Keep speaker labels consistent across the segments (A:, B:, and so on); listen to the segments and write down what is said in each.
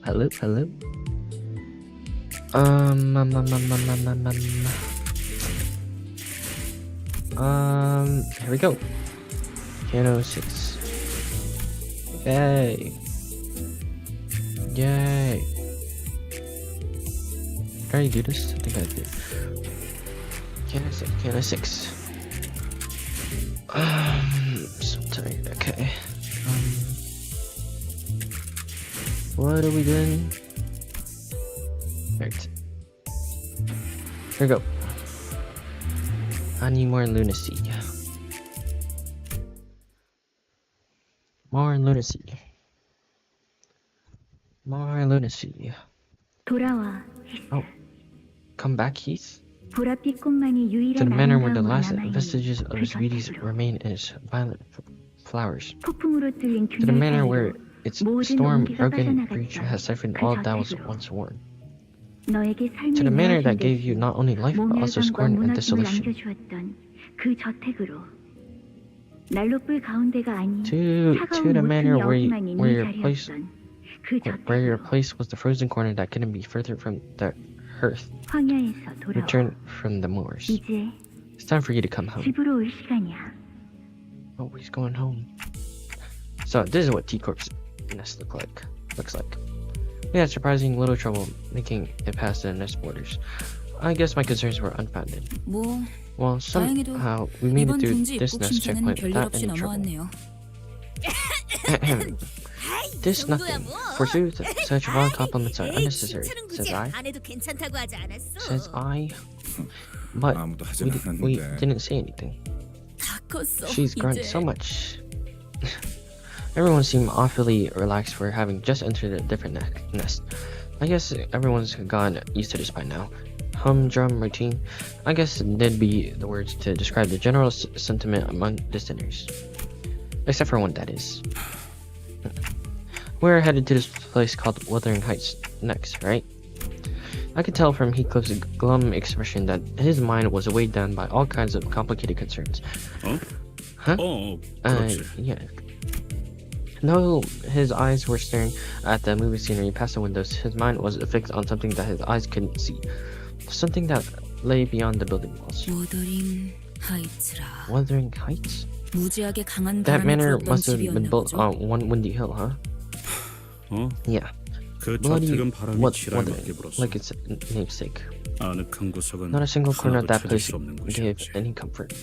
A: Hello. Here we go. Canto 6. Yay. Did I already do this? I think I did. Canto 6. So tired. Okay. What are we doing? Right. Here we go. I need more lunacy. More lunacy.
B: 돌아와.
A: Oh. Come back, Heath?
B: 보랏빛꽃만이
A: To
B: 유일한
A: the manor where the
B: 아름다움으로
A: last
B: 남아있는
A: vestiges of
B: 그
A: its beauties
B: 저택으로.
A: remain in its violet flowers.
B: 폭풍으로 뚫린
A: To the
B: 균열
A: manor
B: 사이로
A: where its
B: 모든
A: storm-broken
B: 온기가
A: breach
B: 빠져나갔던
A: has siphoned
B: 그
A: all that was
B: 저택으로.
A: once worn.
B: 너에게 삶의
A: To the manor that
B: 무엇인
A: gave you
B: 듯이
A: not only life but also
B: 모멸감과
A: scorn and
B: 무너짐을
A: desolation.
B: 안겨주었던 그 저택으로. 난로불 가운데가 아닌
A: To
B: 차가운
A: the manor
B: 모퉁이 어기만이
A: where
B: 네
A: your place
B: 자리였던 그
A: where your
B: 저택으로.
A: place was the frozen corner that couldn't be further from the hearth.
B: 황야에서 돌아와.
A: Return from the moors.
B: 이제
A: It's time for you to come home.
B: 집으로 올 시간이야.
A: Oh, he's going home. So this is what T-Corp's nest looks like. We had surprising little trouble making it past the nest borders. I guess my concerns were unfounded.
C: 뭐
A: Well,
C: 다행히도
A: somehow we made it
C: 이번
A: through
C: 둥지
A: this
C: 입국
A: nest
C: 심사는
A: checkpoint
C: 별일
A: without
C: 없이
A: any trouble.
C: 넘어왔네요.
A: This nothing. Forsooth, such fond compliments are unnecessary, says I. Says I. But
D: 아무도 하진
A: we
D: 않았는데.
A: didn't say anything.
C: 다 컸어.
A: She's grown
C: 이제.
A: so much. Everyone seemed awfully relaxed for having just entered a different nest. I guess everyone's gotten used to this by now. Humdrum routine. I guess that'd be the words to describe the general sentiment among listeners. Except for one, that is. We're headed to this place called Wuthering Heights next, right? I could tell from Heathcliff's glum expression that his mind was weighed down by all kinds of complicated concerns. Huh?
D: 그렇지.
A: Yeah. No, his eyes were staring at the movie scenery past the windows. His mind was fixed on something that his eyes couldn't see. Something that lay beyond the building walls.
C: 워더링 하이츠라.
A: Wuthering Heights?
C: 무지하게 강한
A: That
C: 바람이
A: manor
C: 불었던
A: must have been
C: 집이었나
A: built
C: 보죠.
A: on one windy hill, huh? Yeah.
D: 그
A: Bloody
D: 저택은 바람이 지랄맞게
A: wuthering,
D: 불었어.
A: like its namesake.
D: 아늑한 구석은
A: Not a single corner of
D: 하나도
A: that
D: 찾을
A: place
D: 수 없는
A: gave
D: 곳이었지.
A: any comfort.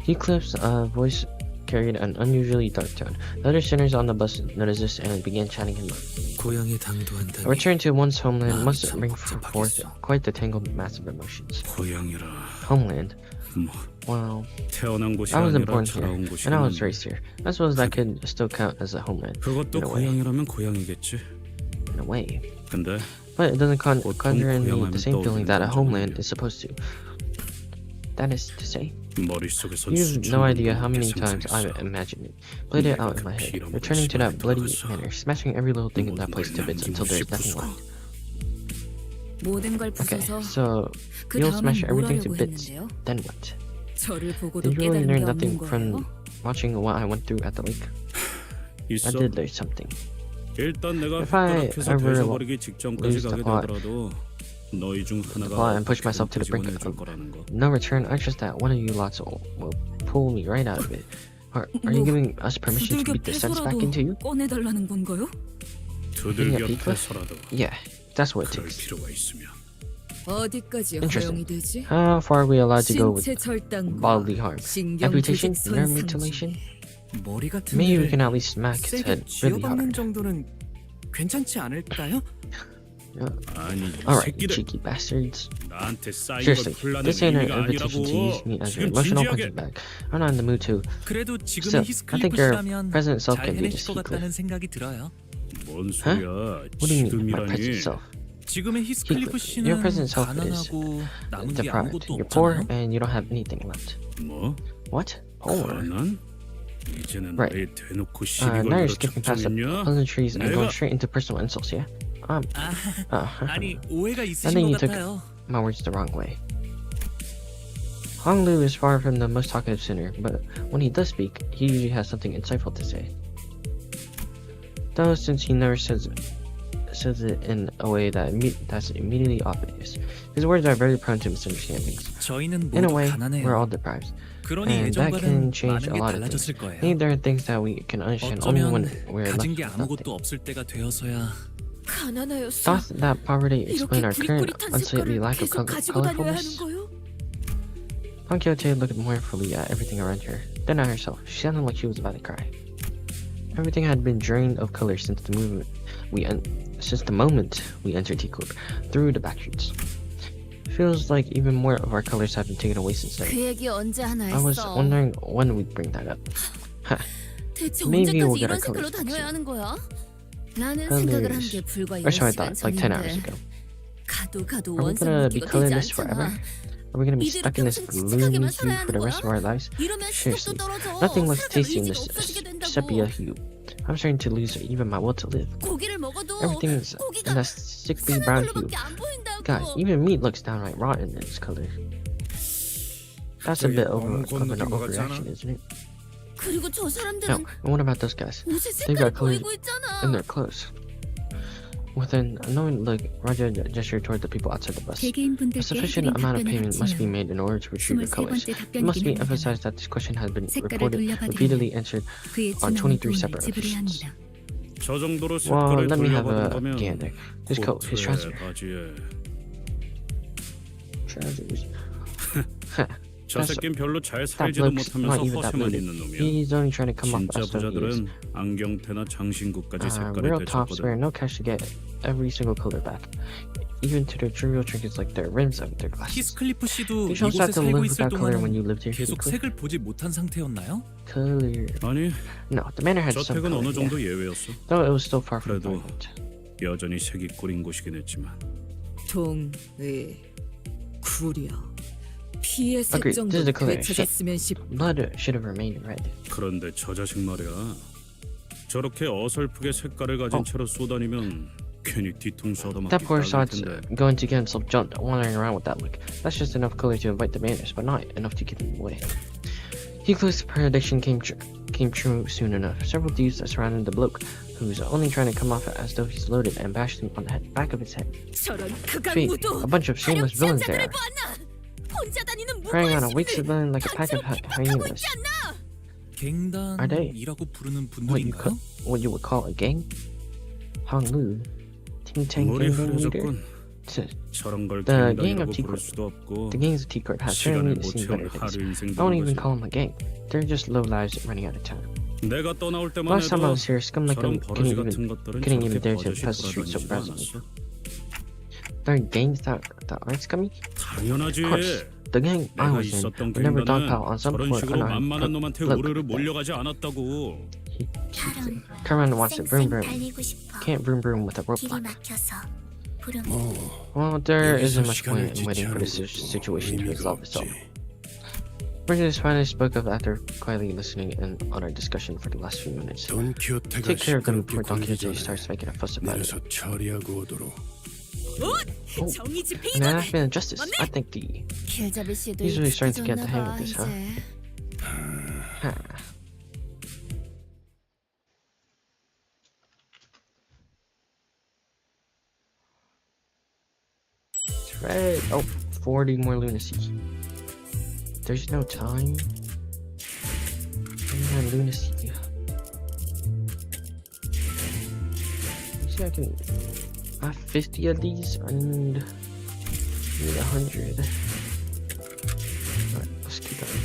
A: Heathcliff's voice carried an unusually dark tone. The other sinners on the bus noticed this and began chatting him up.
E: 고향에
A: A
E: 당도한다니
A: return to one's homeland must
E: 참
A: bring forth
E: 복잡하겠어.
A: quite the tangled mass of emotions.
D: 고향이라
A: Homeland?
D: 뭐
A: Well,
D: 태어난 곳이
A: I wasn't
D: 아니라
A: born here,
D: 자라온
A: and I was
D: 곳이면
A: raised here. I suppose that could still count as a homeland,
D: 그것도
A: in a way.
D: 고향이라면 고향이겠지.
A: in a way.
D: 근데
A: But it doesn't
D: 보통
A: conjure in me
D: 고향하면
A: the same feeling that a
D: 떠오르는
A: homeland
D: 감정이야.
A: is supposed to. That is to say,
D: 머릿속에서
A: you have no idea how many
D: 수천
A: times I've imagined it, played it out in my head, returning to that bloody manor, smashing every little thing in that place to bits until there's nothing left.
C: 모든 걸
A: Okay,
C: 부숴서
A: so
C: 그
A: you'll
C: 다음엔
A: smash
C: 뭘
A: everything to
C: 하려고
A: bits.
C: 했는데요?
A: Then what?
C: 저를 보고도
A: Did you really
C: 깨달은 게
A: learn
C: 없는
A: nothing
C: 거예요?
A: from watching what I went through at the lake? I
D: 있어.
A: did learn something.
D: 일단 내가
A: If I
D: 혓바닥에서
A: ever
D: 되져버리기 직전까지
A: lose the
D: 가게
A: plot-
D: 되더라도 너희 중
A: plot
D: 하나가
A: and push myself to the brink
D: 줄
A: of
D: 거라는 거.
A: no return, I trust that one of you lots will pull me right out of it. Are you
C: 뭐,
A: giving us permission to
C: 두들겨
A: beat the sense back
C: 패서라도
A: into you?
C: 꺼내달라는 건가요?
D: 두들겨
A: Yeah,
D: 패서라도
A: Yeah, that's what it
D: 그럴
A: takes.
D: 필요가 있으면.
C: 어디까지
A: Interesting.
C: 허용이 되지?
A: How far are we allowed to go with
C: 신체 절단과
A: bodily harm?
C: 신경
A: Amputation?
C: 조직
A: Nerve
C: 손상
A: mutilation?
C: 중에
E: 머리 같은
A: Maybe we
E: 데를
A: can at least smack its
E: 세게
A: head really
E: 쥐어박는
A: hard.
E: 정도는 괜찮지 않을까요?
D: 아니 이
A: Alright, you
D: 새끼들
A: cheeky bastards.
D: 나한테 쌓인 걸
A: Seriously,
D: 풀라는
A: this ain't an
D: 의미가
A: invitation to use
D: 아니라고.
A: me as your
D: 지금
A: emotional
D: 진지하게.
A: punching bag. I'm not in the mood to.
E: 그래도 지금의
A: Still, I think your
E: 히스클리프시라면
A: present self
E: 잘
A: can be
E: 해내실 것
A: deceitful.
E: 같다는 생각이 들어요.
D: 뭔 소리야?
A: What do you mean, my
D: 지금이라니?
A: present self?
E: 지금의 히스클리프
A: Your
E: 씨는
A: present self is
E: 가난하고 남은 게
A: deprived.
E: 아무것도
A: You're poor
E: 없잖아요.
A: and you don't have anything left.
D: 뭐?
A: What? Poor?
D: 가난? 이제는
A: Right.
D: 왜 대놓고 시비
A: Now you're
D: 걸기로
A: skipping past the
D: 작정했냐?
A: pleasantries and going
D: 내가-
A: straight into personal insults, yeah?
E: 아니 오해가
A: I
E: 있으신
A: think you
E: 것
A: took
E: 같아요.
A: my words the wrong way. Hong Lu is far from the most talkative sinner, but when he does speak, he usually has something insightful to say. Though since he never says it in a way that's immediately obvious, his words are very prone to misunderstandings.
E: 저희는
A: In a
E: 모두
A: way, we're all
E: 가난해요.
A: deprived.
E: 그러니
A: and that can
E: 예전과는
A: change
E: 많은
A: a
E: 게
A: lot of things.
E: 달라졌을
A: I
E: 거예요.
A: think there are things that we can understand only when
E: 어쩌면
A: we're left
E: 가진 게
A: with
E: 아무것도
A: nothing.
E: 없을 때가 되어서야
C: 가난하였어.
A: Thoughts that poverty explain
C: 이렇게
A: our current
C: 구릿구릿한
A: unsightly
C: 색깔을
A: lack of
C: 계속 가지고 다녀야 하는
A: colorfulness.
C: 거요?
A: Don Quixote looked mournfully at everything around her, then at herself. She sounded like she was about to cry. Everything had been drained of color since the moment we entered T-Corp through the back streets. Feels like even more of our colors have been taken away since then.
C: 그 얘기 언제 하나
A: I was
C: 했어?
A: wondering when we'd bring that up.
C: 대체
A: Maybe we'll
C: 언제까지
A: get our
C: 이런 색깔로
A: colors back
C: 다녀야
A: soon.
C: 하는 거야? 나는
A: Colors.
C: 생각을 한 게 불과
A: Or so I
C: 10시간
A: thought, like 10 hours
C: 전인데
A: ago.
C: 가도 가도
A: Are we
C: 원상
A: gonna be
C: 묻기가 되지
A: colorless forever?
C: 않잖아.
A: Are we gonna be
C: 이대로
A: stuck in this
C: 평생
A: gloomy
C: 칙칙하게만
A: hue
C: 살아야
A: for the
C: 하는
A: rest of
C: 거야?
A: our lives?
C: 이러면
A: Seriously,
C: 시력도 떨어져.
A: nothing looks
C: 살아갈
A: tasty in
C: 의지가
A: this
C: 없어지게 된다고.
A: sepia hue. I'm starting to lose even my will to live.
C: 고기를 먹어도
A: Everything's
C: 고기가
A: in that sickly brown hue.
C: 하늘로밖에 안 보인다고.
A: God, even meat looks downright rotten in its color. That's a bit of an overreaction, isn't it?
C: 그리고 저
A: No,
C: 사람들은
A: and what about those guys?
C: 옷의
A: They've
C: 색깔이
A: got colors
C: 보이고 있잖아.
A: in their clothes. With an knowing look, Roger gestured toward the people outside the bus. A
B: 개개인분들께
A: sufficient
B: 해드린
A: amount of
B: 답변을
A: payment must be
B: 마치면
A: made in order to retrieve your
B: 23
A: colors.
B: 번째
A: It must be
B: 답변이긴 합니다만
A: emphasized that this question has been
B: 색깔을
A: repeatedly
B: 돌려받으려면
A: answered
B: 그의
A: on
B: 진화의
A: 23
B: 돈을
A: separate
B: 지불해야
A: occasions.
B: 합니다.
D: 저 정도로
A: Well,
D: 색깔을
A: let me have
D: 돌려받은
A: a
D: 거면
A: gander. His coat, his
D: 코트에
A: trouser.
D: 바지에
A: Trousers.
D: 저
A: That's-
D: 새끼는 별로 잘
A: That
D: 살지도
A: bloke's
D: 못하면서
A: not even that
D: 허세만
A: loaded.
D: 있는 놈이야.
A: He's only trying to come off
D: 진짜
A: as though he is.
D: 부자들은 안경테나 장신구까지 색깔이
A: Real tops
D: 되쳤거든.
A: spare no cash to get every single color back, even to their trivial trinkets like the rims of their glasses.
E: 히스클리프 씨도
A: You just
E: 이곳에
A: had to
E: 살고
A: live with
E: 있을
A: that color when
E: 동안은
A: you lived here.
E: 계속
A: Secretly?
E: 색을 보지 못한 상태였나요?
A: Color.
D: 아니,
A: No, the manor had some
D: 저택은
A: color,
D: 어느
A: yeah.
D: 정도 예외였어.
A: Though it was still far from
D: 그래도
A: perfect.
D: 여전히 색이 꿀인 곳이긴 했지만
C: 동의 구려 피의
A: Agreed.
C: 색 정도
A: This is the color.
C: 되찾았으면 싶.
A: Blood should have remained red.
D: 그런데 저 자식 말이야. 저렇게 어설프게 색깔을 가진 채로 쏘다니면 괜히 뒤통수 얻어맞기
A: That poor
D: 딱일
A: sod's
D: 텐데.
A: going to get himself jumped wandering around with that look. That's just enough color to invite the manners, but not enough to get in the way. Heathcliff's prediction came true soon enough. Several thieves that surrounded the bloke, who's only trying to come off as though he's loaded, and bashed him on the back of his head.
C: 저런
A: Fate,
C: 극악무도
A: a bunch of shameless villains there,
C: 자들을 보았나? 혼자 다니는
A: preying on a weak
C: 무고의
A: civilian like a pack of hyenas. Are they
E: 갱단이라고 부르는
A: what
E: 분들인가요?
A: you would call a gang? Hong Lu, Ting Tang
D: 물이
A: gang leader.
D: 흐려졌군. 저런 걸
A: The gang of
D: 갱단이라고 부를
A: T-Corp.
D: 수도 없고
A: The gangs of T-Corp have
D: 시간을
A: certainly
D: 못
A: seen
D: 채운
A: better things.
D: 하루 인생
A: I won't
D: 되는
A: even
D: 거지.
A: call them a gang. They're just low lives running out of time.
D: 내가 떠나올 때만
A: Last time I
D: 해도
A: was here, scum like
D: 저런
A: them
D: 버러지
A: couldn't
D: 같은
A: even
D: 것들은
A: couldn't even
D: 저렇게
A: dare to
D: 버젓이
A: pass the street so
D: 돌아다니지도
A: brazenly.
D: 않았어.
A: There are gangs that aren't scummy?
D: 당연하지.
A: Of course. The gang I
D: 내가
A: was in
D: 있었던
A: would never dogpile
D: 갱단은
A: on some
D: 저런
A: poor
D: 식으로
A: unarmed
D: 만만한 놈한테
A: bloke.
D: 우르르 몰려가지 않았다고.
A: Come around and watch it vroom vroom.
B: 달리고 싶어.
A: Can't vroom vroom with a rope
B: 길이
A: lock.
B: 막혀서 부르면
A: Well, there
F: 여기서
A: isn't much point in
F: 시간을
A: waiting for the
F: 지체하는 것도
A: situation to
F: 의미가
A: resolve itself.
F: 없지.
A: Bridges finally spoke up after quietly listening in on our discussion for the last few minutes.
F: 돈 키오테가
A: Take care of them
F: 시끄럽게
A: before Don
F: 굴기
A: Quixote
F: 전에
A: starts making a fuss about it.
F: 내려서 처리하고 오도록.
C: 정의 집행
A: And that's been injustice. I think the
C: 길잡이 씨도
A: He's really starting to get the hang of
C: 익숙해졌나
A: this,
C: 봐,
A: huh?
C: 이제.
A: It's red. Oh, 40 more lunacy. There's no time. Man, lunacy. See, I can have 50 of these. I need 100. Alright, let's keep going.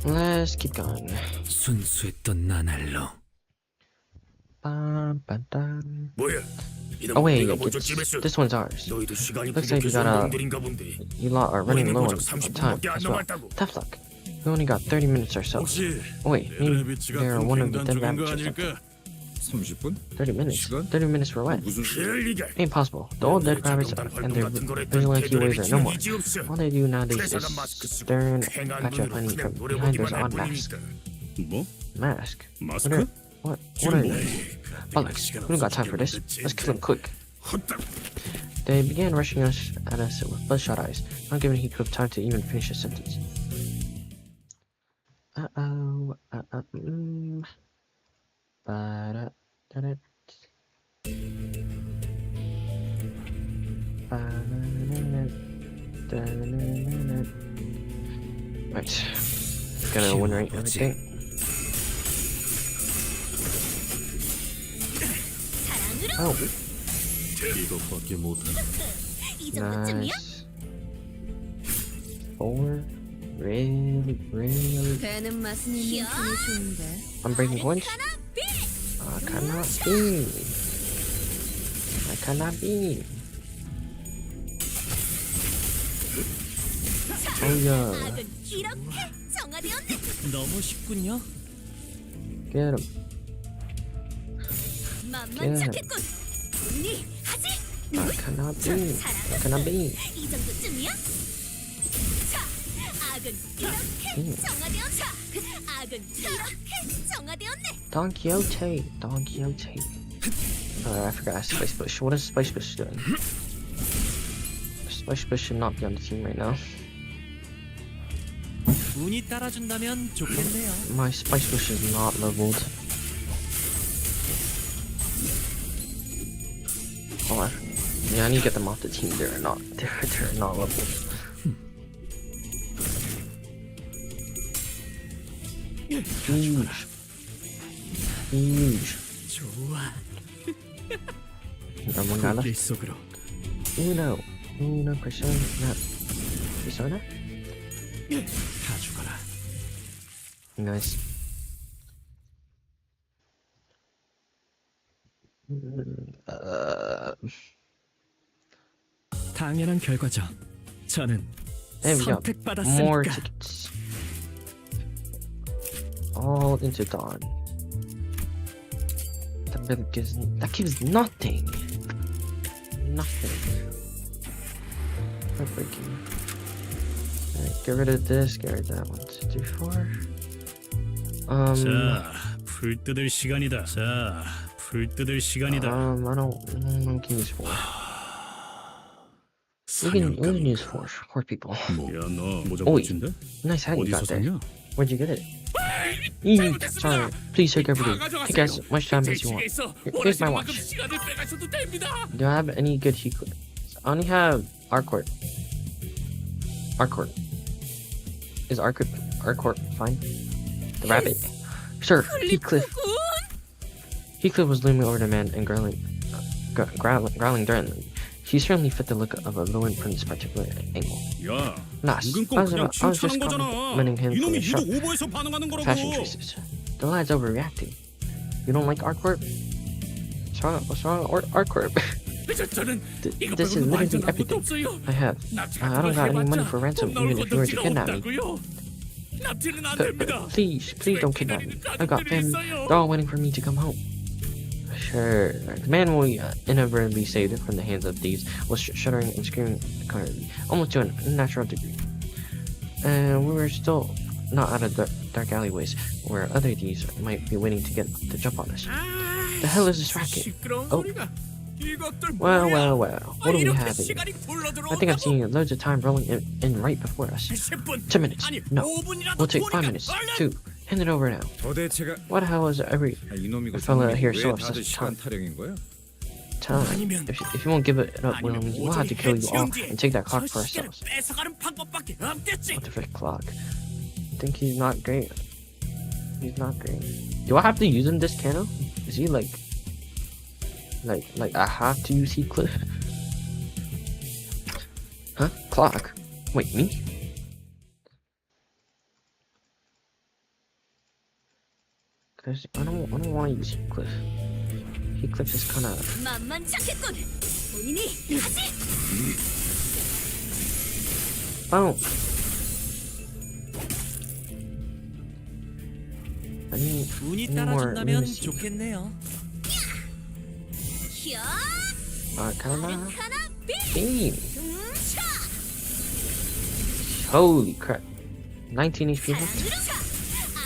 A: Let's keep going.
E: 순수했던 나날로
A: Ba-ba-dum.
F: 뭐야?
A: Oh wait,
F: 네가 먼저
A: it's,
F: 집했어.
A: this one's ours.
F: 너희도 시간이
A: Looks like we
F: 부족해서
A: gotta-
F: 놈들인가 본데.
A: You lot are running
F: 우리는
A: low on
F: 고작
A: time
F: 30분밖에 안
A: as well.
F: 남았다고.
A: Tough luck. We only got 30 minutes or so.
F: 혹시
A: Oh wait, maybe
F: 레비치가
A: they're one of the dead
F: 팽팽단 죽은 거
A: rabbits or something.
F: 아닐까?
G: 30분?
A: 30 minutes.
G: 시간?
A: 30 minutes for what?
G: 무슨
F: 그럴 리가.
A: Ain't possible. The old dead rabbits and their vigilante ways are no more. All they do nowadays is stare and catch up honey from behind those odd masks.
D: 뭐?
A: Mask?
D: 마스크?
A: What are they? Bollocks. We don't got time for this. Let's kill them quick.
F: 헛다.
A: They began rushing at us with bloodshot eyes, not giving Heathcliff time to even finish his sentence. Uh-oh. Ba-da-da-da. Ba-da-da-da. Right. Gotta win rate everything.
C: 사랑으로
A: Oh,
F: 이것밖에 못해.
C: 이 정도쯤이야?
A: nice. 4. Really?
C: 배는 맛은 있는 편이 좋은데.
A: I'm breaking points? I cannot be. I cannot be. Oh yeah.
C: 악은 이렇게 정화되었네.
E: 너무 쉽군요.
A: Get him.
C: 만만찮겠군. 언니 하지.
A: I cannot be. I cannot be.
C: 이 정도쯤이야? 자, 악은 이렇게 정화되었다. 악은 이렇게 정화되었네.
A: Don Quixote. Don Quixote. I forgot Spice Bush. What is Spice Bush doing? Spice Bush should not be on the team right now.
E: 운이 따라준다면 좋겠네요.
A: My Spice Bush is not leveled. Oh, yeah, I need to get them off the team. They're not leveled. Huge.
E: 좋아.
A: One guy left.
E: 속으로.
A: Uno, Persona?
E: 다 죽어라.
A: Nice.
E: 당연한 결과죠. 저는
A: There we go. More
E: 선택받았으니까.
A: tickets. All into Dawn. That gives nothing. Nothing. Heartbreaking. Alright, get rid of this, get rid of that. 1, 2, 3, 4.
D: 자, 풀 뜯을 시간이다. 자, 풀 뜯을 시간이다.
A: I don't can use 4. We can use 4 people.
D: 야, 너 모자
A: 오이.
D: 멋진데?
A: Nice hat you
D: 어디서
A: got there.
D: 샀냐?
A: Where'd you get it? Sorry, please take everything. Take as much time as you want. Here's my watch. Do I have any good Heathcliff? I only have Arcourt. Is Arcourt fine? The rabbit? Sure, Heathcliff. Heathcliff was looming over the man and growling sternly. He certainly fit the look of a villain from this particular angle.
D: 야,
A: Nice.
D: 은근
A: I
D: 건
A: was
D: 그냥
A: just
D: 칭찬한 거잖아.
A: complimenting him for
D: 이놈이
A: his
D: 니도
A: sharp
D: 오버해서 반응하는
A: fashion
D: 거라고.
A: choices. The lad's overreacting. You don't like Arcourt? What's wrong, Arcourt? This is literally everything I have. I don't got any money for ransom, even if you were to kidnap me. Please don't kidnap me. I got family. They're all waiting for me to come home. Sure. The man we inadvertently saved from the hands of thieves was shuddering and screaming currently, almost to a unnatural degree. And we were still not out of dark alleyways where other thieves might be waiting to get the jump on us. The hell is this racket? Oh. Well. What do we have here? I think I'm seeing loads of time rolling in right before us. 10 minutes. No. We'll take 5 minutes. 2. Hand it over now.
G: 도대체가
A: What the hell is every
G: 이놈이고
A: fella here
G: 왜
A: so
G: 다들
A: obsessed with
G: 시간
A: time?
G: 타령인 거야?
A: Time. If you won't give it up willingly, we'll have to kill you all and take that clock for ourselves. What the frick clock? I think he's not great. He's not great. Do I have to use him this Canto? Is he like I have to use Heathcliff? Huh? Clock? Wait, me? Cause I don't want to use Heathcliff. Eclipse is kind of.
C: 만만찮겠군. 본인이 하지.
A: Oh. I need
E: 운이
A: more
E: 따라준다면
A: lunacy.
E: 좋겠네요.
C: 히야.
A: Arcana.
C: 아르카나 비.
A: Damn.
C: 차.
A: Holy crap. 19 HP.
C: 사랑으로 차.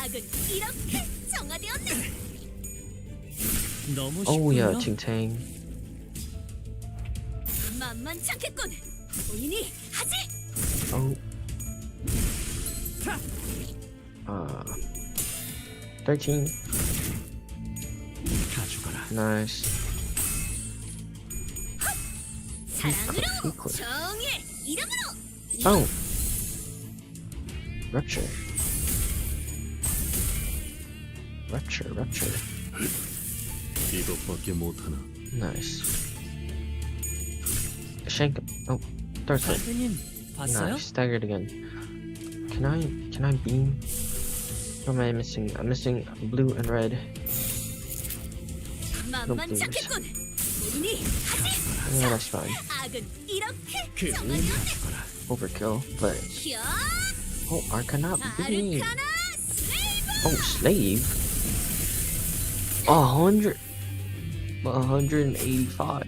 C: 악은 이렇게 정화되었네.
E: 너무
A: Oh
E: 쉽군요.
A: yeah, Ting Tang.
C: 만만찮겠군. 본인이 하지.
A: Oh. 13.
E: 다 죽어라.
A: Nice.
C: 사랑으로
A: equal.
C: 정의의 이름으로.
A: Oh. Rupture. Rupture.
F: 이것밖에 못하나.
A: Nice. Shank him. Oh. Dark Side.
E: 선생님 봤어요?
A: Nice. Staggered again. Can I beam? What am I missing? I'm missing blue and red.
C: 만만찮겠군. 본인이 하지.
A: Yeah, that's fine.
C: 악은 이렇게
E: 그 운이
C: 정화되었네.
E: 다 죽어라.
A: Overkill, but
C: 히야.
A: oh, Arcana beam.
C: 아르카나 슬레이브.
A: Oh, slave. 185.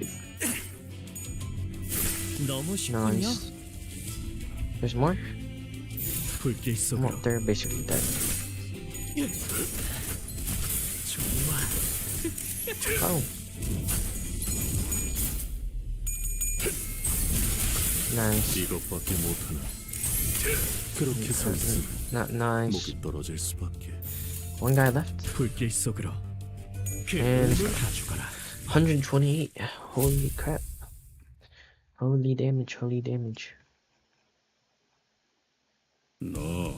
E: 너무 쉽군요.
A: Nice. There's more?
E: 불길
A: Well,
E: 속으로.
A: they're basically dead.
E: 좋아.
A: Oh. Nice.
F: 이것밖에 못하나. 그렇게 서 있으면
A: Not nice.
F: 목이 떨어질 수밖에.
A: One guy left.
E: 불길 속으로. 그
A: And-
E: 운을 다 죽어라.
A: 128. Holy crap. Holy damage.
D: 너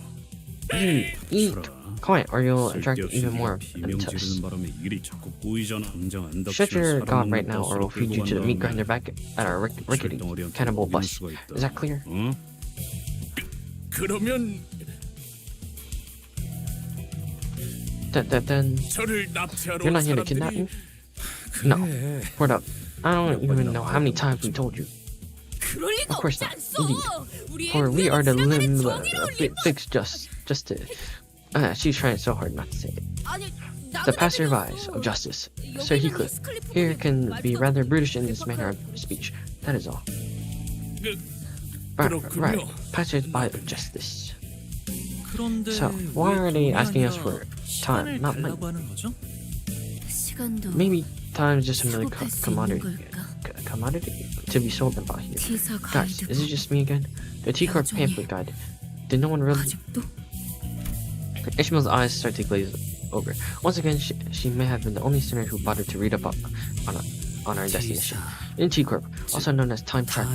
A: Eat. Quiet, or you'll attract
D: 쓸데없이
A: even more
D: 비명
A: of us.
D: 지르는 바람에 일이 자꾸 꼬이잖아. 당장 안
A: Shut your
D: 닥치면
A: god
D: 사람
A: right now, or we'll feed you to the meat grinder back at our rickety
D: 덩어리한테
A: cannibal
D: 먹이는
A: bus.
D: 수가 있다.
A: Is that clear?
D: 어? 그러면
A: Then
D: 저를 납치하러
A: you're not here to kidnap me? No. Hold up. I don't even know how many times we told you.
C: 그럴 리가
A: Of course
C: 없지
A: not.
C: 않소.
A: Indeed. For we are the fix just to. She's trying so hard not to say it. The passerbys of justice. Sir Heathcliff, here can be rather brutish in this manner of speech. That is all. Right. Passersby of justice.
E: 그런데
A: So, why
E: 왜
A: are they
E: 돈이
A: asking us
E: 아니라
A: for
E: 시간을
A: time, not money?
E: 달라고 하는 거죠?
B: 시간도
A: Maybe time is just a merely
B: 수급할 수 있는
A: commodity.
B: 걸까?
A: Commodity to be sold and bought here.
B: 기사
A: Guys, is it just me again? The T-Corp pamphlet guide. Did no one really?
B: 가족도
A: Ishmael's eyes start to glaze over. Once again, she may have been the only sinner who bothered to read up on our destination. In T-Corp, also known as Time Track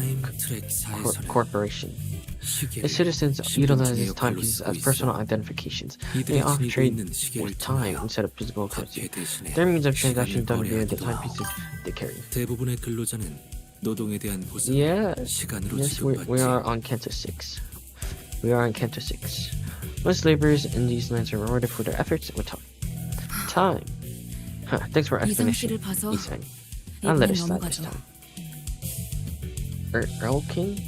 A: Corporation, its citizens utilize these timepieces as personal identifications. They often trade with time instead of physical currency. Their means of transaction done via the timepieces they carry.
G: 대부분의 근로자는 노동에 대한 보상,
A: Yes,
G: 시간으로
A: yes, we
G: 지급받지.
A: are on Canto 6. We are on Canto 6. Most laborers in these lands are rewarded for their efforts with time. Time. Huh, thanks for explanation,
B: 이상씨를 봐서
A: Isang. I'll let
B: 이번엔
A: it slide this
B: 넘어가죠.
A: time. Earl King?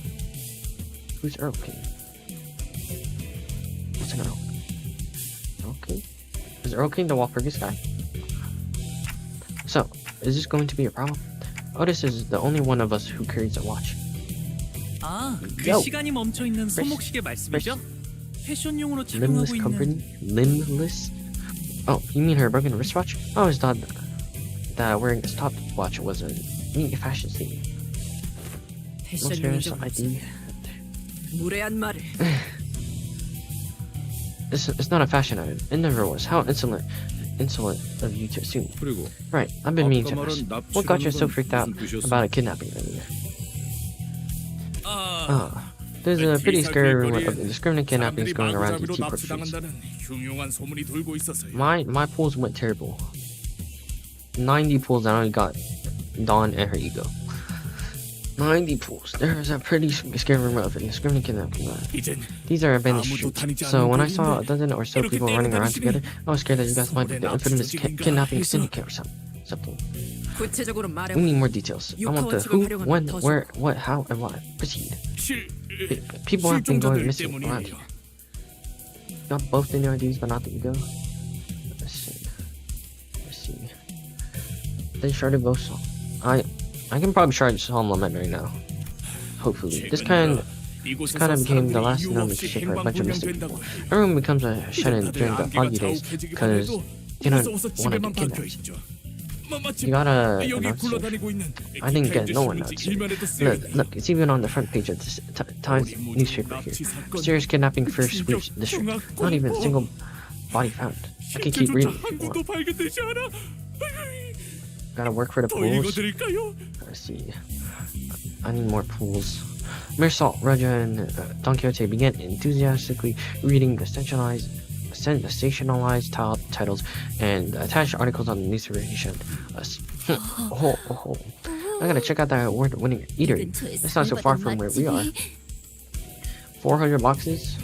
A: Who's Earl King? What's an Earl? Earl King? Is Earl King the Walpurgis guy? So, is this going to be a problem? Otis is the only one of us who carries a watch.
E: 아, 그
A: Yo.
E: 시간이 멈춰 있는 손목시계 말씀이죠? 패션용으로
A: Limbless
E: 착용하고 있는
A: company? Limbless? Oh, you mean her broken wristwatch? I always thought that wearing a stopwatch was a neat fashion statement. Most parents ID.
B: 무례한 말을
A: It's not a fashion item. It never was. How insolent of you to assume.
D: 그리고
A: Right, I've been meaning to
D: 아까
A: ask.
D: 말한
A: What got you so
D: 납치라는
A: freaked
D: 건
A: out
D: 무슨 뜻이었어?
A: about a kidnapping earlier?
E: 아,
A: There's a pretty
D: T-Side
A: scary rumor
D: 길거리에
A: of indiscriminate kidnappings
D: 사람들이
A: going around the
D: 마구잡이로
A: T-Corp streets.
D: 납치당한다는 흉흉한 소문이 돌고 있었어요.
A: My pulls went terrible. 90 pulls, I only got Dawn and her ego. 90 pulls. There's a pretty scary rumor of indiscriminate kidnapping.
D: 이젠
A: These are abandoned
D: 아무도
A: streets.
D: 다니지
A: So
D: 않는
A: when I saw a
D: 곳인데
A: dozen or so
D: 이렇게
A: people running around
D: 때려다니시니
A: together, I was scared that you guys might be the
D: 서울의
A: infamous
D: 납치조직인가
A: kidnapping
D: 해서
A: syndicate or something.
B: 구체적으로
A: We
B: 말해.
A: need more details. I want the who, when, where, what, how, and why. Proceed. People have been going
E: 실종자들
A: missing around
E: 때문이에요.
A: here. Got both the new IDs, but not the ego. Let's see. Let's see. They sharded both songs. I can probably shard Psalm Lament right now. Hopefully. This kind of became the last known mistake for a bunch of missing people. Everyone becomes a Shannon during the foggy days because you don't want to get kidnapped. You gotta announce it. I didn't get no one announced it. Look, it's even on the front page of this Times newspaper here. Mysterious kidnapping first reached district. Not even a single body found. I can keep reading if you want. Gotta work for the pools. Let's see. I need more pools. Mirsalt, Raja, and Don Quixote began enthusiastically reading the sensationalized titles and attached articles on the newspaper he showed us. I gotta check out that award-winning eatery. It's not so far from where we are. 400 boxes?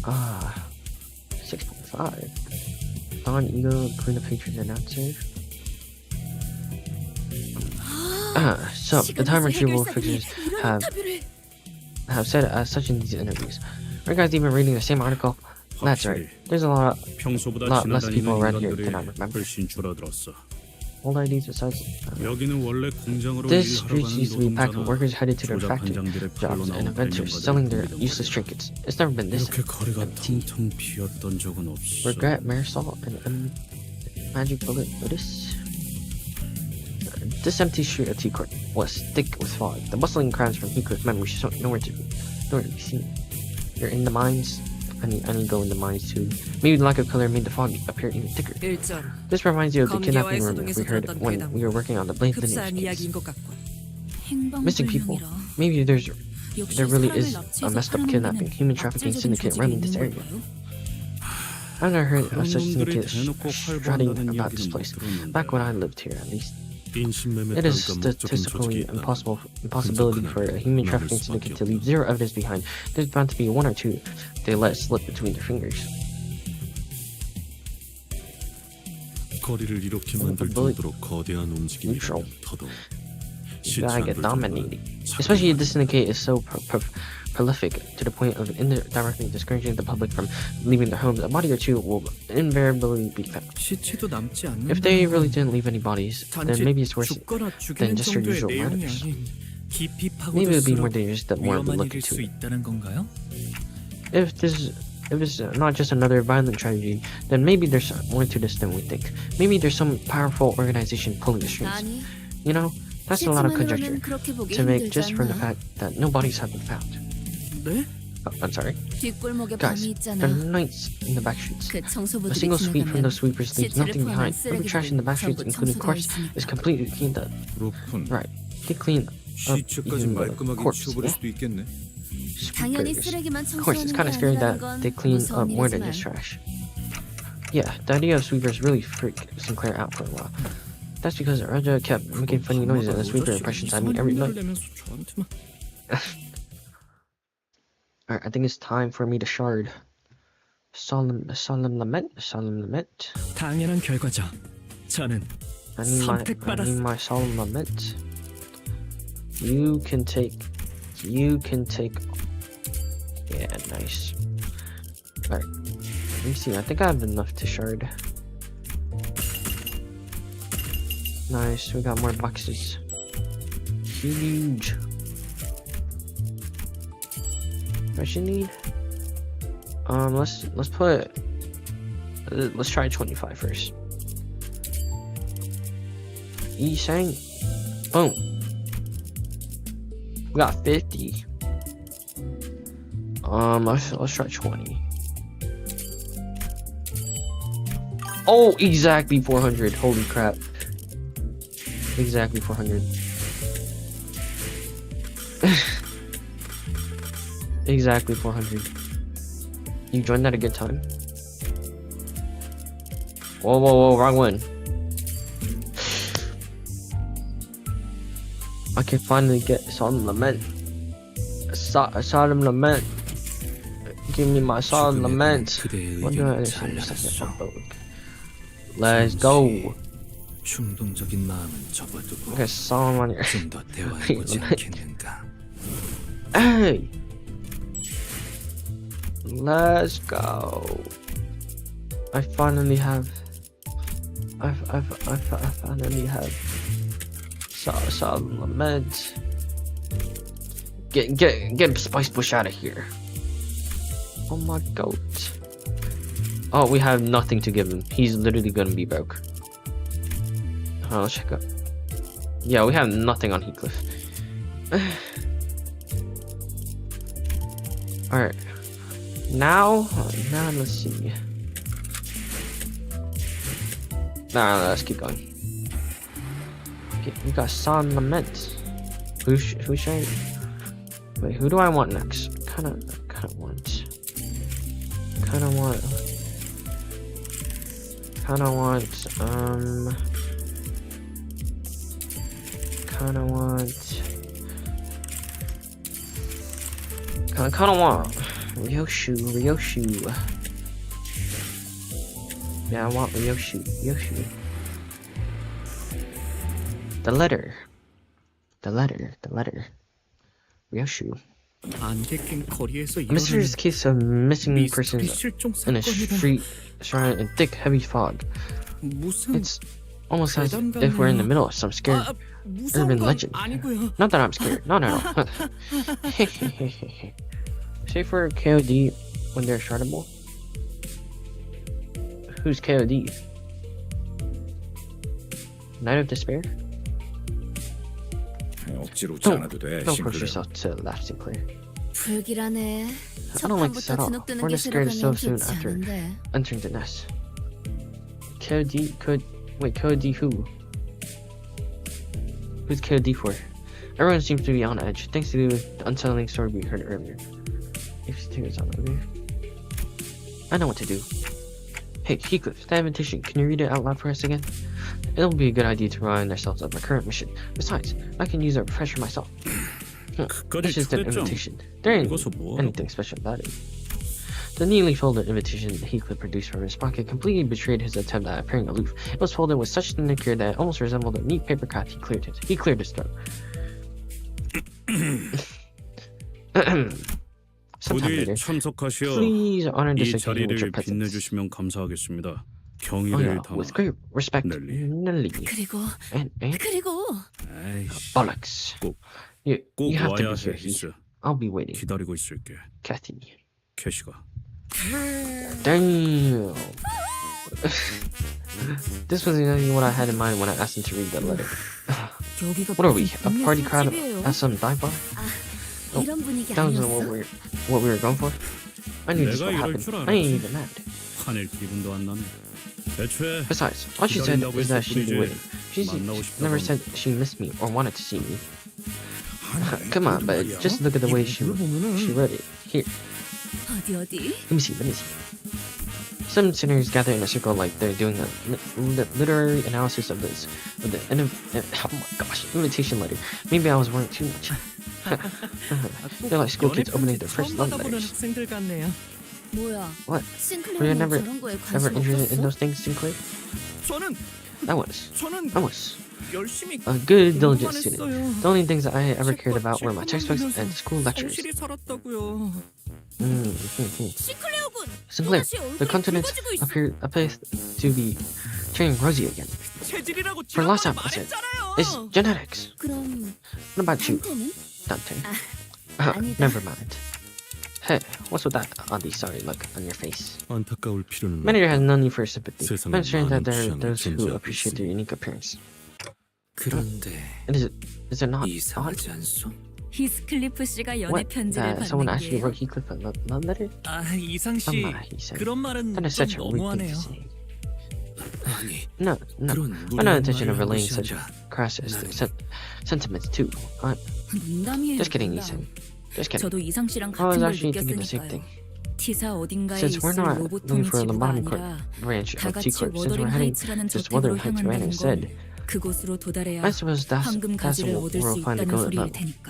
A: 6.5. Don Ego, Queen of Patrons announcer. So the time retrieval fixers have said as such in these interviews. Are you guys even reading the same article? That's right. There's a lot less people around here than I remember.
D: 훨씬 줄어들었어.
A: Old IDs besides.
D: 여기는 원래 공장으로
A: This
D: 일하러
A: street
D: 가는
A: used to be packed with
D: 노동자나
A: workers headed to their factory
D: 조잡한장들의
A: jobs
D: 팔로
A: and
D: 나온
A: inventors
D: 벨령거들이
A: selling their
D: 있는
A: useless
D: 거야.
A: trinkets. It's never been this
D: 이렇게 거리가
A: empty.
D: 텅텅 비었던 적은 없어.
A: Regret, Marisol, and Magic Bullet notice. This empty street of T-Court was thick with fog. The bustling crowds from Hiko's memory nowhere to be seen. You're in the mines. I need to go in the mines too. Maybe the lack of color made the fog appear even thicker.
B: 일전
A: This reminds you of the
B: 검계와의
A: kidnapping rumor we
B: 소동에서
A: heard
B: 들었던
A: when
B: 괴담.
A: we were working on the Blade
B: 흡사한
A: lineage
B: 이야기인
A: case.
B: 것 같군.
A: Missing people. Maybe there really is a messed up kidnapping, human trafficking syndicate running this area. I've never heard of such syndicate strutting about this place. Back when I lived here, at least. It is statistically impossibility for a human trafficking syndicate to leave zero evidence behind. There's bound to be one or two they let slip between their fingers.
F: 거리를 이렇게 만들 정도로 거대한 움직임이
A: Neutral.
F: 더더욱
A: You gotta get dominated. Especially if this syndicate is so prolific to the point of indirectly discouraging the public from leaving their homes. A body or two will invariably be found.
E: 시체도 남지 않는.
A: If they really didn't leave any bodies, then maybe it's worse
E: 죽거나
A: than
E: 죽이는
A: just your
E: 정도의
A: usual
E: 내용이
A: murders.
E: 아닌 깊이
A: Maybe it would be more
E: 파고들수록
A: dangerous the more we
E: 위험한
A: look
E: 일일
A: into
E: 수
A: it.
E: 있다는 건가요?
A: If it's not just another violent tragedy, then maybe there's more to this than we think. Maybe there's some powerful organization pulling the strings.
C: 아니,
A: You know, that's a lot of conjecture
C: 실제만으로는 그렇게 보기
A: to make
C: 힘들지
A: just from the
C: 않나?
A: fact that no bodies have been found.
E: 네?
A: Oh, I'm sorry.
C: 뒷골목에
A: Guys,
C: 밤이
A: there
C: 있잖아.
A: are nights in the back streets.
C: 그
A: A
C: 청소부들이
A: single sweep from
C: 지나가면
A: those sweepers leaves
C: 시체를
A: nothing
C: 포함한
A: behind. Every trash in the back streets,
C: 쓰레기들은
A: including
C: 전부
A: corpse,
C: 다
A: is
C: 있으니까.
A: completely cleaned up.
F: 그렇군.
A: Right. They clean up
F: 시체까지
A: even the
F: 말끔하게
A: corpse.
F: 치워버릴
A: Yeah?
F: 수도 있겠네.
C: 당연히
A: Sweepers.
C: 쓰레기만
A: Of course, it's
C: 청소하는
A: kind
C: 게
A: of scary
C: 아니라는
A: that
C: 건
A: they clean
C: 무서운
A: up more than
C: 일이지만
A: just trash. Yeah, the idea of sweepers really freaked Sinclair out for a while. That's because Raja kept making funny noises and sweeper impressions at me every night. Alright, I think it's time for me to shard. Solemn lament.
E: 당연한 결과죠. 저는
A: I need my solemn lament. You can take. Yeah, nice. Alright, let me see. I think I have enough to shard. Nice, we got more boxes. Huge. What you need? Let's try 25 first. Sang. Boom. We got 50. Let's try 20. Oh, exactly 400. Holy crap. Exactly 400. Exactly 400. You joined at a good time. Whoa, wrong one. I can finally get Solemn Lament. Solemn Lament. Give me my Solemn Lament. What do I understand? Let's go.
G: 충동적인 마음은 접어두고
A: Okay, Solomon on your.
G: 좀 더 대화해보지 않겠는가?
A: Hey! Let's go. I finally have. I finally have. Some lament. Get Spice Bush out of here. Oh my goat. Oh, we have nothing to give him. He's literally gonna be broke. Let's check up. Yeah, we have nothing on Heathcliff. Alright. Now let's see. Nah, let's keep going. Okay, we got Son Lament. Who's showing? Wait, who do I want next? Kinda want. Ryoshu. Yeah, I want Ryoshu. The letter. Ryoshu.
E: 안개 낀 거리에서
A: A mysterious case of missing
E: 미스터리
A: persons
E: 실종
A: in a
E: 사건이다.
A: street shrouded in thick, heavy fog.
E: 무슨
A: It's almost as if we're in the middle of some scared
E: 무서운
A: urban
E: 건
A: legend.
E: 아니고요.
A: Not that I'm scared. No. Say for KOD when they're shardable. Who's KOD? Knight of Despair?
H: 억지로 웃지 않아도 돼.
A: Don't push
H: 싱크대요.
A: yourself to laugh, Sinclair.
C: 불길하네.
A: I don't like this at all.
C: 주눅드는
A: We're
C: 게
A: just scared so
C: 싫어가면
A: soon
C: 좋지
A: after
C: 않은데.
A: entering the nest. KOD who? Who's KOD for? Everyone seems to be on edge, thanks to the unsettling story we heard earlier. If she takes on over. I know what to do. Hey, Heathcliff, that invitation, can you read it out loud for us again? It'll be a good idea to remind ourselves of our current mission. Besides, I can use a refresher myself.
D: 그까지
A: It's just an
D: 초대장.
A: invitation. There ain't
D: 이것은 뭐하라고?
A: anything special about it. The neatly folded invitation Heathcliff produced from his pocket completely betrayed his attempt at appearing aloof. It was folded with such snickered that it almost resembled a neat paper cut. He cleared his throat. Sometime
D: 부디
A: later,
D: 참석하시어
A: please honor this
D: 이
A: occasion with your
D: 자리를
A: presence.
D: 빛내주시면 감사하겠습니다.
A: Oh
D: 경의를
A: yeah,
D: 담아.
A: with great respect,
D: Nelly.
A: Nelly.
C: 그리고
A: And
C: 그리고
D: 아이씨,
A: bollocks.
D: 꼭
A: You have to
D: 와야
A: be here,
D: 해,
A: Heath.
D: 히스.
A: I'll be waiting.
D: 기다리고 있을게.
A: Kathy.
D: 캐시가.
A: Damn. This was exactly what I had in mind when I asked him to read the letter.
C: 여기가
A: What are we?
C: 무슨
A: A party crowd
C: 집이에요?
A: at some dive bar? Oh,
C: 이런 분위기
A: That wasn't
C: 아니었어?
A: what we were going for? I knew this
D: 내가
A: would
D: 이럴
A: happen.
D: 줄
A: I ain't
D: 알았지.
A: even mad.
D: 화낼 기분도 안 나네. 애초에
A: Besides, all she said
D: 기다린다고
A: is that
D: 했을
A: she'd be
D: 뿐이지.
A: waiting. She
D: 만나고 싶다고
A: never
D: 한
A: said she missed me or wanted to see me. Come on, but just look at the way she wrote it. Here,
C: 어디?
A: let me see. Some sinners gather in a circle like they're doing a literary analysis of oh my gosh, invitation letter. Maybe I was worrying too much. They're like school kids opening their first love
E: 받아보는
A: letters.
E: 학생들 같네요.
C: 뭐야?
A: What? Were you
C: 싱클레어는
A: never
C: 저런 거에
A: ever
C: 관심
A: interested in
C: 없었어?
A: those things, Sinclair?
E: 저는
A: I was
E: 열심히
A: a good, diligent
E: 공부만
A: student.
E: 했어요.
A: The only things that I ever cared about were my textbooks and school lectures.
E: 성실히 살았다고요.
C: 싱클레어군.
A: Sinclair,
C: 또다시 얼굴이
A: the continents
C: 붉어지고 있어.
A: appear to be turning rosy again.
E: 체질이라고
A: For last
E: 지난번에
A: time I said,
E: 말했잖아요.
A: it's genetics.
C: 그럼
A: What about you,
C: 한테는?
A: Dante?
C: 아니다.
A: Never mind. Hey, what's with that oddly sorry look on your face?
F: 안타까울 필요는
A: Manager has no need for sympathy.
F: 세상에
A: I'm sure that
F: 많은
A: there are
F: 취향이
A: those who
F: 존재하고
A: appreciate their unique appearance.
G: 그런데
A: And is it not odd?
G: 이상하지 않소?
C: 히스클리프 씨가 연애
A: What?
C: 편지를
A: That someone
C: 받는
A: actually
C: 게
A: wrote Heathcliff a love letter?
E: 아 이상 씨
A: he said.
E: 그런 말은
A: That is
E: 좀
A: such a weird thing
E: 너무하네요.
A: to say.
G: 아니,
A: No.
G: 그런
A: I'm not
G: 무례한
A: intention of
G: 말을 한
A: relaying
G: 것이
A: such
G: 아니라
A: crass sentiments too.
C: 농담이에요.
A: Just kidding,
C: 농담.
A: Ethan. Just kidding.
C: 저도 이상 씨랑
A: I was
C: 같은 걸
A: actually thinking the same
C: 느꼈으니까요.
A: thing.
C: 티사 어딘가에
A: Since we're
C: 있을
A: not looking
C: 로보톤이
A: for a
C: 지구가
A: lobotomy
C: 아니라
A: branch
C: 다
A: of
C: 같이
A: T-Corp, since
C: 워더링
A: we're heading
C: 하이츠라는
A: just
C: 저택으로
A: Wuthering Heights right
C: 향한다는
A: instead,
C: 건 그곳으로 도달해야
A: I suppose that's
C: 황금 가지를
A: what
C: 얻을 수
A: we'll find to
C: 있다는
A: go
C: 소리일
A: about.
C: 테니까.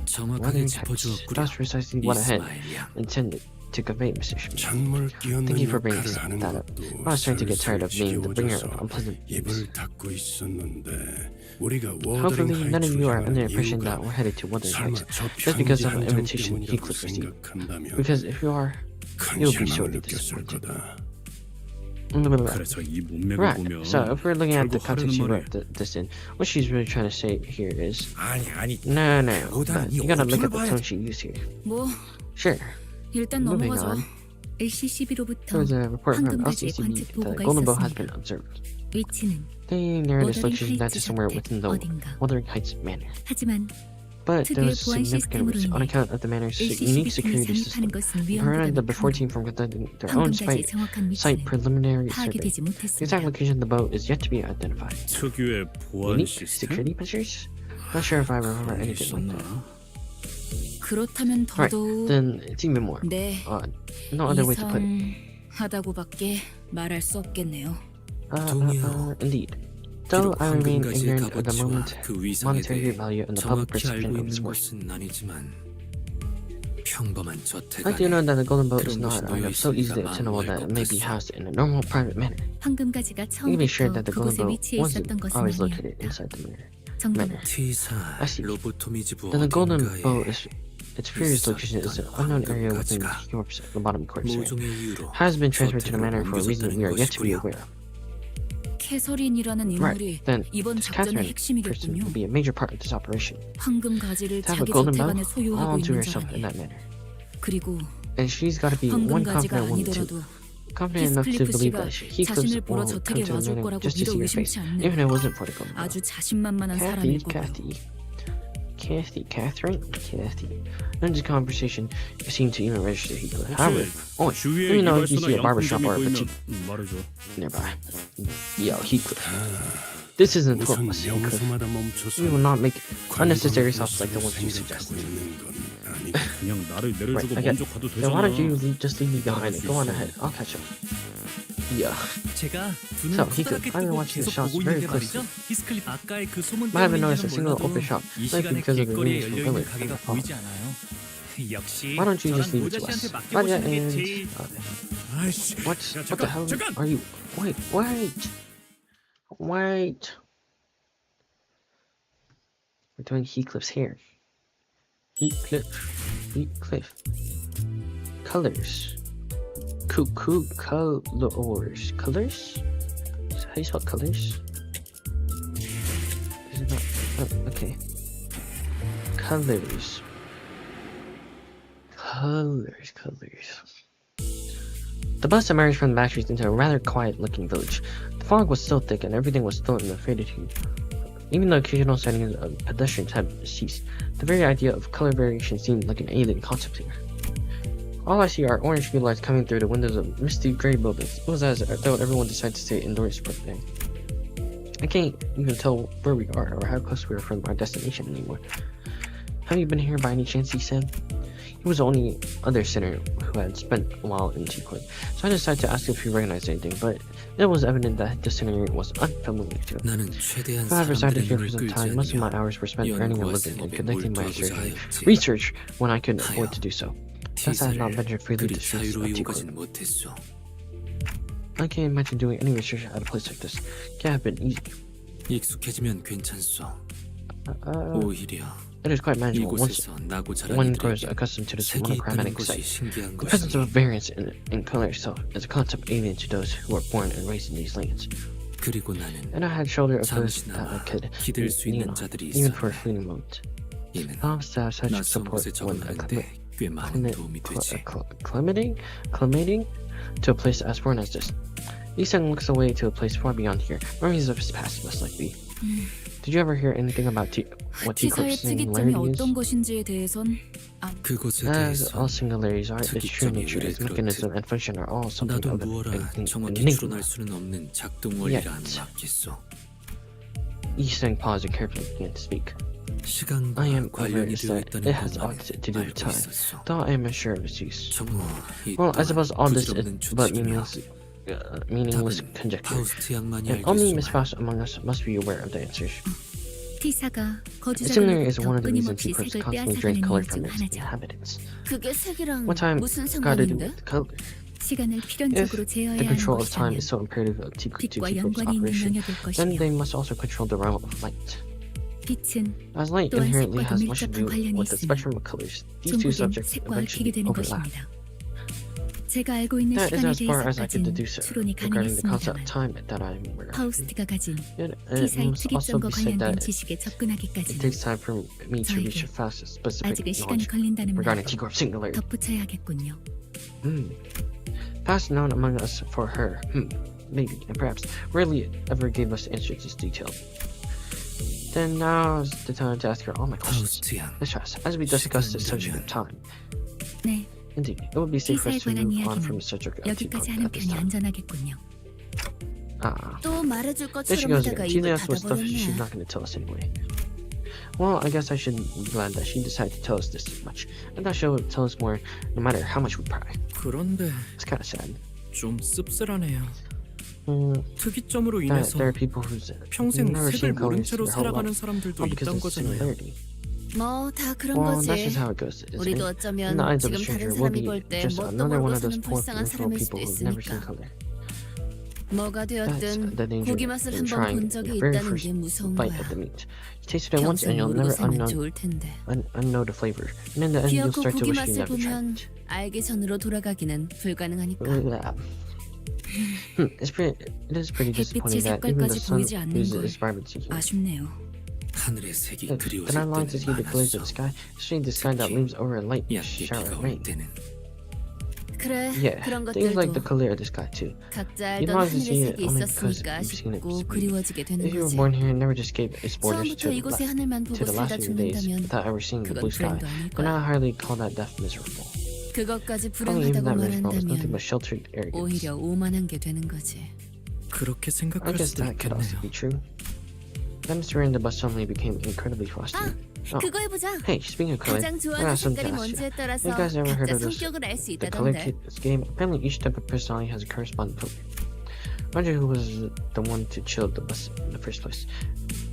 G: 정확하게
A: Wuthering Heights.
G: 짚어주었구려.
A: That's precisely what I had
G: 이스마일 양.
A: intended. to convey, Mr. Schmidt.
F: 찬물 끼얹는
A: Thank you for bringing
F: 역할을 하는
A: that up.
F: 것도
A: I was starting to get tired of being the bringer of
F: 지겨워져서
A: unpleasant news.
F: 입을 닫고 있었는데 우리가
A: Hopefully,
F: 워더링
A: none of you are under the
F: 하이츠로
A: impression
F: 향하는
A: that we're headed to Wuthering
F: 설마
A: Heights
F: 저
A: just because
F: 편지
A: of an
F: 한 장
A: invitation
F: 때문이라고
A: Heathcliff received.
F: 생각한다면
A: Because if you are,
F: 큰
A: you'll be
F: 실망을
A: sorely
F: 느꼈을
A: disappointed.
F: 거다.
D: 그래서 이 문맥을
A: Right,
D: 보면
A: so if we're looking at the
D: 결국
A: context she
D: 하려는
A: wrote this in, what she's really trying to say here is,
G: 아니
A: no,
G: 그보다는
A: but
G: 이
A: you gotta look at the
G: 어투를
A: tone
G: 봐야지.
A: she used here.
C: 뭐
A: Sure,
C: 일단
A: moving
C: 넘어가죠.
A: on.
C: LCCB로부터
A: There was a report from
C: 황금가지의
A: LCCB
C: 관측
A: that
C: 보고가
A: Golden Bow has been
C: 있었습니다.
A: observed.
C: 위치는
A: They narrowed its
C: 워더링
A: location down to
C: 하이츠
A: somewhere
C: 저택
A: within the
C: 어딘가.
A: Wuthering Heights Manor.
C: 하지만
A: But there
C: 특유의
A: was
C: 보안
A: significant risk
C: 시스템으로
A: on
C: 인해
A: account of the Manor's
C: LCCB
A: unique
C: 팀이
A: security system.
C: 잠입하는 것은
A: It prevented the
C: 위험보다는
A: before
C: 강하고
A: team from conducting their own
C: 황금가지의 정확한
A: site
C: 위치는
A: preliminary survey.
C: 파악되지
A: The exact
C: 못했습니다.
A: location of the boat is yet to be identified.
D: 특유의 보안
A: Unique
D: 시스템?
A: security measures? Not sure if I remember
D: 그런 게
A: anything like that.
D: 있었나?
C: 그렇다면
A: Alright,
C: 더더욱
A: then it's even more
C: 네,
A: odd. No other way to put it.
C: 이상하다고밖에 말할 수 없겠네요.
A: Indeed. Though
G: 비록
A: I remain
G: 황금가지의
A: ignorant of the
G: 값어치와
A: moment,
G: 그 위상에
A: monetary
G: 대해
A: value and the public
G: 정확히
A: perception
G: 알고
A: of its
G: 있는
A: worth.
G: 것은 아니지만 평범한 저택
A: I do know
G: 안에
A: that the golden boat is
G: 그런
A: not
G: 것이 놓여
A: so easily
G: 있으니까
A: obtainable that it may be
G: 마음을
A: housed in a normal private manner.
C: 황금가지가
A: You can be sure that
C: 처음부터
A: the golden
C: 그곳에
A: boat
C: 위치해
A: wasn't
C: 있었던 것은
A: always
C: 아니었다.
A: located inside the manor.
C: 정답은
G: T사
A: I see.
G: 로보토미즈부
A: Then the golden boat
G: 어딘가에
A: is its previous location is an unknown area within Europe's bottom course area.
G: 모종의 이유로
A: Has been transferred to the
G: 저택으로
A: manor for a reason we are yet to be aware of.
C: 캐서린이라는 인물이
A: Right, then
C: 이번
A: this
C: 작전의
A: Catherine person
C: 핵심이겠군요.
A: will be a major part of this operation.
C: 황금가지를
A: To have a
C: 자기
A: golden
C: 저택
A: bow
C: 안에
A: all
C: 소유하고
A: to
C: 있는
A: herself in
C: 사람이
A: that manner.
C: 그리고
A: And she's got to be one
C: 황금가지가
A: confident woman too.
C: 아니더라도
A: Confident enough to
C: 히스클리프
A: believe
C: 씨가
A: that he could
C: 자신을 보러
A: come
C: 저택에
A: to the
C: 와줄
A: manor
C: 거라고
A: just to
C: 믿어
A: see her face,
C: 의심치 않는
A: even if it wasn't for the golden bow.
C: 아주 자신만만한 사람일 거고요.
A: Catherine. None of this conversation seemed to even register Heathcliff. However,
D: 주위에
A: even though you see
D: 이발소나
A: a barbershop
D: 양품점이
A: or a
D: 보이면
A: boutique
D: 말해줘.
A: nearby. Yo, Heathcliff. This isn't for
F: 우선
A: us, Heathcliff.
F: 명소마다 멈춰서
A: We will not make unnecessary
F: 관광
A: stops like the ones you
F: 생각하고
A: suggested.
F: 있는 건 아니.
D: 그냥 나를 내려주고
A: Right,
D: 먼저 가도
A: Then why
D: 되잖아.
A: don't you just leave me behind and go on ahead? I'll catch up. Yeah.
E: 제가 두
A: So,
E: 눈
A: he could-
E: 커다랗게
A: I've been
E: 뜨고
A: watching the
E: 계속
A: shots
E: 보고
A: very
E: 있는데 말이죠.
A: closely.
E: 히스클립 아까의 그 소문
A: Might have
E: 때문인지는
A: noticed a single
E: 몰라도
A: open shop,
E: 이
A: likely
E: 시간에
A: because of the
E: 길거리에
A: rooms from
E: 열려 있는
A: village.
E: 가게가 보이지 않아요. 역시
A: Why don't you just
E: 저랑
A: leave it to
E: 노자씨한테
A: us?
E: 맡겨보시는 게
A: and
E: 제일
F: 아이씨.
A: what the hell
D: 잠깐!
A: are you? Wait. We're doing Heathcliff's hair. Heathcliff. Colors. Colors. Colors? How do you spell colors? Is it not? Oh, okay. Colors. The bus emerged from the back streets into a rather quiet-looking village. The fog was still thick and everything was still in a faded hue. Even though occasional sightings of pedestrians had ceased, the very idea of color variation seemed like an alien concept here. All I see are orange street lights coming through the windows of misty gray buildings. It was as though everyone decided to stay indoors for the day. I can't even tell where we are or how close we are from our destination anymore. Have you been here by any chance? He said. He was the only other sinner who had spent a while in T-Court, so I decided to ask if he recognized anything, but it was evident that the sinner was unfamiliar to him.
G: 나는 최대한
A: So I resided
G: 사람들의
A: here for
G: 눈을
A: some
G: 끌지
A: time. Most of my
G: 않으며
A: hours were spent earning a
G: 연구와
A: living and
G: 생업에
A: conducting my
G: 몰두하고자
A: research
G: 하였지.
A: when I could afford to do so. Thus I had not
G: 티사를
A: ventured freely
G: 그리
A: to streets of
G: 자유로이
A: T-Court.
G: 오가진 못했어.
A: I can't imagine doing any research at a place like this. Can't have been easy.
G: 익숙해지면 괜찮소. 오히려
A: It is quite manageable once
G: 이곳에서 나고
A: one
G: 자란
A: grows
G: 이들에게
A: accustomed to this
G: 색이 있다는
A: monochromatic
G: 것이
A: sight.
G: 신기한
A: The presence of
G: 것이니
A: variance in color itself is a concept alien to those who are born and raised in these lands.
G: 그리고 나는
A: And I had shoulder of those that I
G: 잠시나마
A: could
G: 기댈 수
A: lean
G: 있는
A: on,
G: 자들이
A: even for a
G: 있었네.
A: fleeting moment.
G: 이는
A: Palms to have such
G: 낯선
A: support
G: 곳에
A: when
G: 적응하는데 꽤 많은 도움이 되지.
A: acclimating to a place as foreign as this. Easton looks away to a place far beyond here. Memories of his past must likely. Did you ever hear anything about what
C: T-사의
A: T-Corp's
C: 특이점이
A: similarity is?
C: 어떤 것인지에 대해선
G: 그곳에
A: As
G: 대해서
A: all singularities are, its true
G: 특이점이
A: nature, its
G: 왜
A: mechanism
G: 그렇듯
A: and function are all something
G: 나도
A: of
G: 무어라
A: an
G: 정확히
A: enigma.
G: 추론할 수는 없는 작동 원리라
A: Yet.
G: 맡겠소.
A: Easton paused and carefully began to speak.
G: 시간과
A: I am
G: 관련이
A: aware
G: 되어
A: that
G: 있다는
A: it has
G: 것만
A: ought to do with
G: 알고
A: time,
G: 있었소.
A: though I am unsure of its use.
G: 정말 이
A: Well, I
G: 또한
A: suppose all this
G: 부질없는
A: is but
G: 추측이며
A: meaningless
G: 답은
A: conjecture.
G: 파우스트 양만이
A: And only
G: 알겠소만
A: Miss Faust among us must be aware of the answers.
C: T사가
A: Similar is
C: 거주자들로부터
A: one of the reasons
C: 끊임없이
A: he
C: 색을
A: constantly
C: 빼앗아가는
A: drained color
C: 이유 중
A: from its
C: 하나죠.
A: inhabitants.
B: 그게 색이랑
A: What time
B: 무슨
A: got to do
B: 상관인데?
A: with color?
C: 시간을
A: If
C: 필연적으로
A: the
C: 제어해야 하는
A: control of time
C: 것이라면
A: is so imperative to keep
C: 빛과
A: its
C: 연관이 있는
A: operation,
C: 영역일
A: then
C: 것이며
A: they must also control the realm of light.
C: 빛은
A: As light
C: 또한
A: inherently
C: 색과도
A: has much to do
C: 밀접한 관련이
A: with the
C: 있으며
A: spectrum of colors, these two
C: 종국엔
A: subjects
C: 색과
A: eventually
C: 얽히게 되는
A: overlap.
C: 것입니다. 제가 알고 있는
A: That is
C: 시간에
A: as far as I could
C: 대해서까지는
A: deduce
C: 추론이
A: regarding the concept of
C: 가능했습니다만
A: time that I'm aware of.
C: 파우스트가 가진
A: Yet, it
C: T사의
A: must also
C: 특이점과
A: be said
C: 관련된
A: that
C: 지식에
A: it
C: 접근하기까지는
A: takes time for me to reach
C: 저에게
A: a fast specific
C: 아직은 시간이
A: knowledge
C: 걸린다는
A: regarding
C: 말을
A: T-Corp singularity.
C: 덧붙여야겠군요.
A: Fast known among us for her, maybe, and perhaps rarely ever gave us answers this detail. Then now's the time to ask her all my questions.
G: 파우스트 양,
A: Let's try, as we discuss the subject of time.
C: 네,
A: Indeed, it would be safe for
C: T사에
A: us to
C: 관한
A: move on from
C: 이야기는
A: the subject of
C: 여기까지
A: T-Corp
C: 하는
A: at this
C: 편이
A: time.
C: 안전하겠군요.
B: 또 말해줄
A: There she
B: 것처럼
A: goes
B: 하다가
A: again.
B: 입을
A: Teasing us with stuff she's
B: 닫아버렸네.
A: not going to tell us anyway. Well, I guess I should be glad that she decided to tell us this much. I thought she'll tell us more no matter how much we pry.
E: 그런데
A: It's kind of sad.
E: 좀 씁쓸하네요.
A: Mm,
E: 특이점으로
A: that
E: 인해서
A: there are people who's
E: 평생
A: never
E: 색을
A: seen
E: 모른
A: colors
E: 채로
A: their whole
E: 살아가는
A: life,
E: 사람들도
A: all because
E: 있단
A: of
E: 거잖아요.
A: similarity.
B: 뭐 다 그런
A: Well, that's
B: 거지.
A: just how it goes. Isn't
B: 우리도
A: it?
B: 어쩌면
A: In the eyes of a
B: 지금
A: stranger,
B: 다른
A: we'll
B: 사람이
A: be
B: 볼 때
A: just
B: 뭣도
A: another one
B: 모르고
A: of those
B: 사는
A: poor,
B: 불쌍한
A: miserable
B: 사람일
A: people
B: 수도
A: who've never seen
B: 있으니까.
A: color.
B: 뭐가
A: That's
B: 되었든
A: the danger
B: 고기 맛을
A: in
B: 한번
A: trying
B: 본
A: the
B: 적이
A: very
B: 있다는
A: first
B: 게 무서운
A: bite
B: 거야.
A: of the meat. You taste it once and
B: 평생
A: you'll
B: 모르고
A: never
B: 살면 좋을 텐데.
A: unknow the flavor. And in the end, you'll
B: 기어코
A: start to
B: 고기
A: wish you
B: 맛을
A: never tried
B: 보면
A: it.
B: 알기 전으로 돌아가기는 불가능하니까.
A: It is pretty disappointing that even the
C: 색깔까지
A: sun
C: 보이지 않는
A: loses
C: 걸
A: its vibrancy here.
C: 아쉽네요.
G: 하늘의 색이
A: But
G: 그리워질
A: I'm lying to see the
G: 때는
A: colors of the
G: 많았어.
A: sky, especially the sky that looms over a light
G: 얕게
A: shower
G: 비가
A: of
G: 올
A: rain.
G: 때는
B: 그래,
A: Yeah,
B: 그런
A: things like the
B: 것들도
A: color of the sky too.
B: 각자
A: You'd
B: 알던
A: want to see
B: 하늘의
A: it
B: 색이
A: only because
B: 있었으니까
A: you've seen it
B: 아쉽고
A: speak.
B: 그리워지게 되는
A: If you were
B: 거지.
A: born here and never just gave its borders
B: 처음부터 이곳의 하늘만
A: to
B: 보고
A: the last
B: 살다
A: few days
B: 죽는다면
A: without ever seeing the
B: 그건
A: blue sky,
B: 불행도 아닐
A: then I
B: 거야.
A: hardly call that death miserable.
B: 그것까지
A: Probably even
B: 불행하다고
A: that miserable is nothing
B: 말한다면
A: but sheltered arrogance.
B: 오히려 오만한 게 되는 거지.
E: 그렇게
A: I
E: 생각할
A: guess
E: 수도
A: that could also
E: 있겠네요.
A: be true. The atmosphere in the bus suddenly became incredibly frosty. Oh,
B: 그거 해보자.
A: hey, speaking of color,
B: 가장
A: I
B: 좋아하는
A: got something
B: 색깔이
A: to ask you.
B: 뭔지에 따라서
A: You guys ever heard
B: 각자
A: of this?
B: 성격을 알 수
A: The color
B: 있다던데.
A: kids game. Apparently, each type of personality has a corresponding color. Roger, who was the one to chill the bus in the first place,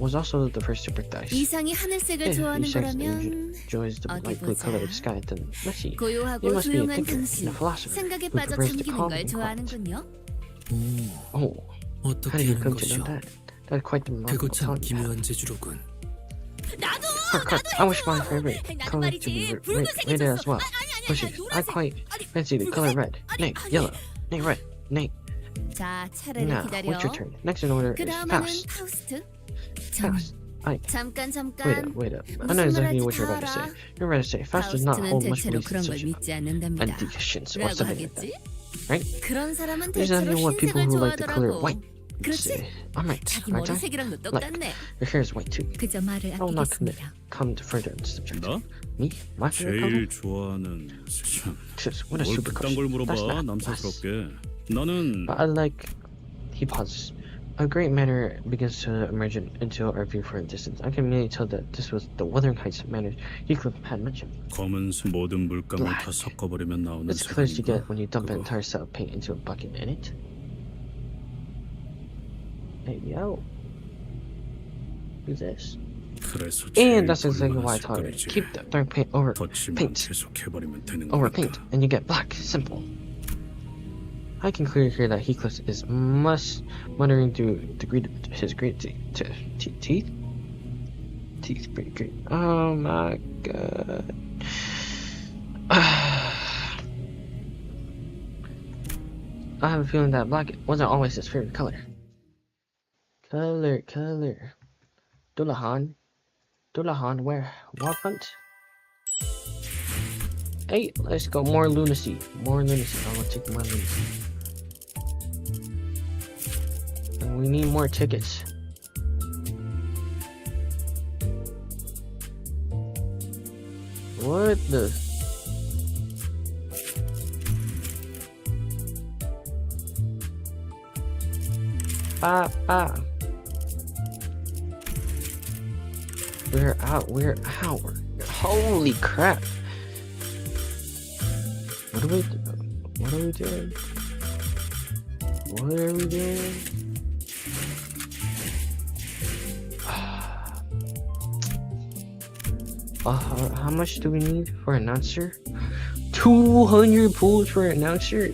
A: was also the first to break the ice.
B: 이상이 하늘색을
A: If
B: 좋아하는
A: each sex
B: 거라면
A: enjoys the
B: 어디
A: light blue
B: 보자.
A: color of the sky, then let's see. You
B: 고요하고
A: must be a
B: 조용한
A: thinker and
B: 당신
A: a philosopher
B: 생각에
A: who
B: 빠져
A: prefers the
B: 잠기는
A: calm
B: 걸
A: and quiet.
B: 좋아하는군요.
A: Oh, how
G: 어떻게
A: did you
G: 하는
A: come to know
G: 것이오?
A: that? That's quite the
G: 그거
A: remarkable
G: 참
A: talent you have.
G: 기묘한 재주로군.
A: I wish my favorite
B: 나도
A: color to be
B: 말이지. 붉은색이
A: red as
B: 좋았어.
A: well. But I quite
B: 아니,
A: fancy the color red. Nay, yellow. Nay, red. Nay.
B: 자, 차례를
A: Now,
B: 기다려.
A: what's your turn? Next in order
B: 그
A: is
B: 다음에는
A: fast.
B: 파우스트. 전
A: Fast.
B: 잠깐
A: Wait up. I
B: 무슨
A: know exactly
B: 말할지
A: what you're
B: 다
A: about to say.
B: 알아.
A: You're about to say fast does not
B: 파우스트는
A: hold much
B: 대체로
A: belief in
B: 그런 걸
A: such
B: 믿지 않는답니다.
A: additions or
B: 라고
A: something like
B: 하겠지?
A: that. Right?
B: 그런 사람은
A: These are
B: 대체로
A: what people
B: 흰색을
A: who like the color
B: 좋아하더라고.
A: white.
B: 그렇지?
A: I'm right.
B: 자기
A: Aren't I?
B: 머리색이랑도 똑같네.
A: Your hair is white too.
C: 그저 말을
A: I will not
C: 아끼겠습니다.
A: come to further on this subject.
D: 나?
A: Me? My favorite color?
D: 제일 좋아하는 참.
A: Sis, what a
D: 뭘
A: stupid
D: 그딴 걸
A: question. That's
D: 물어봐
A: not
D: 남사스럽게. 나는
A: But I like. He pauses. A great manner begins to emerge into our view for a distance. I can immediately tell that this was the Wuthering Heights manner Heathcliff had mentioned.
D: 검은 모든 물감을
A: Black.
D: 다 섞어버리면 나오는
A: It's the colors you
D: 색인가?
A: get when you dump an
D: 그거.
A: entire set of paint into a bucket in it. Hey yo. Who's this?
D: 그래서 제일
A: And that's exactly why I
D: 곤란한
A: taught her.
D: 색깔이지.
A: Keep the throwing paint over
D: 덧칠만
A: paint.
D: 계속 해버리면 되는
A: Over
D: 거니까.
A: paint, and you get black. Simple. I can clearly hear that Heathcliff is muttering through his great teeth. Teeth, pretty great. Oh my god. I have a feeling that black wasn't always his favorite color. Color. Dullahan, where? What hunt? Hey, let's go. More lunacy. I will take more lunacy. And we need more tickets. What the? We're out. Holy crap. What are we doing? How much do we need for announcer? 200 pools for announcer.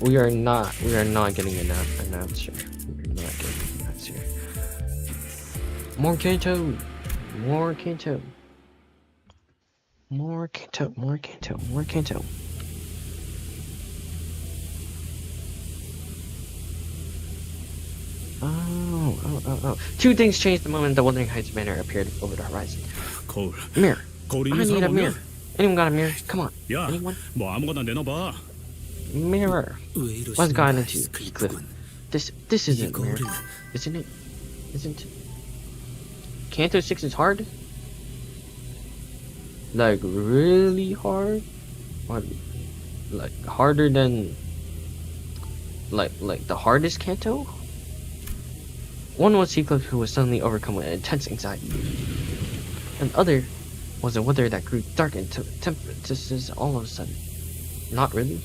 A: We are not getting an announcer. We're not getting an announcer. More Canto. More Canto. More Canto. More Canto. More Canto. Oh. Two things changed the moment the Wuthering Heights banner appeared over the horizon.
D: 거울.
A: Mirror.
D: 거울
A: I
D: 있는
A: need a
D: 사람
A: mirror.
D: 없냐?
A: Anyone got a mirror? Come on.
D: 야,
A: Anyone?
D: 뭐 아무거나 내놔봐.
A: Mirror.
G: 왜
A: What's
G: 이러시는
A: gotten
G: 거야,
A: into you,
G: 스크리프군.
A: Cliff? This
G: 이
A: isn't mirror,
G: 거울은
A: isn't it? Isn't it? Canto 6 is hard? Like really hard? Or like harder than like the hardest Canto? One was Heathcliff, who was suddenly overcome with intense anxiety. And the other was a wither that grew dark and tempestuous all of a sudden. Not really.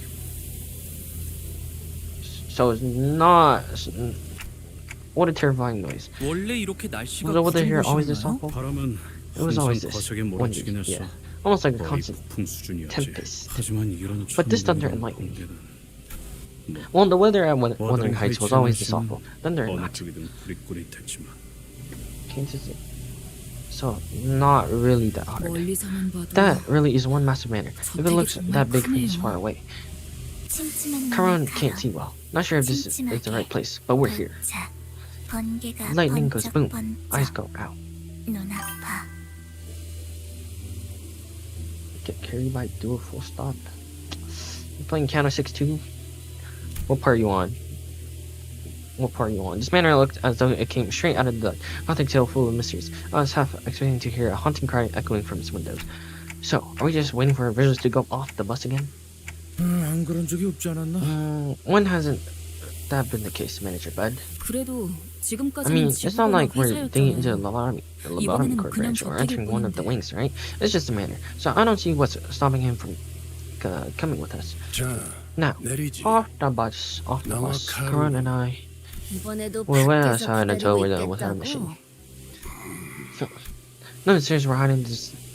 A: So it's not. What a terrifying noise.
E: 원래 이렇게 날씨가
A: Was the weather here always this
E: 구름이었나요?
A: awful?
D: 바람은
A: It was always
D: 항상
A: this.
D: 거세게
A: One
D: 몰아치긴
A: day,
D: 했어.
A: yeah. Almost like a
D: 거의
A: constant
D: 북풍 수준이었지.
A: tempest.
D: 하지만 이런
A: But this thunder and lightning. Well, the weather at Wuthering Heights was always this awful. Thunder and
D: 어느
A: lightning.
D: 쪽이든 꾸릿꾸릿했지만
A: Kansas City. So, not really that hard.
C: 멀리서만 봐도
A: That really is one massive banner. If it looks that big from this far away. Karan can't see well. Not sure if this is the right place, but we're here. Lightning goes boom. Eyes go out. Get carried by do a full stop. You playing Canto 6 too? What part are you on? What part are you on? This banner looked as though it came straight out of the gothic tale full of mysteries. I was half expecting to hear a haunting cry echoing from its windows. So, are we just waiting for visuals to go off the bus again?
F: 안 그런 적이 없지 않았나?
A: When hasn't that been the case, Manager Bud?
C: 그래도
A: I
C: 지금까지는
A: mean, it's not like we're digging into the
C: 지구본화
A: lobotomy core branch or entering one of the wings, right? It's just a manner. So I don't see what's stopping him from coming with us.
F: 자,
A: Now,
F: 내리지.
A: off the bus, Karan and I.
B: 이번에도
A: We'll wait
B: 밖에서
A: outside until
B: 기다리고
A: we're done with our
B: 있겠다고.
A: mission. None of the sisters were hiding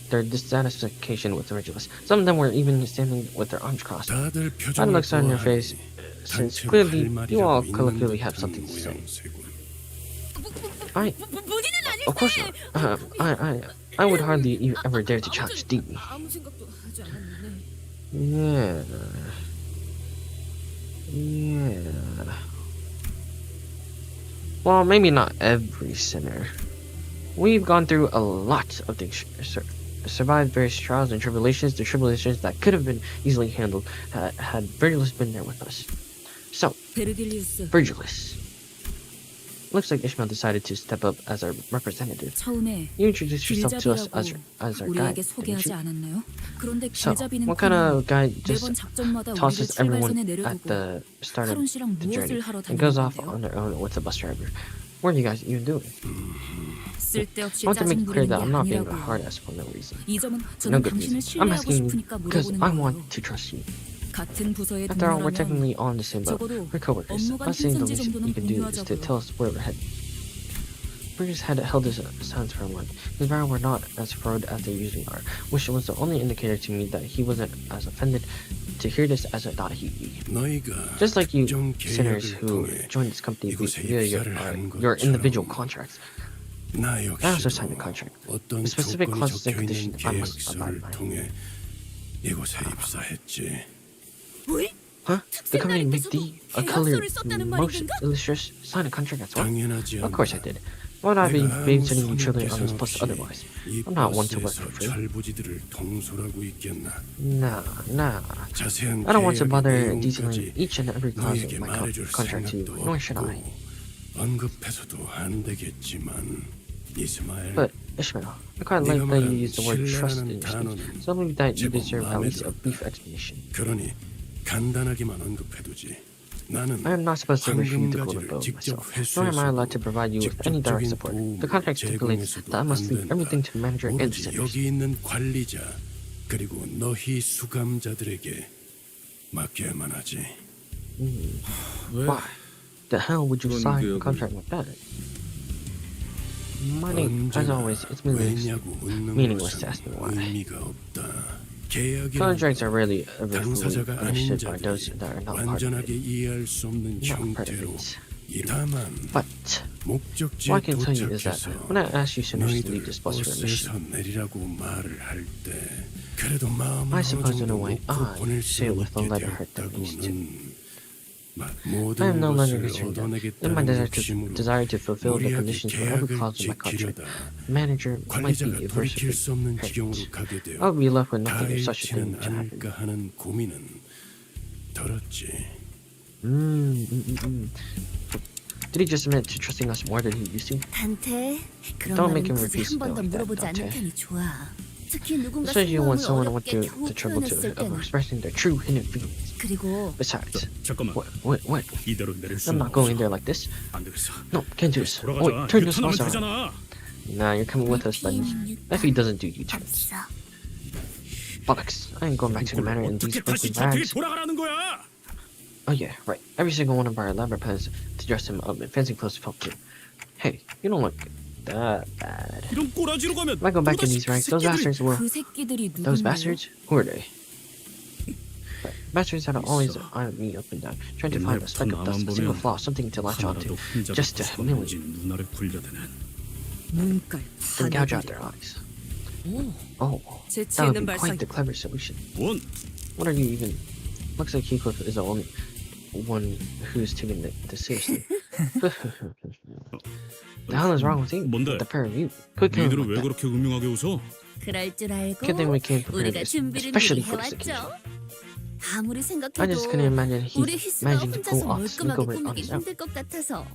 A: their dissatisfaction with the ritualists. Some of them were even standing with their arms crossed.
F: 다들
A: That
F: 표정을
A: looks on your
F: 보아하니
A: face, since
F: 단체로
A: clearly
F: 할
A: you all
F: 말이라도
A: collectively
F: 있는
A: have
F: 듯한
A: something to say.
F: 모양새군.
B: 본인은 아닐
A: Of course not. I would hardly ever dare to challenge Dee.
B: 아무 생각도 하지 않았는데.
A: Yeah. Well, maybe not every sinner. We've gone through a lot of things, survived various trials and tribulations, the tribulations that could have been easily handled had Virgilus been there with us. So,
C: 베르길리우스,
A: Virgilus. Looks like Ishmael decided to step up as our representative.
C: 처음에
A: You introduced yourself to us
C: 길잡이라고
A: as our guide,
C: 우리에게
A: didn't
C: 소개하지
A: you?
C: 않았나요? 그런데
A: So,
C: 길잡이는
A: what kind of guide just
C: 매번 작전마다 우리를
A: tosses everyone
C: 출발선에
A: at
C: 내려두고
A: the start of
C: 카론 씨랑
A: the journey
C: 무엇을 하러
A: and goes off
C: 다니는
A: on
C: 건데요?
A: their own with the bus driver? What are you guys even doing?
C: 쓸데없이
A: I want to make
C: 짜증
A: it clear
C: 부리는
A: that
C: 게
A: I'm not being a
C: 아니라고.
A: hard ass for no reason.
C: 이 점은
A: No
C: 저는
A: good
C: 당신을
A: reason. I'm
C: 신뢰하고
A: asking you
C: 싶으니까
A: because
C: 물어보는
A: I
C: 거예요.
A: want to trust you.
C: 같은 부서의
A: After all, we're
C: 동료라면
A: technically on the same boat.
C: 적어도
A: We're coworkers.
C: 업무가
A: Us saying the
C: 힘든지
A: least
C: 정도는
A: you can do is to
C: 공유하자고요.
A: tell us where we're headed. Burgess had held his silence for a moment. His brows were not as furrowed as they usually are, which was the only indicator to me that he wasn't as offended to hear this as I thought he'd be.
F: 너희가
A: Just like you
F: 특정
A: sinners
F: 계약을
A: who
F: 통해
A: joined this company
F: 이곳에
A: via
F: 입사를 한
A: your individual
F: 것처럼
A: contracts.
F: 나
A: I also signed
F: 역시도
A: the contract.
F: 어떤
A: The specific
F: 조건이
A: clauses and
F: 적혀 있는
A: conditions I must abide
F: 계약서를
A: by.
F: 통해 이곳에 입사했지.
A: Huh? The company made the a color
B: 계약서를 썼다는
A: most
B: 말인가?
A: illustrious sign a contract as well?
F: 당연하지
A: Of course I
F: 않나.
A: did. Why would I be
F: 내가
A: babysitting
F: 아무
A: you children on this
F: 손해배상
A: post
F: 없이
A: otherwise?
F: 이
A: I'm not one to work
F: 버스에서
A: for free.
F: 철부지들을 통솔하고 있겠나.
A: Nah.
F: 자세한
A: I don't want to
F: 계약의
A: bother
F: 내용까지
A: detailing each and every clause of
F: 너에게
A: my
F: 말해줄
A: contract to you,
F: 생각도
A: nor should I.
F: 없고 언급해서도 안 되겠지만 이스마엘,
A: But Ishmael, I quite like that you use the word trust in your speech, so I believe that you
F: 제법
A: deserve at
F: 마음에
A: least a
F: 들었다.
A: brief explanation.
F: 그러니 간단하게만 언급해두지. 나는
A: I am not supposed to refute the
F: 황금가지를
A: quote
F: 직접
A: myself, nor am I allowed to provide you with any direct
F: 직접적인
A: support.
F: 도움
A: The contract stipulates
F: 제공해서도
A: that I must
F: 안
A: leave
F: 된다.
A: everything to the manager and the
F: 오로지
A: sinners.
F: 여기 있는 관리자 그리고 너희 수감자들에게 맡겨야만 하지.
A: Why the hell would you
D: 그런
A: sign a
D: 계약을-
A: contract like that? Money, as always, it's
F: 왜냐고 묻는
A: meaningless to
F: 것은
A: ask me why.
F: 의미가 없다. 계약이란
A: Contracts are really fully
F: 당사자가 아닌
A: understood by those
F: 자들이
A: that are not part of
F: 완전하게
A: it.
F: 이해할 수 없는
A: Not part of
F: 형태로
A: it.
F: 다만
A: But
F: 목적지에
A: what I can tell you is that
F: 도착해서
A: when I asked you sinners to leave
F: 너희들
A: this bus for a mission,
F: 버스에서 내리라고 말을 할 때 그래도 마음을
A: I
F: 어느
A: suppose in a
F: 정도
A: way
F: 놓고
A: I
F: 보낼
A: say
F: 수
A: with a
F: 있게
A: lighter heart than we used to.
F: 되었다고는
A: I am
F: 모든
A: no longer
F: 것을
A: concerned that in my
F: 얻어내겠다는
A: desire to
F: 욕심으로
A: fulfill the
F: 무리하게
A: conditions for every
F: 계약을
A: clause in my contract,
F: 지키려다
A: manager might
F: 관리자가
A: be
F: 돌이킬
A: adversely
F: 수 없는
A: hurt.
F: 지경으로 가게 되어
A: I would be left with nothing if such a
F: 가해치는
A: thing to happen.
F: 않을까 하는 고민은 들었지.
A: Did he just admit to trusting us more than he used to?
B: 단테, 그런
A: Don't make
B: 말은
A: him
B: 굳이
A: repeat
B: 한 번 더
A: like that,
B: 물어보지 않는
A: Dante.
B: 편이 좋아. 특히 누군가
A: Especially when
B: 속마음을
A: someone went
B: 어렵게
A: through
B: 겨우
A: the trouble
B: 표현했을
A: of
B: 때는.
A: expressing their true hidden feelings.
B: 그리고
A: Besides,
D: 잠깐만.
A: what?
D: 이대로 내릴 수
A: I'm not going in there like this.
D: 안 되겠어.
A: No, can't do this.
D: 돌아가자.
A: Wait, turn this
D: 유턴하면
A: bus around.
D: 되잖아.
A: Nah, you're coming with us, but if he doesn't do U-turns.
B: 없어.
A: Bollocks. I ain't going back to the manor in these
D: 어떻게 다시
A: broken
D: 저택에
A: rags.
D: 돌아가라는 거야?
A: Oh yeah, right. Every single one of our elaborate plans to dress him up in fancy clothes fell through. Hey, you don't look that bad.
D: 이런 꼬라지로 가면
A: If I go back in
D: 또다시
A: these ranks, those
D: 새끼들이-
A: bastards will...
C: 그 새끼들이
A: Those
C: 누군데요?
A: bastards? Who are they? Bastards that are always eyeing me up and down, trying to find a speck of dust, a single flaw, something to latch onto,
D: 하나라도 혼자
A: just to humiliate,
D: 진 눈알에 굴려대는.
C: 눈깔
A: and gouge out
C: 바늘들이.
A: their eyes.
C: 오,
A: Oh,
C: 재치
A: that would
C: 있는
A: be quite the
C: 발상.
A: clever solution.
D: 원.
A: What are you even... Looks like Heathcliff is the only one who's taking this seriously. The hell is wrong with you?
D: 뭔데?
A: The pair of you. Quit killing
D: 니들은
A: like
D: 왜
A: that.
D: 그렇게 음흉하게 웃어?
B: 그럴 줄 알고
A: Good thing we came prepared,
B: 우리가 준비를
A: especially
B: 미리
A: for this
B: 해왔죠.
A: occasion.
B: 아무리
A: I
B: 생각해도
A: just couldn't imagine
B: 우리
A: he
B: 히스가
A: managing to
B: 혼자서
A: pull off
B: 멀끔하게
A: sneakover on
B: 꾸미기
A: his own.
B: 힘들 것 같아서.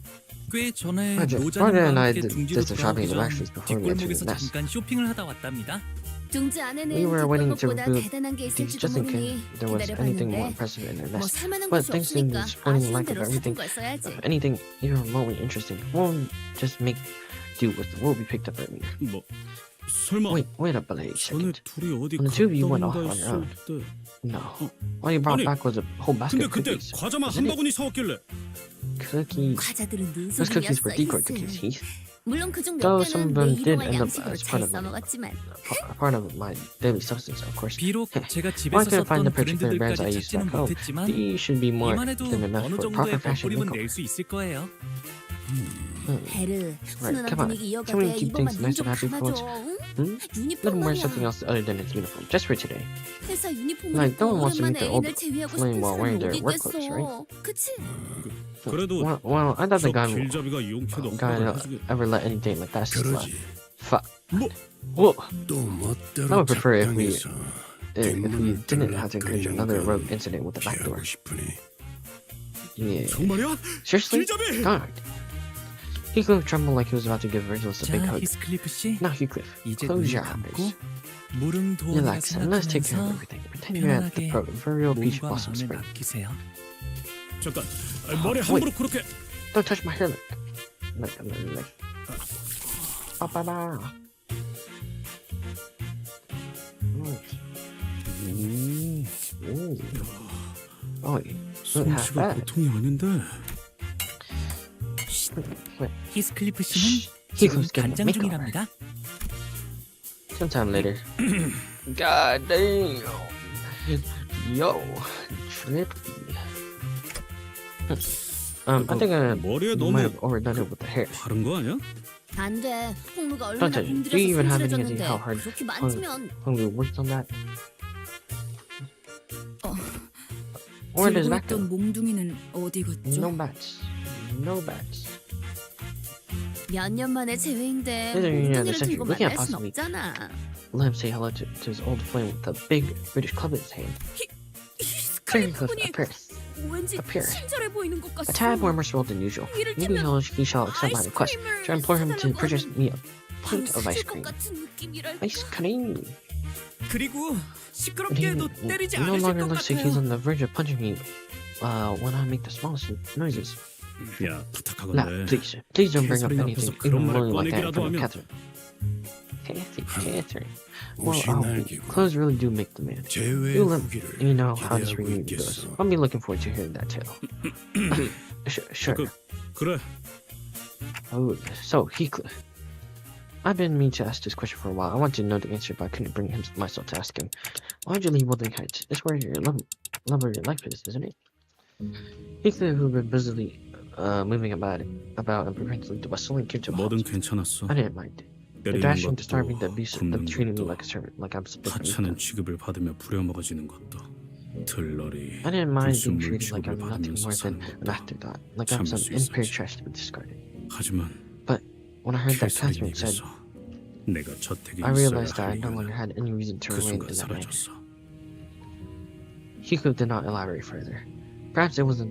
E: 꽤 전에
A: 맞아.
E: 노자님과
A: Roger and I
E: 함께
A: did
E: 둥지로
A: just the shopping
E: 돌아오기
A: in the
E: 전
A: Rashfords before we went to
E: 뒷골목에서
A: the nest.
E: 잠깐 쇼핑을 하다 왔답니다.
B: 둥지 안에는
A: We were waiting to
B: 뒷골목보다
A: reveal
B: 대단한 게
A: these
B: 있을지도
A: just in case
B: 모르니
A: there was anything more
B: 기다려봤는데
A: impressive in their
B: 뭐
A: nest.
B: 살만한
A: But
B: 곳이
A: thanks to the
B: 없으니까
A: supporting
B: 아쉬운
A: lack of
B: 대로
A: everything,
B: 사둔 걸 써야지.
A: anything even remotely interesting won't just make do with what we picked up earlier.
D: 뭐 설마
A: Wait up a
D: 전에
A: second.
D: 둘이 어디
A: When the two of you went
D: 갔다
A: off
D: 온다
A: on your
D: 했을
A: own.
D: 때
A: No. All you brought
D: 아니,
A: back was a whole basket
D: 근데
A: of
D: 그때
A: cookies.
D: 과자만
A: Isn't
D: 한
A: it?
D: 바구니 사왔길래
A: Cookies.
B: 과자들은 네
A: Those cookies were
B: 소중이었어,
A: decoy
B: 히스.
A: cookies, Heath.
B: 물론 그중
A: Though
B: 몇
A: some
B: 개는
A: of
B: 내
A: them did
B: 일용할
A: end up
B: 양식으로
A: as
B: 잘
A: part of
B: 써먹었지만
A: part of my daily substance, of course.
E: 비록 제가
A: Why
E: 집에서
A: couldn't I find the
E: 썼던
A: particular brands I
E: 브랜드들까지
A: used
E: 찾지는
A: back home?
E: 못했지만
A: These should be more
E: 이만 해도
A: than enough
E: 어느
A: for proper
E: 정도의
A: fashion
E: 멋부림은
A: makeover.
E: 낼 수 있을 거예요.
B: 베르, 훈훈한
A: come on.
B: 분위기
A: Can we
B: 이어가게
A: keep
B: 이번만
A: things nice
B: 눈좀
A: and happy for
B: 감아줘. 응?
A: Hmm? Let him
B: 유니폼
A: wear
B: 말이야.
A: something else other than his uniform, just for today.
B: 회사 유니폼을
A: Like,
B: 입고
A: no one wants to meet
B: 오랜만에
A: their old
B: 애인을 제외하고
A: flame
B: 싶은
A: while
B: 사람이
A: wearing their
B: 어디
A: work
B: 있겠어.
A: clothes, right?
B: 그치?
D: 그래도
A: Well, I thought the
D: 저
A: guy
D: 길잡이가 이용캐도
A: guy
D: 없고
A: ever let any date like that slip.
F: 그러지.
A: Fuck.
D: 뭐
A: Whoa.
F: 또
A: I
F: 멋대로
A: would prefer if we
F: 착각해서
A: didn't have to encourage another rogue incident with the back door.
F: 피하고 싶으니
A: Yeah.
D: 정말이야?
A: Seriously?
D: 길잡이!
A: God. Heathcliff trembled like he was about to give Virgilus a
E: 자,
A: big hug.
E: 히스클리프 씨,
A: Now, Heathcliff,
E: 이제
A: close
E: 눈을
A: your
E: 감고
A: eyes.
E: 무릉도원이라
A: Relax and let's take care of
E: 생각하면서
A: everything. Pretend you're at the proverbial peach
E: 몸과
A: blossom
E: 마음을
A: spring.
E: 맡기세요.
D: 잠깐 머리 함부로 그렇게
A: Don't touch my hair, like. Ba-ba-ba. Oh, half
D: 솜씨가
A: bad.
D: 보통이 아닌데
E: 히스클리프 씨는 지금
A: Heathcliff's getting a
E: 간장
A: makeover.
E: 중이랍니다.
A: Sometime later. God damn. Yo, trippy. I think I
D: 머리에
A: might
D: 너무
A: have overdone it with the hair.
D: 바른 거 아니야?
B: 안 돼. 홍루가
A: Don't
B: 얼마나
A: touch it. Do you
B: 공들여서
A: even have any idea
B: 손질해줬는데
A: how hard
B: 그렇게 만지면
A: when we worked on that?
C: 어,
A: Where does
C: 들고
A: that go?
C: 있던 몽둥이는 어디 갔죠?
A: No bats. No bats.
B: 몇 년 만에 재회인데
A: Neither you nor the
B: 몽둥이를
A: century.
B: 들고
A: We can't
B: 만날 순
A: possibly
B: 없잖아.
A: let him say hello to his old flame with a big British club in his hand. Clearly,
B: 히스클리프군이
A: appears
B: 왠지
A: appearance.
B: 친절해 보이는 것
A: a tad more
B: 같소.
A: merciful than usual.
B: 이를
A: Maybe
B: 찌면
A: he shall accept my request. Shall I implore him to purchase me a
B: 바로
A: pint of ice
B: 사줄 것
A: cream?
B: 같은 느낌이랄까.
A: Ice cream.
E: 그리고
A: He
E: 시끄럽게도 때리지
A: no
E: 않으실
A: longer
E: 것
A: looks like he's
E: 같아요.
A: on the verge of punching me when I make the smallest noises.
D: 야
A: Now,
D: 부탁하건데
A: please don't bring up
D: 캐서린
A: anything
D: 앞에서 그런
A: even
D: 말을
A: moaning like that in
D: 꺼내기라도
A: front of
D: 하면
A: Catherine. Well,
F: 옷이 날개고
A: clothes really do make the man.
F: 제외
A: You let
F: 후기를
A: me know how this
F: 기대하고
A: reunion goes.
F: 있겠어.
A: I'll be looking forward to hearing that tale. Sure.
D: 그래
A: Oh, so Heathcliff. I've been meaning to ask this question for a while. I wanted to know the answer, but I couldn't bring myself to ask him. Why'd you leave Wuthering Heights? It's where your love of your life is, isn't it? Heathcliff, who been busily moving about and preventing the bustling Canto
D: 뭐든
A: halls.
D: 괜찮았어.
A: I didn't mind it. The
D: 때리는
A: dashing,
D: 것도
A: disturbing, the abusive, the
D: 굶는
A: treating me
D: 것도
A: like a servant, like I'm supposed to
D: 하찮은
A: be.
D: 취급을 받으며 부려먹어지는 것도 들러리
A: I didn't mind being
D: 불순물
A: treated like
D: 취급을
A: I'm nothing
D: 받으면서
A: more than
D: 사는
A: an
D: 것도
A: afterthought, like I'm some
D: 참을 수
A: impaired
D: 있었지.
A: trash to be discarded.
D: 하지만
A: But when I heard that
D: 캐서린
A: Catherine said,
D: 입에서 내가 저택에
A: I
D: 있어야
A: realized that I
D: 할
A: no longer
D: 이유는
A: had any reason to
D: 그
A: remain
D: 순간
A: in that night.
D: 사라졌어.
A: Heathcliff did not elaborate further. Perhaps it wasn't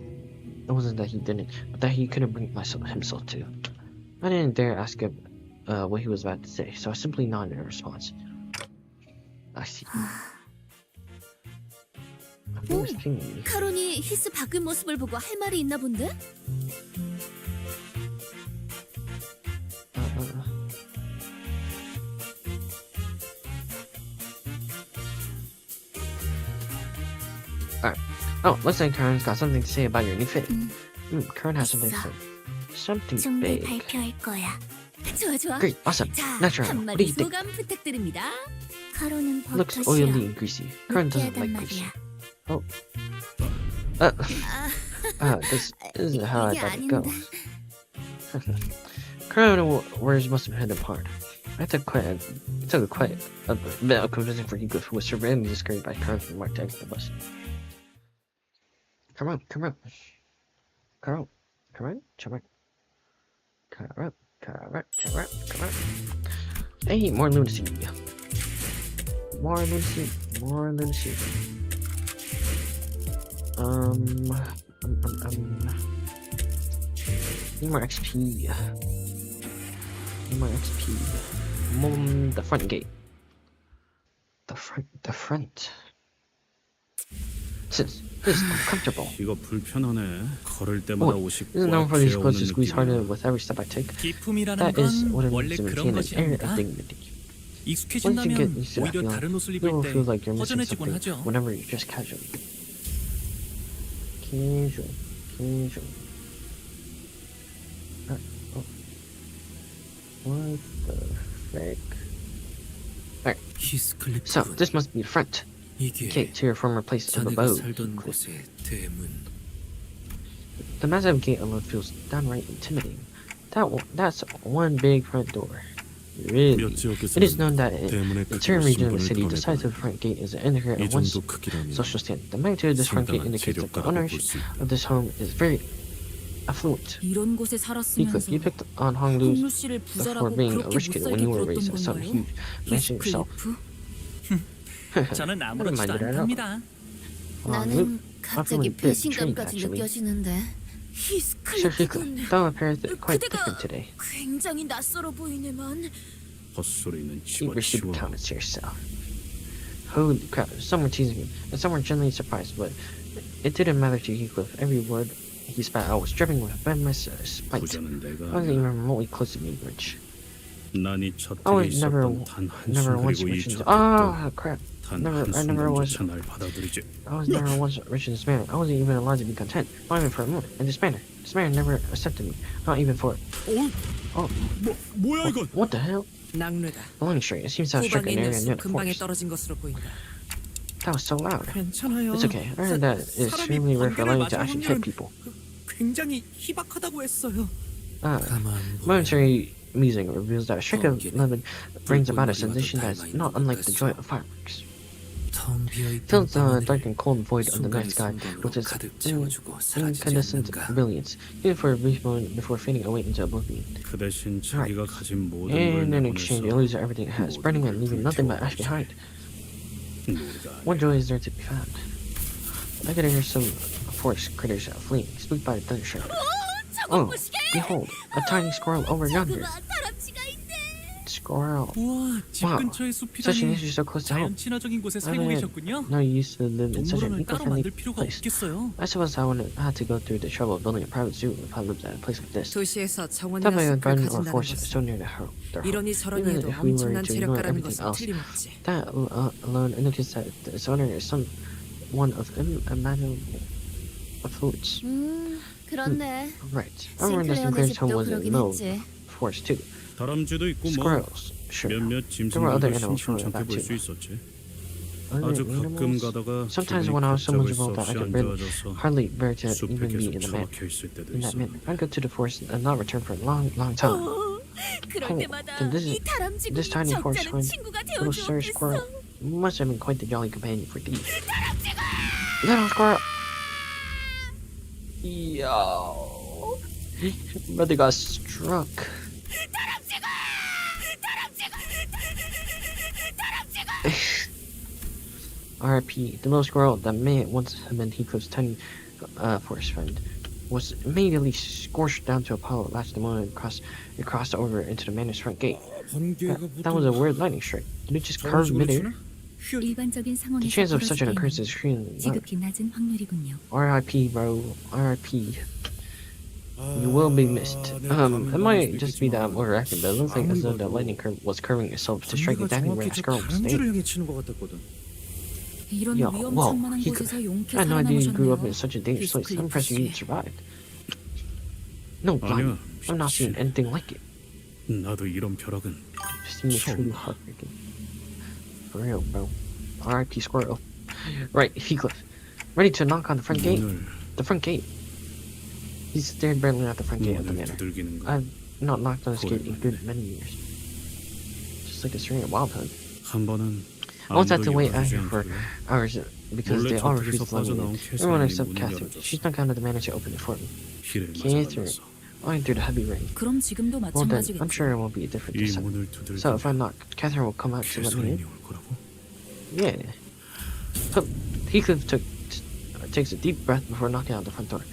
A: that he didn't, but that he couldn't bring himself to. I didn't dare ask him what he was about to say, so I simply nodded in response. I see. He was pinging me.
B: 카론이 히스 바뀐 모습을 보고 할 말이 있나 본데?
A: Alright. Oh, looks like Karen's got something to say about your new fit. Karen has something to
B: 있어.
A: say. Something
B: 준비
A: big.
B: 발표할 거야. 좋아 좋아.
A: Great, awesome.
B: 자,
A: Natural. What do
B: 한마디
A: you think?
B: 소감 부탁드립니다. 카론은
A: Looks oily and greasy. Karen doesn't like greasy. Oh. This isn't how I
B: 이게
A: thought it'd go.
B: 아닌데.
A: Karen wears must have hit him hard. It took quite a bit of convincing for Heathcliff, who was severely discouraged by Karen's remark to exit the bus. Come on. Hey, more lunacy. More lunacy. Need more XP. The front gate. The front. This is uncomfortable.
D: 이거 불편하네. 걸을 때마다
A: Oh,
D: 옷이
A: isn't known
D: 꽉
A: for these
D: 쥐어오는
A: clothes to squeeze harder
D: 느낌이야.
A: with every step I take?
E: 기품이라는
A: That is
E: 건
A: what it
E: 원래
A: means to
E: 그런
A: maintain an air
E: 것이랍니다.
A: of dignity. Once you get
E: 익숙해진다면
A: used to that
E: 오히려
A: feeling,
E: 다른 옷을
A: you
E: 입을
A: will
E: 때
A: feel like you're missing
E: 허전해지곤
A: something
E: 하죠.
A: whenever you dress casually. Casual. What the frick?
G: 히스클리프
A: So, this must be the front
G: 이게
A: gate to your former place of
G: 자네가
A: abode.
G: 살던 곳의 대문.
A: The massive gate alone feels downright intimidating. That's one big front door. Really?
F: 몇
A: It is
F: 지역에서는
A: known that in
F: 대문의
A: a certain
F: 크기로
A: region of the
F: 신분을
A: city, the size of
F: 드러내거나
A: the front gate is an indicator
F: 이
A: of one's
F: 정도 크기라면
A: social standing. The magnitude of this front gate
F: 상당한
A: indicates that the
F: 재력가라고
A: owner
F: 볼 수 있다.
A: of this home is very affluent.
C: 이런 곳에
A: Heathcliff,
C: 살았으면서
A: you picked on Honglu's
C: 홍루 씨를
A: before
C: 부자라고
A: being a
C: 그렇게
A: rich kid when you
C: 못살게
A: were raised
C: 굴었던
A: in some
C: 건가요?
A: huge mansion yourself.
C: 히스클리프?
E: 저는 아무렇지도 않답니다.
B: 나는 갑자기
A: affluent bit
B: 배신감
A: trait,
B: 같이
A: actually.
B: 느껴지는데.
A: Sir Heathcliff,
B: 히스클리프군.
A: though appears quite
B: 그대가
A: different today,
B: 굉장히 낯설어 보이네만.
D: 헛소리는
A: keep your stupid
D: 집어치워.
A: comments to yourself. Holy crap, some were teasing me, and some were genuinely surprised, but it didn't matter to Heathcliff. Every word he spat out was dripping with venomous spite.
D: 부자는 내가
A: I wasn't
D: 아니야.
A: even remotely close to being rich.
D: 난이
A: I
D: 저택에
A: was never
D: 있었던 단
A: never
D: 한순
A: once
D: 그리고 이
A: rich in
D: 저택도
A: crap.
D: 단
A: I never was
D: 한순간조차 날 받아들이지.
A: I was never once rich in this manner. I wasn't even allowed to be content, not even for a moment. In this manner never accepted me, not even for
D: 뭐야 이건?
A: what the hell?
C: 낙뢰다.
A: Long straight. It seems to have struck
C: 후방에
A: an area
C: 있는
A: near
C: 숲
A: the
C: 근방에
A: forest.
C: 떨어진 것으로 보인다.
A: That was so loud.
E: 괜찮아요.
A: It's okay. I heard that it's extremely rare for lightning to actually hit people.
E: 굉장히 희박하다고 했어요.
G: 가만
A: Momentary musing reveals that a shriek of lemon brings about a
G: 봄
A: sensation that is
G: 머리와도
A: not unlike the joy
G: 닮아
A: of fireworks.
G: 텅 비어있던
A: Fills the
G: 밤하늘을
A: dark and cold void of the night sky
G: 순간순간으로
A: with its
G: 가득 채워주고 사라지지
A: incandescent
G: 않는가.
A: brilliance, even for a brief moment before fading away into oblivion.
D: 그 대신 자기가 가진 모든 걸
A: And in exchange, it
D: 내보내서
A: loses everything it has, burning and leaving nothing but ash behind.
D: 우리가
A: What joy is there to be found? I could hear some forest critters fleeing, spooked by a thundershock. Oh, behold, a tiny squirrel over yonder.
B: 자그마 다람쥐가 있네.
A: Squirrel.
E: 우와, 집
A: Wow,
E: 근처에
A: Such an
E: 숲이라니.
A: issue so close to home.
E: 자연 친화적인 곳에 살고
A: I
E: 계셨군요.
A: no used to live in such an
E: 동물원을 따로
A: eco-friendly
E: 만들 필요가
A: place.
E: 없겠어요.
A: I suppose I wouldn't have to go through the trouble of building a private zoo if I lived at a place like this.
C: 도시에서 정원이나
A: Stuff like a
C: 숲을
A: garden or
C: 가진다는
A: forest
C: 것은
A: so near their home.
C: 이러니 저러니
A: Even
C: 해도
A: if we were
C: 엄청난
A: to ignore
C: 재력가라는
A: everything
C: 것은
A: else,
C: 틀림없지.
A: that alone indicates that its owner is one of unimaginable affluence.
B: 그렇네.
A: Right. I remember that
B: 싱클레어네
A: Sinclair's home
B: 집도
A: was in the
B: 그러긴
A: middle of
B: 했지.
A: the forest too.
D: 다람쥐도 있고 뭐
A: Squirrels, sure.
D: 몇몇
A: There were other
D: 짐승들도
A: animals for
D: 심심찮게
A: that
D: 볼
A: too.
D: 수 있었지.
A: Other
D: 아주 가끔
A: animals?
D: 가다가
A: Sometimes
D: 기분이
A: when I was so
D: 걷잡을 수
A: miserable that I
D: 없이
A: could
D: 안
A: barely,
D: 좋아져서
A: hardly bear to
D: 숲에
A: even be
D: 계속
A: in
D: 처박혀 있을 때도
A: that man.
D: 있었는데
A: I'd go to the forest and not return for a long, long time.
B: 그럴
A: Oh,
B: 때마다
A: then
B: 이 다람쥐군이
A: this tiny forest
B: 적잖은
A: find
B: 친구가
A: little Sir Squirrel
B: 되어주었겠어.
A: must have been quite the jolly companion for thieves. Little squirrel! Yo! Brother got struck. R.I.P. The little squirrel that may once have been Heathcliff's tiny forest friend was immediately scorched down to a pile of ash the moment it crossed over into the manor's front gate. That was a weird lightning strike. Did it just carve midair?
H: 일반적인
A: The
H: 상황에서
A: chance of such an
H: 벌어질
A: occurrence
H: 때는
A: is extremely low.
H: 지극히 낮은 확률이군요.
A: R.I.P. bro. R.I.P. You will be missed. It might just be that I'm overacting, but it looks like as though the lightning curve was curving itself to strike exactly where the squirrel was
F: 다람쥐를
A: staying.
F: 향해 치는 것 같았거든.
B: 이런
A: Yo, whoa,
B: 위험천만한
A: he
B: 곳에서 용케
A: I had no idea you grew up in
B: 살아남으셨네요.
A: such a dangerous place. I'm impressed you survived. No,
D: 아니야,
A: blind. I'm not seeing
D: 미친.
A: anything like it.
D: 나도 이런 벼락은
A: Just seems truly heartbreaking. For real, bro. R.I.P. Squirrel. Right, Heathcliff. Ready to knock on the front gate?
D: 문을
A: The front gate. He stared barely at the front gate of the
D: 문을
A: manor.
D: 두들기는 거.
A: I've not knocked on this gate in good many years. Just like a string of wild hunt.
D: 한 번은
A: I once had
D: 아무도
A: to wait out
D: 열어주지
A: here for
D: 않길래
A: hours because
D: 몰래
A: they all
D: 저택에서
A: refused to let me
D: 빠져나온
A: in.
D: 캐서린이
A: Everyone except
D: 문을
A: Catherine.
D: 열어줬어.
A: She snuck out of the manor to open it for me.
D: 길에
A: Catherine.
D: 맞아가면서
A: Owing through the heavy rain.
B: 그럼 지금도
A: Well then,
B: 마찬가지겠지.
A: I'm sure it won't be different this
D: 이
A: time.
D: 문을
A: So if I
D: 두들기면
A: knock, Catherine will come out to let me
D: 캐서린이
A: in?
D: 올 거라고?
A: Yeah. So, Heathcliff takes a deep breath before knocking out the front door.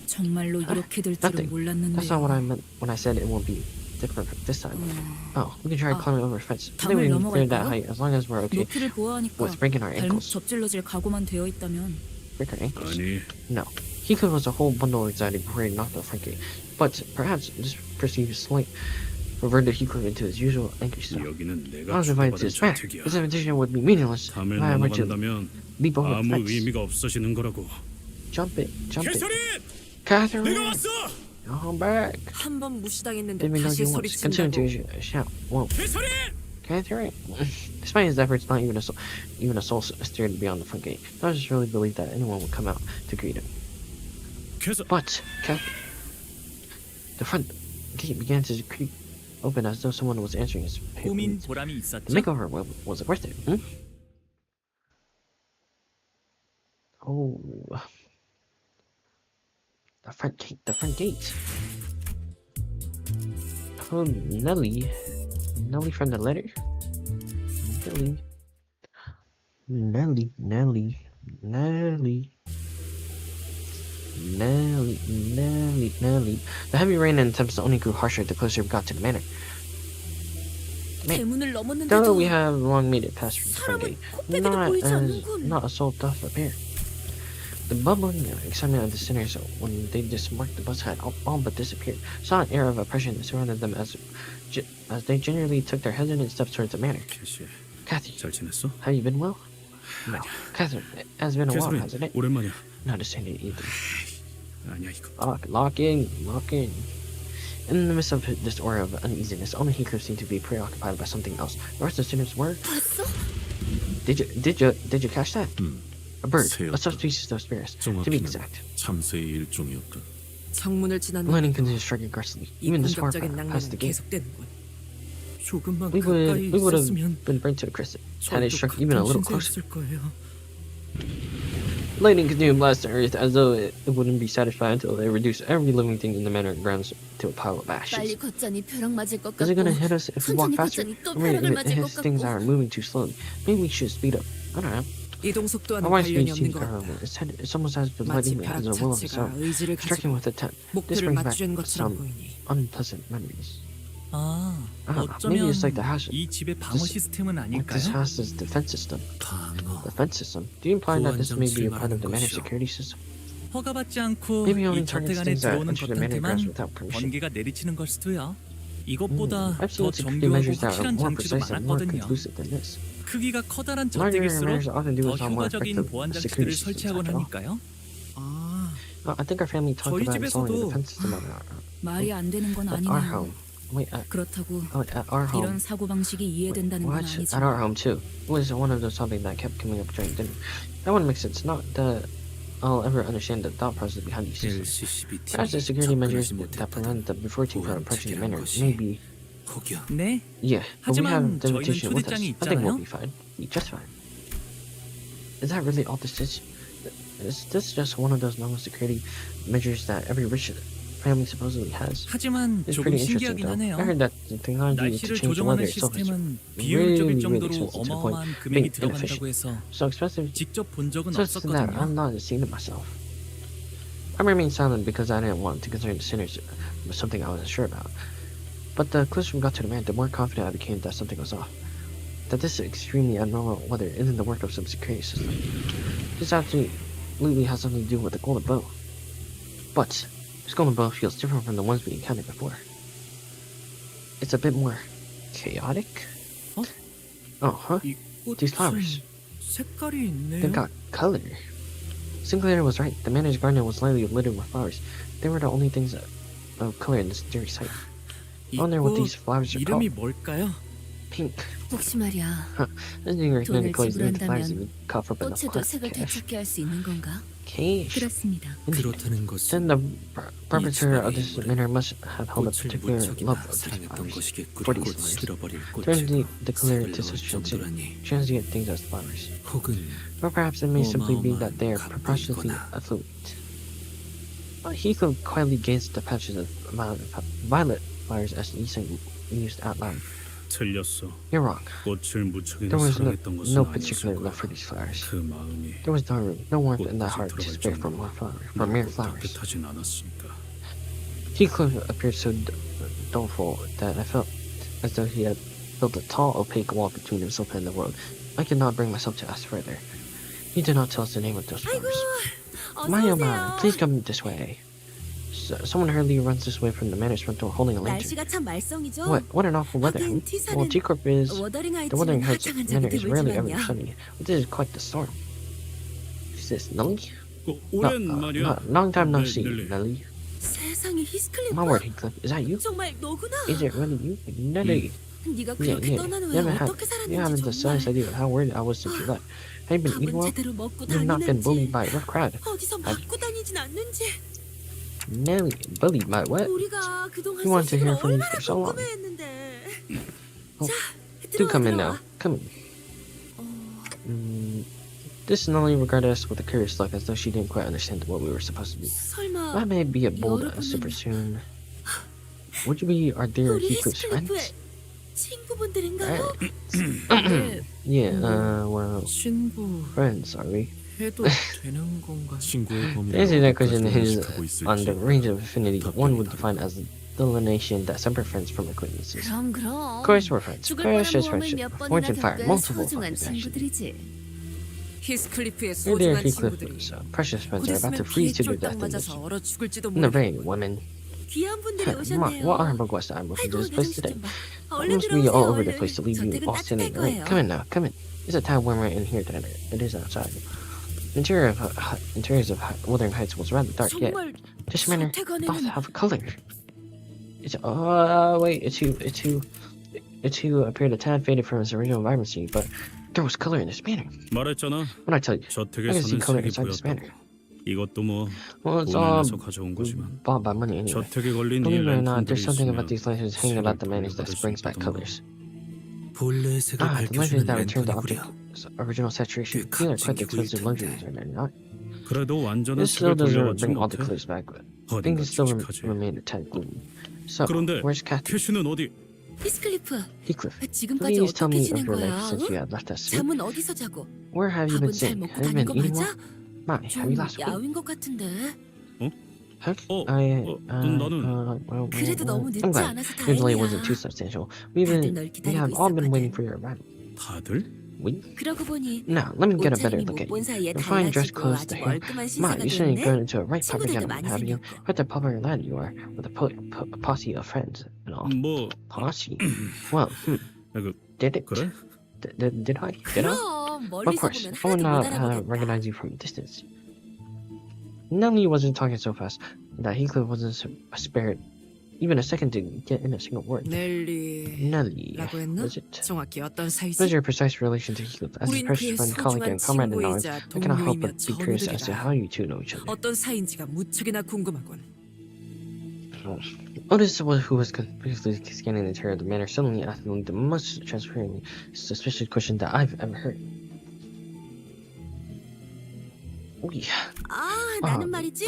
B: 정말로 이렇게 될 줄은
A: Nothing. That's not what I
B: 몰랐는데요.
A: meant when I said it won't be different this time. Oh, we can try climbing over a fence. I think
B: 담을
A: we can clear that
B: 넘어갈까요?
A: height as long as we're okay
B: 높이를 보아하니까
A: with breaking our
B: 발목
A: ankles.
B: 접질러질 각오만 되어 있다면
A: Break our ankles?
D: 아니
A: No. Heathcliff was a whole bundle of anxiety before he knocked on the front gate. But perhaps this perceived slight reverted Heathcliff into his usual angry self.
D: 여기는
A: I
D: 내가
A: was invited to
D: 주도받은
A: his manor.
D: 저택이야.
A: This invitation would be meaningless if
D: 담을
A: I were to
D: 넘어간다면
A: leap over the
D: 아무
A: fence.
D: 의미가 없어지는 거라고.
A: Jump it, jump it.
D: 캐서린!
A: Catherine!
D: 내가 왔어!
A: I'm back!
C: 한 번 무시당했는데
A: Didn't we know
C: 다시
A: you once? Continue
C: 소리친다고.
A: to shout. Whoa.
D: 캐서린!
A: Catherine! Despite his efforts, not even a soul stirred beyond the front gate. I just really believed that anyone would come out to greet him. But, the front gate began to creak open as though someone was answering his
E: 꾸민
A: needs.
E: 보람이
A: The
E: 있었죠.
A: makeover was it worth it? Hmm? Oh, the front gate, the front gate. Oh, Nelly from the letter. Nelly. The heavy rain and tempest only grew harsher the closer we got to the manor. Man,
B: 대문을
A: though
B: 넘었는데도
A: we have long made it past the front
B: 사람은
A: gate,
B: 코빼기도 보이지 않는군.
A: not a soul doth appear. The bubbling excitement of the sinners when they disembarked the bus had all but disappeared. Saw an air of oppression surrounded them as they gingerly took their hesitant steps towards the manor.
D: 캐시,
A: Kathy,
D: 잘 지냈어?
A: have you been well? No. Catherine, it has been a while,
D: 캐서린,
A: hasn't it?
D: 오랜만이야.
A: Not a saying it either.
D: 아니야 이거.
A: Lock in. In the midst of this aura of uneasiness, only Heathcliff seemed to be preoccupied by something else. The rest of the sinners were.
B: 봤어?
A: Did you catch that? A bird, a
F: 새였다.
A: subspecies of spirits, to be
F: 정확히는
A: exact.
F: 참새의 일종이었다.
C: 창문을
A: Lightning
C: 지났는데
A: continued striking aggressively,
C: 이
A: even this far
C: 공격적인
A: past
C: 낭만은
A: the gate.
C: 계속되는군. 조금만
A: We
C: 가까이
A: would have
C: 있었으면
A: been burnt to a crisp had it
C: 저도
A: struck even a
C: 같은
A: little closer.
C: 신세였을 거예요.
A: Lightning continued to blast the earth as though it wouldn't be satisfied until they reduced every living thing in the manor grounds to a pile of
B: 빨리
A: ashes.
B: 걷자니 벼락 맞을 것
A: Is it gonna
B: 같고
A: hit us if we walk
B: 천천히
A: faster?
B: 걷자니 또
A: Or maybe
B: 벼락을
A: if
B: 맞을 것
A: things
B: 같고
A: are moving too slowly. Maybe we should speed up. I don't know.
C: 이동
A: My
C: 속도와는
A: wife's
C: 관련이
A: speed
C: 없는
A: seems
C: 것 같다.
A: it's almost as if
C: 마치
A: lightning
C: 벼락
A: has a will of its
C: 자체가
A: own,
C: 의지를
A: striking
C: 가지고
A: with intent. This
C: 목표를
A: brings back
C: 맞추는 것처럼
A: some
C: 보이니.
A: unpleasant memories.
E: 아,
A: maybe
E: 어쩌면
A: it's like the house.
E: 이 집의 방어 시스템은
A: Like this
E: 아닐까요?
A: house's defense system.
G: 방어.
A: Defense system. Do you imply that this may be a part of the manor
G: 것이요.
A: security system?
E: 허가받지 않고
A: Maybe only
E: 이 저택
A: targets
E: 안에
A: things that
E: 들어오는
A: enter the manor grounds
E: 것한테만
A: without permission.
E: 번개가 내리치는 걸 수도요. 이것보다
A: I've seen
E: 더
A: security
E: 정교하고
A: measures that are
E: 확실한
A: more
E: 장치도
A: precise and more
E: 많았거든요.
A: conclusive than this.
E: 크기가 커다란
A: Larger
E: 저택일수록
A: measures often do
E: 더
A: with more
E: 효과적인
A: effective
E: 보안
A: security
E: 장치들을
A: systems
E: 설치하곤
A: after all.
E: 하니까요.
C: 아,
A: I think our family talked
E: 저희
A: about installing a
E: 집에서도
A: defense system
B: 말이 안 되는 건
A: at our
B: 아니네요.
A: home. Wait,
B: 그렇다고
A: at our home.
B: 이런 사고 방식이 이해된다는 건
A: What? At our
B: 아니지만
A: home too. It was one of those topics that kept coming up during dinner. That wouldn't make sense. Not that I'll ever understand the thought process behind these systems.
G: LCCB
A: As the
G: 팀이
A: security measures
G: 접근하지
A: that
G: 못했다는
A: prevent the before team from
G: 보안
A: approaching the
G: 체계란
A: manor
G: 것이
A: may be.
G: 혹여
E: 네.
A: Yeah, but we have
E: 하지만
A: the
E: 저희는
A: invitation with us.
E: 초대장이
A: I think we'll
E: 있잖아요.
A: be fine. Be just fine. Is that really all this is? Is this just one of those normal security measures that every rich family supposedly has?
E: 하지만
A: It's
E: 조금
A: pretty interesting
E: 신기하긴
A: though.
E: 하네요.
A: I heard that the technology to
E: 날씨를
A: change the weather
E: 조정하는
A: itself is
E: 시스템은
A: really,
E: 비효율적일
A: really
E: 정도로
A: expensive to the point
E: 어마어마한
A: of
E: 금액이
A: being
E: 들어간다고
A: inefficient.
E: 해서
A: So expensive,
E: 직접 본 적은
A: such that I'm
E: 없었거든요.
A: not seeing it myself. I remained silent because I didn't want to concern the sinners with something I wasn't sure about. But the closer we got to the man, the more confident I became that something was off. That this extremely abnormal weather isn't the work of some security system. This absolutely has something to do with the golden bow. But this golden bow feels different from the ones we encountered before. It's a bit more chaotic.
E: Huh?
A: Oh, huh?
C: 이
A: These flowers.
C: 색깔이 있네요.
A: They've got color. Sinclair was right. The manor's garden was slightly littered with flowers. They were the only things of color in this dreary sight. I wonder what these flowers are
C: 이름이
A: called.
C: 뭘까요?
A: Pink.
B: 혹시 말이야
A: I didn't recommend
B: 돈을
A: colors with flowers
B: 지불한다면
A: even caught for
B: 꽃에도 색을
A: cash.
B: 되찾게 할 수 있는 건가?
A: Cash.
H: 그렇습니다.
G: 그렇다는
A: Then
G: 것은
A: the perpetrator of this manor must have held a
G: 꽃을
A: particular love
G: 무척이나
A: of these
G: 사랑했던
A: flowers.
G: 것이겠구려.
A: For these
G: 꽃
A: flowers.
G: 실어버릴
A: Turns
G: 꽃을
A: the color
G: 색을
A: to
G: 넣을
A: such
G: 정도라니.
A: transient things as flowers.
G: 혹은
A: Or perhaps it may simply be that they are
G: 어마어마한
A: preposterously
G: 감동이거나.
A: affluent. Heathcliff quietly gazed at the patches of violet flowers as Ethan mused out loud.
D: 틀렸어.
A: You're wrong.
D: 꽃을 무척이나
A: There was
D: 사랑했던 것은
A: no
D: 아니었을
A: particular
D: 거야.
A: love for these flowers.
D: 그 마음이
A: There was no room, no warmth in that
D: 꽃까지
A: heart to
D: 들어갈
A: spare for
D: 정도로
A: mere
D: 넓고
A: flowers.
D: 따뜻하진 않았으니까.
A: Heathcliff appeared so doleful that I felt as though he had built a tall, opaque wall between himself and the world. I could not bring myself to ask further. He did not tell us the name of those flowers. My oh my, please come this way. Someone hurriedly runs this way from the manor's front door holding a lantern.
B: 날씨가 참 말썽이죠?
A: What an awful weather.
B: 하긴
A: Well,
B: 티사는
A: T-Corp is...
B: 워더링
A: The Wuthering
B: 하이츠는
A: Heights
B: 화창한
A: manor
B: 적이
A: is rarely ever
B: 드물지만요.
A: sunny. But this is quite the storm. Is this Nelly?
D: 오랜만이야.
A: Long time no
D: 네,
A: see,
D: 넬리.
A: Nelly.
B: 세상에 히스클리프
A: My word, Heathcliff, is that you?
B: 정말 너구나.
A: Is it really you? Nelly.
B: 네가
A: Yeah,
B: 그렇게
A: yeah.
B: 떠난
A: You
B: 후에
A: haven't
B: 어떻게
A: you haven't the
B: 살았는지
A: slightest
B: 정말.
A: idea of how worried I was since you left. Have you been eating
B: 밥은
A: well?
B: 제대로 먹고
A: You've not been bullied
B: 다니는지
A: by a rough crowd.
B: 어디서 맞고 다니진 않는지
A: Nelly, bullied by what?
B: 우리가 그동안
A: You want to hear
B: 소식을
A: from me
B: 얼마나
A: for so long.
B: 궁금해했는데.
A: Oh,
B: 자,
A: Do
B: 들어와
A: come in
B: 들어와.
A: now. Come in. This Nelly regarded us with a curious look as though she didn't quite understand what we were supposed to be.
B: 설마
A: That may be a bold
B: 여러분은
A: assumption. Would you be our dear
B: 우리
A: Heathcliff's friends?
B: 히스클리프의 친구분들인가요?
C: 네,
A: Yeah, well,
C: 친구
A: friends, are we?
C: 해도 되는 건가요?
F: 친구의 범위를
A: The answer to that question
F: 어디까지
A: hinges
F: 인식하고
A: on the
F: 있을지
A: range of affinity one would
F: 답변이다.
A: define as the delineation that separate friends from acquaintances.
B: 그럼
A: Of course, we're friends.
B: 죽을 뻔한
A: Precious
B: 모험을
A: friendship.
B: 몇 번이나
A: Fortune fire,
B: 겪은
A: multiple
B: 소중한
A: fires, actually.
B: 친구들이지.
C: 히스클리프의
A: Your dear
C: 소중한
A: Heathcliff,
C: 친구들이
A: precious friends
C: 곧
A: are about to
C: 있으면
A: freeze to
C: 비에
A: their
C: 쫄딱
A: death in this.
C: 맞아서 얼어 죽을지도
A: In the
C: 모르고
A: rain, women.
B: 귀한 분들이
A: What
B: 오셨네요.
A: honorable guest I'm with
B: 아이고,
A: this
B: 내
A: place
B: 정신
A: today.
B: 좀 봐.
A: I
B: 얼른
A: must be
B: 들어오세요.
A: all over the
B: 얼른.
A: place to leave you
B: 저택은
A: all sitting in
B: 따뜻할
A: the rain.
B: 거예요.
A: Come in now, come in. It's a tad warmer in here than it is outside. Interiors of Wuthering Heights was rather dark, yet
B: 정말
A: this manor
B: 저택
A: doth
B: 안에는
A: have color. Wait, it's who appeared a tad faded from its original vibrancy, but there was color in this manor.
D: 말했잖아.
A: When I tell you, I can see
D: 저택에서는
A: color
D: 색이
A: inside this
D: 보였다고.
A: manor.
D: 이것도 뭐
A: Well, it's
D: 돈을
A: all
D: 내서 가져온 거지만
A: bought by money anyway.
D: 저택에 걸린 이
A: Believe it or not,
D: 랜턴들이
A: there's something
D: 있으면
A: about these lanterns hanging about the manors that
D: 색을
A: brings back
D: 돌려받을 수
A: colors.
G: 본래의 색을
A: The lanterns
G: 밝혀주는
A: that return the
G: 랜턴이구려.
A: object's original saturation. These are quite expensive luxuries, are they not?
D: 그래도 완전한
A: This still
D: 색을
A: doesn't
D: 돌려받지
A: bring all the
D: 못해.
A: colors back, but
D: 어딘가
A: things still
D: 칙칙하지.
A: remain a tad gloomy. So,
D: 그런데
A: where's Kathy?
D: 캐시는 어디?
B: 히스클리프,
A: Heathcliff,
B: 지금까지
A: please tell
B: 어떻게
A: me of
B: 지낸
A: your life
B: 거야?
A: since you
B: 응?
A: had left us.
B: 잠은 어디서 자고?
A: Where have you been
B: 밥은 잘
A: sitting?
B: 먹고
A: Have you
B: 다닌
A: been
B: 거
A: eating
B: 맞아?
A: well? My, have
B: 좀
A: you lost weight?
B: 야윈 것 같은데.
A: Heck? Well,
B: 그래도 너무 늦지
A: I'm glad.
B: 않아서
A: Your delay
B: 다행이야.
A: wasn't too substantial.
B: 다들 널
A: We
B: 기다리고
A: have all been waiting
B: 있었거든.
A: for your arrival.
D: 다들?
A: We?
B: 그러고 보니
A: Now, let me get a better
B: 옷차림이
A: look at
B: 못
A: you.
B: 본 사이에
A: Your fine dress
B: 달라지고
A: clothes,
B: 아주
A: the hair.
B: 멀끔한
A: My,
B: 신세가
A: you certainly
B: 됐네.
A: grown into a right proper
B: 친구들도
A: gentleman,
B: 많이
A: have you?
B: 생겼고.
A: What a popular lad you are, with a posse of friends and all.
D: 뭐
A: Posse? Well,
D: 그,
A: did it?
D: 그래?
A: Did I? Did I?
B: 그럼
A: Of
B: 멀리서
A: course,
B: 보면
A: I would
B: 하나도 못
A: not
B: 알아보겠다.
A: recognize you from a distance. Nelly wasn't talking so fast that Heathcliff wasn't spared even a second to get in a single word.
C: 넬리.
A: Nelly,
C: 라고 했나?
A: was it?
C: 정확히 어떤
A: What is
C: 사이지?
A: your precise relation to Heath? As a
C: 우린
A: precious
C: 그의
A: friend, colleague, and
C: 소중한
A: comrade in arms,
C: 친구이자
A: I cannot help
C: 동료이며
A: but be curious as to how
C: 전우들이다.
A: you two know each other.
C: 어떤 사이인지가 무척이나 궁금하군.
A: Otis, who was confusedly scanning the interior of the manor, suddenly asked the most transparently suspicious question that I've ever heard. Oh yeah.
B: 아, 나는 말이지.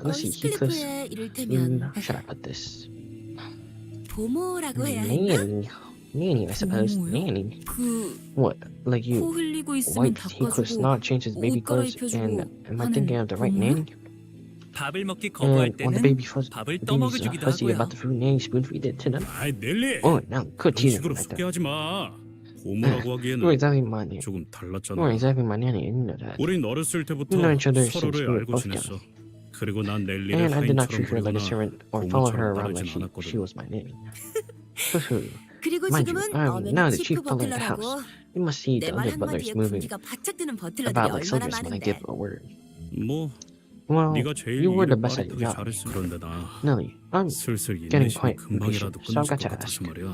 A: let's see, Heathcliff's.
B: 히스클리프의 이를테면
A: How should I put this?
B: 보모라고 해야 했나?
A: Nanny, I suppose.
C: 뭐요?
A: Nanny.
C: 그
A: What? Like
C: 코
A: you
C: 흘리고 있으면
A: wiped Heathcliff's
C: 닦아주고
A: not change his baby
C: 옷
A: clothes,
C: 갈아입혀주고
A: and am I
C: 하는
A: thinking of the right
C: 보모야?
A: nanny?
E: 밥을 먹기 거부할
A: And when the
E: 때는
A: baby fuzz,
E: 밥을
A: the baby's
E: 떠먹여주기도
A: fussy
E: 하고요.
A: about the food, nanny spoon feed it to them.
D: 아이 넬리.
A: Oh, now could
D: 그런
A: tease
D: 식으로
A: them like that.
D: 소개하지 마. 고모라고
A: You were
D: 하기에는
A: exactly my nanny.
D: 조금
A: You
D: 달랐잖아.
A: were exactly my nanny, and you know that.
D: 우린 어렸을 때부터
A: We know each other since
D: 서로를
A: we were
D: 알고
A: both
D: 지냈어. 그리고 난 넬리를
A: And I did not
D: 하인처럼
A: treat her like a
D: 부르거나
A: servant or follow her
D: 고모처럼
A: around like
D: 따르진
A: she
D: 않았거든.
A: was my nanny. Hoo-hoo.
B: 그리고
A: Mind you,
B: 지금은
A: now
B: 엄연히
A: the chief
B: 치프
A: butler of the
B: 버틀러라고.
A: house. You must see
B: 내
A: the
B: 말
A: other butlers
B: 한마디에
A: moving
B: 분기가 바짝 드는 버틀러들이
A: about like
B: 얼마나
A: soldiers when I
B: 많은데.
A: give a word.
D: 뭐
A: Well,
D: 네가 제일
A: you were the
D: 일을
A: best at
D: 빠릿하게
A: your job.
D: 잘했어. 그런데 나
A: Nelly, I'm
D: 슬슬
A: getting
D: 인내심이
A: quite
D: 금방이라도
A: impatient, so I've
D: 끝날
A: got
D: 것
A: to
D: 같아서
A: ask.
D: 말이야.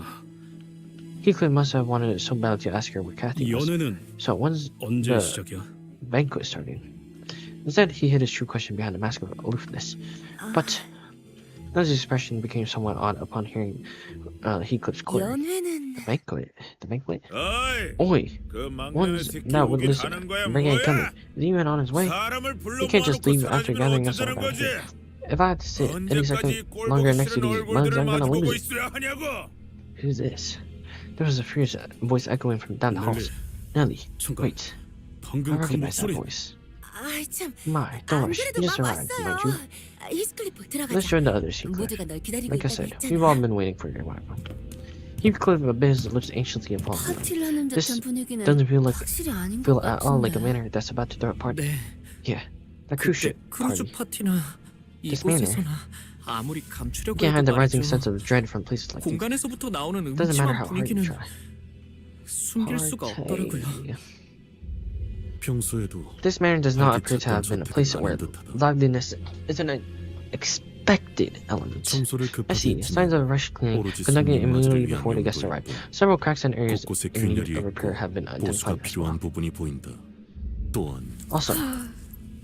A: Heathcliff must have wanted it so bad to ask her where Kathy
D: 이
A: was.
D: 연애는
A: So when's
D: 언제
A: the
D: 시작이야?
A: banquet starting? Instead, he hid his true question behind a mask of aloofness. But Nellie's expression became somewhat odd upon hearing Heathcliff's query.
B: 연회는
A: The banquet? The banquet?
I: 어이,
A: Oi!
I: 그 막내는
A: One's
I: 새끼
A: not with
I: 오기
A: listen.
I: 가는 거야
A: Bring it coming.
I: 뭐야?
A: Is he even on his way?
I: 사람을 불러
A: You can't just
I: 모아놓고
A: leave after
I: 사라지면
A: gathering us all
I: 어쩌자는
A: around
I: 거지?
A: here. If I have to sit any second
I: 언제까지
A: longer
I: 꼴보기
A: next to
I: 싫은
A: these mugs,
I: 얼굴들을
A: I'm gonna
I: 마주보고
A: lose it.
I: 있어야 하냐고?
A: Who's this? There was a fierce voice echoing from down the halls. Nellie,
D: 잠깐.
A: wait. I
D: 방금 그
A: recognize that
D: 목소리.
A: voice.
B: 아이 참.
A: My, don't
B: 안
A: rush.
B: 그래도
A: You just
B: 막
A: arrived, mind you.
B: 왔어요. 히스클리프
A: Let's
B: 들어가자.
A: join the others, Heathcliff.
B: 모두가 널 기다리고
A: Like I
B: 있다고
A: said, we've all
B: 했잖아.
A: been waiting for your arrival. Heathcliff bit his lips anxiously and followed.
B: 파티를 하는
A: This
B: 듯한 분위기는
A: doesn't
B: 확실히 아닌 것
A: feel at all like a
B: 같은데.
A: manor that's about to throw a party.
E: 네,
A: Yeah, the cruise
E: 그때
A: ship
E: 크루즈
A: party.
E: 파티나
A: This
E: 이곳에서나 아무리 감추려고
A: You can't hide
E: 해도
A: the rising
E: 말이죠.
A: sense of dread from places like these.
E: 공간에서부터 나오는
A: Doesn't matter how
E: 음침한
A: hard you
E: 분위기는
A: try.
E: 숨길 수가 없더라고요.
A: Party.
F: 평소에도
A: This manor does not appear to have been a place where
F: 듯하다.
A: liveliness is an expected element.
F: 청소를
A: I see
F: 급하게
A: signs of rush cleaning
F: 오로지
A: conducted immediately
F: 손님마저를 위한
A: before the guests
F: 용도로
A: arrive. Several cracks and areas
F: 곳곳에
A: in need
F: 균열이
A: of repair
F: 있고
A: have been
F: 보수가
A: identified as well.
F: 필요한 부분이 보인다. 또한
A: Also,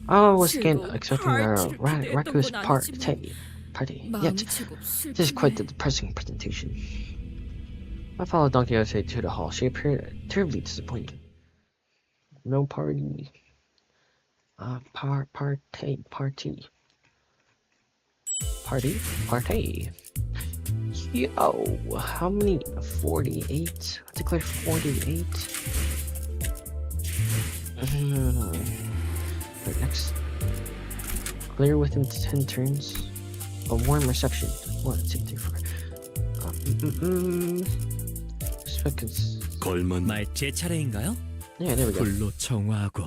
A: I was again
B: 즐거운
A: expecting a
B: 파티를 기대했던
A: reckless
B: 건
A: party.
B: 아니지만
A: Yet,
B: 마음이 제법
A: this is quite the
B: 슬프네.
A: depressing presentation. I followed Don Quixote to the hall. She appeared terribly disappointed. No party. Party. Yo, how many? 48? I declared 48. Right, next. Clear within 10 turns. A warm reception. 1, 2, 3, 4. Seconds.
F: 걸만
E: 말 제 차례인가요?
A: Yeah, there we go.
E: 불로 정화하고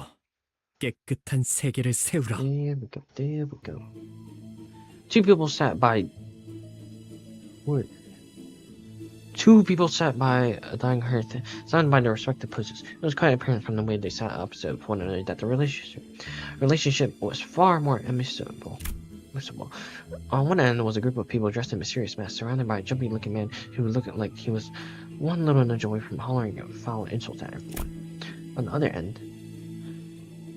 E: 깨끗한 세계를 세우라.
A: There we go. Two people sat by. What? Two people sat by a dying hearth, surrounded by their respective places. It was quite apparent from the way they sat opposite of one another that the relationship was far more amicable. On one end was a group of people dressed in mysterious masks, surrounded by a jumpy-looking man who looked like he was one little nudge away from hollering foul insults at everyone. On the other end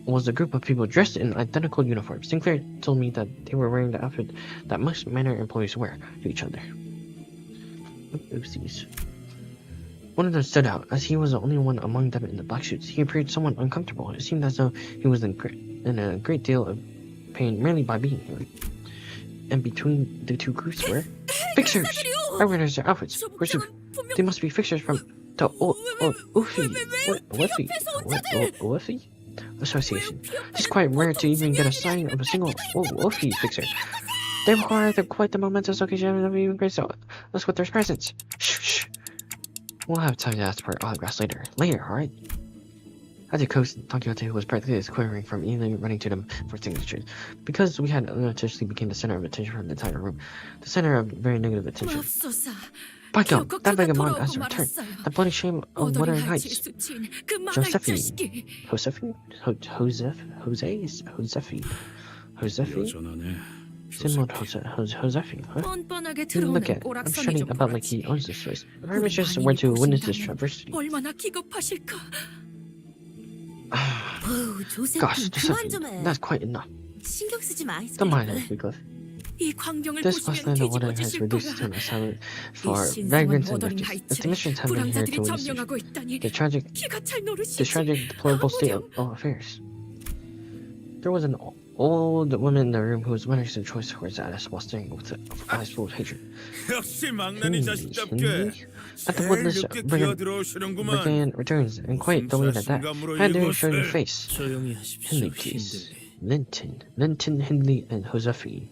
A: was a group of people dressed in identical uniforms. Sinclair told me that they were wearing the outfit that most manor employees wear to each other. Oopsies. One of them stood out, as he was the only one among them in the black suits. He appeared somewhat uncomfortable. It seemed as though he was in a great deal of pain merely by being here. And between the two groups were fixers. I recognized their outfits. They must be fixers from the Woofy Association. It's quite rare to even get a sign of a single Woofy fixer. They require quite the momentous occasion of even great, so let's put their presents. Shh. We'll have time to ask for autographs later. Alright? As a coach, Don Quixote was practically quivering from eagerly running to them for signatures. Because we had unintentionally became the center of attention for the entire room. The center of very negative attention.
B: 맙소사.
A: By God, that
B: 기어코
A: vagabond
B: 돌아오고
A: has returned.
B: 말았어요.
A: The bloody shame of
B: 오더리
A: Wuthering
B: 할지에
A: Heights.
B: 스친 그 망할 자식이.
A: Josephine? Josephine?
D: 여전하네.
A: Same old Josephine, huh?
B: 뻔뻔하게
A: Look
B: 들어오는
A: at him. I'm
B: 오락선이
A: shouting
B: 좀
A: about like he
B: 그렇지.
A: owns this place.
B: 우리
A: Perhaps just
B: 만인이
A: were to witness this
B: 보신다면
A: travesty.
B: 얼마나 기겁하실까.
A: Ah,
H: 어우,
A: gosh,
H: 조세핀 그만
A: Josephine,
H: 좀 해.
A: that's quite enough.
H: 신경 쓰지 마.
A: Don't mind
H: 이스클리프.
A: it, Wycliffe.
B: 이 광경을
A: This
B: 보시면
A: Westland of Woodland has
B: 뒤집어지실
A: reduced
B: 거야.
A: to an asylum
B: 이
A: for
B: 신성한
A: vagrants and
B: 모더링
A: refugees. If the
B: 하이츠에
A: missions have been here
B: 불황자들이
A: to witness
B: 점령하고 있다니
A: the tragic,
B: 기가 찰 노릇이지.
A: deplorable state of affairs. There was an old woman in the room who was wondering the choice towards Alice while staring with eyes full of hatred.
I: 역시 망나니 자식답게
A: At the
I: 제일
A: woodless
I: 늦게
A: brigand
I: 기어들어오시는구만.
A: returns and quite delayed at that.
I: 순간순간으로
A: How dare you show your
I: 이곳을.
A: face?
G: 조용히 하십시오.
A: Hindley, please.
G: 힘들리.
A: Hindley, and Josephine.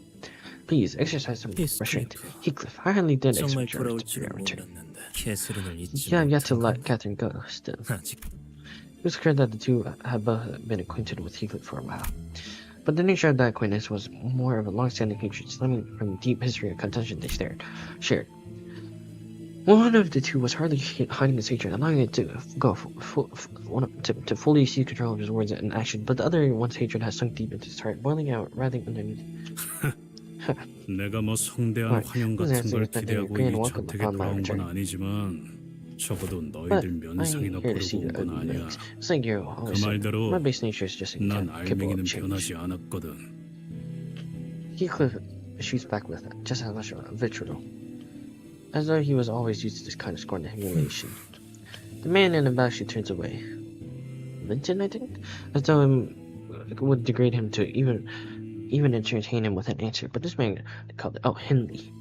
A: Please exercise some restraint. Heathcliff, I hardly did
G: 정말
A: expect your
G: 돌아올 줄은
A: return.
G: 몰랐는데 캐스린을 잊지
A: You have yet to
G: 못한
A: let Catherine go. Still,
G: 아직
A: it was clear that the two had both been acquainted with Heathcliff for a while. But the nature of that acquaintance was more of a long-standing hatred stemming from the deep history of contention they shared. One of the two was hardly hiding his hatred, allowing it to go to fully seize control of his words and action, but the other one's hatred has sunk deep into his heart, boiling out, writhing underneath.
D: 내가 뭐 성대한
A: Right.
D: 환영
A: Who's
D: 같은 걸
A: answering that
D: 기대하고
A: they're
D: 이
A: welcome
D: 저택에
A: upon my
D: 돌아온 건
A: return?
D: 아니지만 적어도
A: But
D: 너희들
A: I'm
D: 면상이나
A: here to
D: 보려고
A: see
D: 온
A: the
D: 건
A: ugly
D: 아니야.
A: legs. It's like you always said.
D: 말대로
A: My base nature is just
D: 난
A: incapable
D: 알맹이는
A: of change.
D: 변하지 않았거든.
A: Heathcliff shoots back with just as much vitriol, as though he was always used to this kind of scorn and humiliation. The man in the back she turns away. Linton, I think? As though it would degrade him to even entertain him with an answer. But this man called it, Hindley.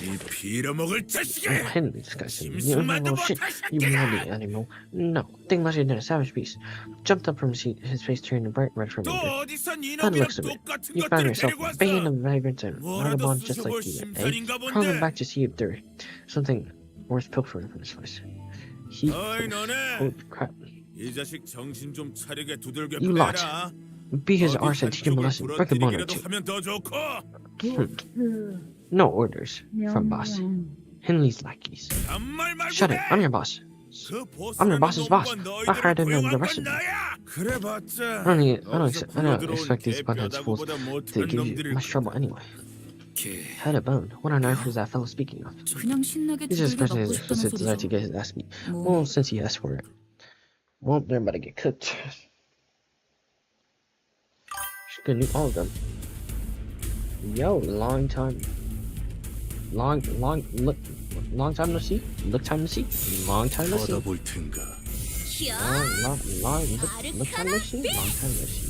I: 이 빌어먹을 자식이!
A: Hindley, this guy said, you
I: 심술만도
A: know, shit,
I: 못할
A: you
I: 새끼가!
A: bloody animal. No, think less than a savage beast. Jumped up from his seat, his face turned bright red from
I: 또
A: anger.
I: 어디서
A: By the
I: 이놈이랑
A: looks of it,
I: 똑같은
A: you found
I: 것들을
A: yourself
I: 데리고 왔어?
A: banging the vagrants and
I: 뭐라도
A: vagabonds just
I: 쑤셔볼
A: like you, eh?
I: 심산인가
A: Crawling
I: 본데.
A: back to see if there's something worth pilfering from his place. He...
I: 어이 너네!
A: Holy crap.
I: 이 자식 정신 좀 차리게 두들겨
A: You lot.
I: 패라.
A: Beat his
I: 어디
A: arse and teach him a
I: 한쪽을
A: lesson. Break a bone or
I: 부러뜨리기라도
A: two.
I: 하면 더 좋고.
A: No orders from boss. Hindley's lackeys.
I: 반말 말고
A: Shut it,
I: 해!
A: I'm your boss.
I: 그
A: I'm your
I: 보스라는
A: boss's boss.
I: 놈과
A: I hired him and the
I: 너희들을
A: rest of them.
I: 고용한 건 나야! 그래봤자
A: I don't expect these buttheads fools to give you much trouble anyway. Had a bone. What on earth was that fellow speaking of?
B: 그냥 신나게
A: He's just
B: 두들겨
A: expressing
B: 맞고
A: his
B: 싶다는
A: explicit desire to
B: 소리죠.
A: get his ass beat.
B: 뭐
A: Well, since he asked for it. Well, they're about to get cooked. She's gonna do all of them. Yo, long time no see. Look time to see. Long time no see.
F: 받아볼 텐가.
A: Look time no see. Long time no see.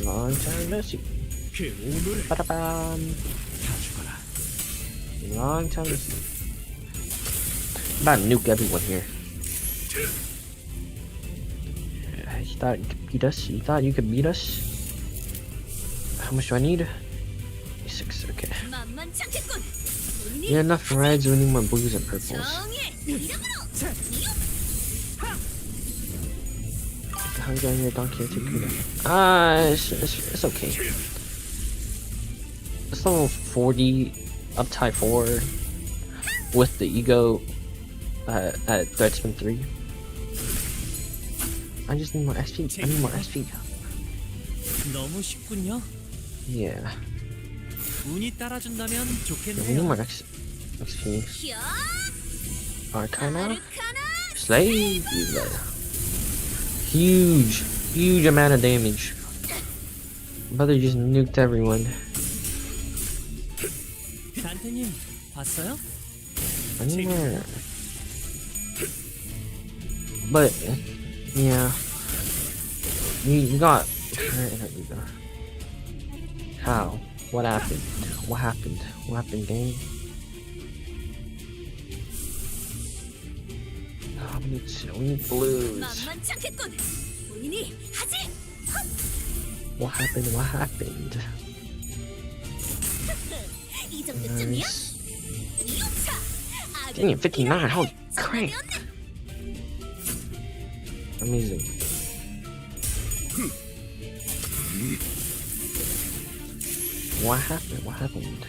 A: Long time no see. Ba-da-bam. Long time no see. About to nuke everyone here. You thought you could beat us? You thought you could beat us? How much do I need? 6, okay.
H: 만만치 않겠군.
A: Yeah, enough reds, we need more blues and purples.
H: 정의 이름으로.
A: How you going here, Donkey? It's okay. It's level 40, up tie 4, with the ego at threat spin 3. I just need more SP. I need more SP.
E: 너무 쉽군요.
A: Yeah.
E: 운이 따라준다면
A: I need
E: 좋겠네요.
A: more XP.
H: 야,
A: Arcana?
H: 아르카나.
A: Slave! Huge amount of damage. Brother just nuked everyone.
E: 단테님 봤어요?
A: I need more. But, yeah. You got... How? What happened? What happened? What happened, gang? Oh, we need blues.
H: 만만치 않겠군. 본인이 하지.
A: What happened? What happened?
H: 이 정도쯤이야?
A: Nice.
H: 이용차.
A: Dang it, 59. Holy crap. Amazing. What happened? What happened?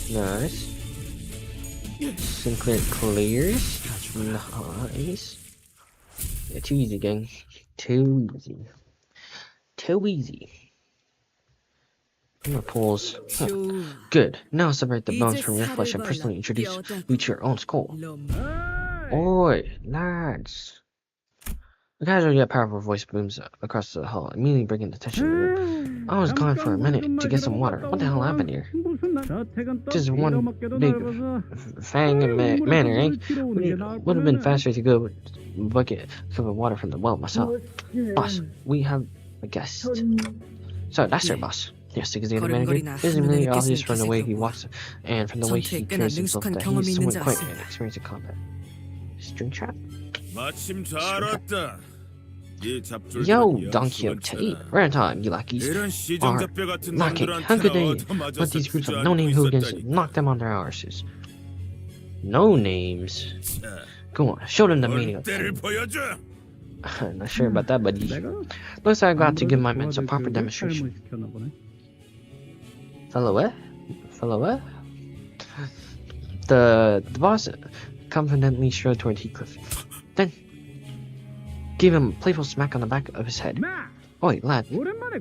A: Nice. Sinclair clears. Nice. Yeah, too easy, gang. Too easy. Too easy. I'm gonna pulls. Huh.
C: 좋아.
A: Good. Now separate the bones
C: 이제
A: from your flesh and
C: 살을
A: personally
C: 발라
A: introduce
C: 뼈다귀.
A: you to your own skull.
C: 놈.
A: Oi, lads. A casual yet powerful voice booms across the hall, immediately bringing the attention of the room. I was gone for a minute to get some water. What the hell happened here? Just one big fang and manner, eh? Would have been faster to go bucket a cup of water from the well myself. Boss, we have a guest. So that's our boss. Yes, because the other manager isn't really obvious from the way he walks and from the way he carries himself that he's somewhat quite experienced in combat. String trap?
I: 마침 잘 왔다. 이 잡졸
A: Yo, Don Quixote. Right on time, you lackeys.
I: 이런 시정잡배 같은
A: Lacking. How could they let these groups of no-name hooligans knock them on their arses? No names. Go on, show them the meaning of
I: 때를
A: that.
I: 보여줘.
A: Not sure about that, buddy. Looks like I got to give my men some proper demonstration. Fellow what? Fellow what? The boss confidently strode toward Heathcliff. Then gave him a playful smack on the back of his head. Oi, lad,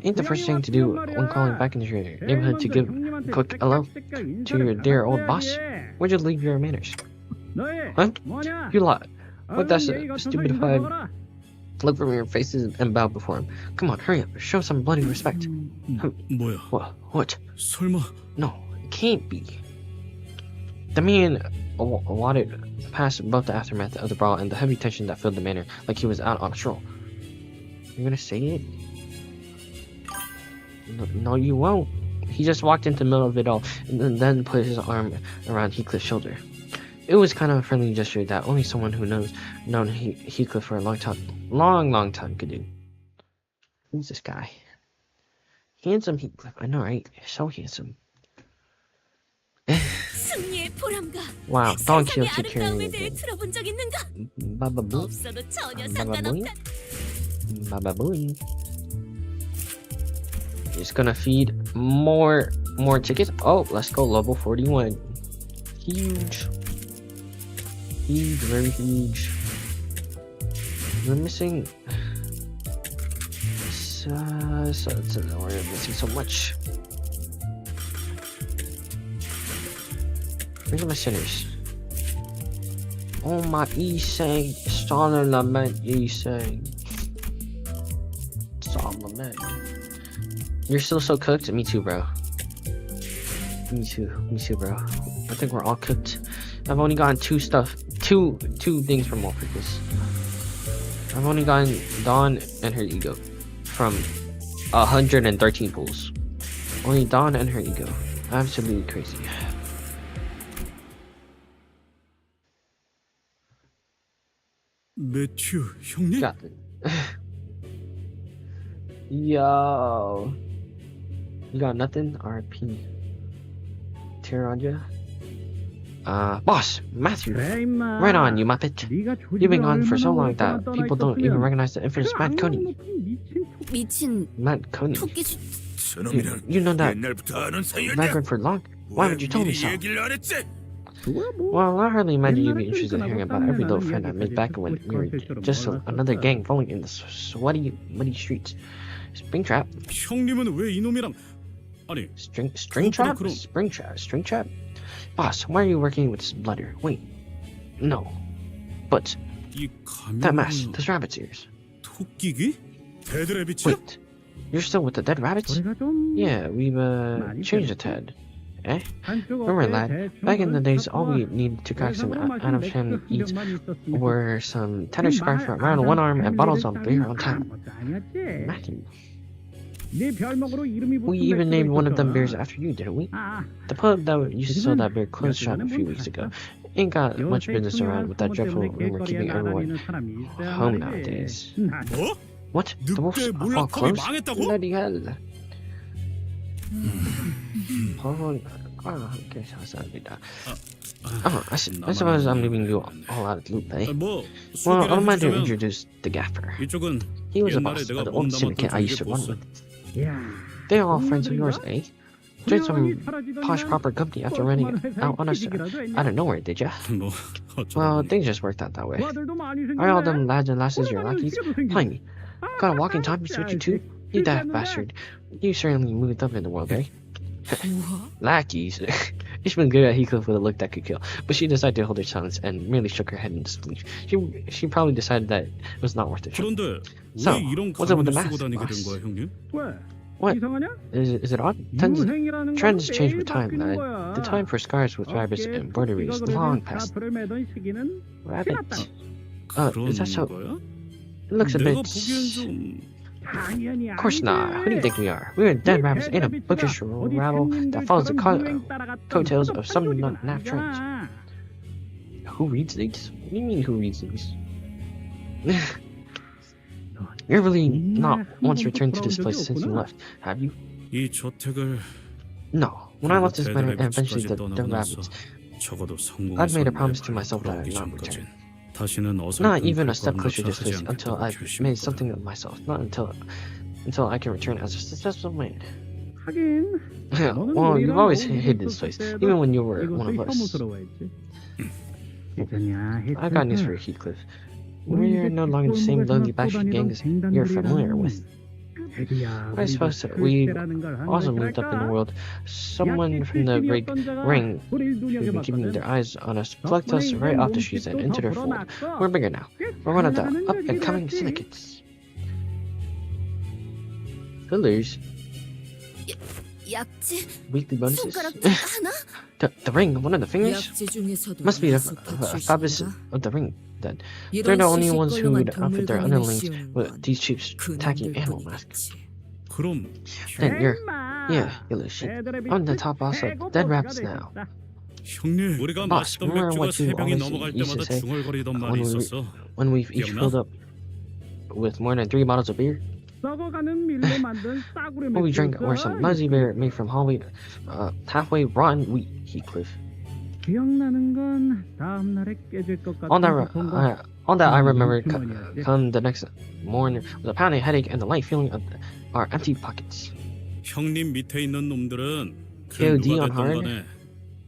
A: ain't the first thing to do when calling back into your neighborhood to give a quick hello to your dear old boss? Where'd you leave your manners? Huh? You lot. What that stupidified look from your faces and bow before him. Come on, hurry up. Show some bloody respect.
D: 뭐야?
A: What?
D: 설마
A: No, it can't be. The man wadded past both the aftermath of the brawl and the heavy tension that filled the manor like he was out on a stroll. You're gonna say it? No, you won't. He just walked into the middle of it all and then put his arm around Heathcliff's shoulder. It was kind of a friendly gesture that only someone who known Heathcliff for a long time could do. Who's this guy? Handsome Heathcliff, I know, right? So handsome.
H: 승리의 보람과
A: Wow, Don
H: 세상의
A: Quixote carrying
H: 아름다움에
A: it.
H: 대해 들어본 적 있는가?
A: Baba boo.
H: 없어도 전혀
A: Baba boo.
H: 상관없다.
A: Baba boo. It's gonna feed more tickets. Oh, let's go level 41. Huge, very huge. We're missing. We're missing so much. Where's my sinners? Oh my Isang, Stalin lament Isang. Solomon. You're still so cooked? Me too, bro. Me too, bro. I think we're all cooked. I've only gotten two things from all purpose. I've only gotten Dawn and her ego from 113 pulls. Only Dawn and her ego. Absolutely crazy.
D: 매튜 형님?
A: Got it. Yo. You got nothing? RP. Tiranja? Boss, Matthew. Right on, you muppet. You've been gone for so long that people don't even recognize the infamous Mad Coney.
H: 미친
A: Mad Coney.
H: 토끼
I: 저놈이랑
A: You know that
I: 옛날부터 아는 사이였냐?
A: record for long? Why would you tell me
I: 미리
A: so?
I: 얘기를 안 했지?
A: Well, I hardly imagine you'd be interested in hearing about every little friend I made back when we were just another gang rolling in the sweaty, muddy streets. Springtrap?
D: 형님은 왜 이놈이랑 아니
A: Stringtrap? Stringtrap? Boss, why are you working with this blooder? Wait. No. But,
D: 이
A: that mask,
D: 가면은
A: those rabbit's ears.
D: 토끼기? 데드래비츠?
A: Wait. You're still with the dead rabbits? Yeah, we've, changed a tad. Eh? Remember, lad, back in the days, all we needed to crack some Adam's family eats were some tattered scarf around one arm and bottles of beer on top. Matthew. We even named one of them beers after you, didn't we? The pub that used to sell that beer closed shop a few weeks ago. Ain't got much business around with that dreadful rumor keeping everyone home nowadays.
D: 뭐?
A: What? The wolf's
D: 늑대
A: all
D: 몰락함이
A: closed?
D: 망했다고?
A: Bloody hell. Okay, 감사합니다. I suppose I'm leaving you all out of the loop, eh?
D: 뭐
A: Well, I
D: 소개를
A: might
D: 해주자면
A: introduce the gaffer.
D: 이쪽은
A: He was a
D: 옛날에
A: boss
D: 내가
A: of the old
D: 몸담았던
A: syndicate I
D: 조직의
A: used to run
D: 보스.
A: with. They're all friends of yours, eh? joined some posh proper company after running out on us out of nowhere, did ya?
D: 뭐
A: Well,
D: 어쩌다
A: things just worked out that way. Are all them lads and lasses your lackeys? Blimey. Got a walking time switch you too? You daft bastard. You certainly moved up in the world, eh? Lackeys. It's been good at Heathcliff with a look that could kill, but she decided to hold her silence and merely shook her head in disbelief. She probably decided that it was not worth it.
D: 그런데
A: So,
D: 왜 이런
A: what's up with the
D: 가면을 쓰고
A: mask,
D: 다니게 된
A: boss?
D: 거야, 형님?
A: What? Is it odd? Trends change with time, lad. The time for scars with rabbits and embroidery is long past. Rabbit? Is that so?
D: 거야?
A: It looks a
D: 내가
A: bit...
D: 보기엔 좀
A: Of course not. Who do you think we are? We're dead rabbits in a bookish rabble that follows the coattails of some nap trends. Who reads these? What do you mean, who reads these? You're really not once returned to this place since you left, have you?
D: 이 저택을
A: No. When I left this planet and eventually the
D: 떠나고 나서
A: rabbits,
D: 적어도 성공의
A: I've made a
D: 선배에
A: promise to myself that
D: 돌아오기
A: I'd not
D: 전까진
A: return.
D: 다시는
A: Not even a step
D: 객관으로서
A: closer to this
D: 하지
A: place until
D: 않겠다고
A: I've
D: 결심했거든.
A: made something of myself. Not until I can return as a successful man. Well, you've always hid this place, even when you were one of us. I've got news for you, Heathcliff. We're no longer the same lonely bastard gang as you're familiar with. I suppose that we also moved up in the world. Someone from the ring who've been keeping their eyes on us plucked us right off the streets and into their fold. We're bigger now. We're one of the up-and-coming syndicates. Pillars,
H: 약재
A: weekly bonuses.
H: 손가락질 하나?
A: The ring, one of the fingers?
C: 약재 중에서도
A: Must be the
C: 야속한
A: fabulous
C: 출신이다.
A: of the ring, then.
C: 이런
A: They're the only ones who
C: 시시껄렁한
A: would outfit their
C: 동물가면을
A: underlings
C: 씌우는
A: with
C: 건
A: these cheap, tacky
C: 그놈들
A: animal masks.
C: 뿐이겠지.
D: 그럼
A: Then yeah, you little shit. I'm the top boss of Dead Rabbits now.
D: 형님, 우리가
A: Boss,
D: 마시던
A: remember
D: 맥주가
A: what you
D: 세 병이
A: always
D: 넘어갈
A: used to
D: 때마다
A: say
D: 중얼거리던 말이
A: when
D: 있었어.
A: we've each
D: 기억나?
A: filled up with more than 3 bottles of beer? What we drank were some muzzy beer made from halfway rotten wheat, Heathcliff. All that I remember come the next morning was a pounding headache and the light feeling of our empty pockets.
D: 형님 밑에 있는 놈들은 그
A: KOD
D: 누가
A: on
D: 됐던
A: hard?
D: 간에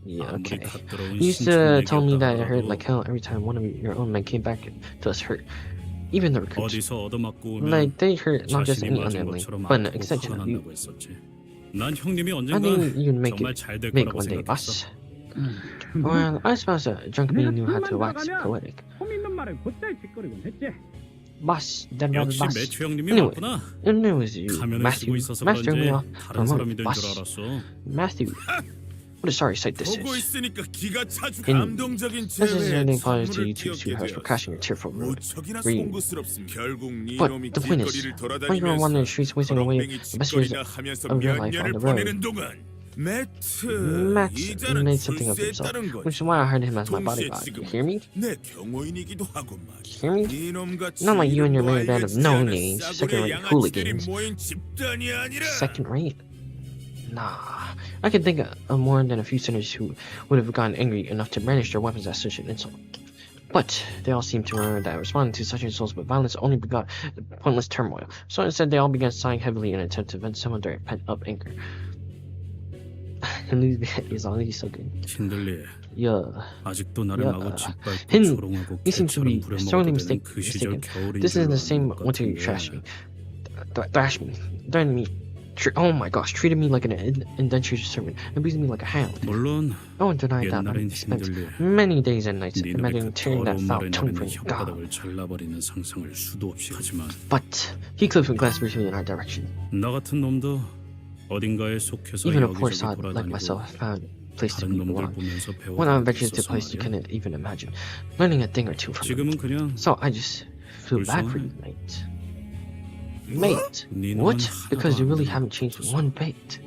A: Yeah,
D: 아무리
A: okay.
D: 갓더러운
A: You used to tell me that it hurt
D: 신촌
A: like hell every time one of your own men came back to us hurt. Even the recruits.
D: 어디서 얻어맞고 오면
A: Like, they hurt not just
D: 자신이
A: any
D: 맞은
A: underling,
D: 것처럼
A: but an
D: 아프고
A: extension
D: 화가
A: of you.
D: 난다고 했었지. 난 형님이
A: I
D: 언젠가
A: think you can make
D: 정말
A: it
D: 잘 될
A: big
D: 거라고
A: one day,
D: 생각했어.
A: boss. Well, I suppose a drunk me knew how to wax poetic. Boss, Dead Rabbit
D: 역시
A: boss.
D: 매추 형님이
A: Anyway,
D: 맞구나.
A: and it was you,
D: 가면을
A: Matthew.
D: 쓰고 있어서
A: Master me
D: 그런지
A: off
D: 다른
A: from
D: 사람이 된 줄
A: boss.
D: 알았어.
A: Matthew. What a sorry sight this
I: 보고
A: is.
I: 있으니까 기가 차주
A: In-
I: 감동적인
A: This is
I: 재회에
A: ending apology to
I: 선물을
A: you two
I: 띄었게
A: sweethearts for
I: 되었어.
A: crashing your tearful ruin.
I: 무척이나
A: Read.
I: 송구스럽습니다. 결국 네
A: But
I: 놈이
A: the point is,
I: 길거리를
A: when you were wandering the
I: 돌아다니면서
A: streets wasting away
I: 거렁뱅이
A: the best years
I: 짓거리나 하면서
A: of your
I: 몇
A: life on
I: 년을
A: the
I: 보내는
A: road,
I: 동안 매트
A: Matt
I: 이자는
A: made something of
I: 출세에
A: himself,
I: 따른
A: which is
I: 거지.
A: why I hired him as my
I: 동시에
A: bodyguard. You
I: 지금
A: hear me?
I: 내 경호인이기도 하고
A: Hear
I: 말이야.
A: me?
I: 이놈같이
A: Not like you and your merry band of
I: 이름도
A: no
I: 알려지지
A: names,
I: 않은
A: second-rate
I: 싸구려
A: hooligans.
I: 양아치들이 모인 집단이 아니라
A: Second rate? Nah. I can think of more than a few sinners who would have gotten angry enough to brandish their weapons at such an insult. But they all seem to remember that responding to such insults with violence only begot pointless turmoil. So instead, they all began sighing heavily in an attempt to vent some of their pent-up anger. He's alwaady so good.
D: 신들리,
A: Yeah.
D: 아직도 나를
A: 야.
D: 마구 짓밟고
A: Him,
D: 조롱하고
A: he seems to
D: 개처럼
A: be
D: 부려먹어도
A: sorely
D: 되는 그 시절
A: mistaken.
D: 겨울인
A: This is
D: 줄
A: the same
D: 아는 것
A: winter you
D: 같은데.
A: trashed me. Thrash me. Threatened me. Oh my gosh, treated me like an indentured servant, abused me like a hound.
D: 물론
A: No one denied that I
D: 옛날엔
A: spent
D: 신들리
A: many days and nights
D: 네 놈의
A: imagining
D: 그
A: tearing that
D: 더러운
A: foul
D: 말에
A: tongue
D: 나르는
A: from God.
D: 혓바닥을 잘라버리는 상상을 수도 없이 하지만
A: But Heathcliff glanced briefly in our direction.
D: 나 같은 놈도 어딘가에 속해서
A: Even a poor
D: 여기저기
A: sod like
D: 돌아다니고
A: myself found a place to
D: 다른
A: be
D: 놈들
A: belong.
D: 보면서
A: Went on
D: 배워가는 게
A: adventures to
D: 있어서
A: places you
D: 말이야.
A: couldn't even imagine, learning a thing or two from them.
D: 지금은 그냥
A: So I just feel bad for you, mate. Mate,
D: 네 놈은
A: what?
D: 하나도
A: Because you
D: 안
A: really
D: 되는
A: haven't changed one bit.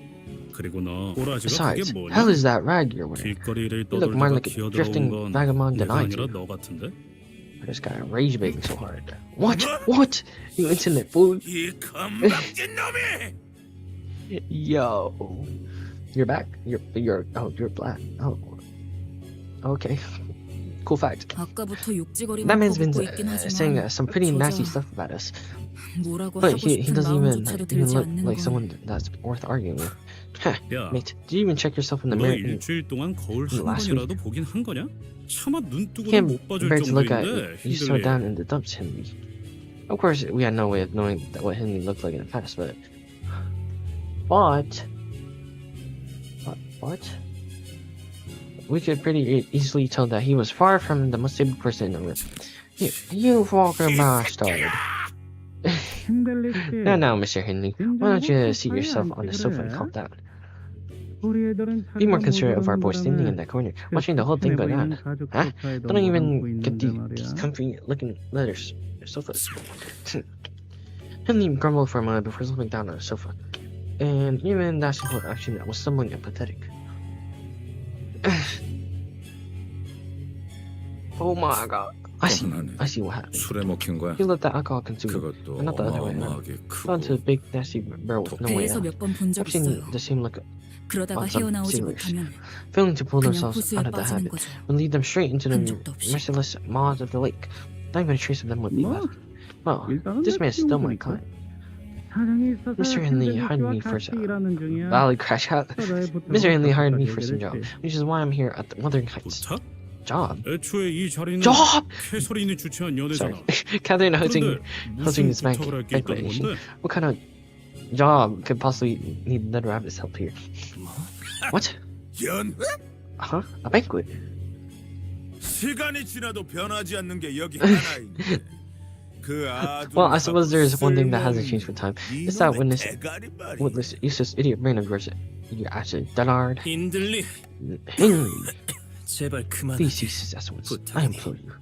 D: 그리고 너 꼬라지가
A: Besides,
D: 그게
A: hell
D: 뭐냐?
A: is that rag you're wearing?
D: 길거리를
A: You look more
D: 떠돌다가
A: like a
D: 기어들어온
A: drifting
D: 건
A: vagabond than
D: 내가
A: I
D: 아니라
A: do.
D: 너 같은데?
A: This guy rage baiting so hard. What? What? You internet fool?
I: 이 건방진 놈이
A: Yo, you're back. You're black. Oh, okay. Cool fact.
C: 아까부터 욕지거리만
A: That man's been
C: 퍼붓고 있긴
A: saying
C: 하지만
A: some pretty nasty
C: 어쩌자
A: stuff about us,
C: 뭐라고
A: but
C: 하고
A: he
C: 싶은
A: doesn't even
C: 마음조차도
A: even
C: 들지
A: look
C: 않는
A: like
C: 건
A: someone that's worth arguing with.
D: 야,
A: Mate, did you even check yourself in the
D: 너
A: mirror?
D: 일주일 동안 거울 한
A: last
D: 번이라도 보긴 한 거냐? 차마 눈 뜨고도
A: Can't
D: 못 봐줄
A: bear to look at
D: 정도인데
A: you so down
D: 힘들래.
A: in the dumps, Henry. Of course, we had no way of knowing what Henry looked like in the past, but we could pretty easily tell that he was far from the most stable person in the room. You fucking bastard. Now, Mr. Henley, why don't you seat yourself on the sofa and calm down? Be more considerate of our boy standing in that corner, watching the whole thing go down. Huh? Don't even get these comfy-looking letters sofas. Henley grumbled for a moment before slumping down on the sofa. And even that simple action was stumbling and pathetic. Oh my god. I see what happened.
I: 술에 먹힌 거야.
A: He let the alcohol consume him,
I: 그것도
A: and not the other way around.
I: 어마어마하게
A: Fell into a
I: 크고
A: big nasty barrel with no way
C: 배에서
A: out.
C: 몇 번 본 적
A: I've seen
C: 있어요.
A: the same look,
C: 그러다가
A: some
C: 헤어나오지
A: sailors.
C: 못하면
A: failing to pull
C: 그냥
A: themselves
C: 호수에
A: out of the
C: 빠지는
A: habit,
C: 거죠.
A: would lead them straight into the
C: 흔적도 없이.
A: merciless maws of the lake. Not even a trace of them would be left. Well, this man is still my client. Mr. Henley hired me for some valley crash out. Mr. Henley hired me for some job, which is why I'm here at the Wuthering Heights.
D: 부탁?
A: Job?
D: 애초에 이 자리는
A: Job!
D: 캐서린이 주최한
A: Sorry.
D: 연애잖아.
A: Catherine hosting
D: 그런데
A: hosting
D: 무슨
A: this bank
D: 부탁을 할 게 있다는
A: banquet.
D: 건데?
A: What kind of job could possibly need Ned Rabbit's help here? What?
I: 연회?
A: Huh? A banquet?
I: 시간이 지나도 변하지 않는 게 여기 하나인데. 그
A: Well, I suppose there is one thing that hasn't changed with time. It's that when this
I: 대가리
A: with this useless idiot brain of yours, you actually Dennard
G: 인들리
A: Henry.
G: 제발 그만.
A: Please cease this at once. I implore you.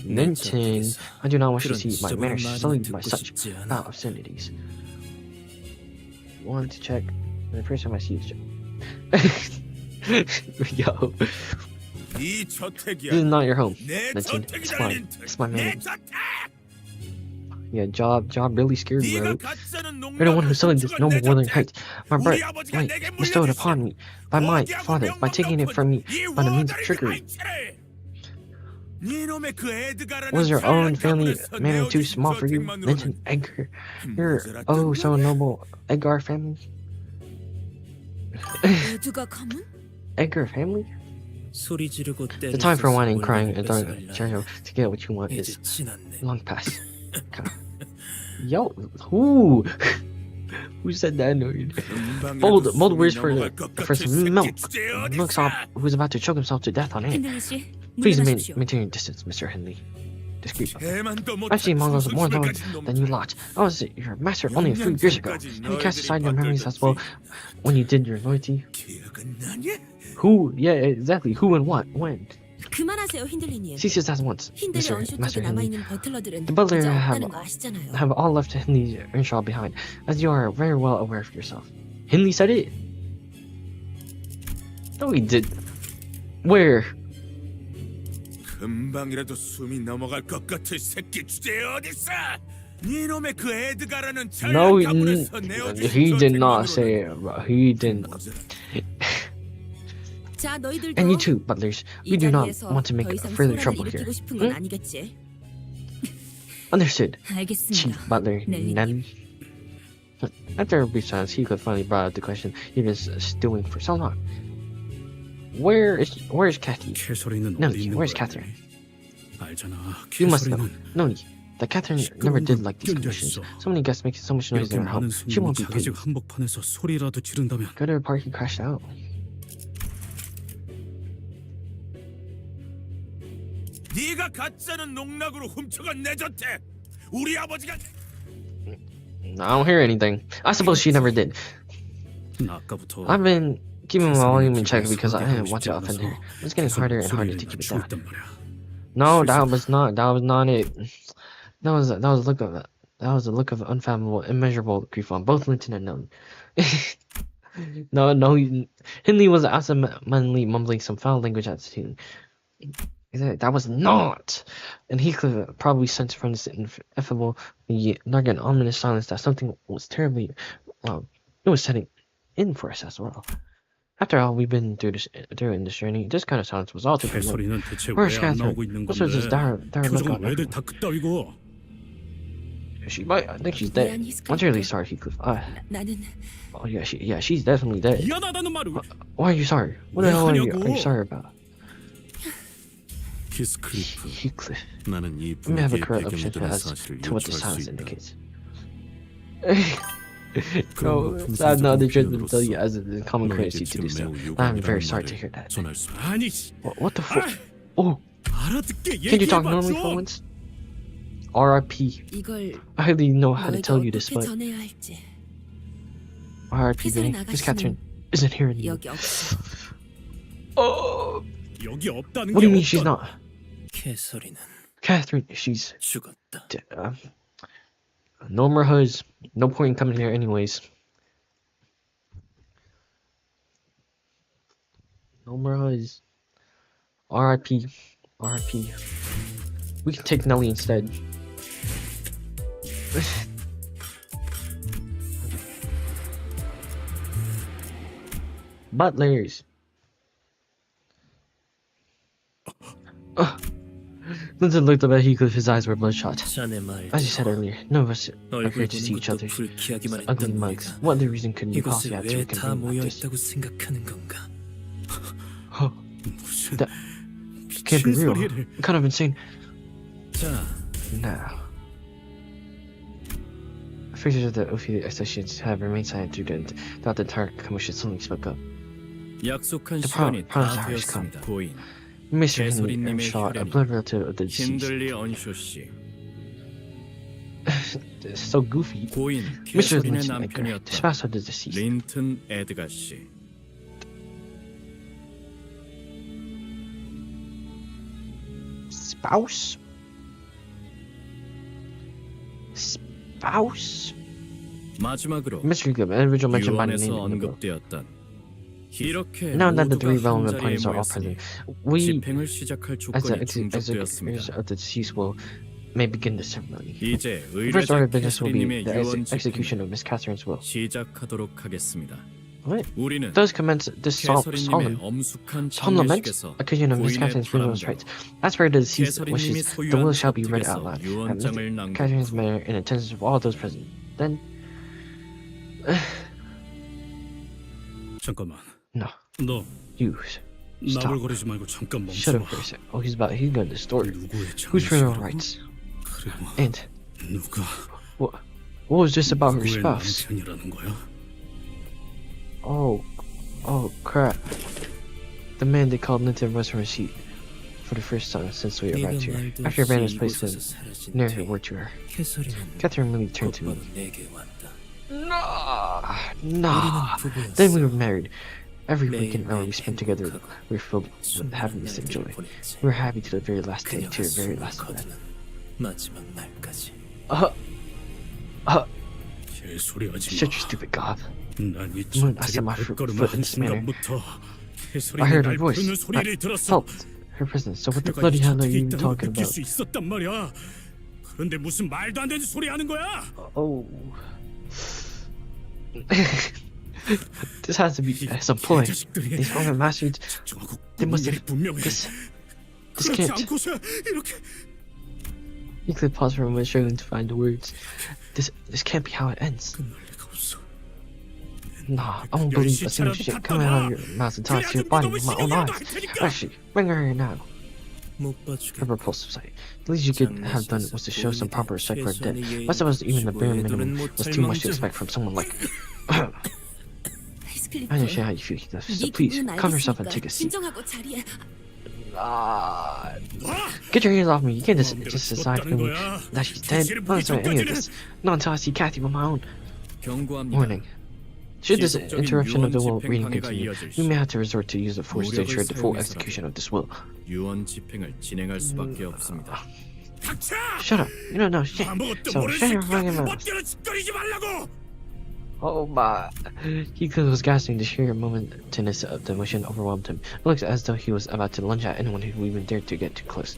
A: Linton, I do not wish to see my manners sullied by such foul obscenities. Want to check the first time I see you. Yo,
I: 이
A: this is
I: 저택이야.
A: not your home.
I: 내
A: Linton,
I: 저택이
A: it's mine.
I: 달린
A: It's my
I: 내
A: man.
I: 저택.
A: Yeah, job really scared me,
I: 네가
A: bro.
I: 가짜는
A: You're the one who sullied this noble wuthering
I: height.
A: height. My birthright bestowed upon me by my father by taking it from me by the means of trickery. Was your own family man too small for you, Linton Edgar? Your oh so noble Edgar family?
H: 애드가 가문?
A: Edgar family?
G: 소리 지르고
A: The time for whining, crying, and throwing
G: 뺏어가려고.
A: a chair to get what you want is
G: 이제 지났네.
A: long past. Yo, who? Who said that word? Mold words for some milk. Milksop who's about to choke himself to death on it.
H: 핸들리 씨,
A: Please
H: 물러나십시오.
A: maintain your distance, Mr. Henley. Discreet.
I: I've
A: I've seen mongrels more knowledge than you lot. I was your master only a few years ago. Have you cast aside your memories as well when you did your loyalty? Who? Yeah, exactly. Who and what? When?
H: 그만하세요, 힌들리님.
A: Cease this at once,
H: 힌들리
A: Mr. Master
H: 언슈터에
A: Henley.
H: 남아있는 버틀러들은
A: The butler
H: 이제
A: have
H: 없다는 거 아시잖아요.
A: have all left Henley's Earnshaw behind, as you are very well aware of yourself. Henley said it. No, he did. Where?
I: 금방이라도 숨이 넘어갈 것 같을 새끼 주제에 어딨어? 니놈의 그 에드가라는
A: No,
I: 잘난 가문에서 내어주신
A: he did not
I: 저택만으로는
A: say it, bro. He did not.
H: 자, 너희들도
A: And you too, butlers. We
H: 이
A: do not
H: 자리에서
A: want to make
H: 더 이상
A: further
H: 소란을
A: trouble here.
H: 일으키고 싶은 건
A: 응?
H: 아니겠지?
A: Understood, Chief
H: 알겠습니다.
A: Butler
H: 넬리.
A: Nelly. After a brief silence, Heathcliff finally brought up the question he'd been stewing for so long. Where is Kathy?
D: 캐서린은
A: No,
D: 어디 있는
A: where's
D: 거야?
A: Catherine?
D: 알잖아.
A: You must know.
D: 캐서린은
A: No, that Catherine never did like these
D: 견뎌
A: commissions.
D: 있어.
A: So many guests making so much noise
D: 이렇게
A: in her home.
D: 많은
A: She won't be
D: 손님이 자기 집
A: pleased.
D: 한복판에서 소리라도 지른다면
A: Go to the park and crash out.
I: 네가 가짜는 농락으로 훔쳐간 내 저택. 우리 아버지가
A: I don't hear anything. I suppose she never did.
D: 아까부터
A: I've been keeping my volume in check
D: 캐서린의
A: because I
D: 기분이
A: didn't want to
D: 상하게
A: offend her.
D: 않아서
A: It's getting
D: 계속
A: harder and harder
D: 목소리를
A: to keep it
D: 낮추고
A: down.
D: 있단 말이야.
A: No, that was not it. That was a look of unfathomable, immeasurable grief on both Linton and Nelly. No, Hindley was absentmindedly mumbling some foul language at the tune. That was not. And Heathcliff probably sensed from this ineffable, yet ominous silence that something was terribly wrong. It was setting in for us as well. After all we've been through in this journey, this kind of silence was all too familiar.
D: 캐서린은 대체
A: Where's
D: 왜 안
A: Catherine?
D: 나오고 있는
A: What's with this
D: 건데?
A: dire look
D: 표정
A: on her
D: 왜들
A: face?
D: 다 그따위고?
A: She might. I think she's dead. I'm really sorry, Heathcliff.
H: 나는
A: Oh yeah, she's definitely dead.
D: 미안하다는 말을
A: Why are you sorry? What the
D: 왜
A: hell are
D: 하냐고?
A: you sorry about?
F: 히스클리프,
A: Heathcliff.
F: 나는 이
A: Let me have a
F: 분위기에
A: correct option
F: 배경이 되는
A: as
F: 사실을
A: to what the
F: 유추할 수
A: silence
F: 있다.
A: indicates.
F: 그런
A: No,
F: 높은
A: sad not the
F: 성적인
A: judgment tell you
F: 피해로서
A: as a common
F: 너의
A: courtesy to do
F: 지금
A: so.
F: 매우
A: I'm
F: 유감이라는
A: very sorry to hear
F: 말을
A: that.
F: 전할 수 있다.
D: 아니
A: What the fuck? Oh,
D: 알아듣게
A: can you talk
D: 얘기해봐
A: normally for
D: 좀.
A: once? R.I.P.
H: 이걸
A: I hardly know how to
H: 너에게
A: tell you this,
H: 어떻게
A: but
H: 전해야 할지.
A: R.I.P.
H: 회사를
A: Benny. Miss Catherine isn't here anymore.
H: 여기 없어.
A: Oh,
D: 여기 없다는
A: what do
D: 게
A: you mean she's
D: 어떤-
A: not?
G: 개소리는
A: Catherine, she's
G: 죽었다.
A: no more hoods. No point in coming here anyways. No more hoods. R.I.P. R.I.P. We can take Nelly instead. Butlers. Linton looked up at Heathcliff, his eyes were bloodshot.
G: 자네 말.
A: As you said earlier, none of us are
G: 얼굴
A: here to see
G: 보는
A: each
G: 것도
A: other's
G: 불쾌하기만
A: ugly
G: 했던
A: mugs.
G: 너희가
A: What other reason could you
G: 이곳에
A: possibly have to
G: 왜 다
A: reconvene
G: 모여
A: like this?
G: 있다고 생각하는 건가?
D: 무슨
A: That can't be
D: 미친
A: real.
D: 소리를.
A: Kind of insane.
G: 자,
A: Now, figures of the Ophidian associates have remained silent throughout the entire commotion. Suddenly spoke up.
E: 약속한
A: The
E: 시간이
A: promised
E: 다
A: hour has come.
E: 되었습니다. 고인
A: Mr. Henry
E: 개소리님의
A: Earnshaw, a
E: 혈연이
A: blood relative of the deceased.
E: 힌들리 언쇼 씨,
A: So goofy.
E: 고인
A: Mr.
E: 개소리의
A: Lynch, the
E: 남편이었던
A: spouse of the deceased.
E: 린튼 에드가 씨.
A: Spouse? Spouse?
E: 마지막으로
A: Mr. Gibb, an individual mentioned by name
E: 유언에서
A: in the will.
E: 언급되었던 이렇게
A: Now that the three
E: 모두가 한
A: relevant
E: 자리에
A: parties are all
E: 모였으니
A: present, we,
E: 집행을 시작할
A: as the
E: 조건이
A: executors
E: 충족되었습니다.
A: of the deceased, may begin the ceremony.
E: 이제
A: The first order
E: 의뢰자
A: of business will be
E: 캐스리님의
A: the
E: 유언
A: execution
E: 집행을
A: of Miss Catherine's will.
E: 시작하도록 하겠습니다.
A: What?
E: 우리는
A: Those commence this solemn
E: 캐서린님의 엄숙한
A: lament
E: 장례식에서
A: occasion of Miss
E: 고인의
A: Catherine's funeral
E: 바람대로
A: rites. As for the deceased
E: 캐서린님이
A: wishes, the will
E: 소유한
A: shall be read out
E: 저택에서
A: loud. And
E: 유언장을
A: Miss
E: 남기고
A: Catherine's manner in attendance of all those present. Then,
D: 잠깐만.
A: no,
D: 너
A: you stop.
D: 나불거리지 말고 잠깐
A: Shut
D: 멈춰봐.
A: up for a sec. Oh, he's going to distort.
D: 누구의
A: Whose funeral
D: 장례식이라고?
A: rites?
D: 그리고
A: And
D: 누가
A: what was this about her
D: 누구의
A: spouse?
D: 남편이라는 거야?
A: Oh crap. The man they called Linton was from his seat for the first time since we
G: 네가
A: arrived here.
G: 말도
A: After
G: 없이
A: Vanna's place
G: 이곳에서
A: was
G: 사라진
A: near
G: 뒤
A: her word to her.
G: 캐서린은
A: Catherine really turned to me.
G: 곧바로 내게 왔다.
A: Nah.
G: 우리는
A: Then we
G: 부부였어.
A: were married. Every
G: 매일
A: weekend hour we
G: 매일
A: spent together,
G: 행복하고
A: we were filled with
G: 수많은
A: happiness and joy.
G: 날들을 보냈지.
A: We were happy to the very last day,
G: 그녀가
A: to the very
G: 숨을
A: last breath.
G: 거두는 마지막 날까지.
D: 개소리하지
A: Shut
D: 마.
A: your stupid gob.
D: 난이
A: When I
D: 저택에
A: set my
D: 발걸음을
A: foot in
D: 한
A: this manner,
D: 순간부터
A: I
D: 개소리가
A: heard her
D: 날
A: voice.
D: 부르는
A: I
D: 소리를 들었어.
A: felt her presence. So what the
D: 그녀가
A: bloody
D: 이
A: hell are
D: 저택에
A: you
D: 있다는 걸
A: talking
D: 느낄
A: about?
D: 수 있었단 말이야. 그런데 무슨 말도 안 되는 소리 하는 거야?
A: Oh. This has to be some ploy.
D: 개자식들이
A: These Roman masters,
D: 정하고
A: they must
D: 일이
A: have
D: 분명해.
A: this
D: 그렇지
A: can't.
D: 않고서 이렇게
A: He could pause for a moment, struggling to find the words. This can't be how it ends.
D: 끝날 리가 없어.
A: Nah, I won't believe a single shit coming out of your mouth and talk to your body with my own eyes. Actually, bring her here now.
G: 못 봐주겠다.
A: Her repulsive sight. The least you could have done was to show some proper respect for her dead. I suppose even the bare minimum was too much to expect from someone like. I
H: 히스클리프.
A: understand how you feel, Heathcliff. So
H: 네
A: please,
H: 기분은
A: calm yourself and
H: 알겠으니까
A: take a seat.
H: 진정하고 자리에.
A: Get your hands off me. You can't just
D: 마음대로
A: decide for
D: 죽었다는
A: me
D: 거야.
A: that she's dead.
D: 사실을
A: I'm
D: 보기
A: not doing any of
D: 전까지는.
A: this. Not until I see Kathy with my own.
E: 경고합니다.
A: Warning. Should this
E: 지속적인
A: interruption of the will
E: 유언
A: reading
E: 집행
A: continue,
E: 방해가
A: we
E: 이어질
A: may have to resort to use of force to ensure the full
E: 무력을
A: execution of this will.
E: 유언 집행을 진행할 수밖에 없습니다.
D: 닥쳐!
A: Shut up. You don't know shit.
D: 아무것도
A: So
D: 모르는
A: shut your
D: 새끼가
A: fucking mouth.
D: 멋대로 짓거리지 말라고!
A: Oh my. Heathcliff was gasping. The sheer momentous of the emotion overwhelmed him. It looked as though he was about to lunge at anyone who even dared to get too close.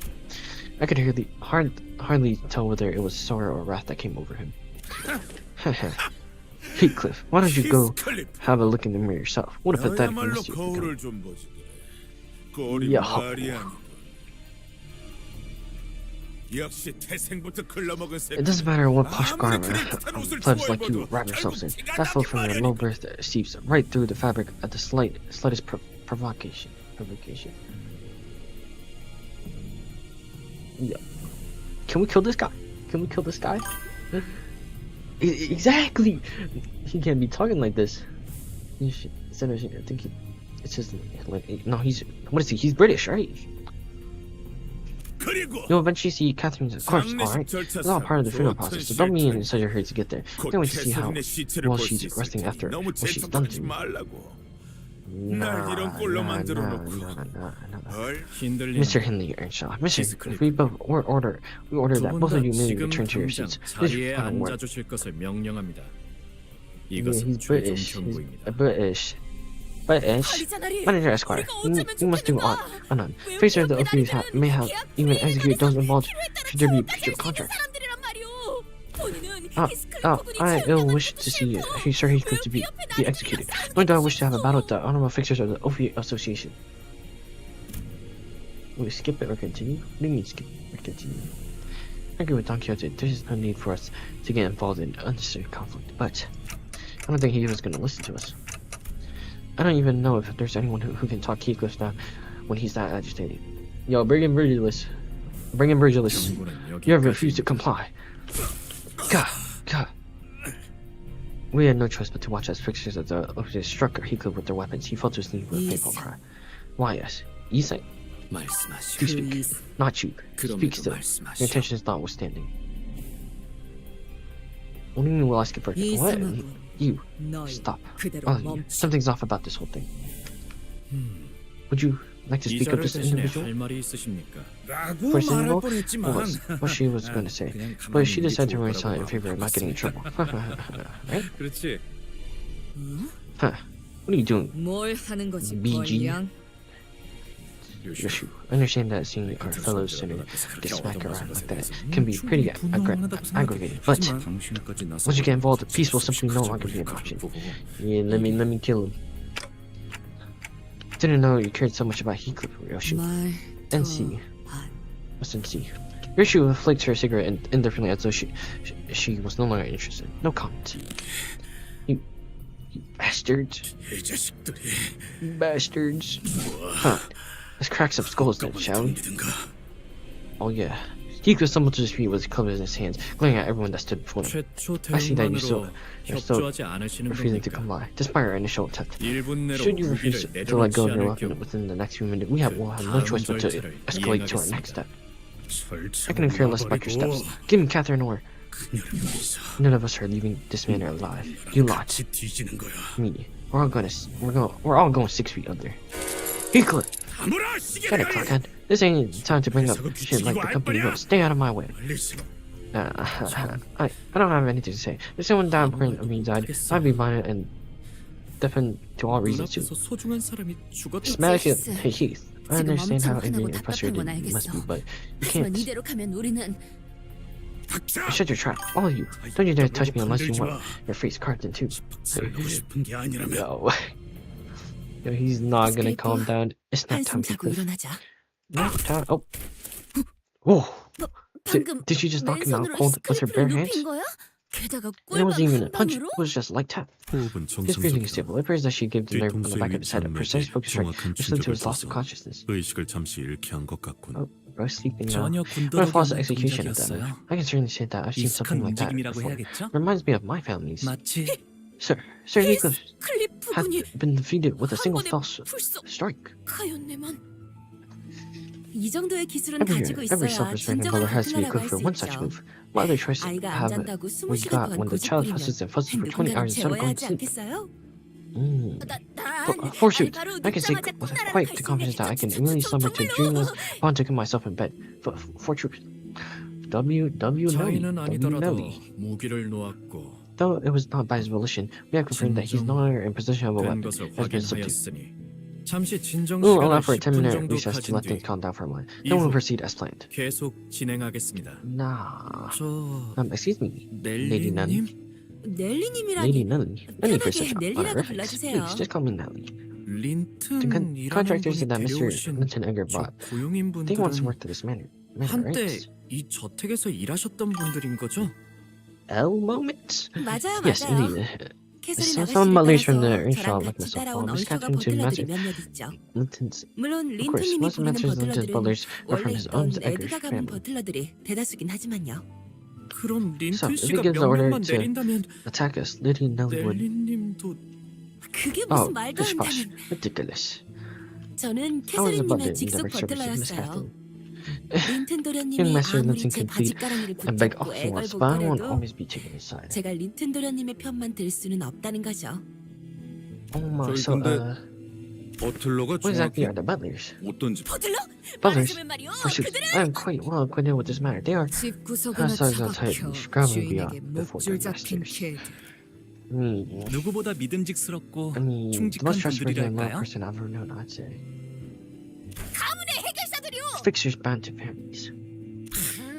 A: I could hardly tell whether it was sorrow or wrath that came over him. Heathcliff, why don't you go
I: 히스클리프,
A: have a look in the mirror yourself? What a pathetic
I: 너야말로
A: mess you've become.
I: 거울을 좀 보지. 꼴이
A: 야.
I: 말이 아니고. 역시 태생부터 글러먹은 새끼.
A: It doesn't matter what posh
I: 아무리
A: garment
I: 그럴듯한 옷을
A: plebs like you
I: 좋아해봐도
A: wrap yourselves in.
I: 결국
A: That flow
I: 티가
A: from your
I: 나기
A: low
I: 마련이야.
A: birth seeps right through the fabric at the slightest provocation. Yeah. Can we kill this guy? Can we kill this guy? Exactly. He can't be talking like this. I think it's just like no. What is he? He's British, right?
I: 그리고
A: You'll eventually see Catherine's corpse, alright? It's all part of the funeral process, so don't be in such a hurry to get there. I can't wait to see how well she's resting after
I: 너무
A: what she's done
I: 재촉하지
A: to me.
I: 말라고. 날 이런 꼴로 만들어 놓고. 헐.
G: 힘들리는
A: Mr. Hindley Earnshaw, Mr. We order that both of you may
G: 지금
A: return to your
G: 당장
A: seats. This is
G: 자리에
A: final word.
G: 앉아 주실 것을 명령합니다.
A: Yeah,
G: 이것은
A: he's
G: 최종
A: British. He's
G: 경고입니다.
A: British.
B: 관리자나리,
A: Manager Esquire,
B: 우리가 어쩌면
A: you must do
B: 좋겠는가?
A: Anon. Face of the Ophies may have even execute those involved should there be future
B: 할
A: contract.
B: 사람들이란 말이오. 본인은
A: I ill wish to see Sir Heathcliff to be executed. Nor do I wish to have a battle with the honorable fixtures of the Ophi Association. Will we skip it or continue? What do you mean skip or continue? I agree with Don Quixote. There is no need for us to get involved in unnecessary conflict, but I don't think he was going to listen to us. I don't even know if there's anyone who can talk Heathcliff down when he's that agitated. Yo, bring in Virgilus. Bring in Virgilus.
G: 경고는
A: You have
G: 여기까지.
A: refused to comply. God. We had no choice but to watch as fixtures of the struck Heathcliff with their weapons. He fell to his knees with a painful cry. Why, yes. You say,
G: 말씀하시오.
A: speak. Not you. Speak
G: 그럼에도
A: still. Your
G: 말씀하시오.
A: intentions notwithstanding. What do you mean will I skip for what? You. Stop. All of you. Something's off about this whole thing. Would you like to speak up
G: 이자를
A: this
G: 대신에
A: individual?
G: 할 말이 있으십니까?
I: 라고
A: First thing
I: 말할
A: of all,
I: 뻔했지만
A: what she was going to say,
G: 그냥
A: but
G: 가만히
A: she
G: 있는 게
A: decided to
G: 좋을
A: remain
G: 거라고
A: silent in favor of not getting in trouble. Right?
G: 그렇지.
A: Huh. What are you doing,
C: 뭘 하는 거지,
A: BG?
C: 권양?
A: Yoshu? I understand that seeing our fellow sinner get smacked around like that can be pretty aggravating, but once you get involved, peace will simply no longer be an option. Yeah, let me kill him. Didn't know you cared so much about Heathcliff, Yoshu. NC. What's NC? Yoshu flicked her cigarette indifferently as though she was no longer interested. No comment. You bastards.
I: 이 자식들이
A: Bastards. Huh. Let's crack some skulls then, shall we?
I: 믿은가?
A: Oh yeah. Heathcliff stumbled to his feet with his club in his hands, glaring at everyone that stood before him.
G: 최초
A: I see that
G: 대응만으로
A: you're still
G: 협조하지 않으시는
A: refusing to
G: 겁니까?
A: comply, despite our initial attempt.
G: 1분 내로
A: Should you refuse
G: 무기를
A: to let go
G: 내려놓지
A: of your
G: 않을
A: weapon
G: 경우
A: within the next few minutes, we will have no choice but to escalate to our next step. I can care less about your steps. Give me Catherine or none of us are leaving this man alive. You lot.
I: 같이 뒤지는 거야.
A: Me. We're all going 6 feet under. Heathcliff!
I: 아무라
A: Get it, cockhead. This ain't time to bring up shit like the company will. Stay out of my way. I don't have anything to say. If someone that important of me died, I'd be violent and deafened to all reasons too.
G: 눈앞에서 소중한 사람이 죽었다.
A: Smack it, hey Heath. I
H: 지금
A: understand how
H: 엄청
A: Indian
H: 화나고
A: and frustrated
H: 답답한 건
A: you must be,
H: 알겠어.
A: but you
H: 하지만
A: can't.
H: 이대로 가면 우리는
I: 닥쳐.
A: Shut your trap, all of you. Don't you dare touch me unless you want your face carved in two.
I: 살고 싶은 게 아니라면
A: Yo. Yo, he's not gonna calm down. It's not time
H: 한숨
A: to
H: 자고
A: quit.
H: 일어나자.
A: No time. Oh. Whoa.
H: 방금
A: Did she just knock him out
H: 맨손으로
A: cold with her bare
H: 스크래프를
A: hands?
H: 눕힌 거야? 게다가
A: And it wasn't
H: 꿀밤
A: even a
H: 한
A: punch.
H: 방으로?
A: It was just like tap.
F: 호흡은
A: His breathing is
F: 정상적이다.
A: stable. It appears that she gave the nerve on the
F: 뒤통수에
A: back of his head a
F: 위치한
A: precise
F: 맥에
A: focus strike,
F: 정확한
A: which led to
F: 충격을
A: his loss of
F: 줘서
A: consciousness.
F: 의식을 잠시 잃게 한 것 같군.
A: Oh, bro, sleeping now.
E: 전혀
A: What a false
E: 군더더기 없는
A: execution of them.
E: 동작이었어요.
A: I can certainly say that I've seen something
E: 익숙한
A: like that
E: 움직임이라고
A: before.
E: 해야겠죠?
A: Reminds me of my family's.
E: 마치
A: Sir Heathcliff has
B: 클리프군이
A: been defeated with a
B: 한
A: single
B: 번에
A: fell
B: 불쑥
A: strike.
B: 가였네만.
H: 이 정도의 기술은 가지고
A: Every
H: 있어야
A: self-respecting
H: 진정한
A: mother has to be
H: 파트너라고
A: equipped
H: 할
A: for
H: 수
A: one such
H: 있죠.
A: move. What other choice
H: 아이가 안
A: have
H: 잔다고
A: we
H: 20시간
A: got
H: 동안
A: when the child fusses and fuzzes for 20
H: 누군가를
A: hours instead of
H: 재워야
A: going
H: 하지
A: to sleep?
H: 않겠어요?
A: Forsooth, I can speak with quite the confidence that I can immediately slumber to a dreamless upon taking myself in bed. For truth. W
G: 자인은 아니더라도
A: Nelly.
G: 무기를 놓았고
A: Though it was not by his volition, we have confirmed that he's no longer in possession of a
G: 된
A: weapon,
G: 것을
A: has been subdued.
G: 확인하였으니 잠시 진정
A: We will allow
G: 시간을
A: for a
G: 10분
A: 10-minute
G: 정도
A: recess to
G: 가진
A: let
G: 뒤
A: things calm down for a moment. Then we'll proceed as planned.
G: 계속 진행하겠습니다.
A: Nah.
G: 저
A: Excuse me. Lady Nun.
G: 넬리님
A: Lady
H: 넬리님이라니
A: Nelly. No need for such
H: 편하게
A: honor
H: 넬리라고
A: reference.
H: 불러주세요.
A: Please, just call me Nelly. The
G: 린튼이라는
A: contractors
G: 분이
A: that Mr.
G: 데려오신
A: Linton Egger
G: 저
A: brought, they
G: 고용인분들은
A: want to work to this manor.
G: 한때
A: Right.
G: 이 저택에서 일하셨던 분들인 거죠?
A: L moment?
H: 맞아요,
A: Yes,
H: 맞아요.
A: indeed.
H: 캐서린
A: Some
H: 아가씨를
A: butlers from the
H: 따라서
A: earth
H: 저랑
A: like
H: 같이
A: myself
H: 따라온
A: always
H: 얼쇼가
A: catch him to
H: 버틀러들이
A: match
H: 몇몇 있죠.
A: Linton's.
H: 물론
A: Of course,
H: 린튼님이
A: most of
H: 부리는
A: Manchester's Linton's
H: 버틀러들은
A: butlers are from
H: 원래
A: his
H: 있던
A: own
H: 에드가
A: Edgar's
H: 가문
A: family.
H: 버틀러들이 대다수긴 하지만요.
G: 그럼
A: So,
G: 린튼
A: if he
G: 씨가
A: gives
G: 몇
A: order
G: 명만
A: to
G: 내린다면
A: attack us, Liddy and Nelly would.
G: 넬리님도
H: 그게
A: Oh,
H: 무슨 말도
A: pish
H: 안
A: posh.
H: 되는.
A: Ridiculous.
H: 저는
A: I was a butler
H: 캐서린님의
A: in the
H: 직속
A: service of Miss
H: 버틀러였어요.
A: Captain.
H: 린튼 도련님이
A: Young Master
H: 아무리
A: Linton
H: 제
A: can plead
H: 바짓가랑이를
A: and beg
H: 붙잡고
A: for us, but I won't
H: 애걸복걸해도
A: always be taking his side.
H: 제가 린튼 도련님의 편만 들 수는 없다는 거죠.
A: Oh my,
I: 저희
A: so,
I: 근데 버틀러가
A: what exactly
I: 정확히
A: are the butlers?
I: 어떤 집?
B: 버틀러?
A: Butlers,
B: 말하자면 말이오.
A: forsooth, I am quite well acquainted with this matter. They are
C: 집 구석에나
A: Hustlers are tight,
C: 처박혀
A: scrabbling
C: 주인에게
A: beyond before
C: 목줄
A: their
C: 잡힌
A: masters.
C: 개들.
E: 누구보다 믿음직스럽고
A: I mean, the
E: 충직한
A: most trustworthy and loyal
E: 분들이랄까요?
A: person I've ever known, I'd say.
B: 가문의 해결사들이오.
A: Fixers bound to families.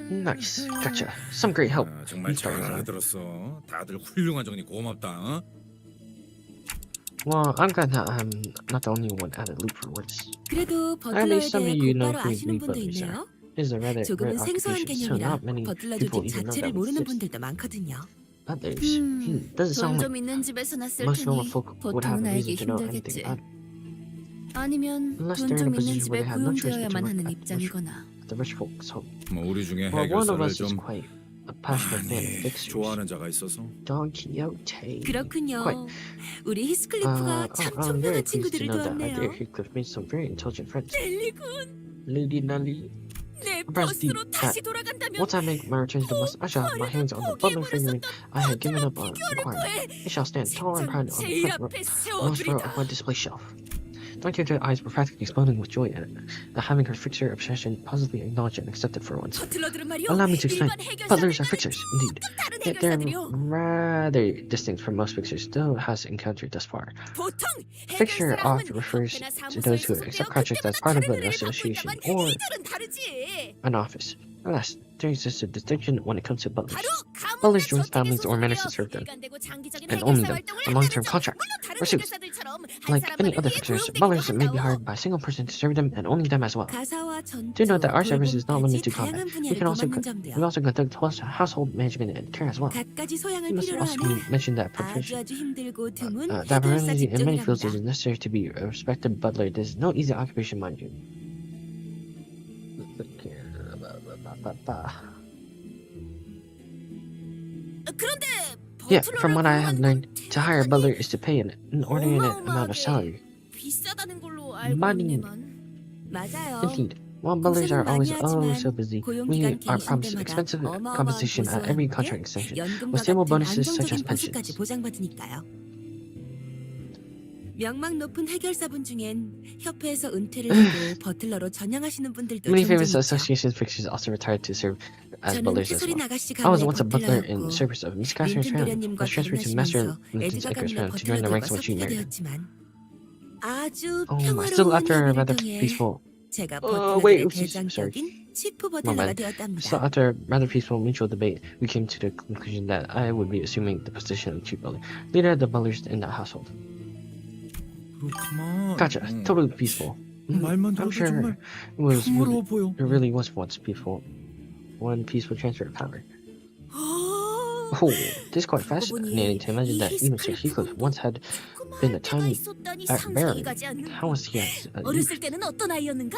A: Nice, gotcha. Some great help.
I: 아, 정말 잘 알아들었어. 다들 훌륭한 정리 고맙다. 어?
A: Well, I'm glad that I'm not the only one out of the loop for once.
H: 그래도
A: At
H: 버틀러에
A: least some
H: 대해
A: of you know
H: 곧바로
A: who
H: 아시는
A: we
H: 분도
A: butlers are.
H: 있네요.
A: This is a rather
H: 조금은
A: rare
H: 생소한
A: occupation, so
H: 개념이라
A: not many
H: 버틀러
A: people
H: 조직
A: even know
H: 자체를
A: that
H: 모르는
A: exists.
H: 분들도 많거든요.
A: Butlers? Doesn't sound like
B: 돈좀 있는 집에서 났을
A: most normal
B: 테니
A: folk would have
B: 보통은
A: a
B: 알기
A: reason to know anything
B: 힘들겠지.
A: about it.
B: 아니면
A: Unless
B: 돈
A: they're in a
B: 좀 있는
A: position
B: 집에
A: where they have no choice but to
B: 고용되어야만
A: work
B: 하는
A: at
B: 입장이거나.
A: the rich folks' home.
I: 뭐 우리 중에
A: Well, one of
I: 해결사를
A: us is
I: 좀
A: quite a passionate fan of
I: 많이
A: fixers.
I: 좋아하는 자가 있어서.
A: Don Quixote.
H: 그렇군요.
A: Quite.
H: 우리 히스클리프가 참
A: I'm very
H: 총명한
A: pleased to
H: 친구들을
A: know that I
H: 두었네요.
A: dear Heathcliff made some very intelligent friends.
B: 넬리군,
A: Lady Nelly.
B: 내
A: Perhaps the-
B: 버스로 다시 돌아간다면
A: Once I make my return to the bus, I shall have my hands on the butler figurine I had given up on acquiring. It shall stand tall and proud on the
B: 제일
A: front row,
B: 앞에
A: most row
B: 세워두리다.
A: of my display shelf. Don Quixote's eyes were practically exploding with joy at having her fixer obsession positively acknowledged and accepted for once.
B: 버틀러들은 말이오.
A: Allow me to explain.
B: 일반
A: Butlers are
B: 해결사들과는
A: fixers, indeed.
B: 다른
A: Yet they're
B: 해결사들이오.
A: rather distinct from most fixers still has encountered thus far.
B: 보통
A: Fixture
B: 해결사라 하면
A: often refers
B: 협회나
A: to
B: 사무소에
A: those who
B: 소속되어
A: accept contracts as
B: 그때마다
A: part of
B: 다른
A: an
B: 의뢰를 받고
A: association
B: 있다만
A: or
B: 이들은 다르지.
A: an office. Alas, there exists a distinction when it comes to butlers.
B: 바로 가문과
A: Butlers join
B: 저택에
A: families or manage to
B: 소속되어
A: serve them,
B: 일관되고 장기적인
A: and only
B: 해결사
A: them,
B: 활동을
A: on long-term
B: 하는
A: contracts.
B: 물론 다른
A: Pursuits.
B: 해결사들처럼 한
A: Like any
B: 사람만을
A: other
B: 위해
A: fixers,
B: 고용되기도
A: butlers may be
B: 한다오.
A: hired by a single person to serve them and only them as well.
H: 가사와 전투,
A: Do note that our service is not limited to
H: 다양한
A: combat.
H: 분야를 도맡는
A: We
H: 점도요.
A: also conduct household management and care as well.
H: 갖가지 소양을
A: It must
H: 필요로
A: also
H: 하는
A: be mentioned that
H: 아주 아주 힘들고 드문
A: that
H: 해결사
A: variety in many fields
H: 직종이랍니다.
A: is necessary to be a respected butler. It is no easy occupation, mind you.
B: 그런데
A: Yeah,
B: 버틀러를
A: from what I have
B: 고용하는
A: learned,
B: 건
A: to hire a butler is to pay an inordinate amount of
B: 어마어마하게
A: salary.
B: 비싸다는 걸로 알고
A: Money.
B: 있네만.
H: 맞아요.
A: Indeed, while butlers are always oh so busy,
H: 고용
A: we
H: 기간
A: are
H: 길이신
A: promised
H: 때마다
A: expensive
H: 어마어마한
A: compensation at every
H: 보수와
A: contract
H: 함께
A: extension,
H: 연금과
A: with stable
H: 같은
A: bonuses such as
H: 안정적인 보수까지
A: pensions.
H: 보장받으니까요. 명망 높은 해결사분 중엔 협회에서 은퇴를 하고 버틀러로 전향하시는 분들도
A: Many
H: 종종
A: famous
H: 있죠.
A: association fixers also retired to serve as
H: 저는
A: butlers as
H: 캐서린
A: well.
H: 아가씨
A: I was
H: 가문의
A: once a butler in
H: 버틀러였고
A: service of Miss Catherine's
H: 린튼
A: family. I
H: 도련님과
A: was transferred to Master
H: 결혼하시면서
A: Linton's
H: 에드가
A: Edgar's
H: 가문의
A: family to join the
H: 버틀러들과
A: ranks when she
H: 섞이게
A: married.
H: 되었지만 아주
A: Still
H: 평화로운
A: after a
H: 협의를
A: rather
H: 통해
A: peaceful,
H: 제가
A: wait,
H: 버틀러들의
A: oopsies, sorry.
H: 대장격인 치프
A: My
H: 버틀러가
A: bad. Still
H: 되었답니다.
A: after a rather peaceful mutual debate, we came to the conclusion that I would be assuming the position of chief butler, leader of the butlers in that household.
I: 그렇구나.
A: Gotcha. Totally peaceful.
I: 말만
A: I'm
I: 들어도
A: sure
I: 정말
A: it was
I: 평화로워 보여.
A: it really was once peaceful. One peaceful transfer of power. Oh, this is quite fascinating to imagine that even Sir Heathcliff once had been a tiny
B: 있었다니
A: baron.
B: 상상이 가지 않는.
A: How was he as a youth?
B: 어렸을 때는 어떤 아이였는가?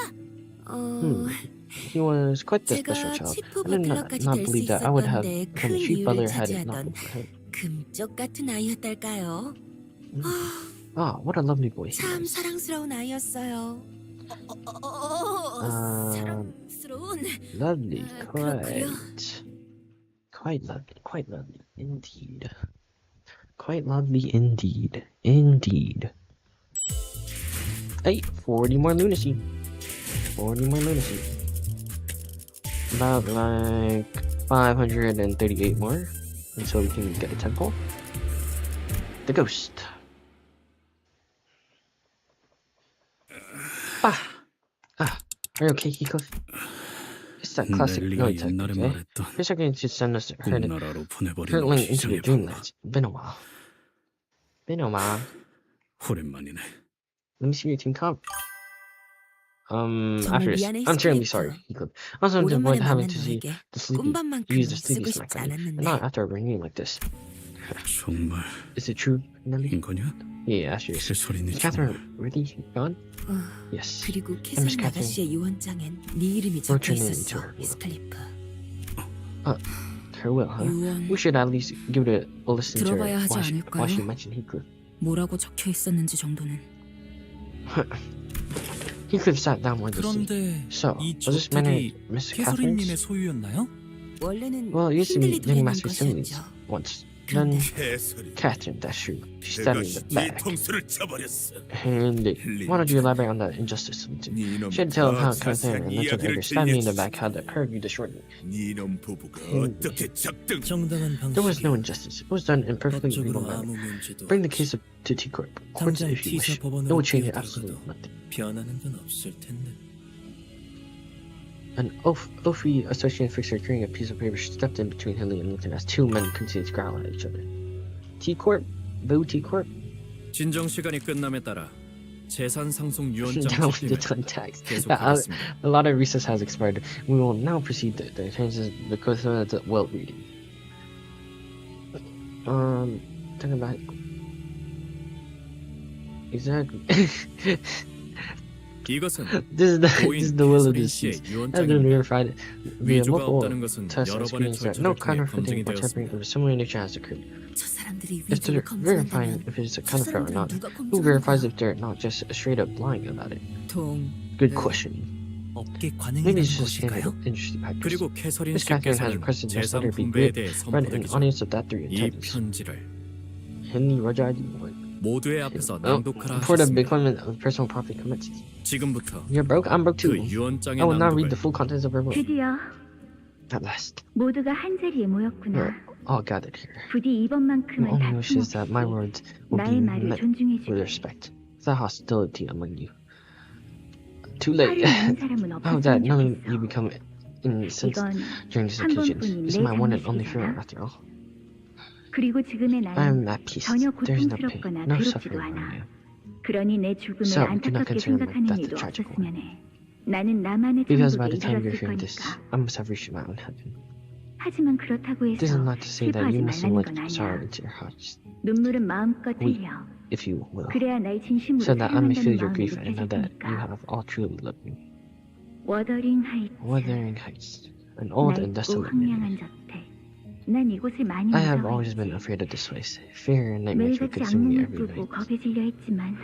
A: He was quite the
H: 제가
A: special child.
H: 치프
A: I did
H: 버틀러까지
A: not
H: 될 수
A: believe that I would have
H: 있었던데
A: become
H: 큰
A: a chief
H: 이유를
A: butler had it not
H: 차지하던
A: been for him.
H: 금쪽 같은 아이였달까요?
A: Ah, what a lovely boy he
H: 참
A: was.
H: 사랑스러운 아이였어요.
B: 사랑스러운.
A: Lovely,
B: 그렇구려.
A: quite lovely indeed. Quite lovely indeed. Indeed. Hey, 40 more lunacy. 40 more lunacy. About like 538 more until we can get a temple. The ghost. Are you okay, Heathcliff? It's that classic
D: 넬리가
A: noise
D: 옛날에
A: technique, eh?
D: 말했던
A: You're going to send us hurtling
D: 꿈나라로 보내버리는
A: into the
D: 비전의 방법.
A: dreamlands. Been a while. Been a while.
D: 오랜만이네.
A: Let me see your team comp.
H: 정말
A: after this,
H: 미안해,
A: I'm terribly
H: 스크립터.
A: sorry, Heathcliff. Also, I'm
H: 오랜만에
A: avoid having
H: 만난
A: to see
H: 너에게
A: the sleepy,
H: 꿈밤만큼은
A: use the sleepy
H: 쓰고
A: smack
H: 싶지
A: on you, and
H: 않았는데
A: not after a renewal like this.
D: 정말
A: Is it true, Nelly?
D: 거냐?
A: Yeah, actually,
D: 캐서린이
A: is
D: 정말
A: Catherine really gone?
H: 어,
A: Yes.
H: 그리고
A: Miss
H: 캐서린
A: Catherine.
H: 아가씨의 유언장엔 네 이름이
A: Wrote
H: 적혀
A: your name
H: 있었어,
A: to her will.
H: 히스클리프.
A: Her will, huh?
H: 유언
A: We should at least give it a listen to her.
H: 들어봐야 하지
A: Why she
H: 않을까요?
A: mentioned Heathcliff.
H: 뭐라고 적혀 있었는지 정도는.
A: Heathcliff sat down wordlessly.
E: 그런데
A: So,
E: 이
A: was this manor
E: 저택이
A: Miss Catherine's?
E: 캐서린님의 소유였나요?
H: 원래는
A: Well, it used to be
H: 힌들리
A: young
H: 도련님
A: Master Simley's
H: 것이었죠.
A: once. Then
I: 개소리.
A: Catherine, that's true. She stabbed me in the back.
I: 뒤통수를 쳐버렸어.
A: And why don't you elaborate on that injustice?
I: 네놈
A: Should tell how
I: 더
A: Catherine and
I: 자세한
A: Little
I: 이야기를
A: Edgar stabbed me in the
I: 들려주지.
A: back had the curve to shorten.
I: 네놈 부부가
A: 음.
I: 어떻게 적등?
E: 정당한
A: There was
E: 방식.
A: no injustice. It was done in perfectly legal
E: 법적으로
A: manner.
E: 아무 문제도
A: Bring the
E: 없이
A: case up to T Court. Courts
E: 당장
A: if you wish.
E: 피자 법원으로
A: No change,
E: 뛰어들어가도
A: absolutely nothing.
E: 변하는 건 없을 텐데.
A: An oafy associate fixer carrying a piece of paper stepped in between Hilly and Lincoln as two men continued to growl at each other. T Court? Boo T Court?
G: 진정 시간이 끝남에 따라 재산 상속 유언장
A: Down with the
G: 집행을
A: ton tax.
G: 계속하겠습니다.
A: A lot of recess has expired. We will now proceed to the changes because of the well reading. Talking about exactly.
G: 이것은
A: This is the
G: 고인
A: will of the
G: 캐서린 씨의
A: deceased. Has been
G: 유언장입니다.
A: verified via
G: 위조가
A: multiple
G: 없다는 것은
A: tests
G: 여러
A: and
G: 번의
A: screenings that no
G: 절차를 통해
A: counterfeiting
G: 검증이
A: or tampering
G: 되었습니다.
A: of a similar nature has occurred.
H: 저 사람들이
A: As to
H: 위조를
A: verifying
H: 검증한다면
A: if it's a
H: 저
A: counterfeit or
H: 사람들은
A: not,
H: 누가
A: who verifies
H: 검증하는
A: if they're not just straight up lying about it?
H: 통
A: Good question.
E: 업계
A: Maybe
E: 관행이라는
A: it's just
E: 것일까요?
A: standard industry practice.
G: 그리고 캐서린
A: Miss Catherine has
G: 씨께서는
A: requested this
G: 재산
A: letter be
G: 분배에
A: read
G: 대해
A: in
G: 선포되기
A: an
G: 전
A: audience of that three
G: 이
A: attendants.
G: 편지를
A: Henry Roger Edward.
G: 모두의 앞에서 낭독하라
A: For the
G: 하셨습니다.
A: deployment of personal property commences.
G: 지금부터
A: You're broke? I'm broke
G: 그
A: too.
G: 유언장의
A: I will not read
G: 낭독을
A: the full contents of her will.
C: 드디어
A: At last,
C: 모두가 한 자리에
A: we're
C: 모였구나.
A: all gathered here.
C: 부디
A: My
C: 이번만큼은
A: only wish is that my
C: 다툼없이
A: words will be
C: 나의 말을
A: met with
C: 존중해주게.
A: respect. Without hostility among you. Too late.
C: 화를 내는 사람은
A: I hope that
C: 없었으면
A: none of you
C: 좋겠어.
A: become incensed
C: 이건
A: during this
C: 한
A: occasion.
C: 번뿐인
A: This is
C: 내
A: my one and only
C: 잘못이잖아.
A: funeral after all.
C: 그리고 지금의
A: I
C: 나는
A: am at peace.
C: 전혀
A: There is no pain,
C: 고통스럽거나
A: no
C: 괴롭지도
A: suffering
C: 않아.
A: among you.
C: 그러니 내 죽음을
A: So, do not
C: 안타깝게
A: consider my
C: 생각하는
A: death a
C: 일도
A: tragic
C: 없었으면 해. 나는 나만의
A: Because by
C: 천국에
A: the time you're
C: 이르렀을
A: hearing this,
C: 거니까.
A: I must have reached my own heaven.
C: 하지만 그렇다고
A: This is
C: 해서
A: not to say that
C: 슬퍼하지
A: you mustn't
C: 말라는
A: let
C: 건
A: sorrow
C: 아니야.
A: into your hearts,
C: 눈물은 마음껏
A: We-
C: 흘려.
A: if you will,
C: 그래야 날 진심으로
A: so that I may feel
C: 사랑한다는
A: your
C: 마음이
A: grief and know
C: 느껴질
A: that you
C: 테니까.
A: have all truly loved me.
C: 워더링 하이츠.
A: Wuthering Heights, an old and
C: 낡고
A: desolate manor.
C: 황량한 저택. 난 이곳을 많이
A: I have always been
C: 무서워했지.
A: afraid of this place. Fear and nightmares would
C: 매일같이
A: consume me
C: 악몽을
A: every
C: 꾸고
A: night.
C: 겁에 질려 했지만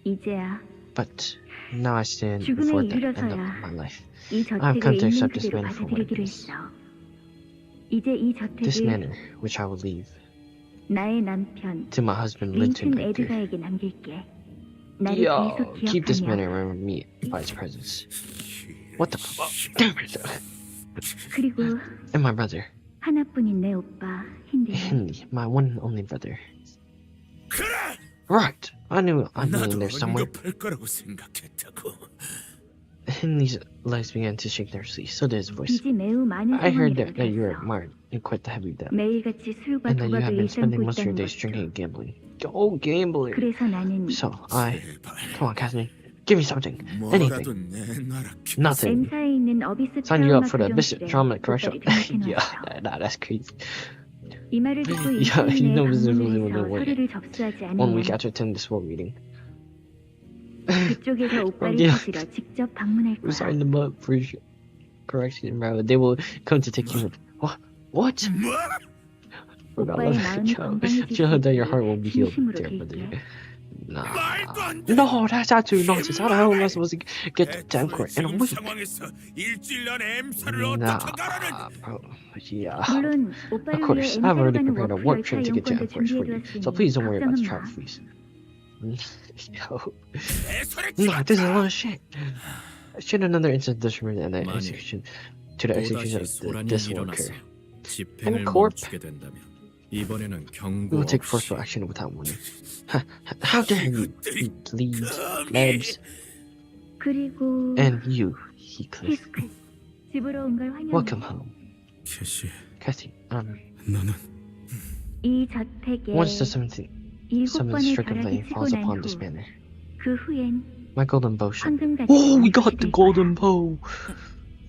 C: 이제야
A: But now I stand
C: 죽음에
A: before the end of
C: 이르러서야
A: my life.
C: 이
A: I've come
C: 저택을
A: to
C: 있는
A: accept this
C: 그대로
A: manor for what it
C: 받아들이기로
A: is.
C: 했어. 이제 이
A: This
C: 저택을
A: manor, which I will leave
C: 나의 남편
A: to my husband Linton
C: 린튼
A: Edgar.
C: 에드가에게 남길게. 나를
A: Yo,
C: 계속
A: keep this
C: 기억하며
A: manor remember me by its presence. What the fuck? Damn it!
C: 그리고
A: And my brother,
C: 하나뿐인 내 오빠 힌디.
A: Henry, my one and only brother.
I: 그래!
A: Right! I knew in
I: 나도
A: there somewhere.
I: 언급할 거라고 생각했다고.
A: Henry's legs began to shake nervously, so did his voice.
C: 빚이 매우 많은
A: I heard
C: 상황이라고
A: that you were
C: 들었어.
A: marred in quite the heavy debt,
C: 매일같이 술과
A: and that you have
C: 도박을
A: been spending
C: 일삼고
A: most of your
C: 있다는
A: days
C: 것도.
A: drinking and gambling. Oh, gambling!
C: 그래서 나는
A: So, I...
I: 제발
A: Come on, Catherine. Give me something.
I: 뭐라도
A: Anything.
I: 내놔라.
A: Nothing.
C: 엠사에 있는 어비스
A: Sign you up
C: 트라우마
A: for the Bishop
C: 교정실에
A: Trauma Correctional.
C: 오빠를
A: Yeah,
C: 등록해놓았어.
A: nah, that's crazy.
C: 이 말을 듣고
A: Yeah,
C: 이틀
A: you
C: 내에
A: know this is really
C: 방문을
A: what
C: 해서
A: it
C: 서류를 접수하지
A: 1 week
C: 않으면
A: after attending this full reading.
C: 그쪽에서 오빠를
A: Yeah.
C: 찾으러 직접 방문할
A: We
C: 거야.
A: signed them up for correction, bro. They will come to take you. What?
I: 뭐?
C: 오빠의 마음이 건강해질 수
A: Show that your
C: 있게
A: heart will be healed,
C: 진심으로
A: dear brother.
C: 빌게.
A: Nah.
I: 말도 안 돼.
A: No, that's absolute nonsense. How the hell am I supposed to get to damn court in a
I: 지금
A: week?
I: 상황에서 일주일 안에 M사를
A: Nah,
I: 어떻게 가라는?
A: bro. Yeah.
C: 물론
A: Of
C: 오빠를 위해
A: course, I've
C: 엠사로
A: already
C: 가는
A: prepared a
C: 워크
A: work
C: 열차
A: train to get to
C: 이용권도
A: Empress for you, so
C: 준비해두었으니
A: please don't worry about the
C: 걱정은
A: travel
C: 마.
A: fees. Yo.
I: 개소리
A: No, this is a
I: 치웠다.
A: lot of shit. Should another incident disregard and the
G: 만일
A: execution to the execution
G: 또다시
A: of
G: 소란이
A: this
G: 일어나서
A: worker.
G: 집행을
A: Corp.
G: 멈추게 된다면 이번에는
A: We
G: 경고
A: will take
G: 없이
A: forceful action without warning. How dare you, you leaves,
I: 감히.
A: labs,
C: 그리고
A: and you, Heathcliff.
C: 히스클 집으로 온 걸 환영해.
A: Welcome home.
D: 캐시,
A: Kathy,
D: 나는
C: 이 저택에
A: once the seventh
C: 7번의
A: stricken
C: 벼락이
A: flame
C: 치고
A: falls
C: 난
A: upon this
C: 후
A: manor,
C: 그 후엔
A: My golden bow ship.
C: 황금같이
A: Oh, we got the
C: 빛을
A: golden
C: 거야.
A: bow!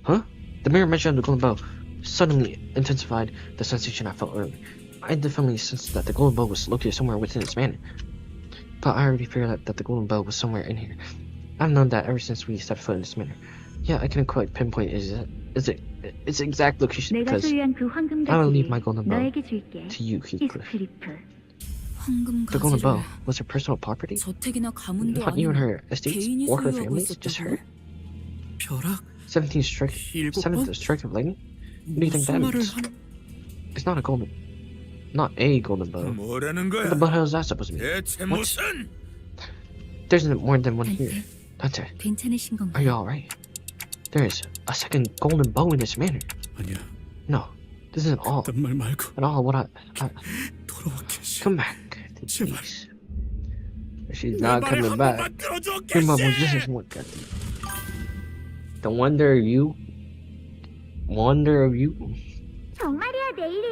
A: Huh? The mirror mention of the golden bow suddenly intensified the sensation I felt earlier. I definitely sensed that the golden bow was located somewhere within this manor. But I already figured that the golden bow was somewhere in here. I've known that ever since we stepped foot in this manor. Yeah, I couldn't quite pinpoint its exact location
C: 내가
A: because
C: 소유한 그
A: I will leave my
C: 황금가지를
A: golden bow
C: 너에게 줄게.
A: to you, Heathcliff.
C: 히스클리프.
H: 황금
A: The golden bow
H: 가지를
A: was her personal property?
H: 저택이나 가문도
A: Not even
H: 아니고
A: her estates
H: 개인이
A: or her
H: 소유하고
A: families, just her?
H: 있었다고?
E: 벼락
A: 17th strike,
E: 일곱
A: 7th
E: 번?
A: strike of lightning? What do you think
E: 무슨
A: that
E: 말을
A: means?
E: 한
A: It's not a golden bow.
I: 뭐라는
A: What
I: 거야?
A: the hell is that supposed to mean?
I: 대체
A: What?
I: 무슨?
A: There's more than one here.
H: 단테,
A: Dante,
H: 괜찮으신
A: are
H: 건가요?
A: you alright? There is a second golden bow in this manor.
D: 아니야.
A: No, this isn't all
D: 그딴 말 말고
A: at all what I
D: 돌아와 캐시.
A: come back.
D: 제발.
A: Please. She's
I: 내
A: not
I: 말을
A: coming
I: 한
A: back.
I: 번만 들어줘,
A: Your mom was
I: 캐시!
A: just what got the wonder of you. Wonder of you.
C: 정말이야 내일이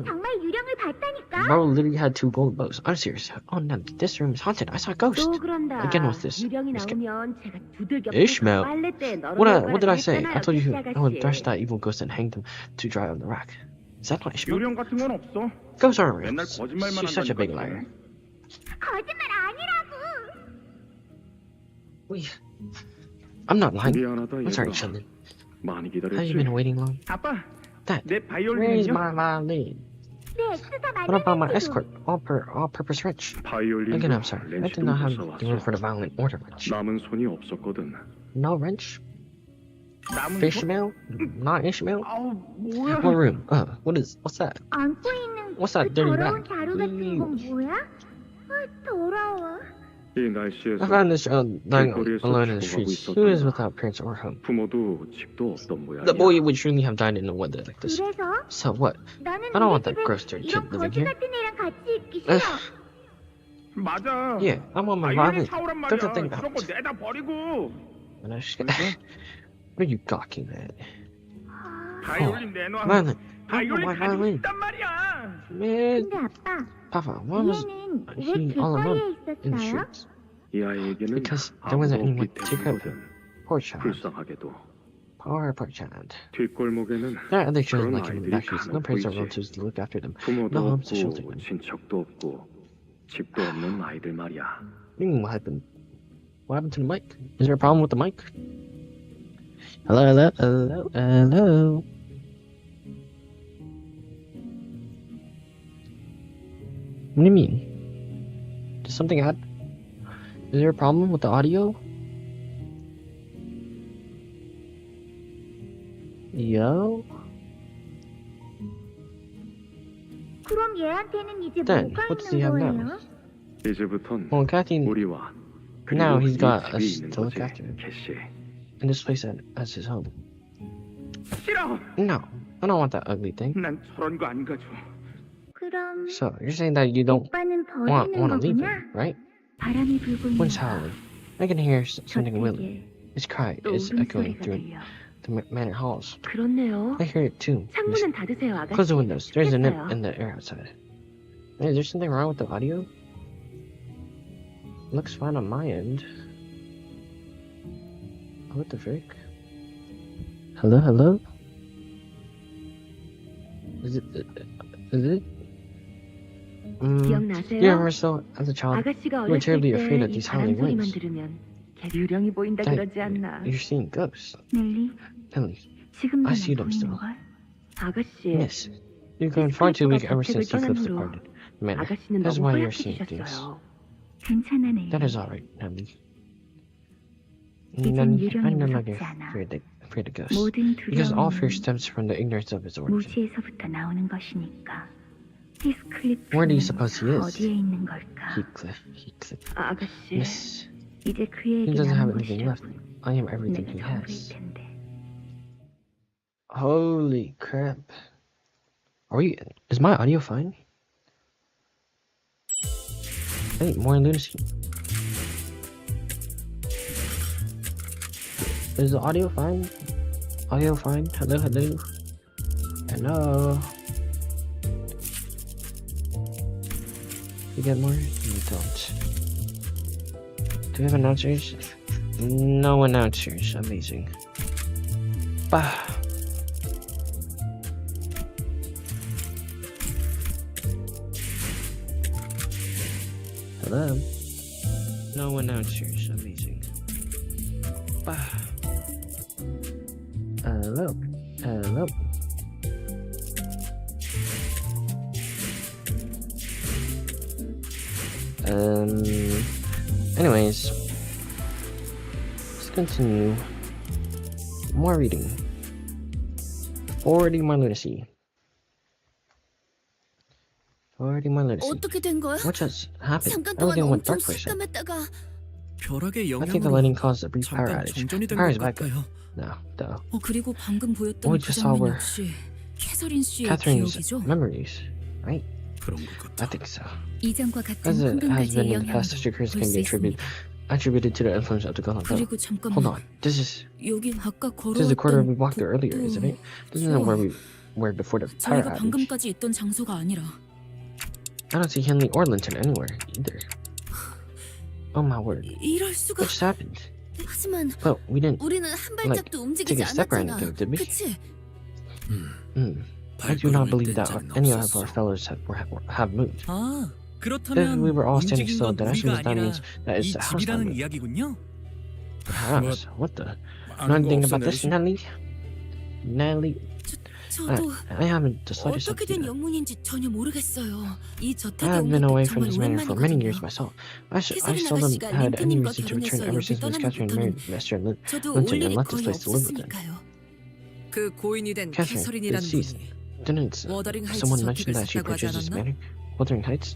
C: 정말 유령을 봤다니까.
A: Bro literally had 2 golden bows. I'm serious. Oh no, this room is haunted. I saw a ghost.
C: 또 그런다.
A: Again, what's this?
C: 유령이
A: Let's get-
C: 나오면 제가 두들겨
A: Ishmael.
C: 빨래대에 널어놓을
A: What did I
C: 거라고
A: say? I
C: 했잖아요,
A: told you
C: 택시
A: I would
C: 아가씨.
A: thrash that evil ghost and hang them to dry on the rack. Is that not Ishmael?
J: 요령 같은 건 없어.
A: Ghosts aren't real.
J: 맨날 거짓말만
A: She's such a big
J: 한다니까.
A: liar.
C: 거짓말 아니라고.
A: Wait. I'm not lying.
J: 미안하다
A: I'm sorry,
J: 얘들아.
A: Sheldon.
J: 많이
A: Have you
J: 기다렸지.
A: been waiting long?
J: 아빠,
A: Dad,
J: 내
A: where is
J: 바이올린은요?
A: my violin?
C: 내 엑스사
A: What about my
C: 만나는
A: escort? All-purpose wrench.
J: 바이올린도
A: Again, I'm sorry. I did not have the room for the violin or the wrench.
J: 남은 손이 없었거든.
A: No wrench?
J: 남은 손?
A: Ishmael? Not Ishmael?
J: 아우 뭐야?
A: What room? What's that?
C: 안고 있는
A: What's that
C: 그
A: dirty
C: 더러운
A: rag?
C: 자루 같은 건 뭐야? 아 더러워.
J: 이 날씨에서
A: I found this lying
J: 길거리에서
A: alone in the
J: 죽어가고
A: streets. Who is
J: 있었단다.
A: without parents or home?
J: 부모도 집도 없던 모양이야.
A: The boy would surely have died in a weather like this.
C: 그래서
A: So what?
C: 나는
A: I don't
C: 우리
A: want that
C: 집에
A: gross dirty
C: 이런
A: kid living
C: 거지
A: here.
C: 같은 애랑 같이 있기 싫어.
J: 맞아.
A: Yeah, I want my violin.
J: 바이올린 사오란
A: Don't
J: 말이야.
A: think
J: 그런
A: about
J: 거
A: it.
J: 내다 버리고.
A: What are you gawking at?
J: 바이올린 내놔.
A: Violin. I want
J: 바이올린
A: my
J: 가지고
A: violin.
J: 싶단 말이야.
A: Man,
C: 근데 아빠,
A: Papa, why was
C: 얘는 왜
A: he all alone
C: 길거리에
A: in the
C: 있었어요?
A: streets?
J: 이 아이에게는
A: Because there wasn't
J: 아무도
A: anyone
J: 없기
A: to care for
J: 때문이거든.
A: him. Poor child.
J: 불쌍하게도
A: Poor child.
J: 뒷골목에는
A: There are other children
J: 그런
A: like him in
J: 아이들이
A: the streets. No
J: 간혹
A: parents or
J: 보이지.
A: relatives to look after them.
J: 부모도
A: No homes to shelter
J: 없고
A: them.
J: 친척도 없고 집도 없는 아이들 말이야.
A: What happened? What happened to the mic? Is there a problem with the mic? Hello. What do you mean? Did something happen? Is there a problem with the audio? Yo?
C: 그럼 얘한테는 이제
A: Then,
C: 뭐가
A: what does he
C: 있는
A: have
C: 거예요?
A: now?
J: 이제부턴
A: Well, Kathy,
J: 우리와
A: now
J: 그리고
A: he's got
J: 이 집이
A: us
J: 있는
A: to look
J: 거지.
A: after him.
J: 캐시.
A: in this place as his home.
J: 싫어.
A: No, I don't want that ugly thing.
J: 난 저런 거 안 가져.
C: 그럼
A: So, you're saying that you don't
C: 오빠는
A: want
C: 버리는
A: to leave
C: 거구나?
A: him, right?
C: 바람이 불고 있는
A: When's howling? I can hear something wailing.
C: 저택에
A: His cry
C: 또
A: is echoing
C: 울음소리가
A: through
C: 들려.
A: the manor halls.
C: 그렇네요.
A: I hear it too.
C: 창문은 닫으세요, 아가씨.
A: Close the windows. There's a nip
C: 춥겠어요.
A: in the air outside. Is there something wrong with the audio? Looks fine on my end. What the frick? Hello? Is it?
C: 기억나세요?
A: You remember so as a child,
C: 아가씨가
A: you were
C: 어렸을
A: terribly afraid of
C: 때 이
A: these
C: 바람
A: howling
C: 소리만
A: winds.
C: 들으면 유령이 보인다
A: That
C: 그러지 않나?
A: you're seeing ghosts.
C: 넬리,
A: Ellie,
C: 지금도
A: I see them
C: 보이는
A: still.
C: 걸? 아가씨,
A: Miss, you've grown far too weak ever
C: 저택을
A: since you
C: 떠난
A: flipped
C: 후로
A: departed. Man,
C: 아가씨는
A: that's
C: 너무
A: why you're seeing things.
C: 허약해지셨어요. 괜찮아, 넬리.
A: That is alright, Ellie.
C: 이젠
A: I'm
C: 유령이
A: no longer
C: 무섭지 않아.
A: afraid of ghosts.
C: 모든
A: Because all fear
C: 두려움은
A: stems from the ignorance of its origin.
C: 무지에서부터 나오는 것이니까.
A: Where do you
C: 히스클리프는
A: suppose he is?
C: 어디에 있는 걸까?
A: Heathcliff.
C: 아가씨,
A: Miss,
C: 이제 그에게
A: he doesn't have
C: 남은
A: anything left.
C: 것이라고
A: I am everything
C: 내가
A: he
C: 정글일
A: has.
C: 텐데.
A: Holy crap. Is my audio fine? Hey, more lunacy. Is the audio fine? Audio fine? Hello? You get more? You don't. Do we have announcers? No announcers. Amazing. Bah. Hello. No announcers. Amazing. Bah. Hello. Hello. Anyways, let's continue. More reading. Forwarding my lunacy. Forwarding my lunacy.
B: 어떻게 된 거야?
A: What just happened?
B: 잠깐 동안
A: Everything went
B: 엄청
A: dark for a second.
B: 깜깜했다가
E: 벼락의
A: I think the
E: 영향으로
A: lightning caused a brief power
E: 잠깐
A: outage.
E: 정전이 된
A: Power is
E: 것
A: back up
E: 같아요.
A: now, though.
B: 그리고 방금 보였던
A: What we
B: 그
A: just saw
B: 장면
A: were
B: 역시 캐서린 씨의
A: Catherine's
B: 기억이죠?
A: memories, right?
D: 그런 것
A: I
D: 같아.
A: think so.
B: 이전과 같은
A: As it has been
B: 흥분가지의
A: in the past, such a curse can be
B: 있습니다.
A: attributed to the influence of the god.
B: 그리고
A: Hold
B: 잠깐만,
A: on, this is
B: 여기 아까
A: the corridor we
B: 걸어왔던
A: walked through earlier, isn't it? Isn't it where we were before the power
B: 저희가
A: outage?
B: 방금까지 있던 장소가 아니라
A: I don't see Henley or Linton anywhere either. Oh my word,
B: 이럴 수가.
A: what just happened?
B: 하지만
A: Well, we didn't.
B: 우리는 한 발짝도 움직이지
A: take a step or
B: 않았잖아.
A: anything, did we?
B: 그치?
A: I do not believe that any of our fellows have moved.
E: 아,
A: If
E: 그렇다면
A: we were all standing
E: 움직인
A: still,
E: 건
A: then I
E: 우리가
A: suppose that
E: 아니라
A: means that
E: 이
A: it's the house that
E: 집이라는
A: moved.
E: 이야기군요.
A: Perhaps. What the?
D: 아는 거
A: Nothing
D: 없어
A: about this,
D: 내리시.
A: Nelly?
B: 저도
A: I haven't the slightest
B: 어떻게 된
A: idea.
B: 영문인지 전혀 모르겠어요. 이
A: I
B: 저택에
A: have
B: 온
A: been away
B: 것도
A: from
B: 정말
A: this manor for many years
B: 오랜만이거든요.
A: myself. I
B: 캐서린
A: seldom
B: 아가씨가
A: had any
B: 린튼님과
A: reason to return
B: 결혼해서
A: ever
B: 여기
A: since Miss Catherine
B: 떠나면부터는
A: married Master
B: 저도 올
A: Linton and
B: 일이
A: left this
B: 거의
A: place to live with him.
B: 없었으니까요.
H: 그 고인이 된
A: Catherine,
H: 캐서린이라는
A: deceased.
H: 분이
A: Didn't
H: 워더링 하이츠
A: someone
H: 저택을
A: mention that she
H: 샀다고 하지
A: purchased this
H: 않았나?
A: manor? Wuthering Heights?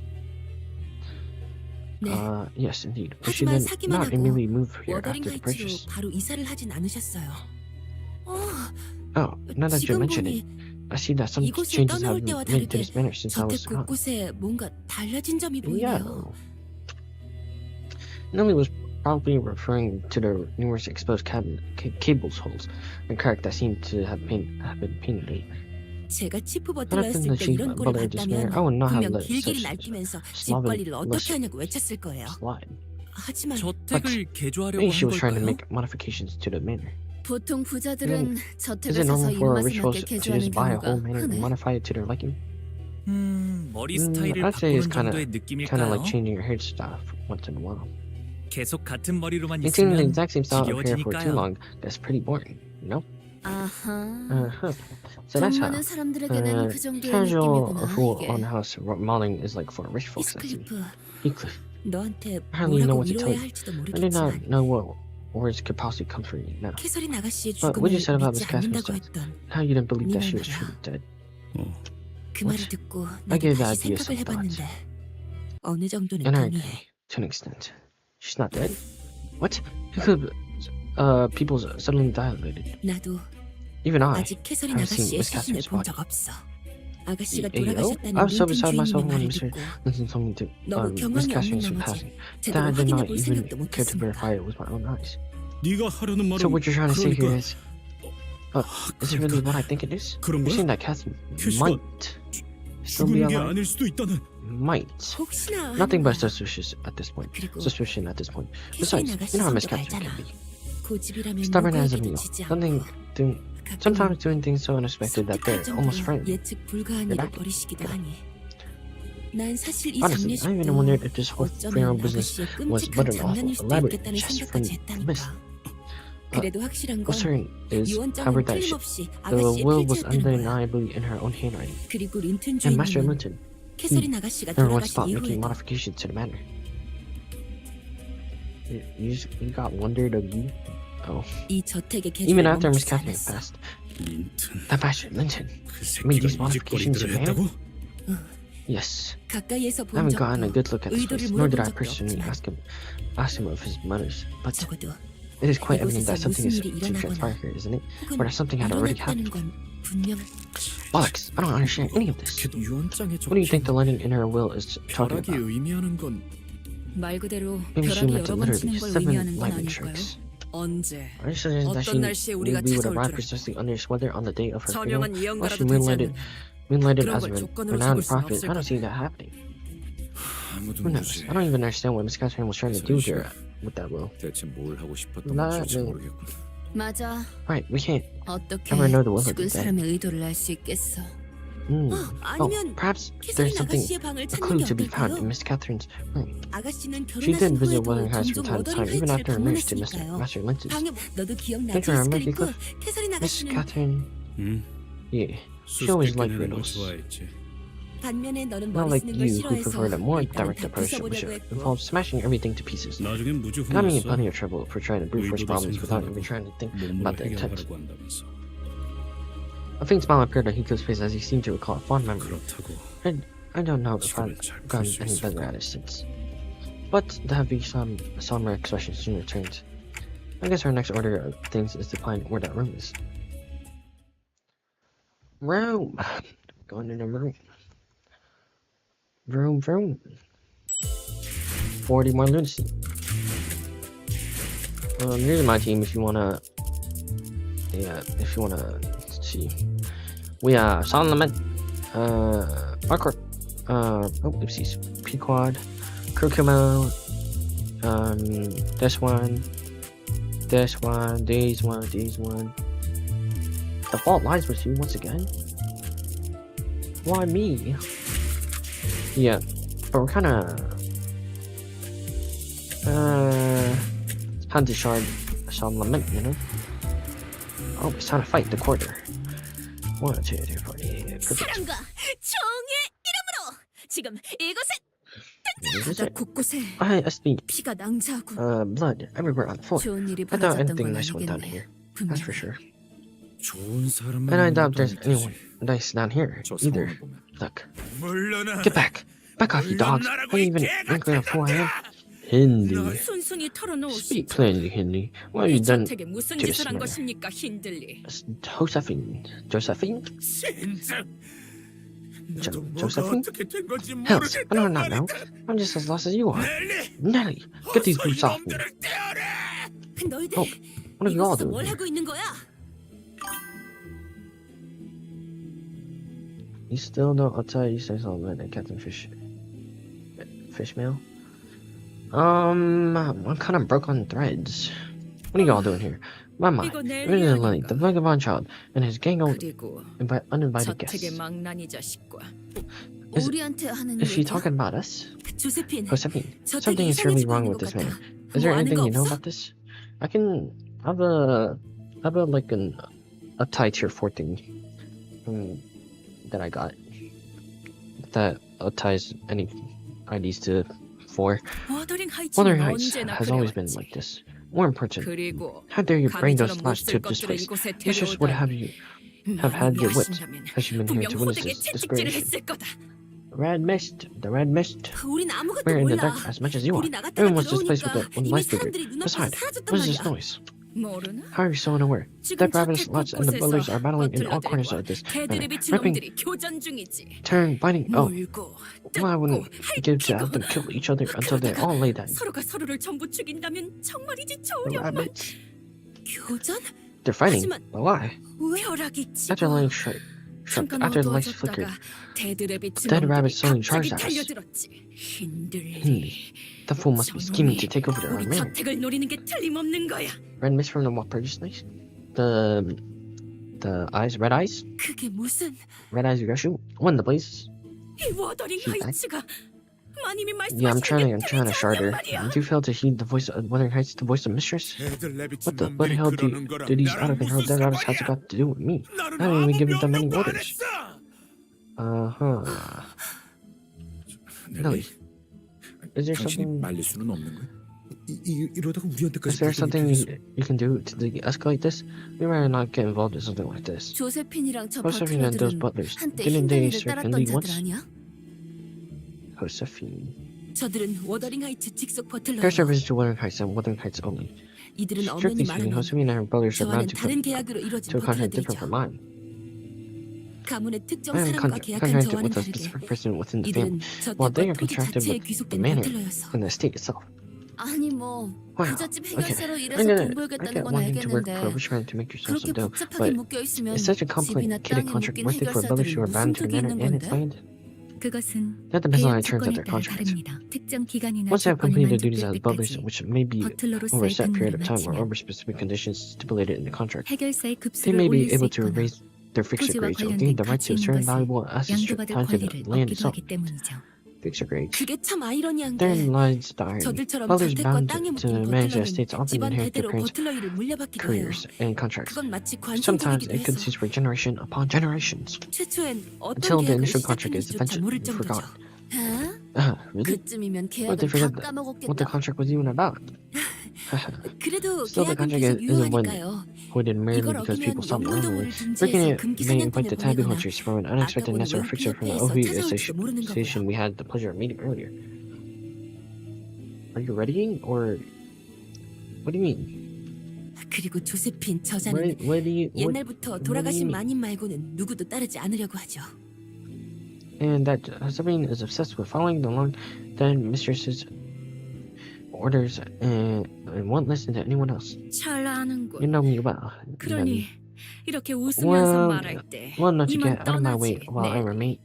B: 네.
A: Yes, indeed. But she
B: 하지만
A: did
B: 사기만
A: not
B: 하고
A: immediately move here
B: 워더링
A: after the
B: 하이츠로
A: purchase.
B: 바로 이사를 하진 않으셨어요.
A: Oh, now that you
B: 지금
A: mention it,
B: 보니
A: I see that some
B: 이곳을
A: changes have
B: 떠나올 때와
A: been made to
B: 다르게
A: this manor since I
B: 저택
A: was gone.
B: 곳곳에 뭔가 달라진 점이
A: Yeah.
B: 보이네요.
A: Nelly was probably referring to the numerous exposed cables holes and crack that seemed to have been painted.
B: 제가 치프
A: Not
B: 버틀러였을
A: in the
B: 때
A: chief
B: 이런 꼴을
A: butler of this manor,
B: 봤다면
A: I would not have
B: 분명
A: let
B: 길길이
A: such
B: 날뛰면서 집
A: slovenly
B: 관리를 어떻게 하냐고 외쳤을 거예요.
A: slide.
B: 하지만
E: 저택을 개조하려고
A: Maybe
E: 한
A: she was trying to
E: 걸까요?
A: make modifications to the manor.
B: 보통 부자들은
A: Is
B: 저택을
A: it
B: 사서
A: normal for
B: 입맛에
A: rituals
B: 맞게
A: to
B: 개조하는
A: just buy a
B: 경우가
A: whole manor and
B: 흔해.
A: modify it to their liking?
E: 머리 스타일을
A: I'd say it's
E: 바꾸는 정도의
A: kind of
E: 느낌일까요?
A: like changing your hairstyle once in a while.
E: 계속 같은 머리로만
A: Maintaining the
E: 있으면
A: exact same style of hair for too
E: 지겨워지니까요.
A: long, that's pretty boring, you know?
B: 아하.
A: So
B: 돈
A: that's how
B: 많은 사람들에게는 그 정도의
A: casual
B: 느낌이구나
A: full
B: 이게.
A: on house modeling is like for rich folks. I see.
B: 히스클리프,
A: Heathcliff,
B: 너한테
A: I hardly know
B: 뭐라고
A: what to tell
B: 위로해야
A: you.
B: 할지도
A: I do
B: 모르겠지만
A: not know what words could possibly comfort you now.
B: 캐서린 아가씨의
A: But what
B: 죽음을
A: you said about
B: 믿지
A: Miss Catherine's
B: 않는다고
A: death,
B: 했던
A: how you didn't believe
B: 네
A: that she
B: 말
A: was
B: 말이야.
A: truly dead.
B: 그 말을 듣고
A: I
B: 나도
A: gave that
B: 다시
A: idea
B: 생각을
A: some thought.
B: 해봤는데 어느 정도는
A: In her
B: 동의해.
A: day, to an extent. She's not dead? What? Who could, people suddenly dilated?
B: 나도
A: Even I.
B: 아직 캐서린
A: I've seen
B: 아가씨의
A: Miss
B: 시신을
A: Catherine's
B: 본
A: body.
B: 적 없어. 아가씨가
A: I
B: 돌아가셨다는
A: was so
B: 린튼
A: beside myself
B: 주인님의
A: when
B: 말을
A: Mr.
B: 듣고
A: Linton told me to
B: 너무
A: Miss
B: 경황이 없는
A: Catherine's
B: 나머지
A: passing. That
B: 제대로
A: I did not
B: 확인해볼
A: even
B: 생각도
A: care to
B: 못했으니까.
A: verify it with my own eyes.
D: 네가 하려는 말은
A: So what you're trying to say here
D: 그러니까
A: is, is it really what I think it is?
D: 그런
A: You're
D: 거야?
A: saying that Catherine
D: 캐시가
A: might still be
D: 죽은 게
A: alive?
D: 아닐 수도 있다는.
A: Might.
B: 혹시나
A: Nothing but
B: 하는 거야.
A: suspicious at this point.
B: 그리고
A: Suspicion at this point.
B: 캐서린
A: Besides,
B: 아가씨
A: you know how Miss
B: 성격
A: Catherine
B: 알잖아.
A: can be.
B: 고집이라면
A: Stubborn as a
B: 누구에게도
A: mule.
B: 지지
A: Something
B: 않고
A: doing,
B: 가끔
A: sometimes doing things so unexpected that they're
B: 섬뜩할
A: almost
B: 정도로
A: friendly.
B: 예측 불가한 일을
A: You're back.
B: 벌이시기도 하니 난 사실 이
A: Honestly, I even
B: 장례식도
A: wondered if this whole funeral
B: 어쩌면
A: business
B: 아가씨의
A: was
B: 끔찍한
A: but an awful,
B: 장난일 수도
A: elaborate
B: 있겠다는
A: jest from
B: 생각까지
A: Miss.
B: 했다니까. 그래도 확실한 건
A: What's certain is, however,
B: 유언장은
A: that
B: 틀림없이
A: the
B: 아가씨의
A: will was
B: 필체였다는 거야.
A: undeniably in her own handwriting.
B: 그리고 린튼
A: And Master
B: 주인님은
A: Linton
B: 캐서린 아가씨가
A: never once
B: 돌아가신
A: thought making
B: 이후에도
A: modifications to the manor. You got wondered of you? Oh.
B: 이 저택의
A: Even
B: 개조를
A: after Miss
B: 멈추지
A: Catherine
B: 않았어.
A: passed,
D: 린튼.
A: that Master Linton
D: 그
A: made
D: 새끼가
A: these
D: 이
A: modifications
D: 짓거리들을
A: in there?
D: 했다고?
A: Yes.
B: 가까이에서
A: I
B: 본
A: haven't gotten a
B: 적도
A: good look at this
B: 의도를
A: place, nor did I
B: 물어본 적도
A: personally
B: 없지만
A: ask him of his motives. But
B: 적어도
A: it is quite evident
B: 이곳에서
A: that something
B: 무슨
A: is
B: 일이
A: to transpire
B: 일어나거나
A: here, isn't it?
B: 혹은
A: Or that something had already
B: 일어났다는
A: happened.
B: 건 분명.
A: Bollocks! I don't understand any of this.
G: 유언장에
A: What do you think the legend in her will is talking
G: 벼락이
A: about?
G: 의미하는 건
B: 말 그대로
A: Maybe she
B: 벼락이
A: meant to
B: 여러 번
A: literally
B: 치는 걸
A: 7
B: 의미하는 건
A: lightning
B: 아닐까요?
A: strikes.
H: 언제
A: Are you suggesting that
H: 어떤 날씨에 우리가
A: we would
H: 찾아올
A: arrive
H: 줄
A: precisely under this weather on the day of her funeral?
H: 저명한
A: Or
H: 예언가라도
A: she
H: 되지
A: moonlighted
H: 않는
A: as a
H: 그런 걸 조건으로
A: renowned
H: 삼을 수는
A: prophet?
H: 없을
A: I don't
H: 거다.
A: see that happening.
D: 아무도
A: Who knows?
D: 모르지.
A: I don't even understand what Miss Catherine was trying to do here. with that will.
D: 대체 뭘 하고 싶었던
A: 나-
D: 건지
A: 네.
D: 모르겠군.
B: 맞아.
A: Right, we can't.
B: 어떻게
A: Never know the will of
B: 죽은
A: the dead.
B: 사람의 의도를 알 수 있겠어?
H: 아니면
A: perhaps
H: 캐서린
A: there's something,
H: 아가씨의 방을
A: a
H: 찾는
A: clue
H: 게
A: to be found in
H: 어떨까요?
A: Miss Catherine's room.
H: 아가씨는
A: She
H: 결혼하신
A: did visit
H: 후에도
A: Wuthering Heights from
H: 종종
A: time to time,
H: 워더링
A: even after
H: 하이츠를
A: her marriage to Mr.
H: 방문했으니까요.
A: Master Lynch's.
H: 방에 너도
A: Don't
H: 기억나지,
A: you remember,
H: 스크리프?
A: Cliff?
H: 캐서린
A: Miss
H: 아가씨는
A: Catherine,
D: 응?
A: yeah, she always
D: 수수께끼
A: liked
D: 내는 걸
A: riddles.
D: 좋아했지.
H: 반면에 너는
A: Not
H: 머리
A: like
H: 쓰는 걸
A: you, who
H: 싫어해서
A: preferred a more
H: 일단은
A: direct
H: 다
A: approach that
H: 부숴보려고
A: would
H: 했고.
A: involve smashing everything to pieces.
D: 나중엔 무지
A: Got me in
D: 혼났어.
A: plenty of trouble for trying to brute force
D: 의도도
A: problems without
D: 생각하고
A: even trying to think
D: 몸으로
A: about the intent.
D: 해결하라고 한다면서.
A: A faint smile appeared on Hiko's face as he seemed to recall a fond memory.
D: 그렇다고
A: I don't know if I've
D: 지금은 잘
A: gotten
D: 풀 수
A: any
D: 있을
A: better
D: 거야.
A: at it since. But the heavy, somber expression soon returned. I guess our next order of things is to find where that room is. Room! Going in the room. Vroom. 40 more lunacy. Here's my team if you wanna... Yeah, if you wanna see. We Solomon, Markor, oopsies, Pequod, Kurkumo, this one, these one. The fault lies with you once again. Why me? Yeah, but we're kinda, it's time to shard some lament, you know? Oh, it's time to fight the quarter. 1, 2, 3, 4, 8, perfect.
H: 사랑과 정의 이름으로 지금 이곳에
A: Is
B: 바다
A: it?
B: 곳곳에
A: I speak,
B: 피가 낭자하고
A: blood everywhere on the floor.
B: 좋은 일이
A: I doubt
B: 벌어졌던
A: anything
B: 건
A: nice went down
B: 아니겠네.
A: here, that's for
B: 분명히.
A: sure.
D: 좋은 사람만
A: And I
D: 있는
A: doubt
D: 것도
A: there's
D: 아니겠지.
A: anyone nice down here
D: 저
A: either.
D: 상황을 보면
A: Look,
I: 물러나.
A: get back off, you dogs. How do you even think of who I am? Hindi.
B: 순순히
A: Speak
B: 털어놓으시죠.
A: plainly, Hindi. What have you done
B: 저택에 무슨
A: to
B: 짓을 한
A: this man?
B: 것입니까, 힌들리?
A: Josephine?
I: 진짜. 너도 뭐가
A: Josephine?
I: 어떻게 된 건지
A: Hells, I do
I: 모르겠단
A: not know.
I: 말이다.
A: I'm just as lost as you are.
I: 넬리,
A: Nelly, get these boots off me.
I: 이놈들을 떼어라.
H: 너희들
A: Oh, what are you all
H: 이곳에서
A: doing
H: 뭘
A: here?
H: 하고 있는 거야?
A: You still don't, I'll tell you, say something and Captain Fishmail? I'm kind of broke on threads. What are y'all doing here? My mind,
B: 이거 넬리
A: originally
B: 아닌가?
A: the vagabond child and his gang of
B: 그리고
A: uninvited
B: 저택의
A: guests.
B: 망나니 자식과
A: Is-
H: 우리한테 하는
A: Is she
H: 얘기야?
A: talking about us?
H: 조세핀,
A: Josephine,
H: 저택이
A: something is really
H: 이상해지고
A: wrong
H: 있는
A: with
H: 것
A: this man.
H: 같아.
A: Is there
H: 뭐 아는
A: anything
H: 거
A: you know
H: 없어?
A: about this? I have a like a tie tier 4 thing that I got that ties any IDs to 4.
B: 워더링 하이츠는
A: Wuthering Heights
B: 언제나
A: has always been
B: 그래왔지.
A: like this. More important,
B: 그리고
A: how dare you bring those
B: 감히처럼
A: slash to
B: 못쓸
A: this
B: 것들을
A: place?
B: 이곳에
A: Mistress would have
B: 데려오다니.
A: you have had your whipped,
B: 하신다면
A: has she been here
B: 분명
A: to witness
B: 호되게
A: this
B: 채찍질을
A: desperation.
B: 했을 거다.
A: The red mist.
H: 우린 아무것도
A: We're in the
H: 몰라.
A: dark as much as you are.
H: 우리 나갔다가
A: Everyone wants this place
H: 들어오니까
A: with one
H: 이미
A: life figure.
H: 사람들이 눈앞에서
A: Besides,
H: 사라졌단
A: what is this
H: 말이야.
A: noise?
B: 모르나?
A: How are you so unaware?
B: 지금
A: Dead rabbits,
B: 저택
A: lots, and the builders are battling in all corners
B: 버틀러들과
A: of this
B: 개들의
A: manor,
B: 비친
A: ripping,
B: 놈들이 교전 중이지.
A: tearing, biting. Oh,
B: 물고
A: why wouldn't
B: 뜯고
A: you give to
B: 핥히고
A: have them kill each other until they all lay down?
B: 서로가 서로를 전부 죽인다면 정말이지
A: The
B: 좋으련만.
A: rabbits,
H: 교전?
A: they're fighting.
H: 하지만
A: But why?
B: 벼락이
A: After
B: 치고
A: the light shook,
B: 잠깐
A: after the lights flickered,
B: 어두워졌다가 대들의 비친
A: dead
B: 놈들이
A: rabbits suddenly
B: 갑자기
A: charged at us.
B: 달려들었지.
A: Hindi.
B: 힌들리.
A: The fool must be scheming to take over their
B: 우리
A: own manor.
B: 저택을 노리는 게 틀림없는 거야.
A: Red mist from the what purchase nice? The eyes, red eyes?
H: 그게 무슨...
A: Red eyes, Yoshu? One the blaze.
B: 이 워더링
A: She back?
B: 하이츠가 마님이
A: Yeah, I'm
B: 말씀하시는
A: trying
B: 게
A: to shard her.
B: 틀리지 않단 말이야.
A: Did you fail to heed the voice of Wuthering Heights, the voice of Mistress?
I: 애들 내비친
A: What the
I: 놈들이
A: hell
I: 그러는 거랑
A: do these
I: 나랑
A: out of control
I: 무슨
A: dead rabbits have
I: 상관이야?
A: got to do with me?
I: 나는
A: I haven't even
I: 아무
A: given them any
I: 명령도 안
A: orders.
I: 했어.
A: Nelly, is there
F: 당신이
A: something?
F: 말릴 수는 없는 거야? 이러다가 우리한테까지
A: Is there
F: 불똥이
A: something
F: 튀겠어.
A: you can do to de-escalate this? We might not get involved in something like this.
H: 조세핀이랑 저
A: Josephine and those
H: 버틀러들은
A: butlers,
H: 한때
A: didn't they
H: 힌들리를
A: serve
H: 따랐던
A: Hindi
H: 자들
A: once?
H: 아니야?
A: Josephine.
H: 저들은 워더링 하이츠 직속 버틀러.
A: Their service to Wuthering Heights and Wuthering Heights only.
H: 이들은
A: Strictly
H: 엄연히
A: speaking,
H: 말하면
A: Josephine and her brothers are
H: 저와는
A: bound
H: 다른 계약으로 이루어진
A: to a contract different
H: 버틀러들이죠.
A: from mine.
H: 가문의 특정
A: I am
H: 사람과 계약한
A: contracted
H: 저와는
A: with a
H: 다르게
A: specific person within the
H: 이들은
A: family, while they
H: 저택과
A: are
H: 토지
A: contracted
H: 자체에
A: with the
H: 귀속된
A: manor
H: 버틀러였어.
A: and the estate itself.
H: 아니 뭐
A: Wow.
H: 부잣집
A: Okay.
H: 해결사로
A: I
H: 일해서
A: get
H: 돈
A: it. I
H: 벌겠다는
A: get
H: 건
A: wanting to work
H: 알겠는데
A: for a bushman to make yourself
H: 그렇게
A: some dough,
H: 복잡하게
A: but
H: 묶여 있으면
A: it's such a
H: 집이나
A: complicated
H: 땅에
A: contract
H: 묶인
A: worth it for brothers
H: 해결사들은
A: who are bound
H: 무슨
A: to the
H: 득이
A: manor
H: 있는
A: and its
H: 건데?
A: land?
B: 그것은
A: That depends on
B: 계약
A: the terms of
B: 조건에
A: their
B: 따라
A: contract.
B: 다릅니다. 특정 기간이나
A: Once they have
B: 조건이
A: completed their duties as
B: 만족될
A: butlers,
B: 때까지
A: which may be over a
B: 버틀러로서의
A: set period
B: 근무를
A: of time or
B: 마치면
A: over specific conditions stipulated in the contract,
B: 해결사의
A: they
B: 급수를
A: may
B: 올릴
A: be
B: 수
A: able to
B: 있거나
A: raise their fixture
B: 토지와
A: grades or
B: 관련된
A: gain the right
B: 가치
A: to
B: 있는
A: certain
B: 것을
A: valuable assets
B: 양도받을
A: tied to
B: 권리를
A: the land
B: 얻기도
A: itself.
B: 하기 때문이죠.
A: Fixture grades.
H: 그게 참 아이러니한
A: Therein
H: 게
A: lies the irony.
H: 저들처럼
A: Butlers
H: 저택과
A: bound
H: 땅에
A: to
H: 묶인
A: manage their
H: 버틀러는
A: estates often
H: 집안
A: inherit their
H: 대대로
A: parents'
H: 버틀러 일을 물려받기도 해요.
A: careers and contracts.
H: 그건 마치
A: Sometimes
H: 관성적이기도
A: it
H: 해서
A: continues for generation upon generations
H: 최초엔
A: until
H: 어떤
A: the
H: 계약을
A: initial contract is
H: 시작했는지조차 모를
A: eventually
H: 정도죠.
A: forgotten. Really?
H: 그쯤이면
A: What they
H: 계약은 다
A: forget what the
H: 까먹었겠다.
A: contract was even about?
H: 그래도
A: Still, the
H: 계약은
A: contract
H: 계속
A: isn't when
H: 유효하니까요.
A: voided merely
H: 이걸
A: because people
H: 어기면
A: stop
H: 영문도구를
A: learning. Breaking
H: 금지해서
A: it
H: 금기
A: may invite
H: 사냥꾼을
A: the taboo
H: 보내거나
A: hunters from an unexpected
H: 아까
A: nest or
H: 보는
A: fixture from the
H: 웨이프
A: Ohui
H: 협회에서 찾아올지도 모르는
A: association
H: 거고요.
A: we had the pleasure of meeting earlier. Are you readying or what do you mean?
H: 그리고 조세핀 저자는
A: What do you
H: 옛날부터 돌아가신 마님 말고는 누구도 따르지 않으려고 하죠.
A: and that Sabine is obsessed with following the long dead mistress's orders and won't listen to anyone else.
B: 잘 아는군.
A: You know me well.
B: 그러니 이렇게 웃으면서 말할 때
A: Well enough to
B: 이만
A: get out of my way
B: 떠나지.
A: while I
B: 네.
A: remain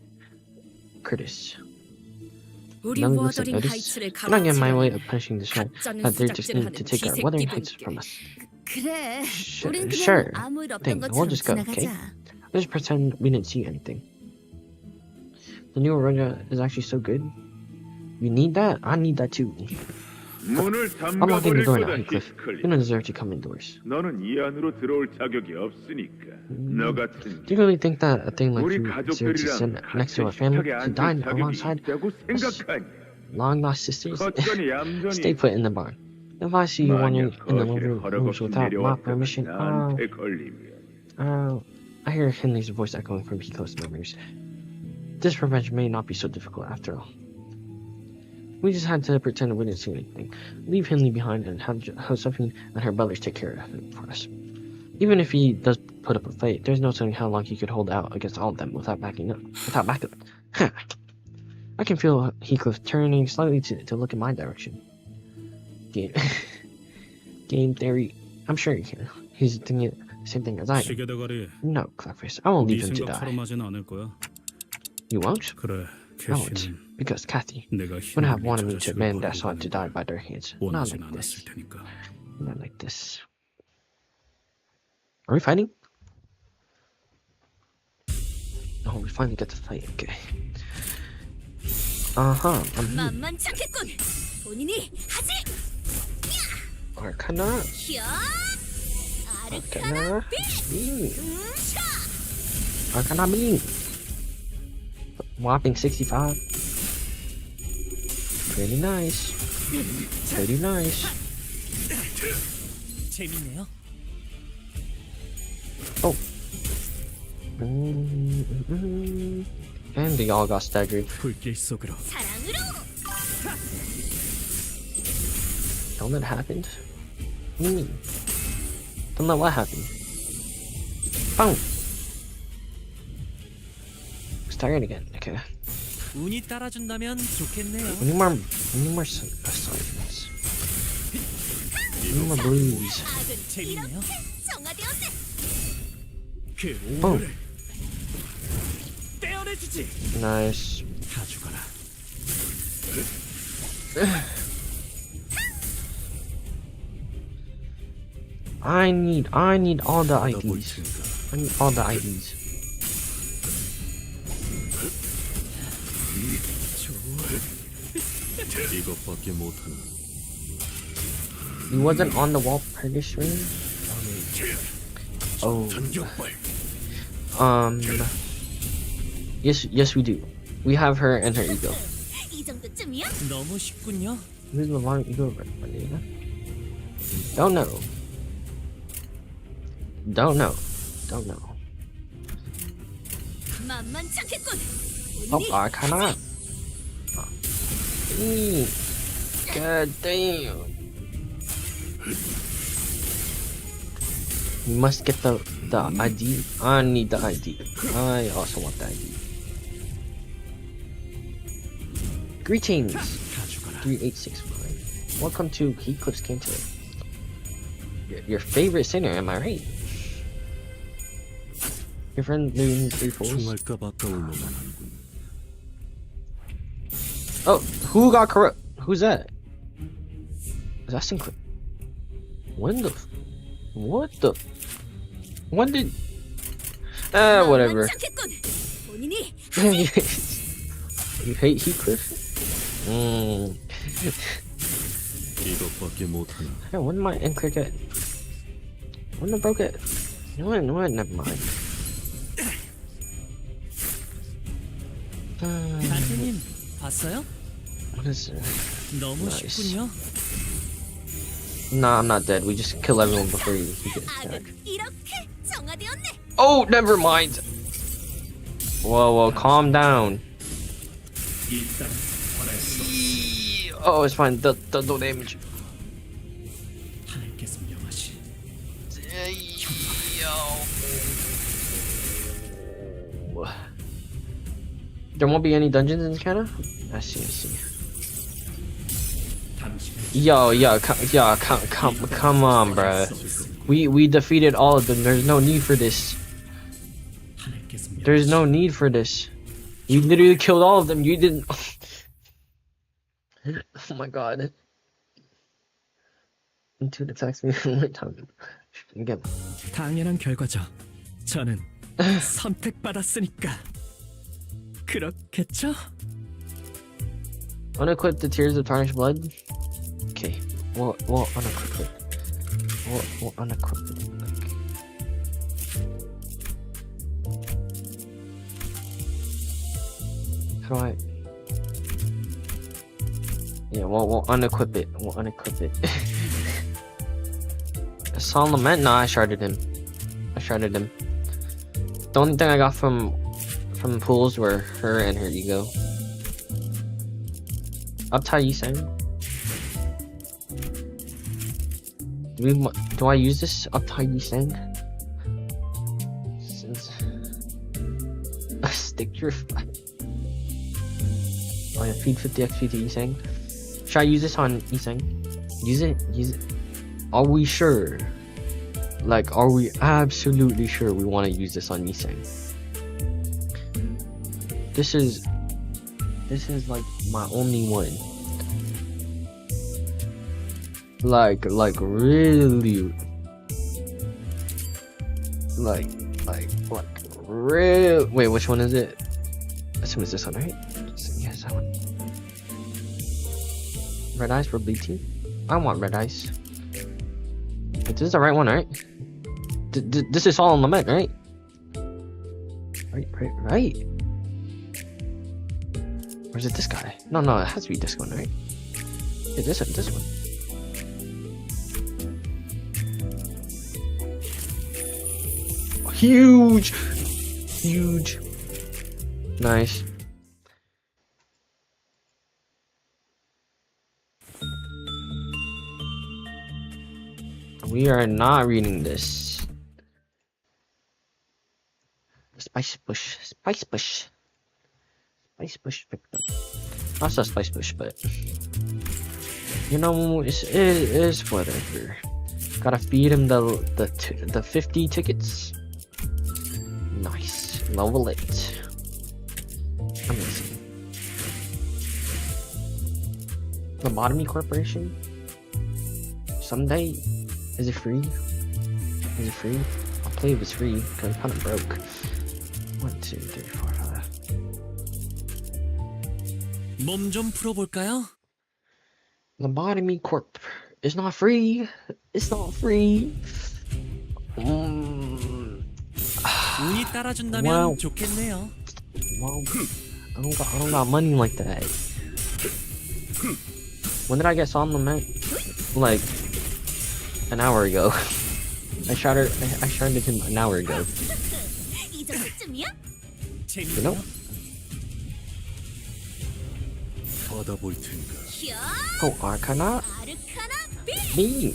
A: Curtis.
B: 우리
A: Now listen,
B: 워더링
A: Otis.
B: 하이츠를
A: Do not get in my way of
B: 가로치려는
A: punishing this man.
B: 가짜는
A: That they just
B: 수작질을
A: need
B: 하는
A: to take our wedding heights
B: 쥐새끼분께.
A: from us.
H: 그래,
A: Sure,
H: 우린 그냥
A: sure.
H: 아무 일 없던
A: Thing. We'll
H: 것처럼
A: just go, okay?
H: 지나가자.
A: Let's pretend we didn't see anything. The new Aurora is actually so good. You need that? I need that too.
I: 문을
A: I'm locking the
I: 잠가버릴
A: door now,
I: 거다,
A: Heathcliff.
I: 히스클리.
A: You don't deserve to come indoors.
I: 너는 이 안으로 들어올 자격이 없으니까. 너 같은
A: Do you really think that a thing like
I: 우리
A: you deserve to sit
I: 가족들이랑
A: next to a
I: 같이
A: family
I: 식탁에
A: who
I: 앉을
A: died
I: 자격이
A: alongside
I: 있다고 생각하니?
A: long lost sisters?
I: 겉전이
A: Stay
I: 얌전히
A: put in the barn. If I see you wandering
I: 만약
A: in the
I: 거실에
A: living rooms
I: 허락없이
A: without my
I: 내려왔다가
A: permission,
I: 나한테 걸리면
A: I hear Henley's voice echoing from Heathcliff's memories. This revenge may not be so difficult after all. We just had to pretend we didn't see anything. Leave Henley behind and have Josephine and her butlers take care of it for us. Even if he does put up a fight, there's no telling how long he could hold out against all of them without backing up. Without backup. I can feel Heathcliff turning slightly to look in my direction. Game theory. I'm sure he's thinking the same thing as I am.
D: 시계 대가리.
A: No, Clapface. I won't
D: 네
A: leave him to die.
D: 생각처럼 하진 않을 거야.
A: You won't?
D: 그래,
A: I won't.
D: 캐시는
A: Because Kathy
D: 내가
A: wouldn't have
D: 힘을
A: wanted me
D: 저
A: to
D: 자식을
A: abandon that
D: 버리고
A: son to
D: 가는
A: die
D: 걸
A: by their hands. Not
D: 원하진
A: like this.
D: 않았을 테니까.
A: Not like this. Are we fighting? Oh, we finally get to fight. Okay.
B: 만만찮겠군. 본인이 하지.
A: Arcana.
B: 히야.
A: Arcana. Arcana beam. Whopping 65. Pretty nice. Pretty nice.
E: 재밌네요.
A: Oh. And they all got staggered.
G: 불길 속으로.
B: 사랑으로.
A: Don't let it happen. What do you mean? Don't let what happen? Boom! It's tired again. Okay.
E: 운이 따라준다면 좋겠네요.
A: We need more silence. We need more blues.
E: 재밌네요.
B: 정화되었네.
E: 그
A: Boom!
E: 오물을 떼어내주지.
A: Nice.
E: 다 죽어라.
A: I need all the IDs. I need all the IDs.
F: 이것밖에 못하는
A: He wasn't on the wall previously. Oh. Yes, we do. We have her and her ego.
B: 이 정도쯤이야?
E: 너무 쉽군요.
A: Who's the long ego? Don't know. Don't know. Don't know.
B: 만만찮겠군.
A: Oh, Arcana. God damn. We must get the ID. I need the ID. I also want the ID. Greetings. 3865. Welcome to Heathcliff's Canto. Your favorite sinner, am I right? Your friend Loon's Three Fools.
F: 총알값 아까울 놈만 한군.
A: Oh, who got corrupt? Who's that? Is that Sinclair? When the? What the? When did? Whatever.
B: 본인이
A: You hate Heathcliff?
F: 이것밖에 못하나.
A: Hey, when did my end click at? When did I broke it? You know what? Never mind.
E: 간트님 봤어요?
A: What is it?
E: 너무
A: Nice.
E: 쉽군요.
A: Nah, I'm not dead. We just kill everyone before he gets back.
B: 악은 이렇게 정화되었네.
A: Oh, never mind. Whoa, calm down. Oh, it's fine. No damage.
E: 하나님께서 명하시.
A: There won't be any dungeons in Canto? I see. Come on, bruh. We defeated all of them. There's no need for this. There's no need for this. You literally killed all of them. You didn't. Oh my god. Dude attacks me one more time. Again.
E: 당연한 결과죠. 저는 선택받았으니까. 그렇겠죠?
A: Unequip the Tears of Tarnished Blood. Okay. We'll unequip it. We'll unequip it. Okay. How do I? Yeah, we'll unequip it. We'll unequip it. Solemn Lament? Nah, I sharded him. The only thing I got from pools were her and her ego. Uptie Yisang. Do I use this Uptie Yisang? Since stick your oh yeah, feed 50 XP to Yisang. Should I use this on Yisang? Use it. Are we sure? Like, are we absolutely sure we want to use this on Yisang? This is like my only one. Like really. Like real. Wait, which one is it? I assume it's this one, right? Yes, that one. Red eyes for bleaching. I want red eyes. But this is the right one, right? This is all on Lament, right? Right. Or is it this guy? No, it has to be this one, right? Yeah, this one. Huge! Nice. We are not reading this. Spice bush victim. Not a spice bush, but you know, it's whatever. Gotta feed him the 50 tickets. Nice, level 8. Amazing. Lobotomy Corporation. Someday, is it free? I'll play if it's free because I'm kind of broke. 1, 2, 3, 4, 5.
E: 몸 좀 풀어볼까요?
A: Lobotomy Corp. It's not free.
E: 운이 따라준다면
A: Wow.
E: 좋겠네요.
A: Well, I don't got money like that. When did I get Solemn Lament? Like an hour ago. I sharded him an hour ago.
B: 이 정도쯤이야?
A: You know?
F: 받아볼 텐가.
B: 야!
A: Oh, Arcana
B: 아르카나 비!
A: B.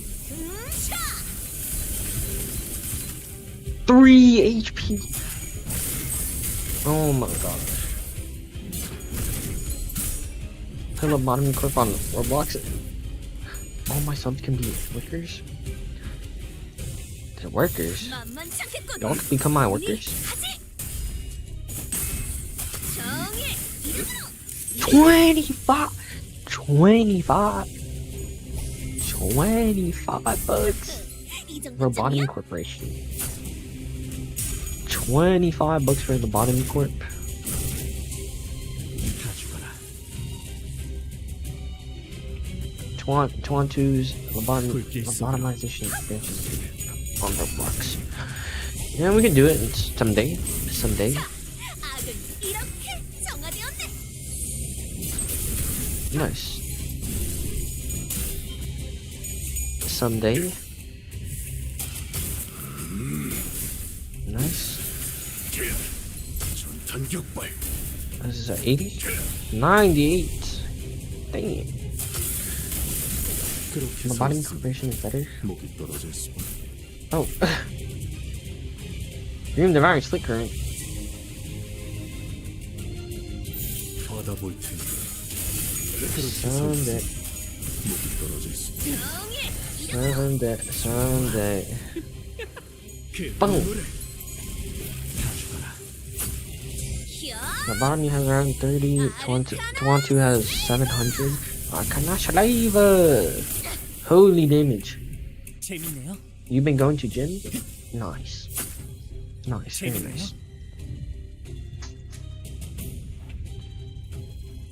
B: 차!
A: 3 HP. Oh my gosh. Play Lobotomy Corp on Roblox. All my subs can be workers. The workers?
B: 만만찮겠군.
A: Y'all can become my workers?
B: 하지! 정의 이름으로
A: 25 bucks. Robotomy Corporation. 25 bucks for the Lobotomy Corp. Twantu's lobotomization expansion on Roblox. Yeah, we can do it someday. Nice. Someday. Nice. This is 80? 98. Dang. The bottom corporation is better. Oh. Dream devouring slick current. Someday. Boom. The bottom has around 30. Twantu has 700. Holy damage.
E: 재밌네요.
A: You've been going to gym? Nice. Very nice.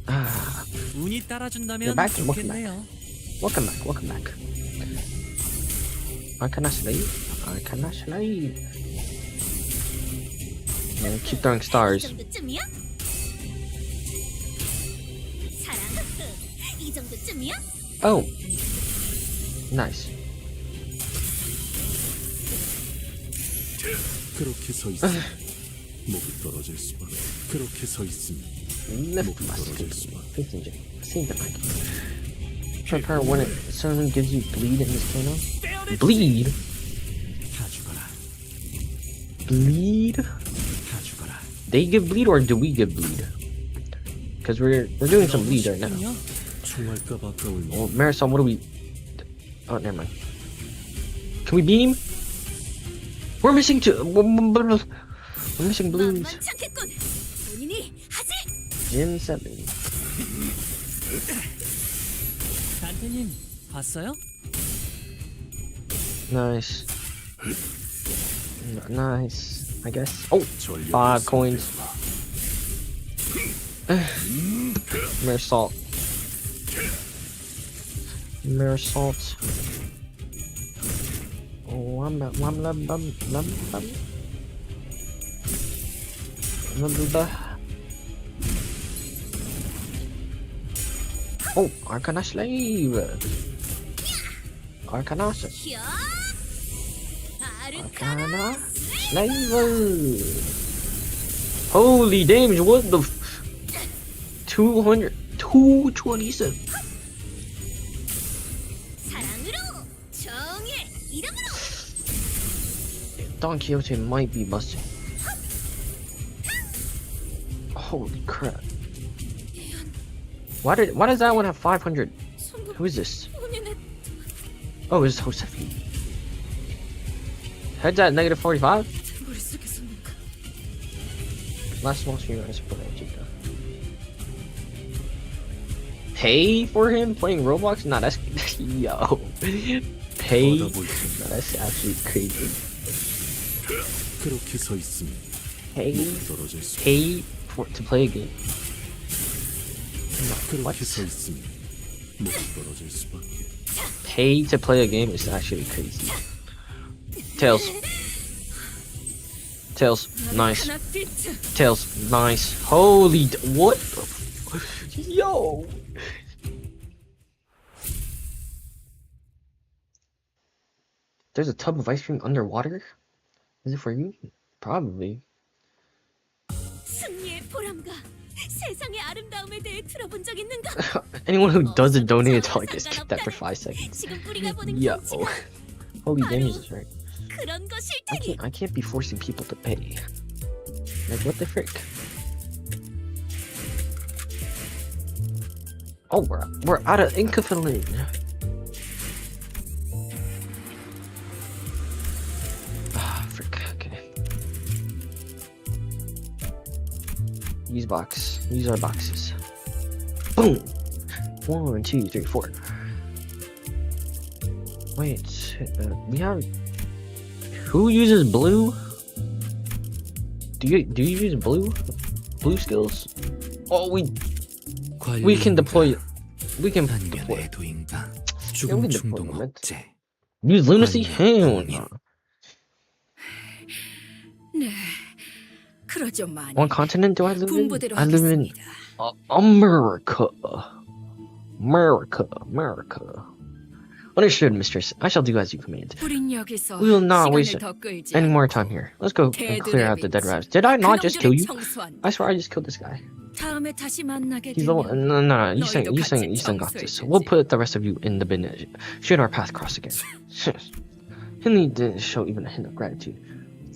A: Ah.
E: 운이
A: You're
E: 따라준다면
A: back. Welcome
E: 좋겠네요.
A: back. I cannot slave. Yeah, keep throwing stars. Oh. Nice.
F: 그렇게 서 있으면 목이 떨어질 수밖에. 그렇게 서 있으면 목이 떨어질 수밖에.
A: Seems like prepare when it suddenly gives you bleed in this channel. Bleed? Bleed? They give bleed or do we give bleed? Because we're doing some bleed right now.
F: 총알값 아까울
A: Well, Marisol, what do we? Oh, never mind. Can we beam? We're missing two. We're missing blues. Gym 7.
E: 단테님 봤어요?
A: Nice. Nice. I guess. Oh, 5 coins. Marisol. Oh, oh, Arcana Slave. Arcana Slave. 200. Holy damage, what the 227. Don Quixote might be busted. Holy crap. Why does that one have 500? Who is this? Oh, it's Josephine. Heads at negative 45? Last small streamer is for Chica. Pay for him playing Roblox? Nah, that's yo. Pay? Nah, that's actually crazy.
F: 그렇게 서 있으면
A: Pay for to play a game. What?
F: 그렇게 서 있으면 목이 떨어질 수밖에.
A: Pay to play a game is actually crazy. Tails, nice. Tails, nice. Holy, what? Yo. There's a tub of ice cream underwater? Is it for you? Probably. Anyone who doesn't donate to like this, keep that for 5 seconds. Yo. Holy damage is right. I can't be forcing people to pay. Like, what the frick? Oh, we're out of Incafiline. Ah, frick. Okay. Use our boxes. Boom. 1, 2, 3, 4. Wait, we have. Who uses blue? Do you use blue? Blue skills? Oh, we can deploy. We can deploy. Yeah, we can deploy it. Use lunacy? Hell no.
B: 네, 그러죠 많이.
A: What continent do I live in?
B: 분부대로
A: I live in
B: 하겠습니다.
A: America. America. Understood, mistress. I shall do as you command.
B: 우린 여기서
A: We will not waste
B: 시간을 더 끌지
A: any more
B: 않고
A: time here. Let's go and
B: 대들의
A: clear out the dead
B: 빛.
A: rabbits. Did I not just kill you?
B: 청소한
A: I swear I just killed this guy.
B: 다음에 다시 만나게
A: He's the one.
B: 되면
A: No. You
B: 너희도
A: sang got
B: 같이
A: this.
B: 청소해주지.
A: We'll put the rest of you in the bin. Should our path cross again? He didn't show even a hint of gratitude.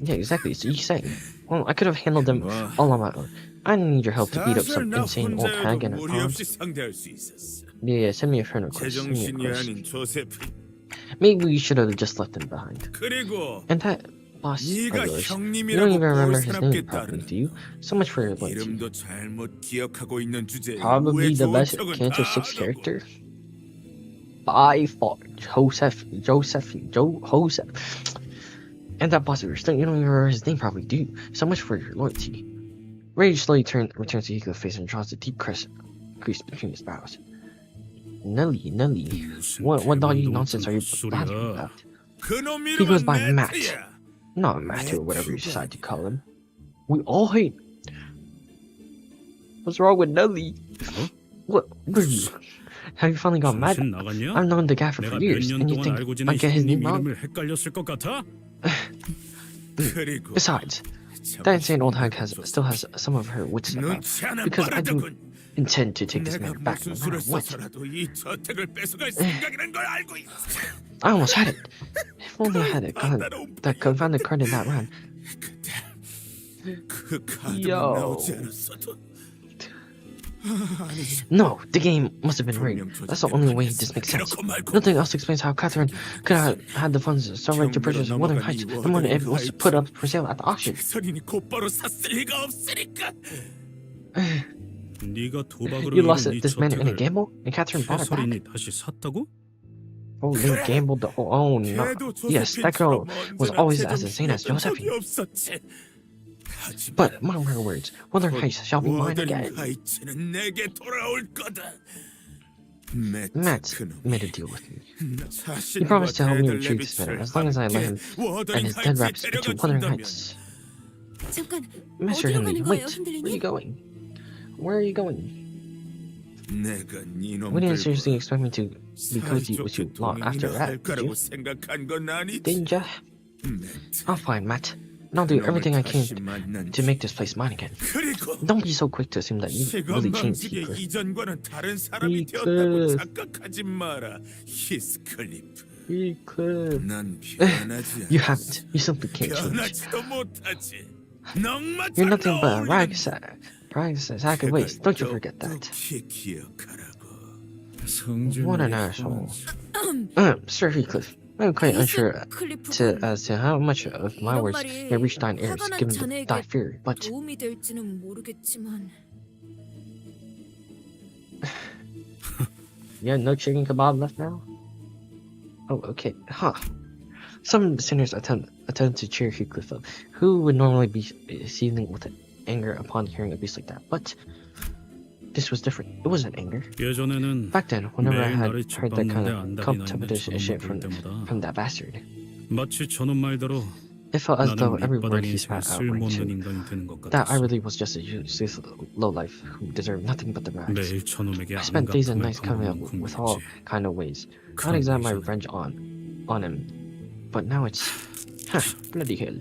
A: Yeah, exactly. So you sang. Well, I could have handled them all on my own. I didn't need your help to beat up some insane old hag in a
I: 무리
A: pond.
I: 없이 상대할 수 있었어.
A: Yeah, send me a friend request. Send me a
I: 제정신이
A: request.
I: 아닌 조세프.
A: Maybe we should have just left him behind.
I: 그리고
A: And that boss of
I: 네가
A: yours, you don't
I: 형님이라고
A: even remember
I: 꼴
A: his name
I: 사납게
A: properly,
I: 따르는
A: do you? So much for your loyalty.
I: 이름도 잘못 기억하고 있는 주제에
A: Probably
I: 왜
A: the
I: 좋은
A: best
I: 척은
A: Canto
I: 다
A: 6
I: 하더고.
A: character. By far, Joseph. And that boss of yours, you don't even remember his name properly, do you? So much for your loyalty. Rage slowly returns to Hiko's face and draws a deep crease between his brows. Nelly. What doggy nonsense are you blathering about?
I: 그놈
A: He goes
I: 이름은
A: by Matt.
I: 매트야.
A: Not Matt or whatever you decide to call him. We all hate. What's wrong with Nelly? What are you? Have you finally got mad?
D: 정신 나갔냐?
A: I've known the guy for
D: 내가 몇
A: years,
D: 년
A: and you
D: 동안
A: think
D: 알고
A: I
D: 지낸
A: get his
D: 형님
A: name wrong?
D: 이름을 헷갈렸을 것 같아?
I: 그리고
A: Besides, that insane old hag still has some of her wits about.
I: 눈치 하나
A: Because I do
I: 빠르더군.
A: intend to take this
I: 내가
A: man back no
I: 무슨
A: matter
I: 수를
A: what.
I: 써서라도 이 저택을 뺏어갈 생각이란 걸 알고 있어.
A: I almost had it. If only I had it. God, that confounded card in that round.
I: 그 카드만
A: Yo.
I: 나오지 않았어도.
A: No, the game must have been rigged. That's the only way this makes sense. Nothing else explains how Catherine could have had the funds so ready to purchase Wuthering Heights the moment it was put up for sale at the auction.
I: 선인이 곧바로 샀을 리가 없으니까.
D: 네가 도박으로
A: You lost
D: 이룬 이
A: this man in a
D: 저택을
A: gamble, and Catherine bought it back.
D: 해설인이 다시 샀다고?
A: Oh, they gambled the whole. Oh no. Yes, that girl was always as insane as Josephine. But my rare words, Wuthering Heights shall be mine again.
I: 하이츠는 내게 돌아올 거다.
A: Matt made a deal with me. He promised to help me retrieve this man as long as I let him and his dead raps into Wuthering Heights.
H: 잠깐,
A: Master
H: 어디로
A: Henley,
H: 가는
A: wait,
H: 거예요,
A: where are you
H: 흔들리님?
A: going? Where are you going?
I: 내가
A: We didn't seriously expect me to be cozy with you long after that, did you?
I: 생각한 건 아니지.
A: Didn't ya? I'll find Matt, and I'll do everything I can to make this place mine again.
I: 그리고
A: Don't be so quick to assume that you really changed,
I: 시간방식의
A: Heathcliff.
I: 이전과는 다른 사람이 되었다고
A: Heathcliff.
I: 착각하지 마라, 히스클리프.
A: Heathcliff.
I: 난 변하지
A: You
I: 않았어.
A: haven't. You simply can't change.
I: 변하지도 못하지.
A: You're nothing but a rag sack of waste. Don't you forget that.
I: 기억하라고.
A: What an asshole. Sir Heathcliff, I'm quite unsure as to how much of my words may reach thine ears, given thy fear, but
H: 도움이 될지는 모르겠지만
A: you have no chicken kebab left now? Oh, okay. Huh. Some sinners attempt to cheer Heathcliff up, who would normally be seething with anger upon hearing a beast like that, but this was different. It wasn't anger.
D: 예전에는
A: Back then, whenever I
D: 매일
A: had
D: 나를
A: heard that kind
D: 짓밟는데
A: of
D: 안달이 나 있는
A: competition shit
D: 저놈을 볼
A: from
D: 때마다
A: that bastard,
D: 마치 저놈 말대로
A: it felt as though
D: 나는
A: every word
D: 밑바닥
A: he
D: 인생에
A: spat out rang
D: 쓸모없는
A: true.
D: 인간이 되는 것
A: That I
D: 같았어.
A: really was just a useless lowlife who deserved nothing but the rags.
D: 매일 저놈에게
A: I spent days and
D: 안갚음을
A: nights coming up
D: 당하는
A: with all
D: 궁금했지.
A: kind of ways, trying to exert my revenge on him. But now it's, bloody hell.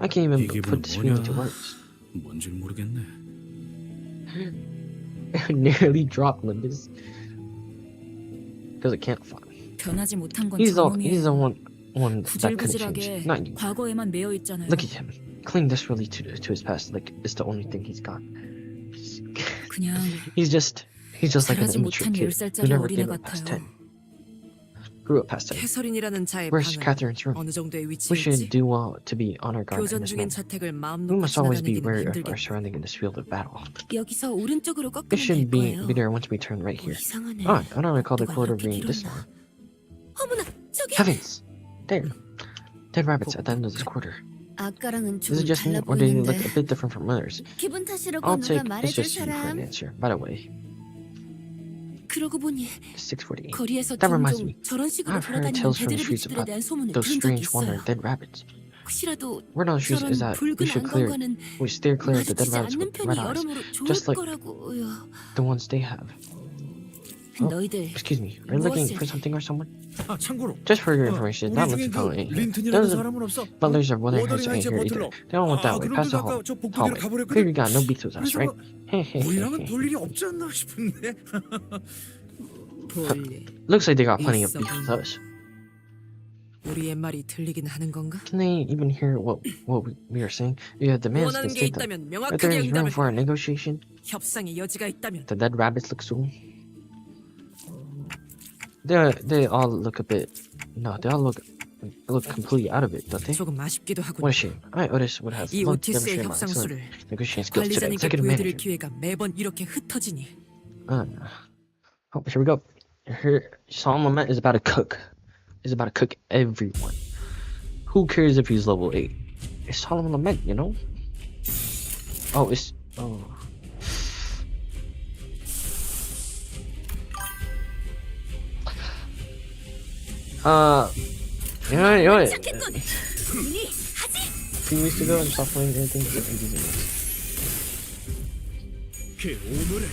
A: I can't even
D: 이 기분은
A: put this feeling into
D: 뭐냐?
A: words.
D: 뭔지 모르겠네.
A: I nearly dropped Limbus because I can't find.
H: 변하지 못한 건
A: He's the
H: 저놈이에요.
A: one that couldn't change, not
H: 구질구질하게
A: you.
H: 과거에만 매여 있잖아요.
A: Look at him, clinging desperately to his past, like it's the only thing he's got.
H: 그냥
A: He's just like an
H: 자라지
A: immature
H: 못한
A: kid who
H: 10살짜리
A: never
H: 어린애
A: gave up past
H: 같아요.
A: 10. grew up past it.
H: 해설인이라는 자의
A: Where's
H: 방은
A: Catherine's room?
H: 어느 정도에
A: We
H: 위치해
A: should
H: 있지?
A: do well to be on our guard in
H: 교전
A: this
H: 중인
A: manner.
H: 저택을 마음
A: We
H: 놓고
A: must always be
H: 지나다니기는
A: wary of our
H: 힘들겠네.
A: surrounding in this field of battle.
H: 여기서 오른쪽으로
A: It
H: 꺾으면 될
A: should
H: 거예요.
A: be there once we turn right here.
H: 이상하네.
A: Ah, I don't recall the
H: 누가
A: corridor
H: 그렇게
A: being this
H: 길었나?
A: long.
H: 어머나, 저기
A: Heavens! There. Dead rabbits at the end of this quarter.
C: 아까랑은
A: Is it
C: 좀
A: just me,
C: 달라
A: or do they look
C: 보이는데
A: a bit different from others?
C: 기분 탓이라고
A: I'll
C: 누가
A: take it's
C: 말해줄
A: just you for an
C: 사람?
A: answer. By the way,
H: 그러고 보니
A: 6:48.
H: 거리에서
A: That reminds
H: 종종
A: me.
H: 저런 식으로
A: I've heard
H: 돌아다니는
A: tales from the
H: 개들의
A: streets
H: 비치들에
A: about
H: 대한 소문을
A: those
H: 들은 적이
A: strange wandering
H: 있어요.
A: dead rabbits.
H: 혹시라도
A: Word on the streets
H: 저런
A: is that we
H: 붉은
A: should
H: 안광과는
A: steer clear of the dead
H: 마주치지
A: rabbits
H: 않는
A: with
H: 편이
A: red eyes,
H: 여러모로 좋을
A: just like
H: 거라고요.
A: the ones they have. Oh,
H: 너희들
A: excuse me, are you looking
H: 무엇을-
A: for something or someone?
E: 아 참고로
A: Just for your information, that looks about it.
E: 린튼이라는
A: Those
E: 사람은 없어.
A: butlers are wondering who's
E: 워더링
A: in
E: 이제
A: here either.
E: 버틀러.
A: They all went that way,
E: 그놈들도
A: past the
E: 아까
A: hall.
E: 저 복도기로
A: hallway.
E: 가버렸거든.
A: Clearly got no beef with us,
E: 그래서
A: right?
E: 우리랑은 볼 일이 없지 않나 싶은데.
H: 볼일.
A: Looks like they got plenty of beef with us.
H: 우리의 말이 들리긴 하는 건가?
A: Can they even hear what we are saying? You have demands
H: 원하는
A: to
H: 게
A: state them.
H: 있다면
A: But
H: 명확하게
A: there is room
H: 응답을
A: for a negotiation.
H: 협상의 여지가 있다면
A: The dead rabbits look so. They all look a bit. No, they all look completely out of it, don't they?
H: 조금 아쉽기도
A: What
H: 하군.
A: a shame. I, Otis, would have
H: 이
A: loved to
H: 오티스의
A: demonstrate my excellent
H: 협상술을
A: negotiating skills to the
H: 관리자님께
A: executive
H: 보여드릴
A: manager.
H: 기회가 매번 이렇게 흩어지니
A: Oh, here we go. Here, Psalm Lament is about to cook. Is about to cook everyone. Who cares if he's level 8? It's Solemn Lament, you know? Oh, it's... Oh. You know what?
H: 착했군. 눈이 하지.
A: Few weeks ago, and stop playing anything except these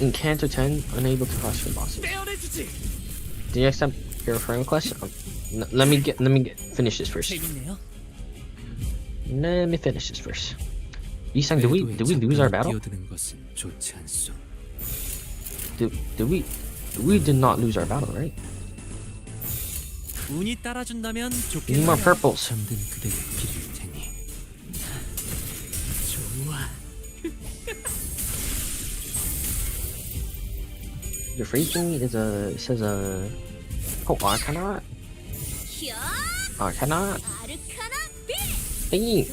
A: in Canto 10, unable to cross the bosses.
E: 떼어내주지.
A: Do you accept your friend request? Let me finish this first.
E: 재밌네요.
A: Let me finish this first. Isang, did we lose our battle?
G: 뛰어드는 것은 좋지 않소.
A: We did not lose our battle, right?
E: 운이 따라준다면
A: We need
E: 좋겠네요.
A: more purples.
G: 잠든 그대를 빌릴 테니.
E: 좋아.
A: The free thing is says oh, Arcana.
C: 아르카나
A: Thingy.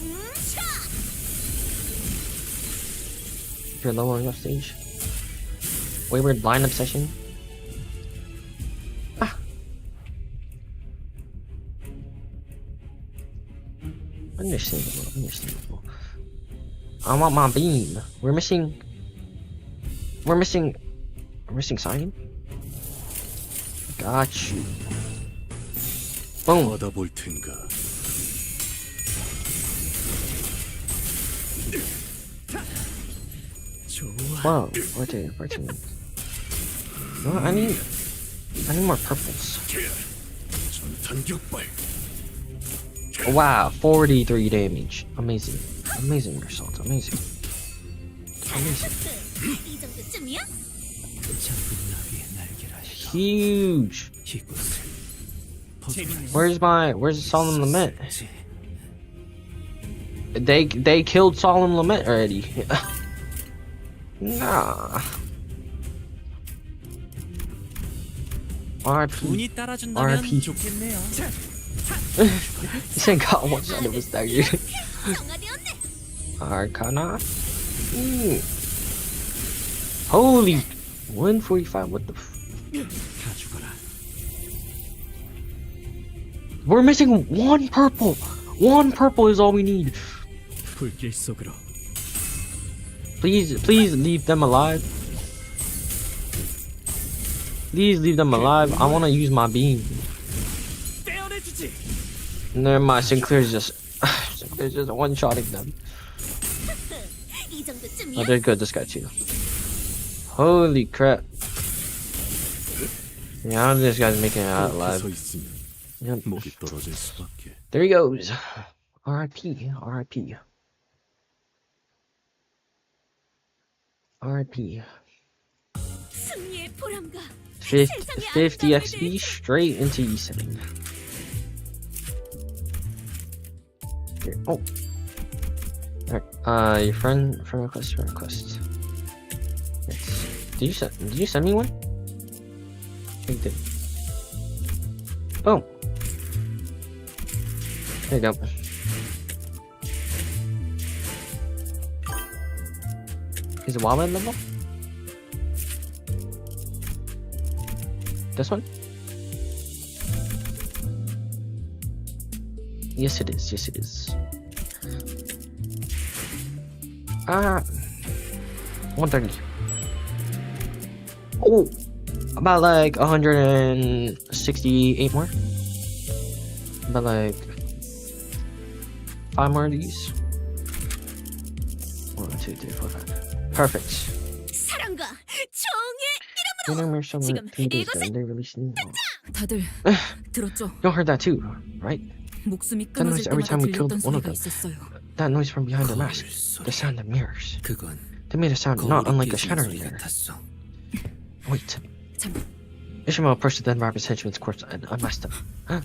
A: You're lowering up stage. Wayward blind obsession. Ah. Understandable. I want my beam. We're missing sign. Got you. Boom.
F: 받아볼 텐가.
E: 좋아.
A: Whoa, rotate. No, I need more purples.
F: 전탄 격발.
A: Wow, 43 damage. Amazing result. Amazing.
C: 이 정도쯤이야?
G: 작은 나비의 날개라.
A: Huge.
G: 이곳을
E: 재밌네요.
A: Where's Solemn Lament? They killed Solemn Lament already. Nah. RP.
E: 운이 따라준다면
A: RP.
E: 좋겠네요.
A: This ain't got one shot of a stagger.
C: 정화되었네.
A: Arcana. Holy 145. What the?
G: 다 죽어라.
A: We're missing one purple. One purple is all we need.
G: 불길 속으로.
A: Please leave them alive. Please leave them alive. I want to use my beam.
E: 떼어내주지.
A: Never mind. Sinclair's just one-shotting them.
C: 이
A: Oh,
C: 정도쯤이야?
A: they're good. This guy too. Holy crap. Yeah, I don't think this guy's making it out
F: 서
A: alive.
F: 있으면
A: Yep.
F: 목이 떨어질 수밖에.
A: There he goes. R.I.P. R.I.P. R.I.P.
C: 승리의 보람과
A: 50 XP straight into E7. Here. Oh. Alright, your friend request. Yes. Did you send me one? I think you did. Boom. There you go. Is it Wildland level? This one? Yes it is, yes it is. 130. Oh! About like 168 more. About like 5 more of these. 1, 2, 3, 4, 5. Perfect.
B: 사랑과 정의
A: Remember someone
B: 지금
A: 2 days ago
B: 이곳에
A: they released new.
H: 다들 들었죠?
A: You heard that too, right?
H: 목숨이
A: That noise
H: 끊어질
A: every
H: 때마다
A: time we killed
H: 들렸던
A: one of
H: 소리가
A: them.
H: 있었어요.
A: That noise from behind the mask. The sound of mirrors.
G: 그건
A: They made a sound not unlike a shattering mirror.
G: 같았어.
A: Wait.
H: 참,
A: Ishmael approached the dead rabbit's henchman's corpse and unmasked him. Huh?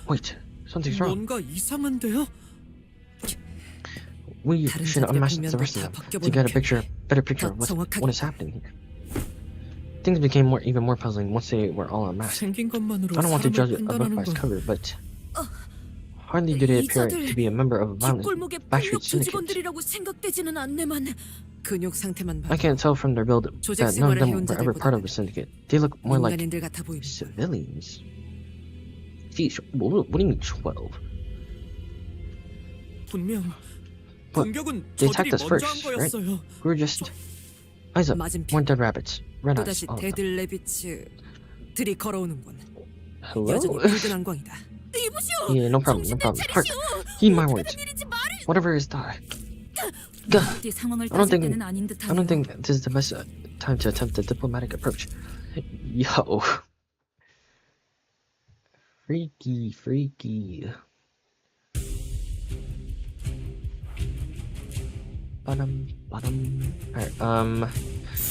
A: Wait. Something's wrong.
E: 뭔가 이상한데요?
A: We
H: 다른
A: should
H: 자들의
A: unmask the
H: 분면도
A: rest of
H: 다
A: them to
H: 바뀌어보는
A: get a
H: 게
A: better picture of
H: 더 정확하게.
A: what is happening here. Things became even more puzzling once they were all unmasked.
E: 생긴 것만으로
A: I don't want to judge
E: 사람을
A: a book
E: 판단하는
A: by its
E: 건
A: cover, but hardly did it appear
H: 이자들
A: to be a member of a violent
H: 뒷골목의
A: backstreet
H: 폭력
A: syndicate.
H: 조직원들이라고 생각되지는 않네만 근육 상태만
A: I
H: 봐.
A: can't tell from their build
H: 조직
A: that none of
H: 생활을
A: them
H: 해온
A: were ever part of a syndicate. They look more like
H: 인간인들 같아 보이는.
A: civilians. Geez, what do you mean 12?
E: 분명
A: But
E: 공격은
A: they
E: 저들이
A: attacked us
E: 먼저
A: first,
E: 한
A: right?
E: 거였어요.
A: We were just eyes up.
H: 맞은편.
A: Weren't dead rabbits. Red eyes.
H: 또다시
A: All of them.
H: 데들 레비츠 들이 걸어오는군.
A: Hello?
H: 여전히 붉은 안광이다. 이보시오.
A: Yeah, no problem, no problem. Heart, heed my words. Whatever is that. Duh.
B: 이 상황을
A: I don't
B: 따질
A: think
B: 때는 아닌 듯하네요.
A: I don't think this is the best time to attempt a diplomatic approach. Yo. Freaky. Alright,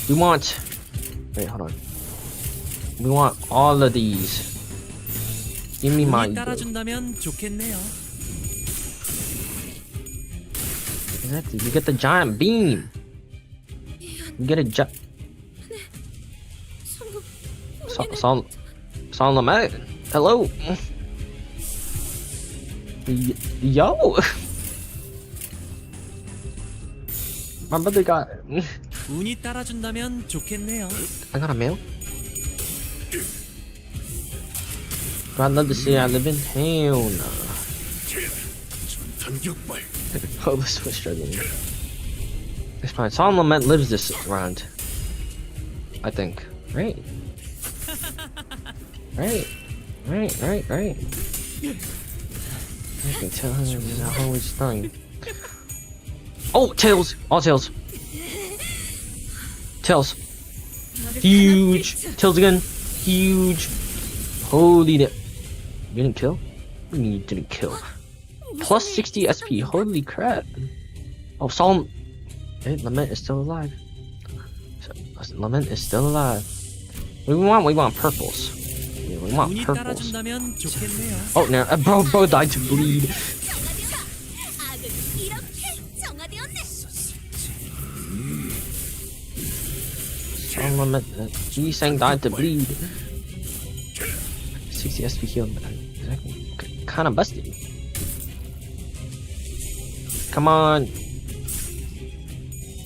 A: we want... Wait, hold on. We want all of these. Give me my...
E: 운이 따라준다면 좋겠네요.
A: Exactly, you get the giant beam. You get a Solomon. Hello. Yo. My brother got.
E: 운이 따라준다면 좋겠네요.
A: I got a mail. Do I love the city I live in? Hell no.
I: 단격발.
A: Oh, this was struggling. It's fine. Solomon lives this round. I think. Right? Right. I can tell her this is always stung. Oh, tails! All tails. Tails. Huge. Tails again. Huge. Holy dip. You didn't kill? What do you mean you didn't kill? Plus 60 SP. Holy crap. Oh, Solomon. Hey, Lament is still alive. Lament is still alive. What do we want? We want purples. Yeah, we want
E: 운이
A: purples.
E: 따라준다면 좋겠네요.
A: Oh, no. Bro died to bleed. Solomon, G-Sang died to bleed. 60 SP healed. Kinda busted. Come on.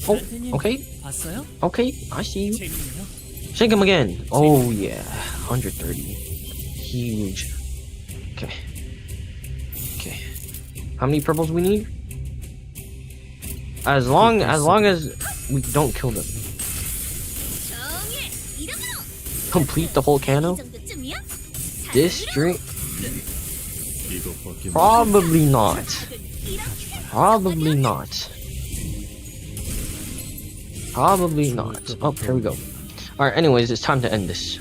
A: Oh, okay.
E: 봤어요?
A: Okay, I see you.
E: 재밌네요.
A: Shake him again. Oh yeah, 130. Huge. Okay. How many purples we need? As long as we don't kill them. Complete the whole Canto? District?
F: 이것밖에
A: Probably not. Probably not. Oh, here we go. Alright, anyways, it's time to end this.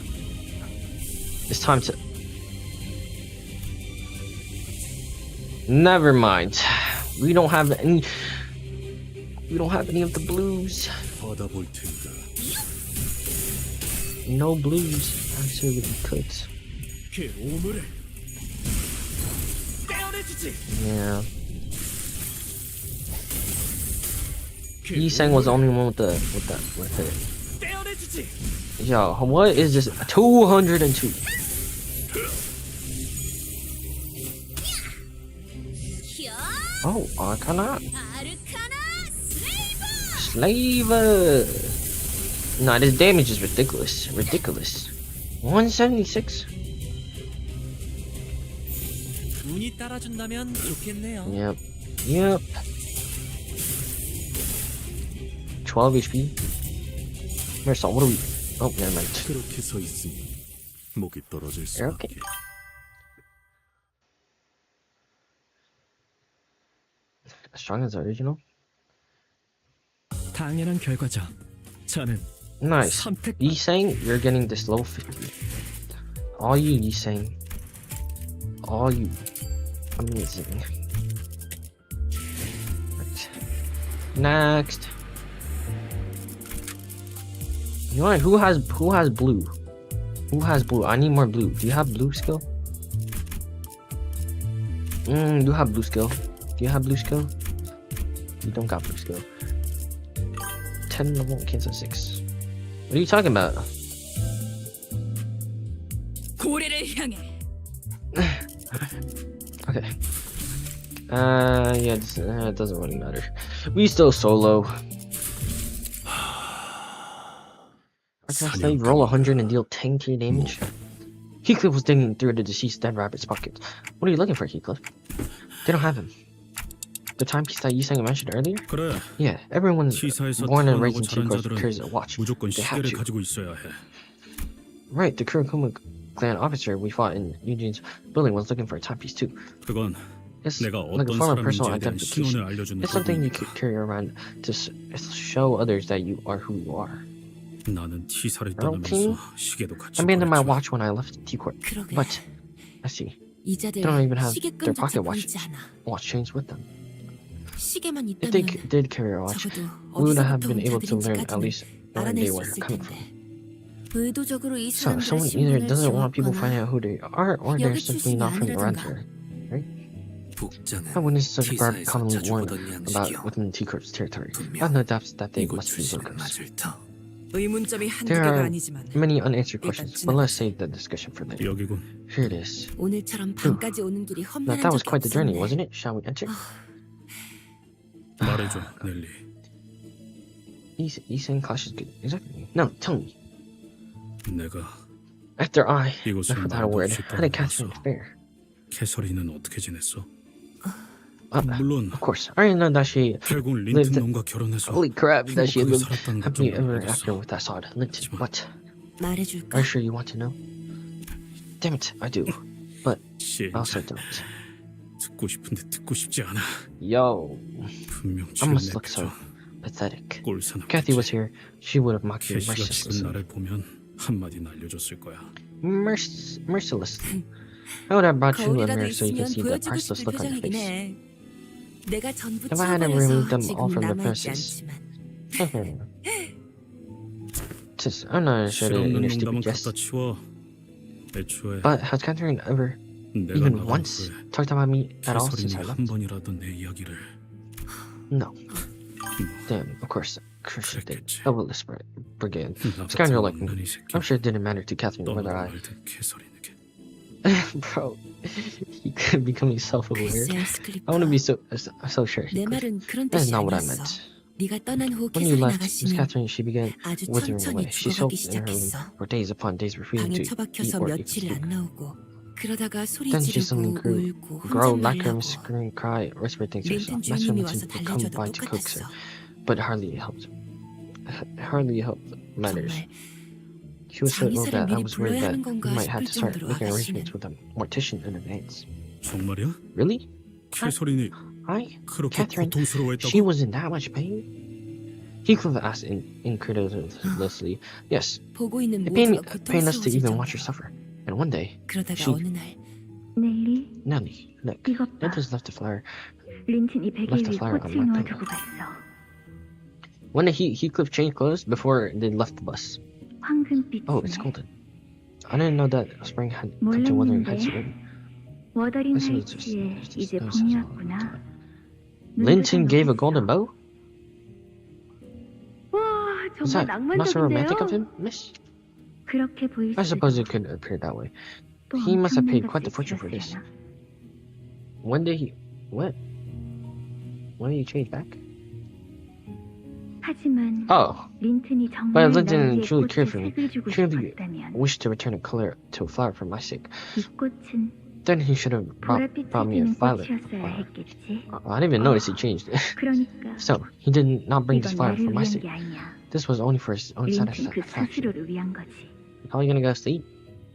A: It's time to... Never mind. We don't have any of the blues.
F: 받아볼 테니까.
A: No blues. Actually, we could.
F: 걔 오물에
E: 떼어내주지.
A: Yeah. Yi-Sang was the only one with it.
E: 떼어내주지.
A: Yo, what is this? 202. Oh, Arcana.
B: 아르카나 슬레이버.
A: Slaver. Nah, this damage is ridiculous. Ridiculous. 176?
E: 운이 따라준다면 좋겠네요.
A: Yep. Yep. 12 HP. Where's what are we? Oh, never mind.
F: 그렇게 서 있으니 목이 떨어질 수밖에.
A: Okay. As strong as the original?
G: 당연한 결과죠. 저는
A: Nice.
G: 선택.
A: Yisang, you're getting this level 50. All you, Yisang. All you. Amazing. Right. Next. You know what? Who has blue? Who has blue? I need more blue. Do you have blue skill? You have blue skill. Do you have blue skill? You don't got blue skill. 10 level, cancel 6. What are you talking about?
B: 고래를 향해.
A: Okay. Yeah, it doesn't really matter. We still solo. They roll 100 and deal 10 tier damage. Heathcliff was digging through the deceased dead rabbit's pockets. What are you looking for, Heathcliff? They don't have him. The timepiece that you sang mentioned earlier?
D: 그래.
A: Yeah, everyone's
D: 시사에서
A: born and
D: 태어나고
A: raised in
D: 자란
A: T-Course
D: 자들은
A: carries a watch.
D: 무조건
A: They have
D: 시계를
A: to.
D: 가지고 있어야 해.
A: Right, the Kurokuma clan officer we fought in Eugene's building was looking for a timepiece too.
D: 그건
A: It's
D: 내가
A: like a
D: 어떤
A: form of personal
D: 사람인지에 대한
A: identification.
D: 신원을 알려주는
A: It's something you
D: 부분이니까.
A: could carry around to show others that you are who you are.
D: 나는 T사를
A: Okay.
D: 떠나면서 시계도 같이
A: Abandoned my
D: 버렸죠.
A: watch when I left T-Court,
H: 그러게.
A: but I see.
H: 이자들
A: They don't even have their
H: 시계끈조차
A: pocket watch
H: 보이지 않아.
A: watch chains with them.
H: 시계만
A: If they
H: 있다면
A: did carry a watch,
H: 적어도
A: we would have
H: 어디서부터
A: been
H: 온
A: able to learn at
H: 자들인지까지는
A: least where
H: 알아낼
A: they
H: 수
A: were
H: 있을
A: coming
H: 텐데.
A: from.
H: 의도적으로 이
A: So
H: 사람들의
A: someone either
H: 신분을
A: doesn't want people
H: 지웠거나
A: finding out who they are, or they're
H: 여기
A: simply
H: 출신이
A: not from around
H: 아니라던가.
A: here.
E: 복장은
A: How when is such a bird
E: T사에서
A: commonly
E: 자주
A: worn
E: 보던
A: about
E: 양식이요.
A: within T-Court's territory? I
E: 분명
A: have no doubts that they
E: 이곳
A: must be
E: 출신은
A: locals.
E: 맞을 터.
B: 의문점이 한두
A: There
B: 개가
A: are
B: 아니지만
A: many unanswered
B: 일단
A: questions, but let's
B: 지나가자.
A: save the discussion for later.
D: 여기군.
A: Here it is.
H: 오늘처럼 밤까지 오는 길이
A: Now,
H: 험난한
A: that was
H: 적이
A: quite the journey,
H: 없었네.
A: wasn't it? Shall we enter?
D: 말해줘, 넬리.
A: Easing cautious good. Exactly. No, tell me.
D: 내가
A: After I
D: 이곳을
A: left without a
D: 말도
A: word,
D: 없이
A: how did Catherine
D: 떠나면서
A: fare?
D: 캐서린은 어떻게 지냈어?
A: Of
D: 물론
A: course. I already know that she
D: 결국
A: lived.
D: 린튼 놈과 결혼해서
A: Holy crap, that she
D: 행복하게
A: lived
D: 살았다는
A: happily
D: 것좀
A: ever
D: 알게
A: after
D: 됐어.
A: with that sod. Linton, what?
H: 말해줄까?
A: Are you sure you want to know? Damn it, I do. But I also
D: 진짜
A: don't.
D: 듣고 싶은데 듣고 싶지 않아.
A: Yo,
D: 분명
A: I
D: 지금
A: must look so
D: 내죠.
A: pathetic.
D: 꼴사납겠지.
A: Kathy was here, she would have mocked you
D: 캐시가 지금
A: mercilessly.
D: 나를 보면 한마디 날려줬을 거야.
A: Mercilessly. I would have brought you a
H: 거울이라도
A: mirror so you can
H: 있으면
A: see the
H: 보여주고
A: priceless
H: 싶을
A: look on your
H: 표정이긴
A: face.
H: 해. 내가 전부
A: If I hadn't removed them
H: 치워버려서
A: all
H: 지금
A: from the
H: 남아있지
A: premises.
H: 않지만
A: Sis, I'm not interested in
D: 실없는
A: your
D: 농담은
A: stupid jest.
D: 갖다 치워. 애초에
A: But has Catherine ever
D: 내가
A: even
D: 나간
A: once
D: 후에
A: talked about me at all since
D: 캐서린이
A: I
D: 한
A: left?
D: 번이라도 내 이야기를
A: No. Damn, of course she did.
D: 그랬겠지.
A: A willis brigade.
D: 나
A: Scoundrel
D: 같은
A: like me.
D: 없는 이 새끼.
A: I'm sure it didn't matter to Catherine whether
D: 떠나고
A: I...
D: 말든 캐서린에게.
A: Bro, he could becoming self-aware.
H: 글쎄요,
A: I
H: 스클리퍼.
A: want to be so sure he
H: 내
A: could.
H: 말은 그런
A: That is
H: 뜻이
A: not what I
H: 아니었어.
A: meant.
H: 네가 떠난 후
A: When you
H: 캐서린
A: left, Miss
H: 아가씨는
A: Catherine, she began
H: 아주
A: withering
H: 천천히
A: away. She
H: 죽어가기
A: soaked in her room
H: 시작했어.
A: for days upon days, refusing
H: 방에
A: to eat
H: 처박혀서
A: or even
H: 며칠
A: sleep.
H: 안 나오고 그러다가 소리
A: Then she
H: 지르고
A: suddenly
H: 울고
A: grow
H: 혼잣말을 하고
A: lacrims, scream, cry, whisper things to herself.
H: 린튼
A: Master
H: 주인님이
A: Linton
H: 와서
A: would come
H: 달래줘도
A: by to coax her,
H: 똑같았어.
A: but hardly helped. Hardly helped matters.
H: 정말
A: She was so ill
H: 장의사를
A: that I
H: 미리
A: was worried
H: 불러야
A: that
H: 하는
A: we
H: 건가
A: might have
H: 싶을
A: to start
H: 정도로
A: making
H: 아가씨는
A: arrangements with a mortician in advance.
D: 정말이야?
A: Really?
D: 캐서린이 그렇게
A: Catherine,
D: 고통스러워했다고?
A: she was in that much pain? Heathcliff asked incredulously. Yes,
H: 보고 있는
A: it pained us to
H: 고통스러워질
A: even watch her
H: 정도로.
A: suffer. And one day,
H: 그러다가
A: she-
H: 어느 날
C: 넬리,
A: Nellie, look,
C: 이것 봐.
A: Linton's left a flower.
C: 린튼이 베개
A: Left a
C: 위에
A: flower on
C: 꽃을
A: my
C: 놓아주고 갔어.
A: When did Heathcliff change clothes before they left the bus?
C: 황금빛이네.
A: Oh, it's golden. I didn't know that spring had come to Wuthering Heights
C: 몰랐는데.
A: already.
C: 워더링
A: This is
C: 하이츠에
A: just-
C: 이제
A: this is-
C: 봄이었구나.
A: Linton
C: 눈도
A: gave a
C: 감았어.
A: golden bow?
C: 와,
A: Is
C: 정말
A: that not so romantic of
C: 낭만적인데요?
A: him, miss?
C: 그렇게 보일
A: I
C: 수도
A: suppose it could appear that way.
C: 또
A: he must have
C: 엄청난
A: paid quite the
C: 값을
A: fortune for this.
C: 치렀으려나.
A: When did he... What? Why did you change back?
C: 하지만
A: Oh,
C: 린튼이
A: but
C: 정말
A: Lynn
C: 날
A: didn't
C: 위해
A: truly
C: 꽃에
A: care for me.
C: 색을 주고
A: Truly
C: 싶었다면
A: wished to return a color to a flower for my sake.
C: 이 꽃은
A: Then he should have brought
C: 보랏빛을
A: me a
C: 띠는
A: violet.
C: 꽃이었어야 했겠지.
A: I didn't even notice he changed it.
C: 그러니까
A: So, he did not bring this
C: 이건
A: flower
C: 나를
A: for my
C: 위한
A: sake.
C: 게 아니야.
A: This was only for his own
C: 린튼 그
A: satisfaction.
C: 스스로를 위한 거지.
A: How are you gonna go sleep?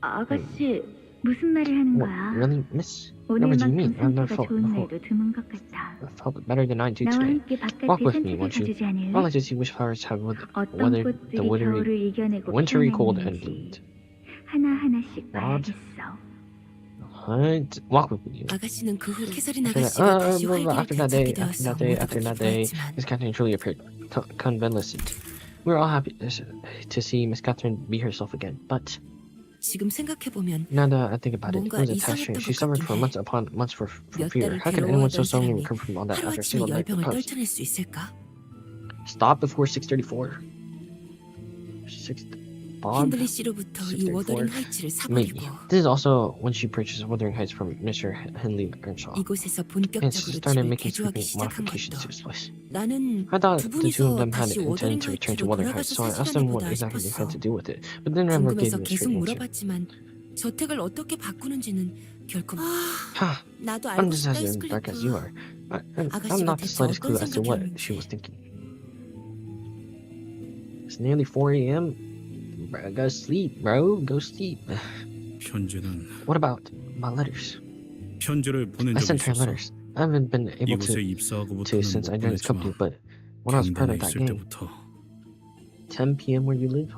C: 아가씨, 무슨 말을 하는
A: What,
C: 거야?
A: really, miss? Whatever do you
C: 오늘만큼
A: mean? I've never
C: 상태가
A: felt,
C: 좋은 날도 드문 것 같아.
A: felt better than I do
C: 나와
A: today.
C: 함께 바깥에
A: Walk with me,
C: 산책을
A: won't you?
C: 가주지
A: I'd
C: 않을래?
A: like to see which flowers have
C: 어떤
A: weathered the
C: 꽃들이 겨울을 이겨내고
A: wintry cold and
C: 피어나는지
A: bloomed.
C: 하나하나씩
A: What?
C: 봐야겠어.
A: What? Walk with me.
H: 아가씨는 그 후 캐서린
A: After
H: 아가씨가 다시 활기를
A: after that day,
H: 되찾게 되었어.
A: after that day, Miss Catherine truly appeared convalescent. We were all happy to see Miss Catherine be herself again, but
H: 지금 생각해보면
A: now that I think about it, it
H: 뭔가
A: was a test.
H: 이상했던
A: She
H: 것
A: suffered
H: 같긴
A: for
H: 해.
A: months upon months for
H: 몇
A: fear.
H: 달을
A: How can anyone so
H: 괴로워하던
A: suddenly
H: 사람이
A: recover from all that after a single
H: 하루아침에
A: night of
H: 열병을
A: cubs?
H: 떨쳐낼 수 있을까?
A: Stop before 6:34. 6. Bob.
H: 힌들리 씨로부터 이
A: 6:34.
H: 워더링 하이츠를
A: Maybe.
H: 사버리고
A: This is also when she purchased Wuthering Heights from Mr. Henley Earnshaw.
H: 이곳에서
A: And she
H: 본격적으로
A: started
H: 집을
A: making
H: 개조하기
A: sweeping
H: 시작한
A: modifications to
H: 것도
A: his place.
H: 나는
A: I thought
H: 두
A: the two of
H: 분이서
A: them had
H: 다시 워더링
A: intended to return to
H: 하이츠로
A: Wuthering Heights, so
H: 돌아가서
A: I asked them what
H: 사시려는
A: exactly they had
H: 싶었어.
A: to do with it, but they never gave
H: 궁금해서
A: me a
H: 계속
A: straight answer.
H: 물어봤지만 저택을 어떻게 바꾸는지는 결코
A: Ha!
H: 나도
A: I'm
H: 알고
A: just
H: 싶다
A: as dark as you are. I'm
H: 아가씨가
A: not the
H: 대체
A: slightest clue
H: 어떤
A: as to what
H: 생각이었는지.
A: she was thinking. It's nearly 4 a.m. Bro, go sleep, bro. Go sleep.
D: 편지는
A: What about my letters?
D: 편지를 보낸
A: I
D: 적이
A: sent her
D: 있었어.
A: letters. I haven't been able
D: 이곳에
A: to
D: 입사하고부터는
A: since I
D: 못
A: joined this company,
D: 보냈지만
A: but when I was part of
D: 경단에
A: that
D: 있을
A: gang,
D: 때부터
A: 10 p.m. where you live,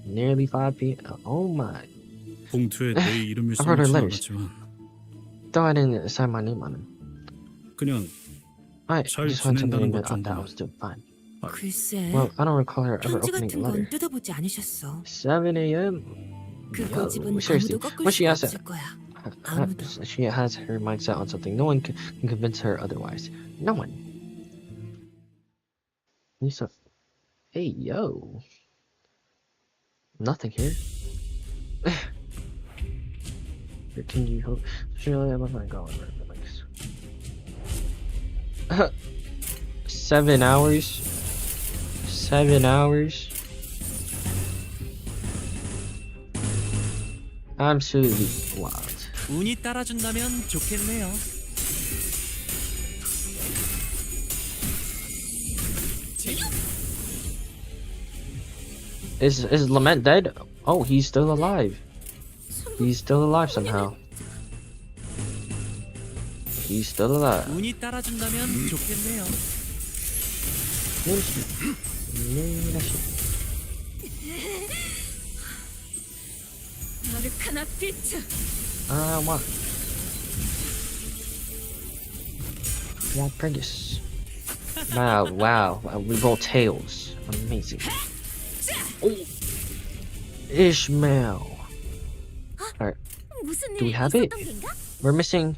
A: nearly 5 p.m. Oh my.
D: 봉투에 내 이름을
A: I've heard her
D: 써놓진
A: letters.
D: 않았지만
A: Though I didn't sign my name on them,
D: 그냥
A: I
D: 잘
A: just wanted something
D: 지낸다는 것
A: that I
D: 정도는.
A: was still fine.
H: 글쎄
A: Well, I don't recall her ever
H: 편지
A: opening a
H: 같은
A: letter.
H: 건 뜯어보지 않으셨어.
A: 7 a.m.
H: 그
A: Yo,
H: 고집은
A: seriously,
H: 아무도 꺾을
A: when she
H: 수가
A: has
H: 없을 거야. 아무도.
A: she has her mindset on something. No one can convince her otherwise. No one. Lisa, hey yo, nothing here. Can you hope? Surely I must not go on like this. 7 hours. 7 hours. Absolutely wild.
E: 운이 따라준다면 좋겠네요.
A: Is Lament dead? Oh, he's still alive. He's still alive somehow. He's still alive.
E: 운이 따라준다면 좋겠네요.
B: 아르카나 피츠.
A: What? Wow, Pregus. Wow. We roll tails. Amazing. Oh, Ishmael. Alright,
B: 무슨
A: do we
B: 일
A: have it?
B: 있었던 겐가?
A: We're missing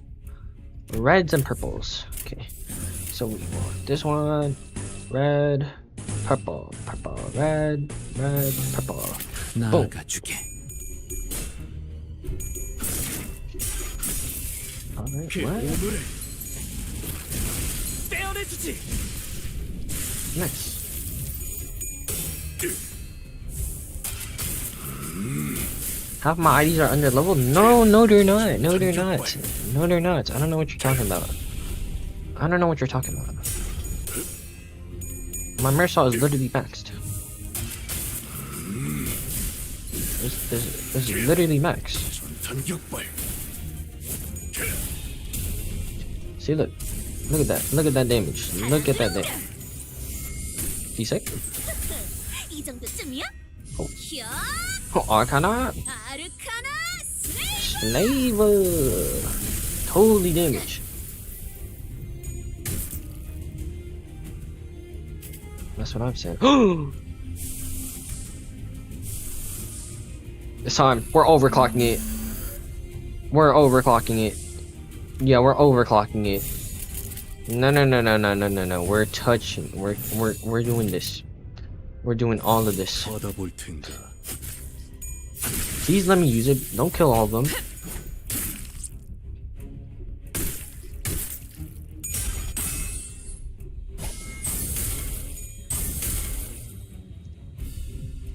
A: reds and purples. Okay, so we want this one, red, purple, red, purple.
G: 나아가주게.
A: Alright,
D: 그
A: what?
D: 오늘의
E: 떼어내주지.
A: Nice. Half my IDs are under level? No, they're not. No, they're not. No, they're not. I don't know what you're talking about. I don't know what you're talking about. My Marisol is literally maxed. This is literally maxed.
I: 전격발.
A: See, look. Look at that. Look at that damage. Look at that damage. He's sick?
B: 이 정도쯤이야?
A: Oh.
B: 야,
A: Oh, Arcana?
B: 아르카나
A: Slave! Totally damaged. That's what I'm saying. It's time. We're overclocking it. We're overclocking it. Yeah, we're overclocking it. No. We're touching. We're doing this. We're doing all of this.
F: 받아볼 텐가.
A: Please let me use it. Don't kill all of them.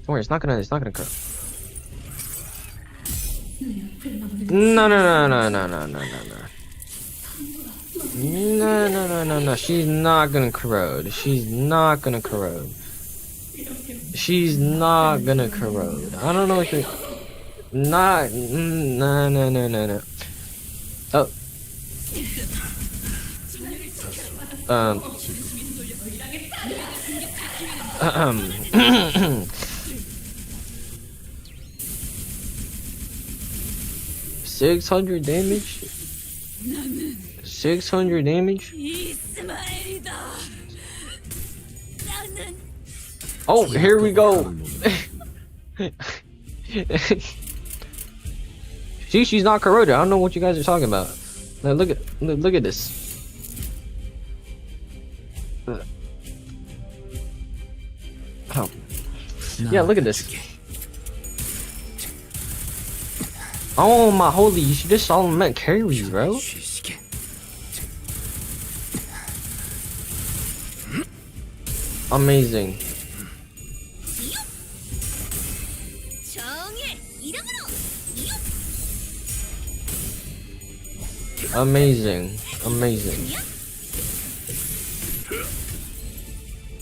A: Don't worry, it's not gonna corrode. No. No. She's not gonna corrode. She's not gonna corrode. She's not gonna corrode. I don't know what you're... Not... No. Oh. 600 damage? 600 damage? Oh, here we go. She's not corroded. I don't know what you guys are talking about. Now look at this. Oh. Yeah, look at this. Oh my holy, this all meant carries, bro. Amazing. Amazing.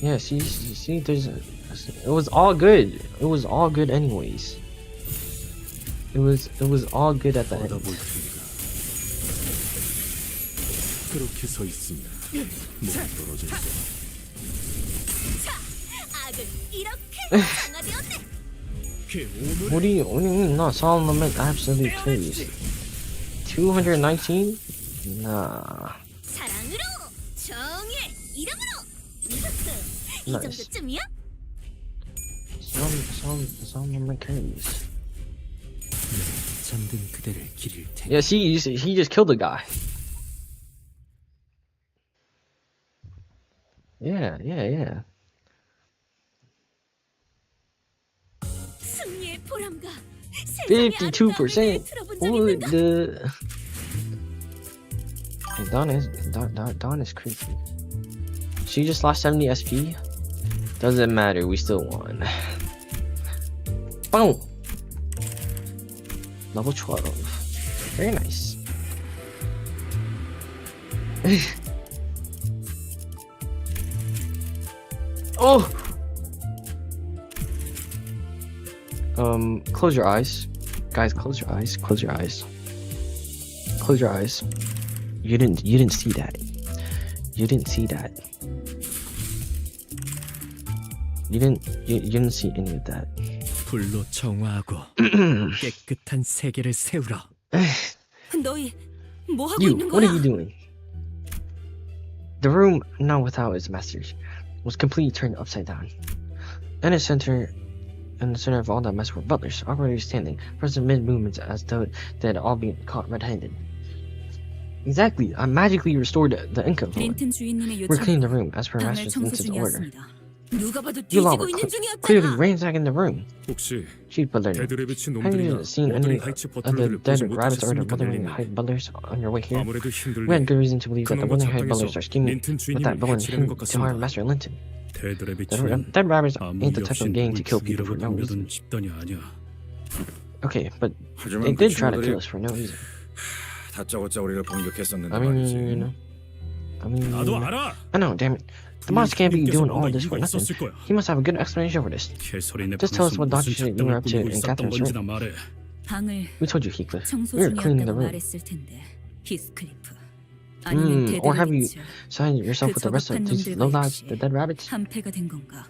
A: Yeah, see, it was all good. It was all good anyways. It was all good at the end.
F: 그렇게 서 있으면 목이 떨어져 있어.
A: What do you mean? No, Solomon absolute carries. 219? Nah. Nice. Solomon carries. Yeah, see, he just killed a guy. Yeah. 52%. What the? Dawn is creepy. She just lost 70 SP. Doesn't matter. We still won. Boom. Level 12. Very nice. Oh. Close your eyes. Guys, close your eyes. Close your eyes. Close your eyes. You didn't see that. You didn't see that. You didn't see any of that.
G: 불로 정화하고 깨끗한 세계를 세우라.
H: 너희 뭐 하고
A: You,
H: 있는
A: what are
H: 거야?
A: you doing? The room, now without its masters, was completely turned upside down. In the center of all that mess were butlers, operators standing, present mid-movements as though they had all been caught red-handed. Exactly, I magically restored the income floor.
B: 린튼 주인님의
A: We're
B: 요청
A: cleaning the room as per
B: 방을
A: Master
B: 청소
A: Vincent's order.
B: 중이었습니다.
H: 누가 봐도
A: You all
H: 뒤지고
A: were
H: 있는
A: clearly
H: 중이었잖아.
A: ransacking the room.
D: 혹시
A: Chief Butler,
D: 데드레비치
A: have
D: 놈들이나
A: you seen any
D: 모더링
A: of
D: 하이츠
A: the
D: 버틀러들을
A: dead
D: 보지
A: rabbits or the
D: 못하셨습니까,
A: Wuthering
D: 멜리님?
A: Heights butlers on your way here?
D: 아무래도
A: We had
D: 힘들게
A: good reason to believe that the
D: 그놈과
A: Wuthering Heights
D: 작당해서
A: butlers are scheming
D: 린튼
A: with that
D: 주인님을
A: villain
D: 해치려는
A: him
D: 것
A: to harm
D: 같습니다.
A: Master Linton.
D: 데드레비치는
A: Dead rabbits
D: 아무
A: ain't the
D: 이유
A: type
D: 없이
A: of gang to
D: 누굴
A: kill people for
D: 죽이려고
A: no reason.
D: 달려든 집단이 아니야.
A: Okay, but they
I: 하지만 그
A: did try to
I: 친구들이
A: kill us for no reason.
I: 다짜고짜 우리를 공격했었는데
A: I
I: 말이지.
A: mean,
D: 나도 알아.
A: I know, damn it. The boss can't be doing all this for
D: 뭔가
A: nothing.
D: 있었을 거야.
A: He must have a good explanation for this.
D: 개소리 내
A: Just tell us
D: 방에서
A: what
D: 무슨
A: Dr. Shit you were
D: 작당을
A: up to
D: 꾸미고
A: in
D: 있었던
A: Catherine's
D: 건지나
A: room.
D: 말해.
B: 방을
A: We told you, Heathcliff.
B: 청소
A: We were cleaning the
B: 중이었다고
A: room.
B: 말했을 텐데 히스클리프 아니면
A: Or have you
B: 데드레비츠
A: signed yourself with the rest of these lowlives, the dead rabbits?
B: 한패가 된 건가?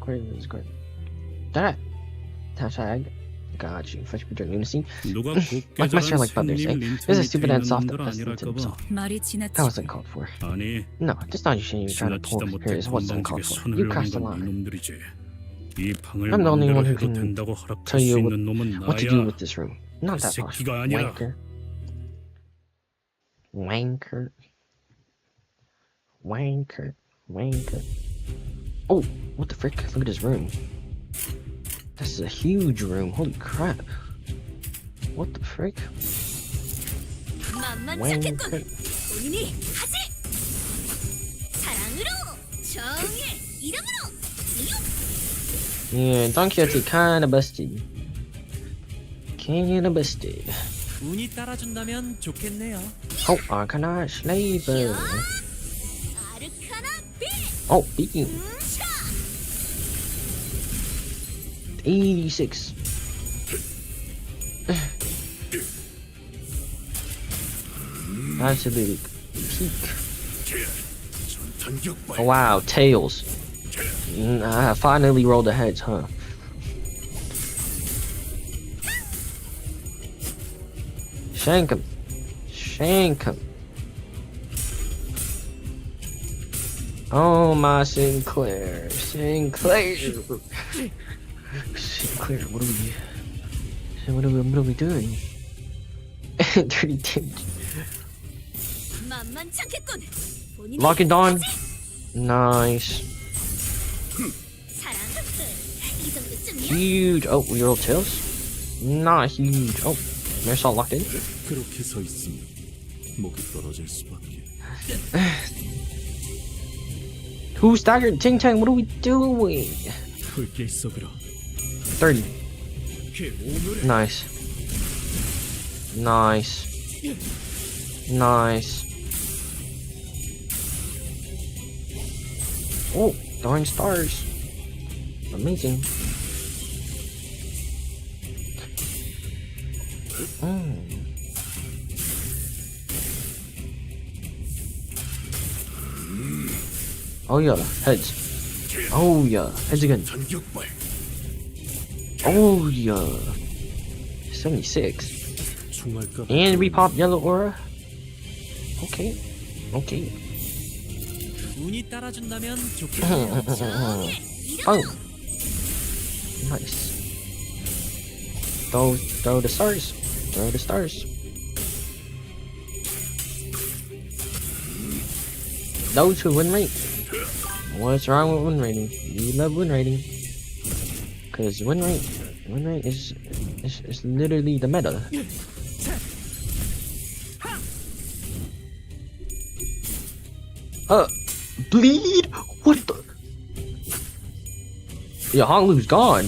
A: Great. That hashtag. Got you. Fresh picture lunacy.
D: 누가
A: Like Master,
D: 곱게
A: like
D: 자란
A: brothers, eh?
D: 샌님
A: This is
D: 린튼
A: stupid
D: 밑에
A: and
D: 있는
A: soft
D: 놈들
A: as
D: 아니랄까
A: himself.
D: 봐.
B: 말이
A: That
B: 지나치고
A: wasn't called for.
D: 아니
A: No, this not shit you trying to pull
D: 지나치다
A: here
D: 못해
A: is wasn't
D: 건방지게
A: called for.
D: 선을
A: You crossed the
D: 넘은 건
A: line.
D: 이놈들이지. 이 방을
A: I'm the only
D: 마음대로
A: one who
D: 해도
A: can
D: 된다고 허락할
A: tell
D: 수
A: you
D: 있는 놈은
A: what to do
D: 나야.
A: with this room. Not that boss.
D: 새끼가 아니라.
A: Wanker. Oh, what the frick? Look at this room. This is a huge room. Holy crap. What the frick?
H: 만만치
A: Wanker.
H: 않겠군. 본인이 하지. 사랑으로
B: 정의 이름으로
A: Yeah, Don Quixote kinda busted. Kinda busted.
E: 운이 따라준다면 좋겠네요.
A: Oh, Arcana Slaver.
B: 아르카나 빛
A: Oh, beating. 86. Absolute peak. Oh, wow, tails. I finally rolled the heads, huh? Shank him. Shank him. Oh, my Sinclair. Sinclair. Sinclair, what are we doing? 30 damage.
B: 만만찮겠군. 본인의
A: Lock it on. Nice.
B: 사랑 이 정도쯤이야.
A: Huge. Oh, we rolled tails? Not huge. Oh, Marisol locked in.
F: 그렇게 서 있으면 목이 떨어질 수밖에.
A: Who staggered? Ting Tang, what are we doing?
F: 불길 속으로
A: 30.
F: 그 오물을
A: Nice. Nice. Nice. Oh, darn stars. Amazing. Oh yeah, heads. Oh yeah, heads again.
I: 전격발.
A: Oh yeah. 76.
F: 중할까?
A: And we pop yellow aura. Okay. Okay.
E: 운이 따라준다면 좋겠네요.
A: Oh. Nice. Throw the stars. Throw the stars. Those who win rate. What's wrong with win rating? We love win rating. Cause win rate is literally the meta. Bleed? What the? Yeah, Hong Lu's gone.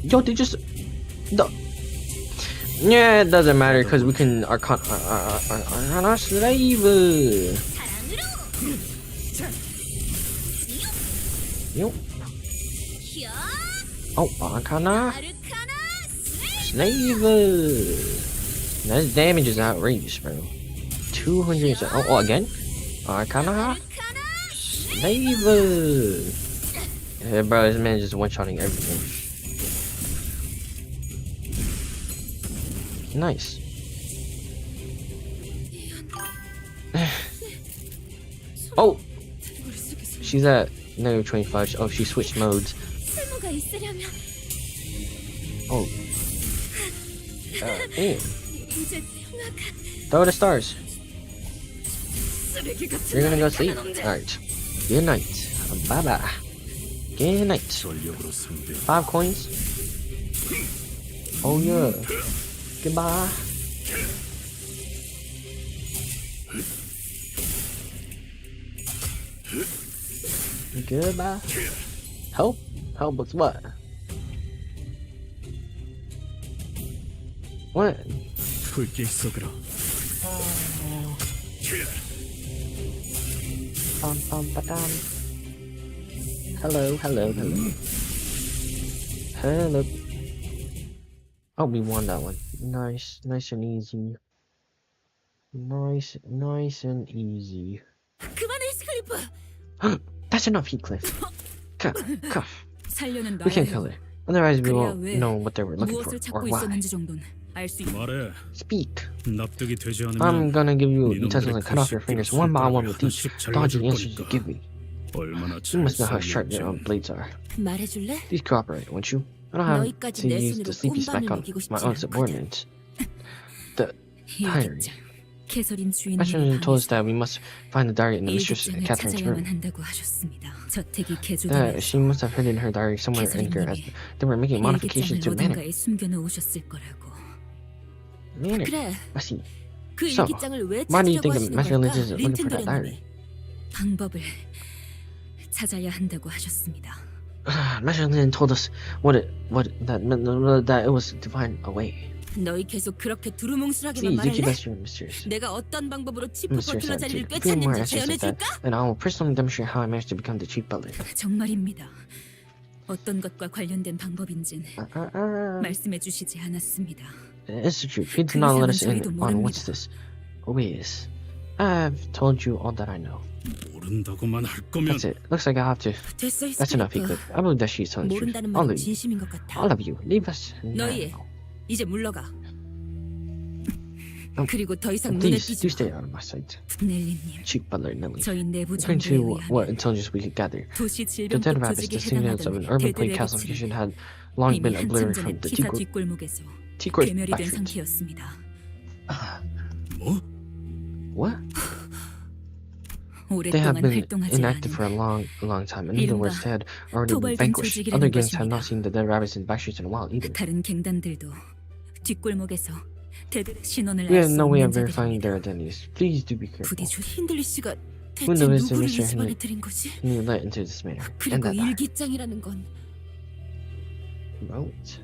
A: Yo, they just the. Yeah, it doesn't matter because we can Arcana Slave. Yo. Oh, Arcana Slave. That damage is outrageous, bro. 200. Oh, again? Arcana Slave. Yeah, bro, this man is just one-shotting everything. Nice. Oh! She's at negative 25. Oh, she switched modes.
B: 쓸모가 있으려면
A: Oh. Damn.
B: 이제 평화가
A: Throw the stars.
B: 쓰레기 같은
A: You're gonna go
B: 나를
A: sleep?
B: 놈들.
A: Alright. Good night. Bye bye. Good night.
F: 전력으로 상대.
A: 5 coins. Oh yeah. Goodbye. Goodbye. Help? Help with what? What?
F: 불길 속으로
A: Hello, hello, hello. Hello. Oh, we won that one. Nice, nice and easy. Nice and easy.
B: 그만해 스클리프.
A: That's enough, Heathcliff. Cuff.
B: 살려는
A: We can't
B: 나야.
A: kill her. Otherwise, we
B: 그래야
A: won't
B: 왜
A: know what they were looking for
B: 무엇을
A: or
B: 찾고
A: why.
B: 있었는지 정도는 알 수 있어.
D: 말해.
A: Speak.
D: 납득이 되지 않으면
A: I'm gonna give you
D: 이놈들의
A: utensils and cut off your fingers one by one with each dodgy answers you give me.
D: 얼마나
A: You must know how
D: 잘
A: sharp your own blades are.
B: 말해줄래?
A: Please cooperate, won't you? I don't have
B: 너희까지
A: to
B: 내
A: use the
B: 손으로
A: sleepy
B: 꼼밤을
A: spec on
B: 먹이고 싶지
A: my own
B: 않거든.
A: subordinates. The diary.
B: 일기장. 캐서린 주인님이
A: Master told us
B: 방에서
A: that we must find the diary in the mistress
B: 일기장을
A: Catherine's
B: 찾아야만
A: room.
B: 한다고 하셨습니다. 저택이
A: That
B: 개조되면서
A: she must have hidden her diary somewhere in here as they were making modifications to the manor.
B: 일기장을 어딘가에 숨겨놓으셨을 거라고.
A: Manner.
H: 그래.
A: I see.
H: 그
A: So,
H: 일기장을 왜
A: why do you
H: 찾으려고
A: think
H: 하시는
A: Master
H: 걸까?
A: Lynch is looking
H: 린튼
A: for that diary?
H: 도련님이. 방법을 찾아야 한다고 하셨습니다.
A: Master Lynch told us that it was to find a way.
H: 너희 계속 그렇게 두루뭉술하게만
A: Please, you keep
H: 말할래?
A: us your mysteries.
H: 내가 어떤 방법으로 치프
A: Mysteries
H: 버틀러
A: attitude.
H: 자리를
A: If you need more
H: 꿰찼는지
A: answers like that,
H: 재현해줄까?
A: then I will personally demonstrate how I managed to become the chief butler.
H: 정말입니다. 어떤 것과 관련된 방법인진 말씀해주시지 않았습니다.
A: It's the truth. He did not let us in on what's this. Always. I've told you all that I know.
D: 모른다고만 할 거면
A: That's it. Looks like I have to.
H: 됐어,
A: That's enough, he could. I believe that she's telling the truth.
H: 모른다는
A: I'll
H: 말은
A: leave you.
H: 진심인 것 같아.
A: All of you. Leave us
H: 너희
A: now.
H: 이제 물러가. 그리고 더 이상 눈에
A: Please,
H: 띄지
A: do stay
H: 마.
A: out of my sight.
H: 넬리님,
A: Chief butler Nelly.
H: 저희 내부
A: According
H: 정보에
A: to what
H: 의하면
A: intelligence we could gather,
H: 도시
A: the
H: 질병법
A: dead rabbits,
H: 조직에
A: descendants of an
H: 해당하던
A: urban
H: 대대
A: plague classification
H: 레비츠는
A: had long
H: 이미
A: been
H: 한참
A: obliterated
H: 전에
A: from the
H: 피사 뒷골목에서
A: T-Court's
H: 괴멸이 된
A: backstreet.
H: 상태였습니다.
D: 뭐?
A: What? They have
H: 오랫동안
A: been
H: 활동하지
A: inactive for
H: 않은
A: a long time. In other words, they had already been
H: 토벌된
A: vanquished.
H: 조직이라는
A: Other gangs have
H: 것입니다.
A: not seen the dead rabbits in backstreets in a while either.
H: 다른 갱단들도 뒷골목에서 대대 신원을
A: We
H: 알
A: have
H: 수
A: no way of
H: 없는
A: verifying
H: 자들입니다.
A: their identities. Please do be careful.
H: 부디 조 힌들리 씨가
A: Who
H: 대체
A: knows
H: 누구를 이
A: Mr.
H: 집안에
A: Henry?
H: 들인 거지?
A: You let into this manner. And
H: 그리고
A: that diary.
H: 일기장이라는 건
A: Right.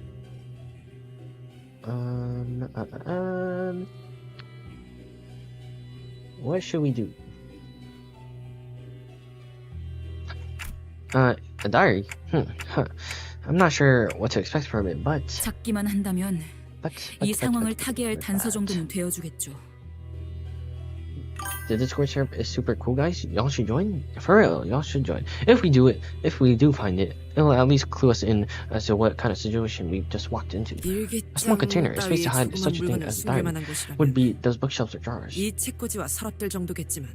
A: What should we do? A diary? I'm not sure what to expect from it, but
H: 잡기만 한다면 이 상황을 타개할 단서 정도는 되어주겠죠.
A: The Discord server is super cool, guys. Y'all should join. For real, y'all should join. If we do find it, it'll at least clue us in as to what kind of situation we've just walked into. A small container, a space to hide such a thing as a diary, would be those bookshelves or drawers.
H: 이 책꽂이와 서랍들 정도겠지만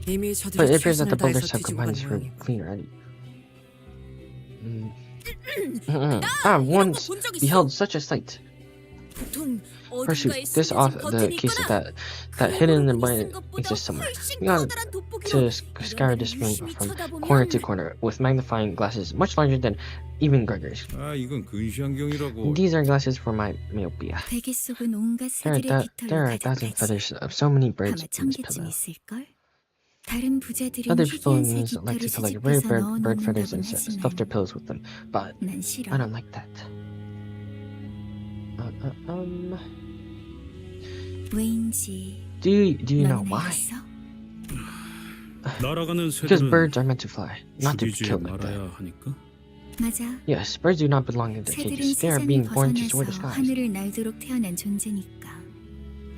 H: 이미 저들이
A: But it appears that the
H: 최선을 다해서
A: builders have
H: 뒤지고 간
A: combined this for
H: 모양이고.
A: clean already. I once beheld such a sight.
H: 보통
A: Pursuit.
H: 어딘가에
A: This
H: 숨겨진
A: off the
H: 버튼이
A: case
H: 있거나
A: that hidden in the brain
H: 것보다
A: exists somewhere.
H: 훨씬
A: We got
H: 커다란 돋보기로
A: to scour this room
H: 유심히
A: from
H: 쳐다보면
A: corner to corner with magnifying glasses much larger than even Gregor's.
D: 아 이건 근시안경이라고.
A: These are glasses for my myopia.
C: 베개 속은 온갖
A: There are,
C: 새들의
A: there are
C: 깃털로
A: a thousand
C: 가득하지.
A: feathers of so many birds
C: 아마
A: in this
C: 천개쯤
A: pillow.
C: 있을걸? 다른 부자들은
A: Other
C: 희귀한 새
A: felons like to
C: 깃털을
A: collect rare
C: 수집해서
A: bird feathers
C: 넣어놓는다곤
A: and stuff their
C: 하지만
A: pillows with them, but
C: 난 싫어.
A: I don't like that.
C: 왜인지
A: Do you know
C: 너는
A: why?
C: 알겠어?
D: 날아가는
A: Because
D: 새들은
A: birds are meant to fly, not to be
D: 죽이지
A: killed like that.
D: 말아야 하니까.
C: 맞아.
A: Yes, birds do not belong in the
C: 새들은
A: cages. They are
C: 세상을
A: being born to soar the
C: 벗어나서
A: skies.
C: 하늘을 날도록 태어난 존재니까.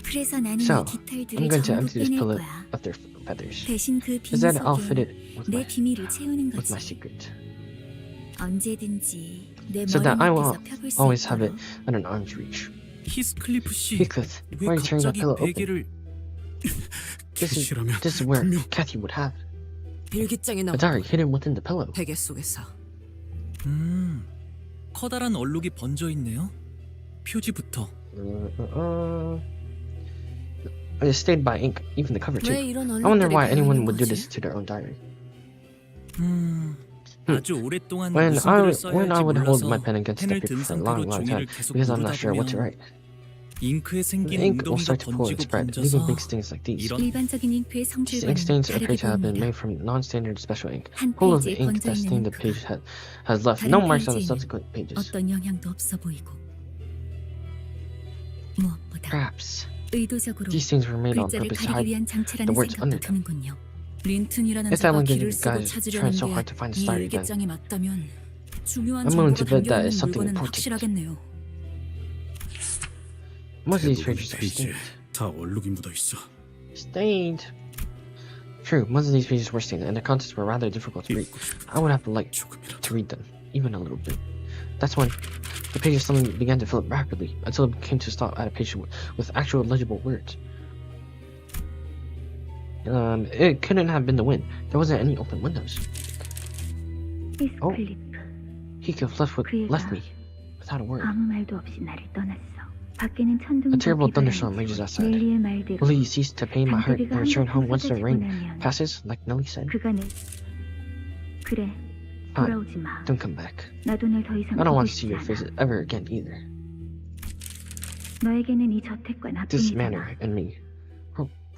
C: 그래서 나는
A: So,
C: 이 깃털들을
A: I'm going to
C: 전부
A: empty this
C: 빼낼
A: pillow
C: 거야.
A: of their feathers.
C: 대신 그
A: Is that I'll fit
C: 비밀
A: it
C: 속에
A: with
C: 내
A: my
C: 비밀을 채우는
A: with
C: 거지.
A: my secret,
C: 언제든지 내
A: so
C: 머리
A: that I
C: 밑에서
A: will
C: 펴볼 수
A: always have it
C: 있도록.
A: at an arm's reach.
E: 히스클리프 씨,
A: Heathcliff,
E: 왜
A: why are you tearing that
E: 갑자기
A: pillow open?
E: 베개를
D: 캐시라면
A: This is where
D: 분명
A: Kathy would have
H: 일기장에
A: a
H: 나온
A: diary hidden within the pillow.
H: 베개 속에서
E: 커다란 얼룩이 번져 있네요. 표지부터.
A: It's stained by ink, even the cover
H: 왜
A: too.
H: 이런
A: I wonder
H: 얼룩들이
A: why anyone
H: 보이는
A: would do
H: 거지?
A: this to their own diary.
E: 아주 오랫동안
A: When
E: 무슨
A: I
E: 글을 써야
A: when I
E: 할지
A: would hold
E: 몰라서
A: my pen against the
E: 펜을
A: paper
E: 든
A: for a
E: 상태로
A: long time
E: 종이를 계속
A: because I'm not
E: 누르다
A: sure what to
E: 보면
A: write.
E: 잉크에
A: The
E: 생긴
A: ink will
E: 웅덩이가
A: start to pull and
E: 번지고
A: spread, leaving
E: 번져서
A: big stains like these.
E: 이런
C: 일반적인 잉크의
A: These
C: 성질과는
A: ink stains appear
C: 다르게
A: to have been
C: 보입니다.
A: made from non-standard special ink.
C: 한
A: Full of the
C: 페이지에
A: ink
C: 번져
A: that
C: 있는
A: stained the
C: 잉크가
A: page has left no
C: 다른
A: marks on the
C: 페이지에는
A: subsequent pages.
C: 어떤 영향도 없어 보이고 무엇보다
A: Perhaps
C: 의도적으로
A: these stains were made on
C: 글자를
A: purpose to
C: 가리기
A: hide.
C: 위한 장치라는
A: the words
C: 생각도
A: under them.
C: 드는군요.
H: 린튼이라는
A: If that
H: 자가
A: one
H: 길을 쓰고
A: guys
H: 찾으려는
A: trying so hard to find the
H: 게 이
A: diary, then
H: 일기장이 맞다면 중요한
A: I'm willing to
H: 정보가
A: bet that
H: 담겨
A: it's
H: 있는
A: something
H: 물건은
A: important.
H: 확실하겠네요.
A: most of these
D: 대부분
A: pages are
D: 페이지에
A: stained.
D: 다 얼룩이 묻어 있어.
A: Stained. True, most of these pages were stained, and the contents were rather difficult to read. I would have to like
D: 조금이라도.
A: to read them, even a little bit. That's when the pages suddenly began to fill up rapidly until it came to stop at a page with actual legible words. It couldn't have been the wind. There wasn't any open windows.
C: 히스클리프
A: He could have left me without a word.
C: 아무 말도 없이 나를 떠났어. 밖에는 천둥
A: A terrible thunderstorm rages outside.
C: 넬리의 말대로
A: Will he cease to pain my heart and
C: 장대비가
A: return
C: 한바탕
A: home once the
C: 쏟아지고
A: rain
C: 나면
A: passes, like Nelly said?
C: 그가 내 그래 돌아오지 마.
A: Don't come back.
C: 나도 널 더 이상
A: I don't
C: 보고
A: want to see
C: 싶지
A: your face
C: 않아.
A: ever again either.
C: 너에게는 이 저택과
A: This
C: 나뿐이잖아.
A: manor and me.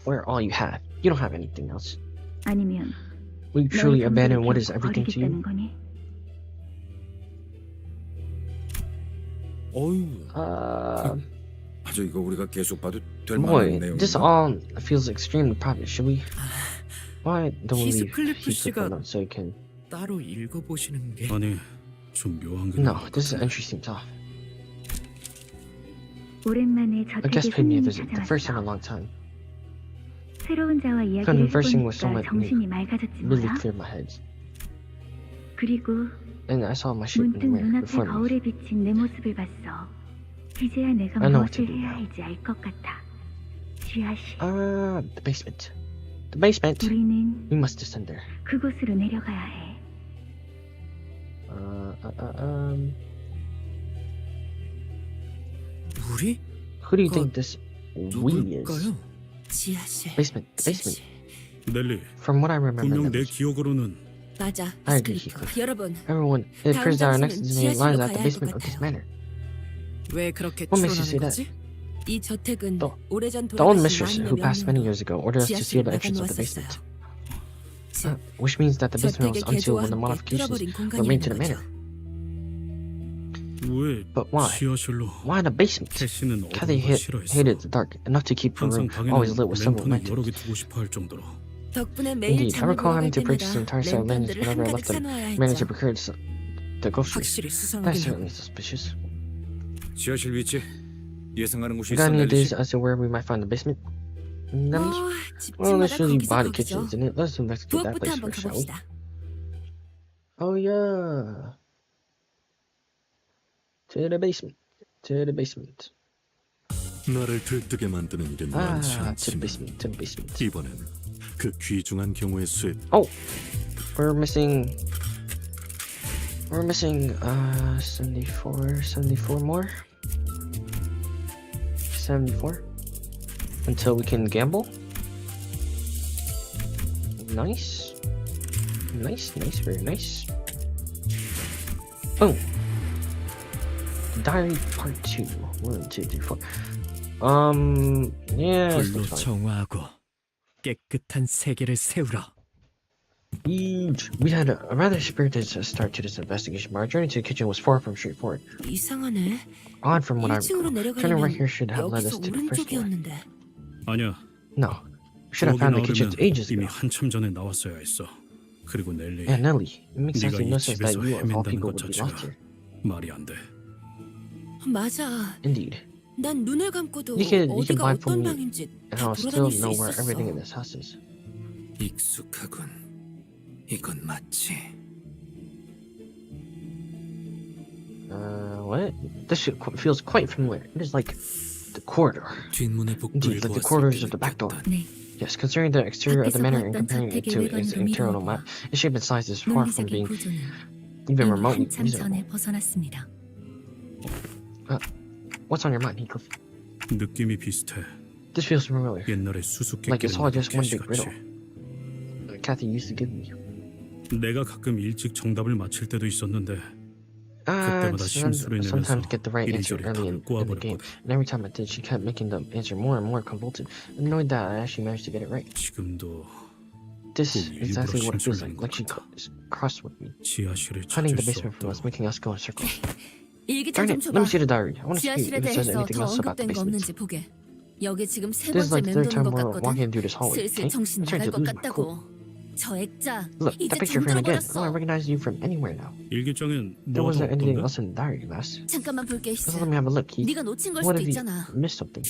A: We're all you have. You don't have anything else.
C: 아니면
A: Will you truly
C: 너의
A: abandon
C: 정보를
A: what is
C: 결코
A: everything to you?
C: 버리겠다는 거니?
I: 어휴. 아주 이거 우리가 계속 봐도 될
A: Boy,
I: 만한 내용인가?
A: this all feels extremely private. Should we? Why don't we leave
G: 히스클리프
A: Heathcliff
G: 씨가
A: alone so he can?
G: 따로 읽어보시는 게
D: 아니, 좀 묘한 게
A: No,
D: 나올 것
A: this
D: 같아.
A: entry seems off.
C: 오랜만에
A: A guest
C: 저택에
A: paid me a
C: 손님이
A: visit, the first in a
C: 찾아왔어.
A: long time.
C: 새로운 자와 이야기를
A: Conversing with someone
C: 해보니까 정신이 맑아졌지
A: Really
C: 뭐야.
A: cleared my head,
C: 그리고
A: and I saw my shape in
C: 문득
A: the mirror
C: 눈앞에
A: before me.
C: 거울에 비친 내 모습을 봤어. 이제야 내가
A: I know what to
C: 무엇을
A: do
C: 해야
A: now.
C: 할지 알 것 같아. 지하실.
A: The basement. The basement.
C: 우리는
A: We must descend there.
C: 그곳으로 내려가야 해.
G: 우리?
A: Who do you think this we is?
G: 누굴까요?
H: 지하실.
A: Basement. The basement.
D: 넬리,
A: From what I remember,
D: 분명 내
A: members,
D: 기억으로는
H: 맞아.
A: I agree,
H: 스클리프.
A: Heathcliff.
H: 여러분,
A: everyone, it appears that our next
H: 당신은
A: destination
H: 지하실로
A: lies at the
H: 가야 할
A: basement
H: 것
A: of this
H: 같아요.
A: manor.
G: 왜 그렇게
A: What makes you say
G: 추론하는
A: that?
G: 거지?
H: 이 저택은
A: The-
H: 오래전
A: The old
H: 돌아가신
A: mistress, who
H: 왕의
A: passed many
H: 명령으로
A: years ago, ordered us to seal
H: 지하실을
A: the entrance of the
H: 막아놓았었어요.
A: basement.
H: 즉,
A: Which means that the basement
H: 저택의
A: was unsealed
H: 개조와
A: when the
H: 함께
A: modifications
H: 뚫어버린
A: were made to the
H: 공간이라는
A: manor.
H: 거죠.
D: 왜
A: But why?
D: 지하실로
A: Why the basement?
D: 캐시는
A: Kathy
D: 어두운 걸 싫어했어.
A: hated the dark enough to keep her
D: 항상
A: room always lit
D: 방에는
A: with several
D: 랜턴을 여러
A: lanterns.
D: 개 두고 싶어 할 정도로.
H: 덕분에 매일
A: Indeed, I
H: 장을
A: recall
H: 보러 갈
A: having to purchase an
H: 때마다
A: entire set of lanterns
H: 랜턴들을
A: whenever I
H: 한가득
A: left the
H: 사놓아야
A: manor to
H: 했죠.
A: procure the groceries.
G: 확실히
A: That's
G: 수상하긴 해.
A: certainly suspicious.
I: 지하실 위치 예상하는 곳이
A: Got
I: 있어
A: any
I: 넬리
A: ideas
I: 씨?
A: as to where we might find the basement? Nelly? Well,
H: 집집마다
A: let's usually
H: 거기서
A: body
H: 거기죠.
A: kitchens, isn't it? Let's investigate that
H: 부엌부터
A: place
H: 한번
A: first, shall we?
H: 가봅시다.
A: Oh yeah. To the basement. To the basement.
F: 나를 들뜨게 만드는 일은 많지
A: To the
F: 않지만
A: basement. To the basement.
F: 이번엔 그 귀중한 경우의 수에
A: Oh, we're missing 74 more. 74 until we can gamble. Nice, very nice. Boom. Diary part 2. 1, 2, 3, 4. Yeah. this
G: 불로
A: looks fine.
G: 정화하고 깨끗한 세계를 세우라.
A: Huge. We had a rather spirited start to this investigation, but our journey to the kitchen was far from straightforward.
H: 이상하네.
A: Odd from what I
H: 1층으로
A: recall. Turning right
H: 내려가려면
A: here should have led us
H: 여기서
A: to the first floor.
H: 오른쪽이었는데.
D: 아니야.
A: No. We should have
D: 부엌에
A: found the kitchen
D: 나오려면
A: ages
D: 이미
A: ago.
D: 한참 전에 나왔어야 했어. 그리고 넬리,
A: Yeah, Nelly. It makes sense
D: 네가
A: in
D: 이
A: no sense that
D: 집에서
A: you of all
D: 헤맨다는
A: people
D: 것
A: would be
D: 자체가
A: lost here.
D: 말이 안 돼.
H: 맞아.
A: Indeed.
H: 난 눈을 감고도
A: You can
H: 어디가
A: blindfold
H: 어떤
A: me,
H: 방인지
A: and
H: 다
A: I'll still
H: 돌아다닐 수
A: know where everything in
H: 있었어.
A: this house is.
I: 익숙하군. 이건 맞지?
A: What? This feels quite familiar. It is like the corridor.
I: 뒷문의
A: Indeed, like the corridors of the back door.
H: 네.
A: Yes, considering the exterior of the
H: 밖에서
A: manor and
H: 봤던
A: comparing it
H: 저택의
A: to its
H: 외관으로
A: internal
H: 미루어도
A: map, its shape and size is far from
H: 논리적인
A: being
H: 구조는
A: even
H: 이미
A: remotely
H: 한참 전에
A: reasonable.
H: 벗어났습니다.
A: What's on your mind, Heathcliff?
D: 느낌이 비슷해.
A: This feels familiar.
D: 옛날에
A: Like
D: 수수께끼를
A: it's all
D: 먹은
A: just one
D: 캐시
A: big
D: 같이.
A: riddle. Kathy used to give me.
D: 내가 가끔 일찍 정답을 맞힐 때도 있었는데 그때마다 심술을
A: sometimes
D: 내면서
A: get the right answer
D: 이리저리
A: early
D: 답을
A: in the game,
D: 꼬아버렸거든.
A: and every time I did, she kept making the answer more and more convoluted. Annoyed that I actually managed to get it right.
D: 지금도
A: This
D: 꼭
A: is exactly
D: 일부러
A: what it feels
D: 심술을
A: like
D: 내는 것
A: she
D: 같아.
A: is crossed with me,
D: 지하실을
A: hiding
D: 찾을
A: the
D: 수
A: basement from us,
D: 없도록.
A: making us go in circles.
H: 일기장
A: Darn
H: 좀
A: it!
H: 줘봐.
A: Let me see the diary. I want to see
H: 지하실에
A: if it says
H: 대해서
A: anything
H: 더
A: else about the
H: 언급된 거
A: basement.
H: 없는지 보게. 여기 지금 세
A: This is
H: 번째
A: like the third
H: 맴도는
A: time
H: 것
A: we're
H: 같거든.
A: walking through this hallway.
H: 슬슬
A: Okay?
H: 정신
A: I'm trying
H: 나갈
A: to
H: 것
A: lose my cool.
H: 같다고. 저 액자
A: Look,
H: 이제
A: that picture of him again. Oh, I
H: 잠들어버렸어.
A: recognize you from anywhere now.
D: 일기장엔
A: There
D: 뭐가
A: wasn't anything
D: 없던데?
A: else in the diary, Mass.
H: 잠깐만 볼게.
A: Just let me have a look.
H: 네가 놓친 걸
A: What
H: 수도
A: if you
H: 있잖아.
A: missed something?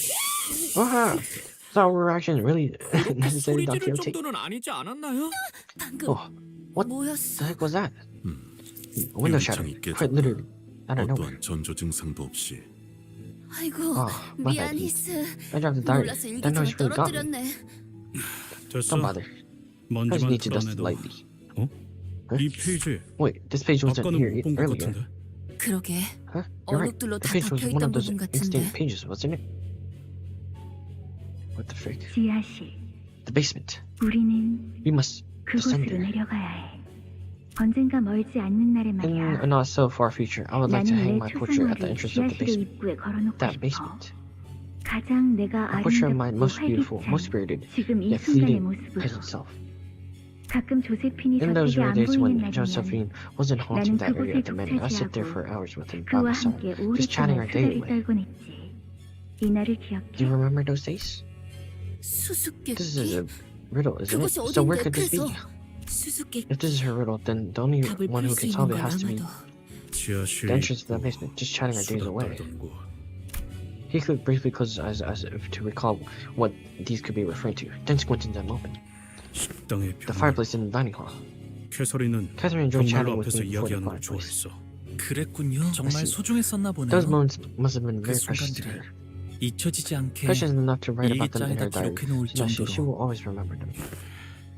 A: Aha! Is our action really necessary,
G: 소리
A: Don
G: 지를
A: Quixote?
G: 정도는 아니지 않았나요?
H: 방금
A: Oh, what the
H: 뭐였어?
A: heck was that? A window shatter.
F: 유리창이 깨졌다.
A: Quite literally. Out of nowhere.
F: 어떠한 전조 증상도 없이
H: 아이고
A: my
H: 미안
A: bad.
H: 히스.
A: I dropped the diary.
H: 몰라서
A: That noise
H: 일기장을
A: really got me.
H: 떨어뜨렸네.
D: 됐어.
A: Don't bother. I just
D: 먼지만
A: need to dust it
D: 드러내도.
A: lightly.
D: 어? 이 페이지
A: Wait, this page wasn't
D: 아까는
A: here
D: 못 본 것
A: earlier.
D: 같은데?
H: 그러게
A: Huh? You're right.
H: 얼룩들로
A: The
H: 다
A: page was one of
H: 덮여있던
A: those
H: 부분 같은데.
A: extant pages, wasn't it? What the frick?
C: 지하실.
A: The basement.
C: 우리는
A: We must descend
C: 그곳으로
A: there.
C: 내려가야 해. 언젠가 멀지 않는 날에
A: In
C: 말이야.
A: a not so far future, I would like to hang
C: 나는
A: my
C: 내
A: portrait at the
C: 초상화를
A: entrance of the
C: 지하실의
A: basement.
C: 입구에 걸어놓고
A: That
C: 싶어.
A: basement.
C: 가장 내가
A: A portrait of my
C: 아름답고
A: most beautiful, most
C: 활기찬
A: spirited,
C: 지금 이
A: yet
C: 순간의
A: fleeting
C: 모습으로
A: present self.
C: 가끔 조세핀이
A: In those
C: 저쪽에
A: rare
C: 안
A: days when
C: 보이는
A: Josephine
C: 날이면
A: wasn't haunting
C: 나는
A: that area
C: 그곳에
A: at the minute, I sit there for
C: 독차지하고
A: hours with him by
C: 그와
A: my side,
C: 함께
A: just chatting
C: 오랫동안
A: our day
C: 수다를
A: away.
C: 떨곤 했지. 이 날을
A: Do you
C: 기억해?
A: remember those days?
H: 수수께끼.
A: This is a riddle, isn't it?
H: 그곳이
A: So where
H: 어딘데?
A: could this be?
H: 그래서 수수께끼.
A: If this is her riddle, then the only
H: 답을
A: one who
H: 풀 수
A: can
H: 있는
A: solve it
H: 건
A: has to be
H: 아마도
D: 지하실
A: the entrance to the basement, just chatting our days
D: 수다
A: away.
D: 떨던 곳.
A: He could briefly close his eyes as if to recall what these could be referring to, then squinted them open.
D: 식당의
A: The
D: 병.
A: fireplace in the dining hall.
D: 캐서린은
A: Catherine enjoyed chatting
D: 정말로
A: with
D: 앞에서
A: me before the
D: 이야기하는 걸
A: fireplace.
D: 좋아했어.
E: 그랬군요. 정말
A: see.
E: 소중했었나 보네요.
A: Those moments must have been
E: 그
A: very precious to
E: 순간들이
A: her.
E: 잊혀지지 않게
A: Precious enough to write about them in
E: 일기장에다
A: her diary,
E: 기록해 놓을
A: so that she
E: 정도로.
A: will always remember them.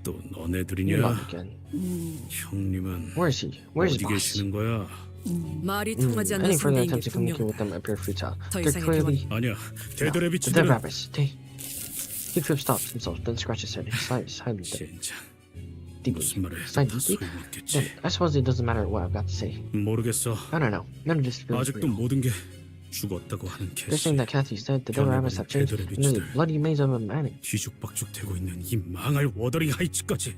D: 또
A: You
D: 너네들이냐?
A: love again.
D: 형님은
A: Where is he? Where's his
D: 어디
A: boss?
D: 계시는 거야?
H: 말이 통하지 않는
A: Any further
H: 상대인 게
A: attempts to communicate with
H: 분명하다.
A: them appear futile.
H: 더
A: They're
H: 이상의
A: clearly
D: 아니야.
A: the
D: 되드레비치들은
A: dead rabbits. He could have stopped himself, then scratched his head, slightly
D: 젠장.
A: deeply.
D: 무슨 말을 해도
A: Slightly
D: 다
A: deeply?
D: 소용없겠지.
A: Then I suppose it doesn't matter what I've got to say.
D: 모르겠어.
A: I don't know. None of this feels
D: 아직도
A: real.
D: 모든 게 죽었다고 하는
A: They're
D: 캐시.
A: saying that Kathy said the dead rabbits have changed into the bloody maze of a man.
D: 뒤죽박죽되고 있는 이 망할 워더링 하이츠까지.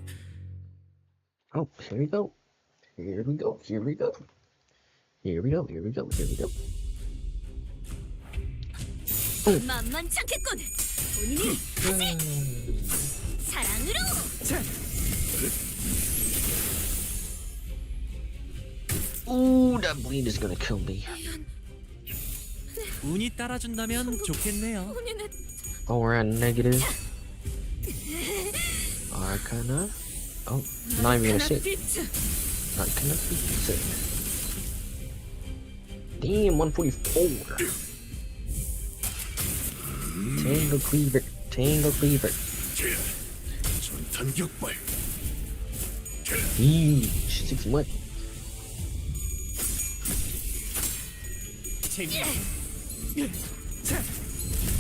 A: Oh, here we go. Here we go. Here we go. Here we go. Here we go. Here we go.
B: 만만치 않겠군. 본인이 사랑으로.
A: Ooh, that bleed is gonna kill me.
E: 운이 따라준다면 좋겠네요.
B: 본인은
A: Oh, we're at negative. Arcana. Oh, not even gonna sit. Arcana. Sit. Damn, 144. Tango Cleaver. Tango Cleaver.
I: 전탄 격발.
A: Eee, 61.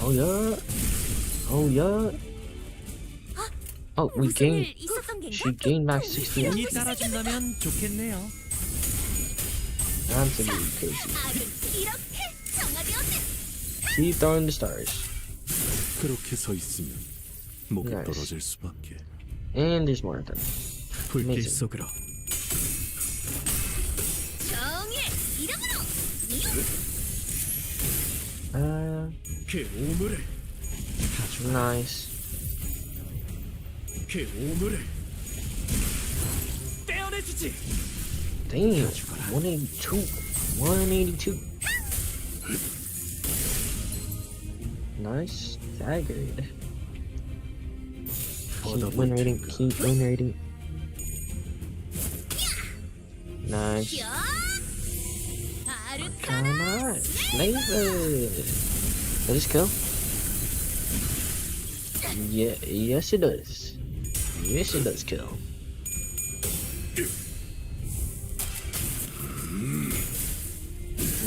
A: Oh yeah. Oh yeah. Oh, we
B: 무슨
A: gained.
B: 일 있었던 겐가?
A: She gained back 60.
E: 운이 따라준다면 좋겠네요.
A: Absolutely crazy.
B: 악은 이렇게 정화되었네.
A: Keep throwing the stars.
F: 그렇게 서 있으면 목이
A: Nice.
F: 떨어질 수밖에.
A: And there's more of them.
E: 불길
A: Amazing.
E: 속으로.
B: 정의 이름으로.
D: 그 오물을,
A: Nice.
D: 그 오물을.
E: 떼어내주지.
A: Damn. 182. 182. Nice. Staggered. Keep win rating. Keep win rating. Nice.
B: 아르카나.
A: Nice. Flavor. Does this kill? Yeah, yes it does. Yes it does kill.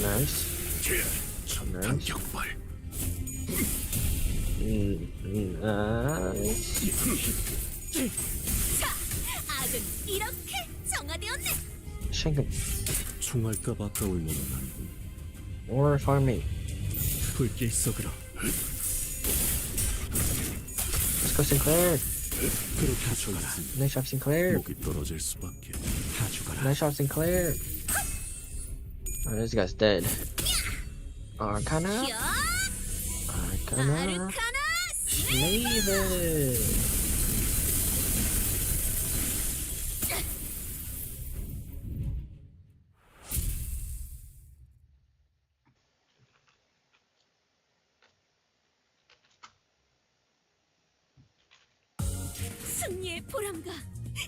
A: Nice.
I: 전탄 격발.
A: Nice.
B: 악은 이렇게 정화되었네.
A: Shank him.
F: 총알값 아까울 만은 아니군.
A: Or if I may.
E: 불길 속으로.
A: Let's go Sinclair.
F: 그렇게 서 있으면
A: Nice job Sinclair.
F: 목이 떨어질 수밖에.
E: 다 죽어라.
A: Nice job Sinclair. Oh, this guy's dead. Arcana. Arcana.
B: 아르카나.
A: Flavor.
B: 승리의 보람과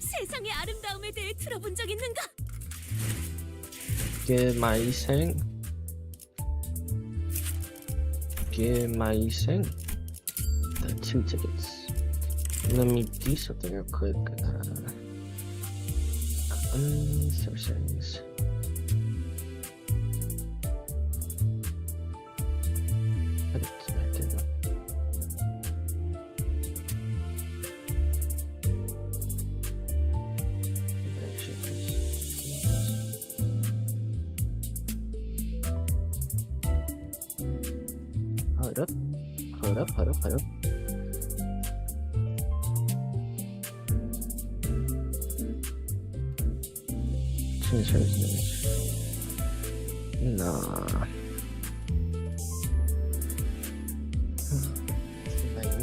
B: 세상의 아름다움에 대해 들어본 적 있는가?
A: Give my Iseng. Give my Iseng the 2 tickets. Let me do something real quick. Settings. Hold up. Hold up. Change her image. Nah.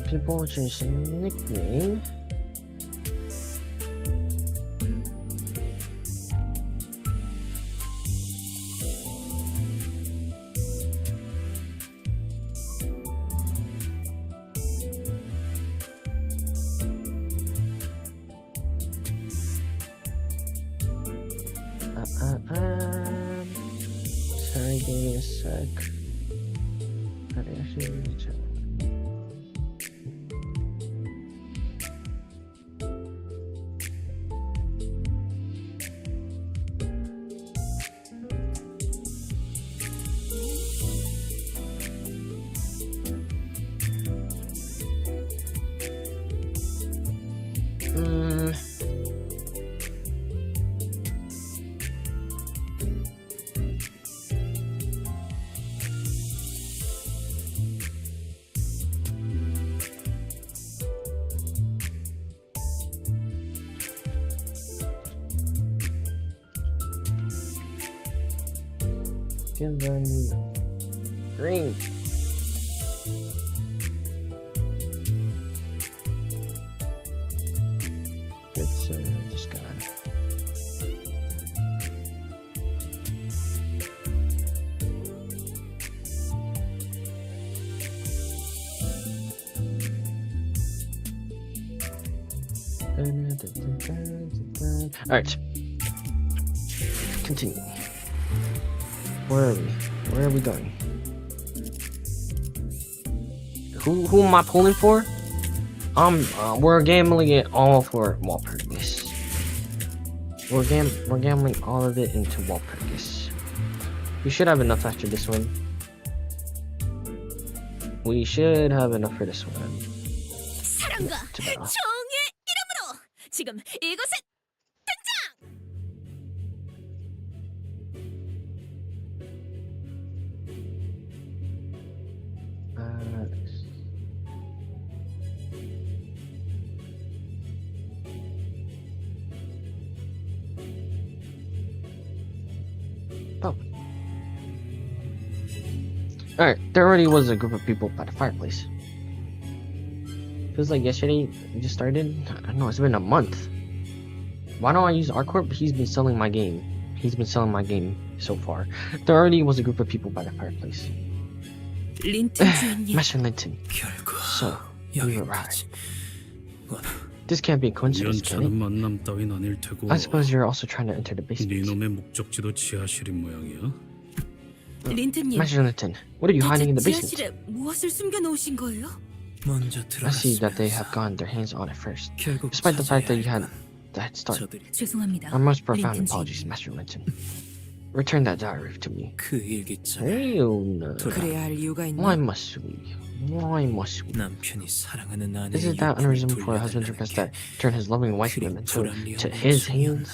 A: People change their nickname. Sorry, give me a sec. How do I actually reach it? Give them green. It's this guy. All right. Continue. Where are we? Where are we going? Who am I pulling for? We're gambling it all for Walpurgis. We're gambling all of it into Walpurgis. We should have enough after this one. We should have enough for this one.
B: 사랑과 정의 이름으로 지금 이곳에
A: Oh. Alright, there already was a group of people by the fireplace. Feels like yesterday we just started. I don't know, it's been a month. Why don't I use Arcorp? He's been selling my game. He's been selling my game so far. There already was a group of people by the fireplace.
H: 린튼 주인님.
A: Master Linton. So, we arrived. This can't be a coincidence, can
D: 우연찮은
A: it?
D: 만남 따윈 아닐 테고.
A: I suppose you're also trying to enter the basement.
D: 네놈의 목적지도 지하실인 모양이야.
H: 린튼님.
A: Master Linton, what are you hiding in the basement?
H: 지하실에 무엇을 숨겨 놓으신 거예요?
E: 먼저
A: I see that they
E: 들어갔으면서
A: have gotten their hands on it first.
E: 결국
A: Despite the fact that you had
E: 찾아야
A: the head start.
E: 저들이
B: 죄송합니다.
A: Our most profound
B: 린튼
A: apologies,
B: 주인님.
A: Master Linton. Return that diary to me.
E: 그 일기장을
A: Hell no.
H: 그래야 할 이유가
A: Why
H: 있나?
A: must we? Why must we?
E: 남편이 사랑하는
A: Is
E: 아내의
A: it that
E: 유품을
A: unreasonable for a husband to
E: 돌려달라는
A: press
E: 게
A: that turn his loving wife
E: 그리
A: into
E: 불합리한
A: his
E: 셈이었나?
A: hands?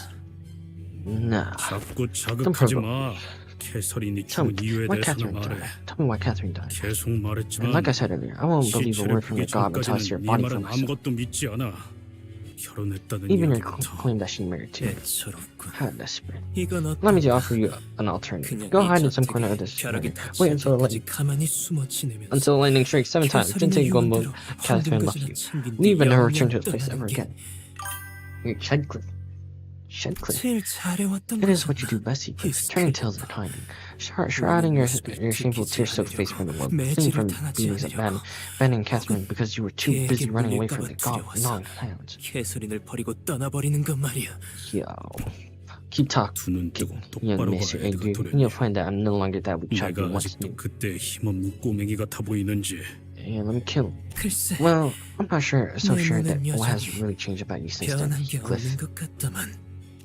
A: Nah.
D: 자꾸 자극하지 마. 캐서린이
A: Tell
D: 죽은
A: me
D: 이유에
A: why
D: 대해서는
A: Catherine
D: 말해.
A: died. Tell me why Catherine died.
D: 계속
A: And
D: 말했지만
A: like I said earlier, I won't believe a
D: 시체를
A: word from your
D: 보기
A: God until I see your
D: 전까지는 네
A: body for
D: 말은
A: myself.
D: 아무것도 믿지 않아. 결혼했다는
A: Even your
D: 이야기부터.
A: claim that she married too.
E: 애처롭군.
A: How desperate.
E: 이건
A: Let me
E: 어떤가?
A: offer you an alternative.
E: 그냥
A: Go
E: 이
A: hide in some
E: 저택에
A: corner of this
E: 벼락이
A: room. Wait until
E: 닫힐 때까지 가만히 숨어 지내면서
A: until lightning strikes 7 times. Then take one move. Catherine left you. Leave and never return to the place ever again. You're Shedcliffe. Shedcliffe.
E: 제일 잘해왔던
A: It is what you
E: 거잖아.
A: do best, Heathcliff. Turning tales of the kind. Shrouding your shameful tear-soaked face from the world. Fleeing from beatings of man. Abandoning Catherine because you were too busy running away from the gnawing hounds.
E: 캐서린을 버리고 떠나버리는 것 말이야.
A: Yo. Keep talking,
D: 두 눈 뜨고
A: young
D: 똑바로 봐.
A: Mr.
D: 애가
A: Agnew, and
D: 도련이야.
A: you'll find that I'm no longer that which I
D: 내가
A: once
D: 아직도
A: knew.
D: 그때 힘없는 꼬맹이 같아 보이는지.
A: Yeah, let me kill him.
E: 글쎄,
A: Well, I'm not so sure that
E: 내
A: what has
E: 눈은
A: really changed about you since then,
E: 변한 게 없는
A: Heathcliff.
E: 것 같다만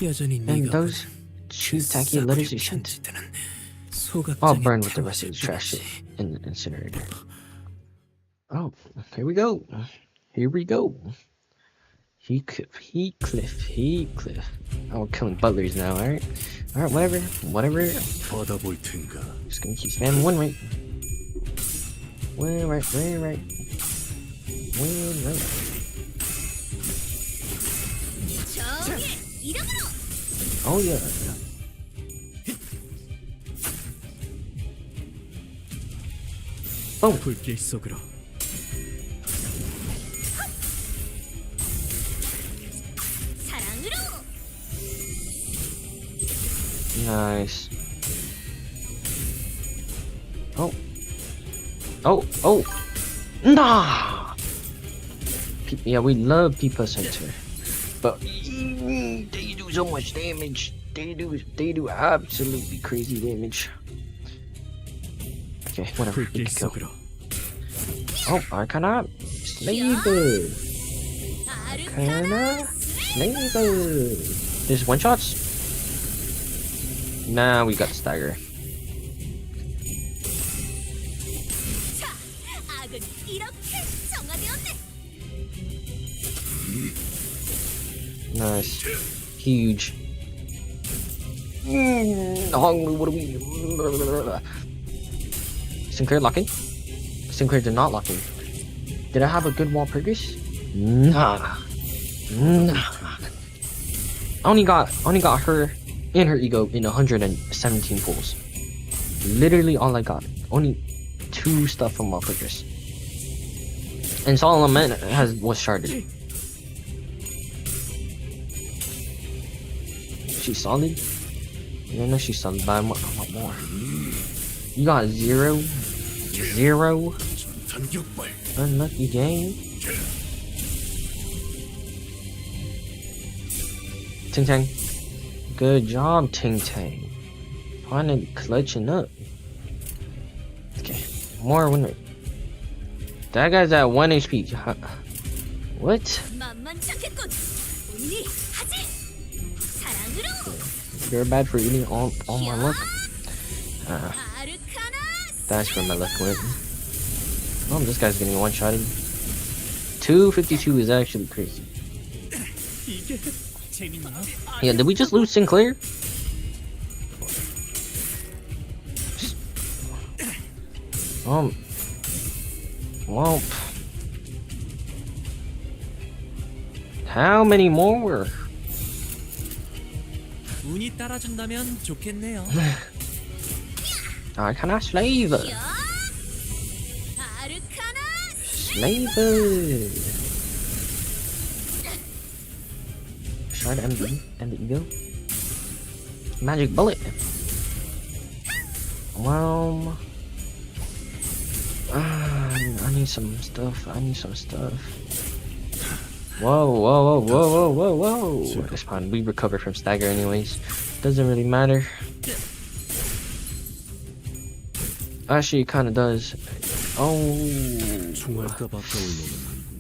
E: 여전히
A: And
E: 네가
A: those cheap tacky letters you sent, I'll burn with the rest of the trash in the incinerator. Oh, here we go. Here we go. Heathcliff. Oh, we're killing butlers now, alright? Alright, whatever.
F: 받아볼 텐가.
A: Just gonna keep spamming one right. Where right?
B: 정의 이름으로.
A: Oh yeah.
G: 불길 속으로.
B: 사랑으로.
A: Nice. Oh. Nah. Yeah, we love Pipa Center, but they do so much damage. They do absolutely crazy damage. Okay, whatever. We
G: 불길
A: can go.
G: 속으로.
A: Oh, Arcana Slaver. Arcana Slaver. There's one shots. Nah, we got stagger.
B: 자, 악은 이렇게 정화되었네.
A: Nice. Huge. Hungry, what are we? Sinclair locking? Sinclair did not lock in. Did I have a good wall purchase? Nah. I only got her and her ego in 117 pulls. Literally all I got. Only 2 stuff from wall purchase. And Solomon was sharded. She's solid? Yeah, no, she's solid, but I want more. You got 0? Unlucky game. Ting Tang. Good job, Ting Tang. Finally clutching up. Okay, more winner. That guy's at 1 HP. What?
B: 만만찮겠군. 언니 하지. 사랑으로.
A: You're bad for eating all my luck.
B: 아르카나.
A: That's where my luck went. Oh, this guy's getting one-shotted. 252 is actually crazy.
E: 이게 재밌나?
A: Yeah, did we just lose Sinclair? Well, how many more?
E: 운이 따라준다면 좋겠네요.
A: Arcana Slaver.
B: 아르카나.
A: Slaver. Shard and the ego. Magic bullet. Well, I need some stuff. Whoa. It's fine. We recovered from stagger anyways. Doesn't really matter. Actually, it kind of does. Oh,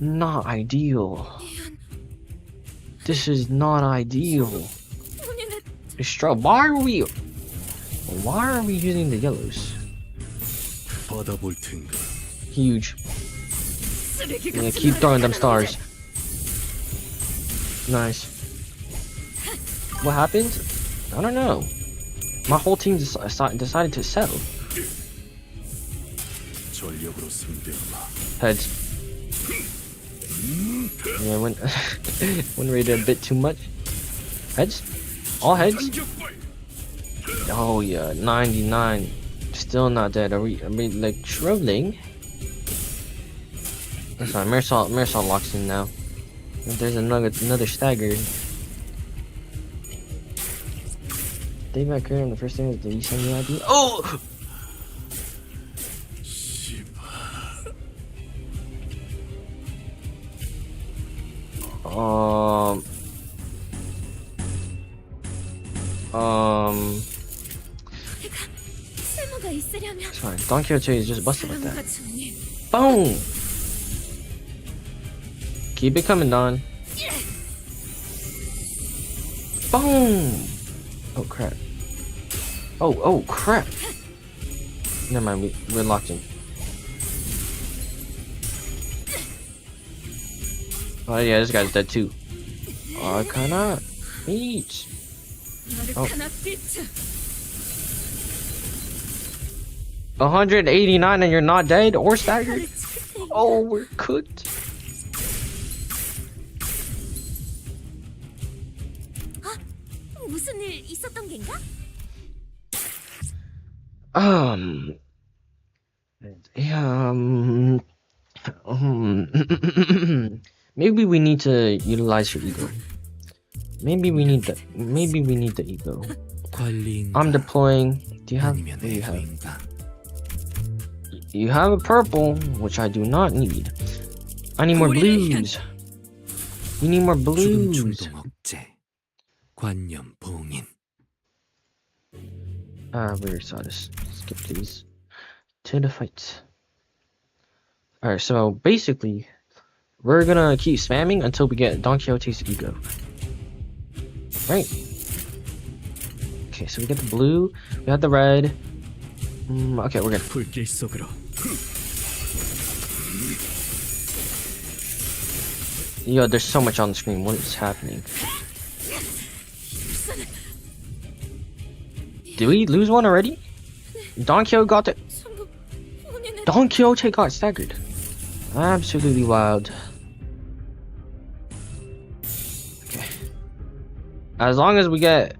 A: not ideal. This is not ideal. Why are we using the yellows?
F: 받아볼 텐가.
A: Huge. Yeah, keep throwing them stars. Nice. What happened? I don't know. My whole team decided to settle.
F: 전력으로 승대하마.
A: Heads. Yeah, went rated a bit too much. Heads? All heads? Oh yeah, 99. Still not dead. Are we like struggling? That's fine. Marisol locks in now. There's another stagger. They back here and the first thing is did he send the ID? Oh!
B: 쓸모가 있으려면.
A: It's fine. Don Quixote is just busted like that.
B: 가축님.
A: Boom! Keep it coming, Don. Boom! Oh crap. Oh crap. Never mind, we're locked in. Oh yeah, this guy's dead too. Arcana. Eat.
B: 아르카나 피트.
A: 189 and you're not dead or staggered? Oh, we're cooked.
B: 무슨 일 있었던 겐가?
A: Yeah, maybe we need to utilize your ego. Maybe we need the ego. I'm deploying. Do you have? What do you have? You have a purple, which I do not need. I need more blues. We need more blues. We already saw this. Skip these. To the fight. Alright, so basically, we're gonna keep spamming until we get Don Quixote's ego. Right? Okay, so we get the blue, we have the red. Okay, we're good. Yo, there's so much on the screen. What is happening? Did we lose one already? Don Quixote got it. Don Quixote got staggered. Absolutely wild. Okay. As long as we get...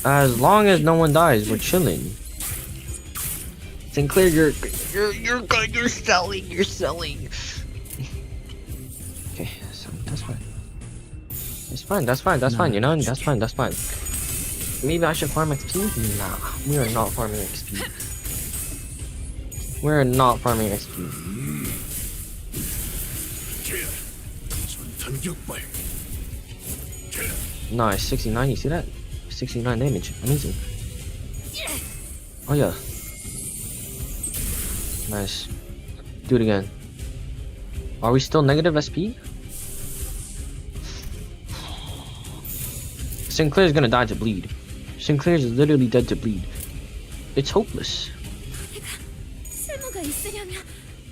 A: As long as no one dies, we're chilling. Sinclair, you're good. You're selling. Okay, so that's fine. That's fine. You know, that's fine. Maybe I should farm XP? Nah, we are not farming XP. We're not farming XP. Nice, 69, you see that? 69 damage, amazing. Oh yeah. Nice. Do it again. Are we still negative SP? Sinclair's gonna die to bleed. Sinclair's literally dead to bleed. It's hopeless.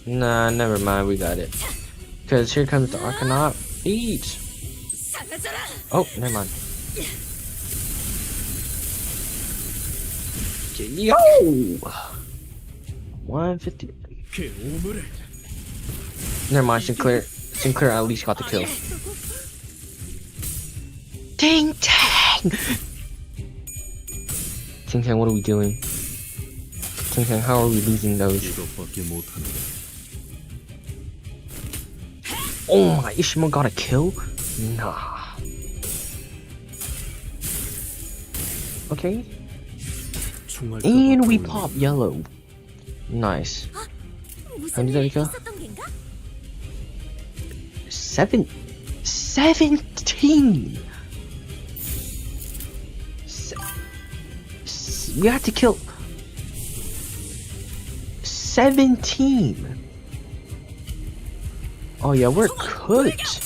A: Nah, never mind, we got it. Cause here comes the Arcanaut. Eat! Oh, never mind. Yo! 150. Never mind, Sinclair at least got the kill. Ting Tang! Ting Tang, what are we doing? Ting Tang, how are we losing those? Oh my, Ishmael got a kill? Nah. Okay. And we pop yellow. Nice. How many did we go? 17! We have to kill 17. Oh yeah, we're cooked.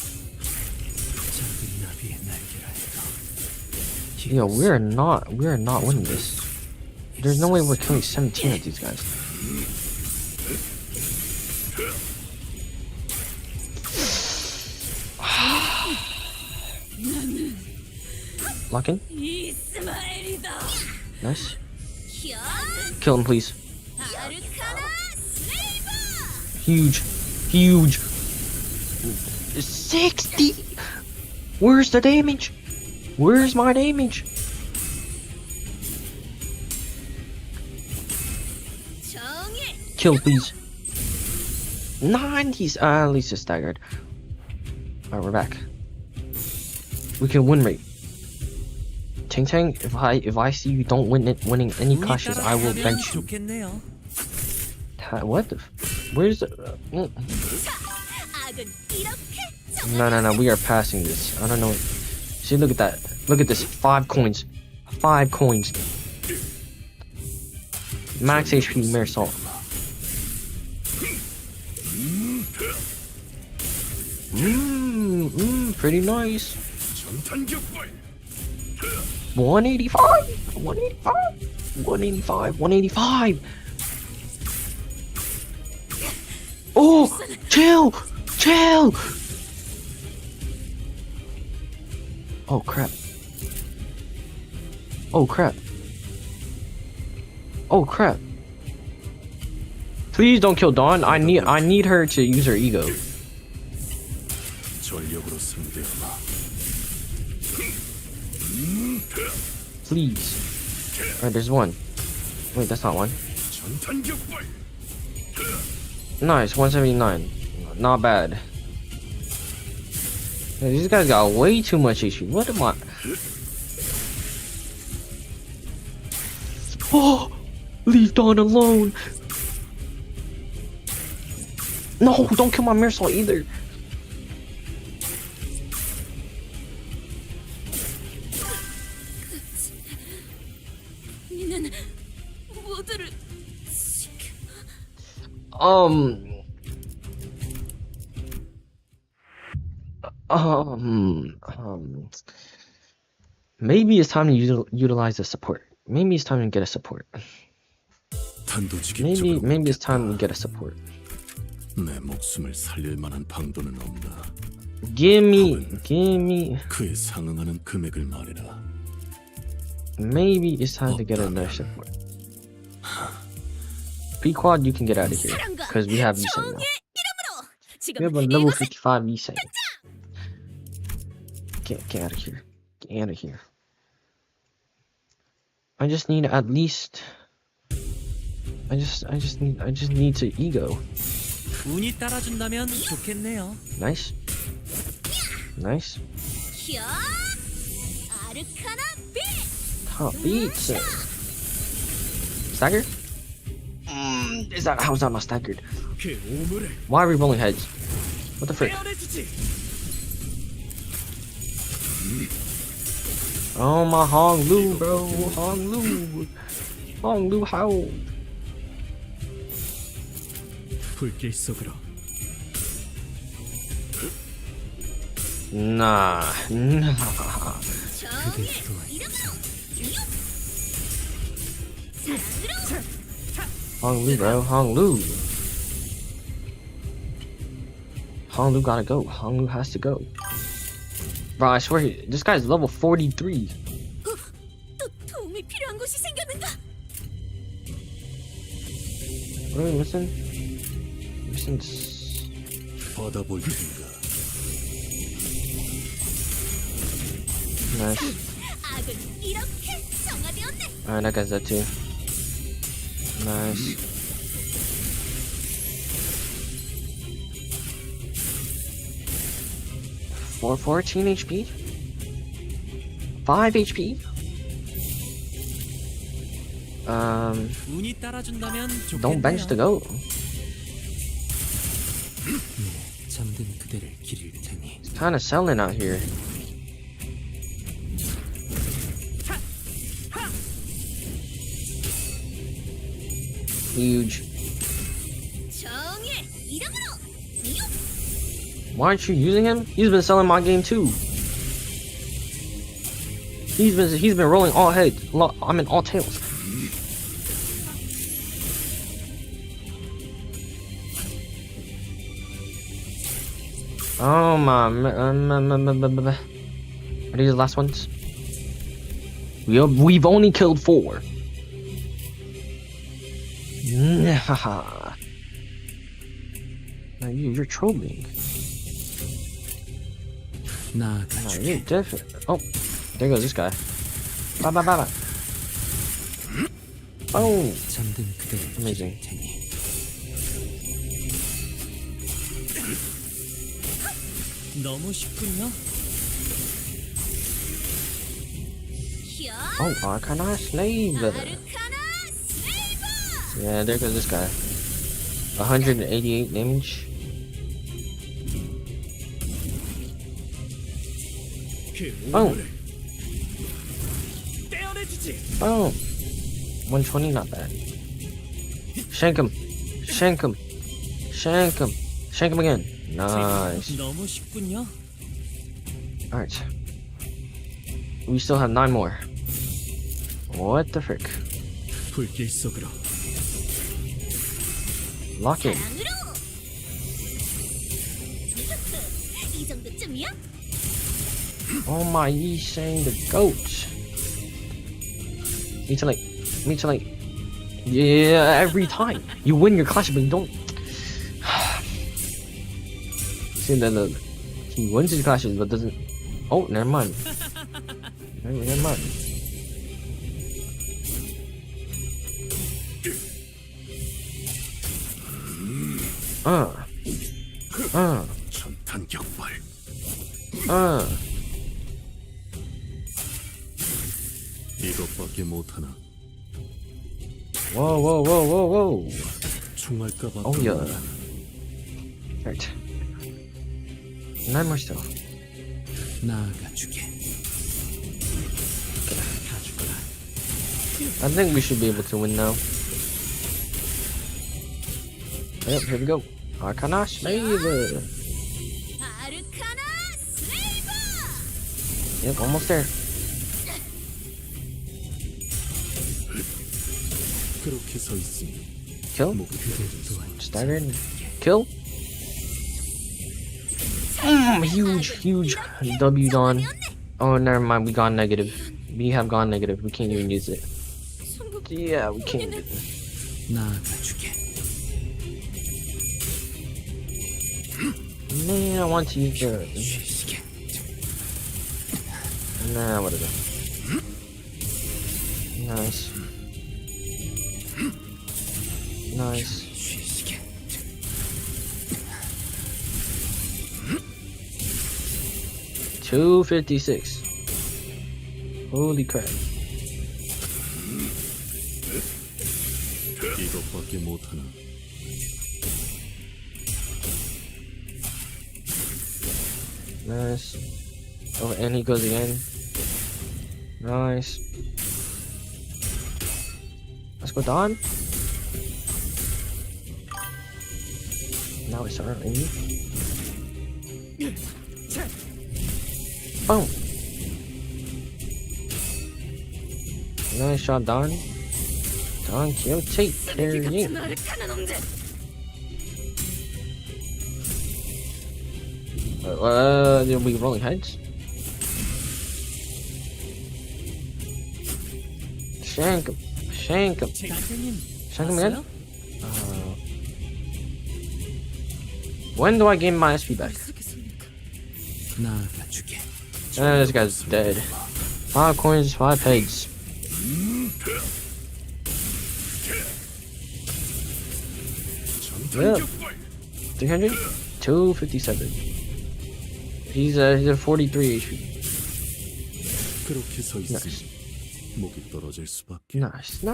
A: Yo, we're not winning this. There's no way we're killing 17 of these guys. Lock in. Nice. Kill him, please. Huge. 60. Where's the damage? Where's my damage? Kill, please. 90s. At least it's staggered. Alright, we're back. We can win rate. Ting Tang, if I see you don't winning any clashes, I will bench you. What the? Where's the? No. We are passing this. I don't know. See, look at that. Look at this. 5 coins. 5 coins. Max HP Marisol. Pretty nice. 185. Oh, chill. Oh crap. Oh crap. Oh crap. Please don't kill Dawn. I need her to use her ego.
F: 전력으로 상대하마.
A: Please. Alright, there's one. Wait, that's not one. Nice, 179. Not bad. Yeah, these guys got way too much HP. What am I? Oh! Leave Dawn alone! No, don't kill my Mirasol either!
B: 니는 모두를 지켜.
A: Maybe it's time to utilize the support. Maybe it's time to get a support.
F: 단도직입적으로
A: Maybe it's time to get a support.
F: 내 목숨을 살릴 만한 방도는 없나?
A: Give me.
F: 그에 상응하는 금액을 말해라.
A: Maybe it's time to get another support. P-Quad, you can get out of here. Because we have Visa now. We have a level 55 Visa. Get out of here. Get out of here. I just need at least... I just need to ego.
E: 운이 따라준다면 좋겠네요.
A: Nice. Nice.
B: 히어! 아르카나 빛!
A: Top beats. Stagger? How's that not staggered? Why are we rolling heads? What the frick? Oh my Hong Lu, bro. Hong Lu, how?
E: 불길 속으로.
A: Nah.
B: 정의 이름으로 유유! 사랑으로!
A: Hong Lu, bro. Hong Lu. Hong Lu gotta go. Hong Lu has to go. Bro, I swear, this guy's level 43.
B: 또 도움이 필요한 곳이 생겼는가?
A: What are we missing? Missing.
F: 받아볼 텐가.
A: Nice.
B: 악은 이렇게 성화되었네.
A: Alright, that guy's dead too. Nice. For 14 HP? 5 HP?
E: 운이 따라준다면 좋겠네요.
A: Don't bench the goat.
E: 잠든 그대를 기릴 테니.
A: It's kinda selling out here. Huge.
B: 정의 이름으로 유유!
A: Why aren't you using him? He's been selling my game too. He's been rolling all heads. I mean all tails. Oh my! Are these the last ones? We've only killed 4. Nah. No, you're trolling.
E: 나
A: No, you're different. Oh, there goes this guy. Bye. Oh,
E: 잠든 그대를
A: amazing.
E: 테니. 너무 쉽군요.
B: 히어!
A: Oh, Arcana Slave.
B: 아르카나 슬레이버!
A: Yeah, there goes this guy. 188 damage. Oh. Oh. 120, not bad. Shank him. Shank him again. Nice.
E: 너무 쉽군요.
A: Alright. We still have 9 more. What the frick?
E: 불길 속으로.
A: Lock in.
B: 사랑으로! 이 정도쯤이야?
A: Oh my, he's saying the goat. Me too late. Yeah, every time you win your clash, but you don't. See, then he wins his clashes, but doesn't. Oh, never mind. Never mind.
F: 전탄격발. 이것밖에 못하나.
A: Whoa.
F: 총알까봐.
A: Oh yeah. Right. 9 more still.
E: 나아가주게.
A: I think we should be able to win now. Yep, here we go. Arcana Slaver.
B: 아르카나 슬레이버.
A: Yep, almost there.
F: 그렇게 서 있으니
A: Kill.
F: 목이 떨어질
A: Staggered. Kill. Huge W on. Oh, never mind. We gone negative. We have gone negative. We can't even use it. Yeah, we can't use it.
E: 나아가주게.
A: Man, I want to use the.
E: 쉬시게.
A: Nah, what is it? Nice.
E: 쉬시게.
A: 256. Holy crap.
F: 이것밖에 못하나.
A: Nice. Oh, and he goes again. Nice. Let's go Don. Now it's our enemy. Boom. Nice shot, Don. Don Quixote carrying.
B: 아르카나 놈들.
A: Are we rolling heads? Shank him. Shank him. Shank him again? When do I gain my SP back?
E: 나아가주게.
A: This guy's dead. 5 coins, 5 heads. Yeah. 300? 257. He's at 43 HP.
F: 그렇게 서 있으니
A: Nice.
F: 목이 떨어질 수밖에.
A: Nice.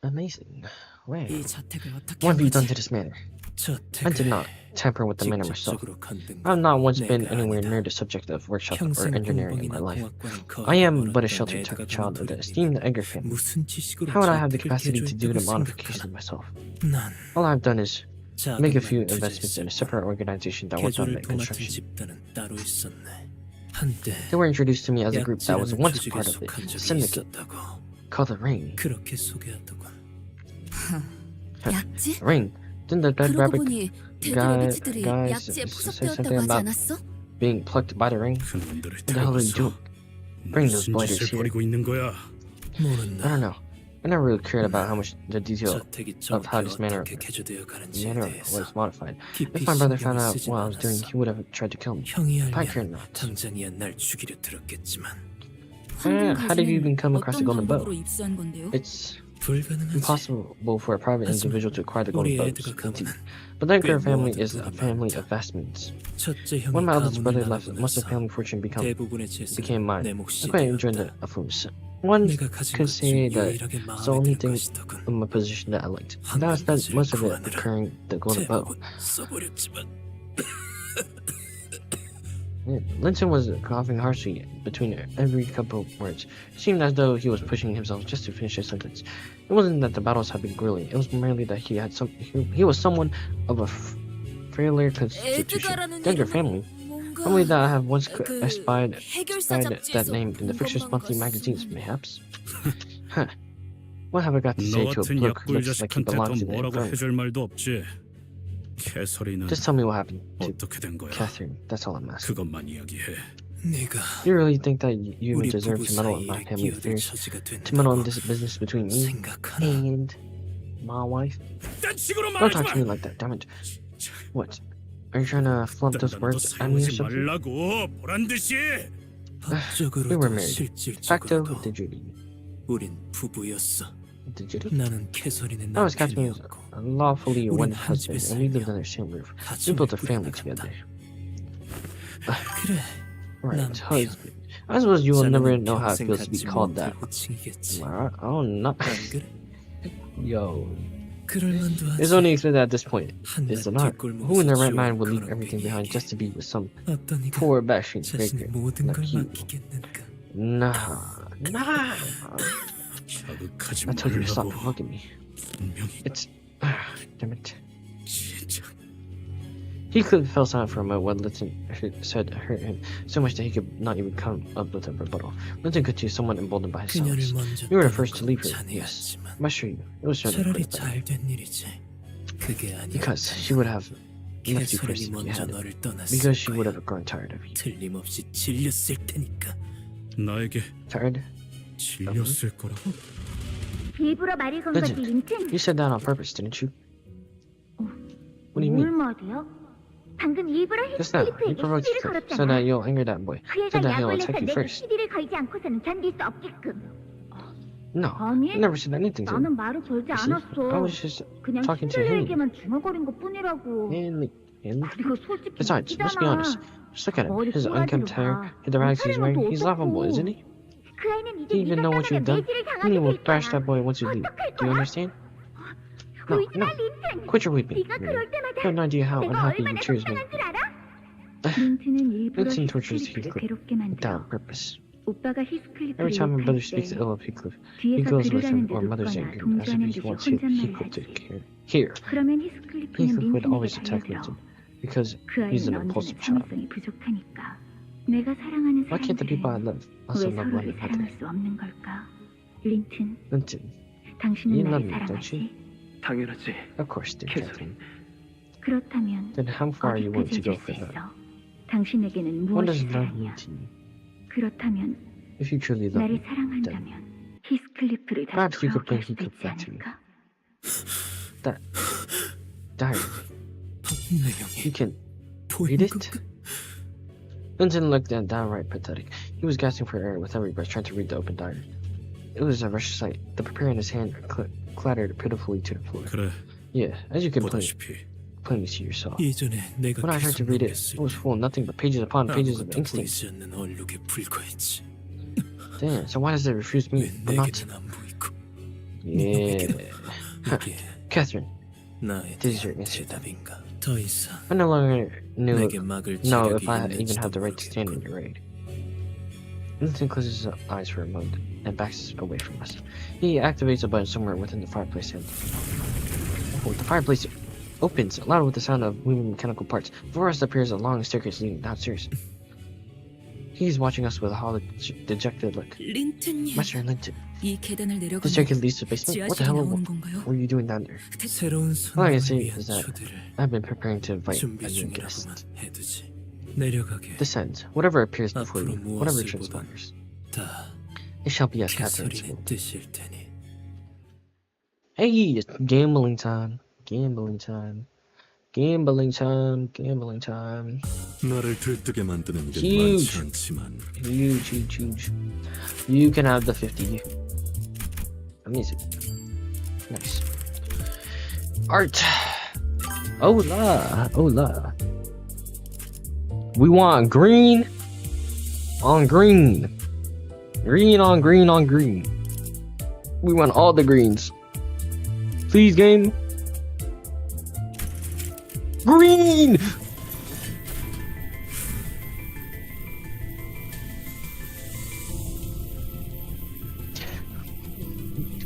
A: Amazing. Wow.
E: 이 저택을 어떻게
A: What have you
E: 한
A: done
E: 거지?
A: to this manor? I
E: 저택을
A: did not tamper with the manor myself.
E: 직접적으로 건든
A: I have not once been
E: 내가
A: anywhere
E: 아니다.
A: near the subject of workshop or
E: 평생
A: engineering in my
E: 공방이나
A: life.
E: 공학과는
A: I am but a
E: 거부하던
A: sheltered
E: 애들과
A: child of the
E: 동떨어지니
A: esteemed Edgar family.
E: 무슨 지식으로
A: How would I have the
E: 저택을
A: capacity to do the
E: 개조했다고
A: modifications
E: 생각하나?
A: myself?
E: 난
A: All I've done is make a few
E: 자금만
A: investments in a
E: 투자했어.
A: separate organization that worked on
E: 개조를
A: the
E: 도맡은
A: construction.
E: 집단은 따로 있었네. 한때
A: They were introduced to me as a group that was
E: 약지라는
A: once
E: 조직에
A: part of the
E: 속한 적이
A: syndicate
E: 있었다고.
A: called the Ring.
E: 그렇게 소개하더군.
B: 약지?
A: Ring. Didn't the Dead
B: 그러고
A: Rabbit
B: 보니 대들
A: guy-
B: 오비츠들이
A: guys
B: 약지에
A: say
B: 포섭되었다고
A: something
B: 하지
A: about
B: 않았어?
A: being plucked by the ring?
D: 그놈들을
A: What the hell are you
D: 데려가서
A: doing? Bring those
D: 무슨
A: blighters
D: 짓을
A: here.
D: 벌이고 있는 거야?
A: I
E: 모른다.
A: don't know. I never really cared about how much the detail
E: 저택이
A: of how
E: 정확히
A: this manor
E: 어떻게 개조되어 가는지에
A: manor
E: 대해서
A: was modified.
E: 깊이
A: If my brother
E: 신경을
A: found out
E: 쓰진
A: what I was doing,
E: 않았어.
A: he would have tried to kill me.
E: 형이
A: I cared
E: 알면
A: not.
E: 당장이야 날 죽이려 들었겠지만
A: How did you even come across the golden bow?
B: 방법으로 입수한 건데요?
A: It's
E: 불가능하지.
A: impossible for a private individual to acquire the golden
E: 우리
A: bows.
E: 애드가
A: Indeed.
E: 가문은
A: But the Edgar
E: 꽤
A: family
E: 모아둔
A: is a
E: 돈이
A: family
E: 많다.
A: of vast means.
E: 첫째 형이
A: When my eldest brother
E: 가문을
A: left,
E: 나가고
A: most of
E: 나서
A: the family fortune
E: 대부분의
A: became
E: 재산은
A: mine.
E: 내
A: I
E: 몫이
A: quite enjoyed
E: 되었다.
A: the affluence. One
E: 내가 가진
A: could
E: 것 중
A: say that
E: 유일하게
A: it's the
E: 마음에
A: only
E: 드는
A: thing
E: 것이더군.
A: in my position that I liked. And that was that most of it occurring the golden bow.
E: 대부분 써버렸지만
A: Yeah, Linton was coughing harshly between every couple of words. It seemed as though he was pushing himself just to finish his sentence. It wasn't that the battles had been grueling. It was merely that he was someone of a frailer constitution.
B: 에드가라는
A: The Edgar family,
B: 이름은
A: family that I
B: 뭔가
A: have once
B: 그
A: espied
B: 해결사
A: that
B: 잡지에서
A: name in the
B: 본
A: fictitious
B: 것만
A: monthly
B: 같소.
A: magazines, mayhaps. Huh. What have I got to
D: 너
A: say to a
D: 같은
A: bloke who
D: 약불
A: looks like he
D: 자식한테 더
A: belongs in the
D: 뭐라고
A: infirmary?
D: 해줄 말도 없지. 캐서린은
A: Just tell me what happened to
D: 어떻게 된 거야?
A: Catherine. That's all I'm asking.
D: 그것만 이야기해.
E: 네가
A: Do you really think that you
E: 우리
A: deserve
E: 부부
A: to meddle in my
E: 사이에
A: family
E: 끼어들
A: affairs?
E: 처지가
A: To meddle in
E: 된다고
A: this business between me
E: 생각하나?
A: and my wife?
I: 딴 식으로
A: Don't
I: 말하지
A: talk to me
I: 마.
A: like that, damn it. What? Are you trying to flaunt those
I: 딴 단어도
A: words at me or
I: 사용하지
A: something?
I: 말라고 보란 듯이.
A: We
E: 법적으로도
A: were married. Facto,
E: 실질적으로도
A: de jure.
E: 우린 부부였어.
A: De jure?
E: 나는 캐서린의
A: I was Catherine's
E: 남편이었고
A: lawfully
E: 우린
A: wedded
E: 한 집에
A: husband, and we lived
E: 살며
A: under the same roof. We
E: 가정을
A: built a family
E: 꾸려나간다.
A: together.
E: 그래,
A: Right,
E: 남편.
A: husband. I suppose you will never
E: 자네는
A: know how it
E: 평생
A: feels to be
E: 갖지
A: called
E: 못할
A: that.
E: 호칭이겠지.
A: I'm not.
E: 안 그래?
A: Yo.
E: 그럴 만도
A: It's
E: 하지.
A: only expected at this point,
E: 한낱
A: is it not?
E: 뒷골목에서
A: Who in their right
E: 지어온
A: mind would leave
E: 그런
A: everything behind just to be with some
E: 어떤 이가
A: poor bashing
E: 자신의
A: baker
E: 모든 걸
A: like you?
E: 맡기겠는가?
A: Nah.
I: 자극하지
A: I told you to stop
I: 말라고.
A: fucking me.
I: 분명히
A: It's damn it.
I: 진짜.
A: He could fell silent for a moment when Linton said hurt him so much that he could not even come up with a rebuttal. Linton could see someone emboldened by his
E: 그녀를
A: silence.
E: 먼저
A: You were the
E: 떠난
A: first to
E: 건
A: leave her, yes.
E: 자네였지만
A: I'm sure you. It was certainly
E: 차라리
A: for the better.
E: 잘된 일이지. 그게 아니라
A: Because she would have left you first
E: 캐서린이
A: if you
E: 먼저
A: had it.
E: 너를 떠났을
A: Because she would
E: 거야.
A: have grown tired of you.
E: 틀림없이 질렸을 테니까.
D: 나에게
A: Tired?
D: 질렸을 거라고?
C: 일부러 말을 건 거지,
A: Legend.
C: 린튼?
A: You said that on purpose, didn't you? What do you
C: 뭘
A: mean?
C: 말이야? 방금 일부러
A: Just now, you
C: 히스클리프에게
A: provoked
C: 시비를
A: Heathcliff, so
C: 걸었잖아.
A: that you'll anger that boy.
C: 그
A: So
C: 애가
A: that he'll
C: 약을
A: attack
C: 내서
A: you
C: 내게
A: first.
C: 시비를 걸지 않고서는 견딜 수 없게끔.
A: No,
C: 아니,
A: I never said anything to him.
C: 나는 말을 걸지
A: You see, I
C: 않았어.
A: was just
C: 그냥
A: talking to him.
C: 신들에게만 중얼거린 것뿐이라고.
A: Henley.
C: 그리고 솔직히
A: Besides, let's be
C: 웃기잖아.
A: honest. Just look at him.
C: 머리
A: His
C: 꼬라지로
A: unkempt hair,
C: 봐.
A: the rags he's
C: 차리는
A: wearing.
C: 것도
A: He's laughable,
C: 어떻고.
A: isn't he?
C: 그 애는 이제
A: Do you even
C: 네가
A: know what you've
C: 따르면
A: done?
C: 매질을
A: Henley
C: 당하게
A: will
C: 될
A: thrash
C: 거야.
A: that boy once you leave.
C: 어떡할
A: Do you
C: 거야?
A: understand? No,
C: 울지
A: no.
C: 마, 린튼.
A: Quit your weeping.
C: 네가 그럴 때마다
A: You have no idea how
C: 내가
A: unhappy
C: 얼마나
A: your tears make
C: 속상한
A: me.
C: 줄 알아? 린튼은 일부러
A: Linton tortures
C: 히스클리프를
A: Heathcliff
C: 괴롭게
A: without
C: 만들어.
A: purpose.
C: 오빠가 히스클리프를
A: Every time my brother
C: 욕할
A: speaks
C: 때
A: ill of Heathcliff, he
C: 뒤에서
A: goes with
C: 들으라는
A: him or
C: 듯
A: mother's
C: 웃거나
A: anger as if
C: 동조하는
A: he
C: 듯이
A: wants
C: 혼잣말을
A: Heathcliff to
C: 하지.
A: hear.
C: 그러면 히스클리프는
A: Heathcliff would
C: 린튼에게
A: always attack
C: 달려들어.
A: Linton because
C: 그
A: he's
C: 아이는
A: an
C: 언제나
A: impulsive child.
C: 참을성이 부족하니까. 내가 사랑하는
A: Why can't the people I
C: 사람들은
A: love also
C: 왜
A: love one
C: 서로를 사랑할
A: another?
C: 수 없는 걸까? 린튼,
A: Linton,
C: 당신은
A: you
C: 나를
A: love me, don't
C: 사랑하지?
A: you?
J: 당연하지.
A: Of course, dear
J: 캐서린.
A: Catherine.
C: 그렇다면
A: Then how far are you willing
C: 어디까지
A: to go
C: 해줄 수
A: for that?
C: 있어? 당신에게는
A: What
C: 무엇이
A: does love mean
C: 사랑이야?
A: to you?
C: 그렇다면
A: If you truly love
C: 나를
A: me,
C: 사랑한다면 히스클리프를 다시
A: Perhaps you could
C: 돌아오게
A: bring
C: 할 수도
A: Heathcliff
C: 있지
A: back to me.
C: 않을까?
A: that diary,
E: 내용이
A: you can
E: 보이는
A: read it?
E: 건가?
A: Linton looked downright pathetic. He was gasping for air with every breath, trying to read the open diary. It was a wretched sight. The paper in his hand clattered pitifully to the floor.
D: 그래,
A: Yeah, as you can
D: 보다시피
A: plainly see yourself.
E: 예전에 내가
A: When I tried to
E: 계속
A: read it,
E: 넘겼을
A: it was full of nothing but pages upon pages of
E: 아무것도
A: instinct.
E: 보이지 않는 얼룩에 불과했지.
A: Damn, so why does it refuse me,
E: 왜
A: but not?
E: 내게는 안 보이고
A: Yeah.
E: 이게
A: Catherine,
E: 나에
A: This is your
E: 대한
A: answer, then.
E: 대답인가? 더 이상
A: I no longer knew
E: 내게 막을
A: know
E: 지력이
A: if I even
E: 있는지도
A: had the right to stand in
E: 모르겠군.
A: your aid. Linton closes his eyes for a moment and backs away from us. He activates a button somewhere within the fireplace and the fireplace opens, loud with the sound of moving mechanical parts. Before us appears a long staircase leading downstairs. He's watching us with a hollow, dejected look.
H: 린튼님,
A: Master Linton,
H: 이 계단을
A: the
H: 내려가면
A: staircase leads to the basement? What the
H: 지하실에
A: hell
H: 나오는 건가요?
A: were you doing down there?
E: 새로운
A: All I can
E: 손님을
A: say
E: 위한
A: is that
E: 초대를
A: I've been preparing to invite
E: 준비
A: a new
E: 중이라고만
A: guest.
E: 해두지. 내려가게
A: Descends, whatever appears before you,
E: 앞으로
A: whatever
E: 무엇을 보든
A: transpires.
E: 다
A: It shall be as Catherine's
E: 캐서린의
A: will.
E: 뜻일 테니.
A: Hey, it's gambling time. Gambling time. Gambling time. Gambling time.
F: 나를 들뜨게 만드는 게
A: Huge.
F: 많지 않지만
A: Huge, huge, huge. You can have the 50. Amazing. Nice. Art. Hola. Hola. We want green on green. Green on green on green. We want all the greens. Please, game. Green!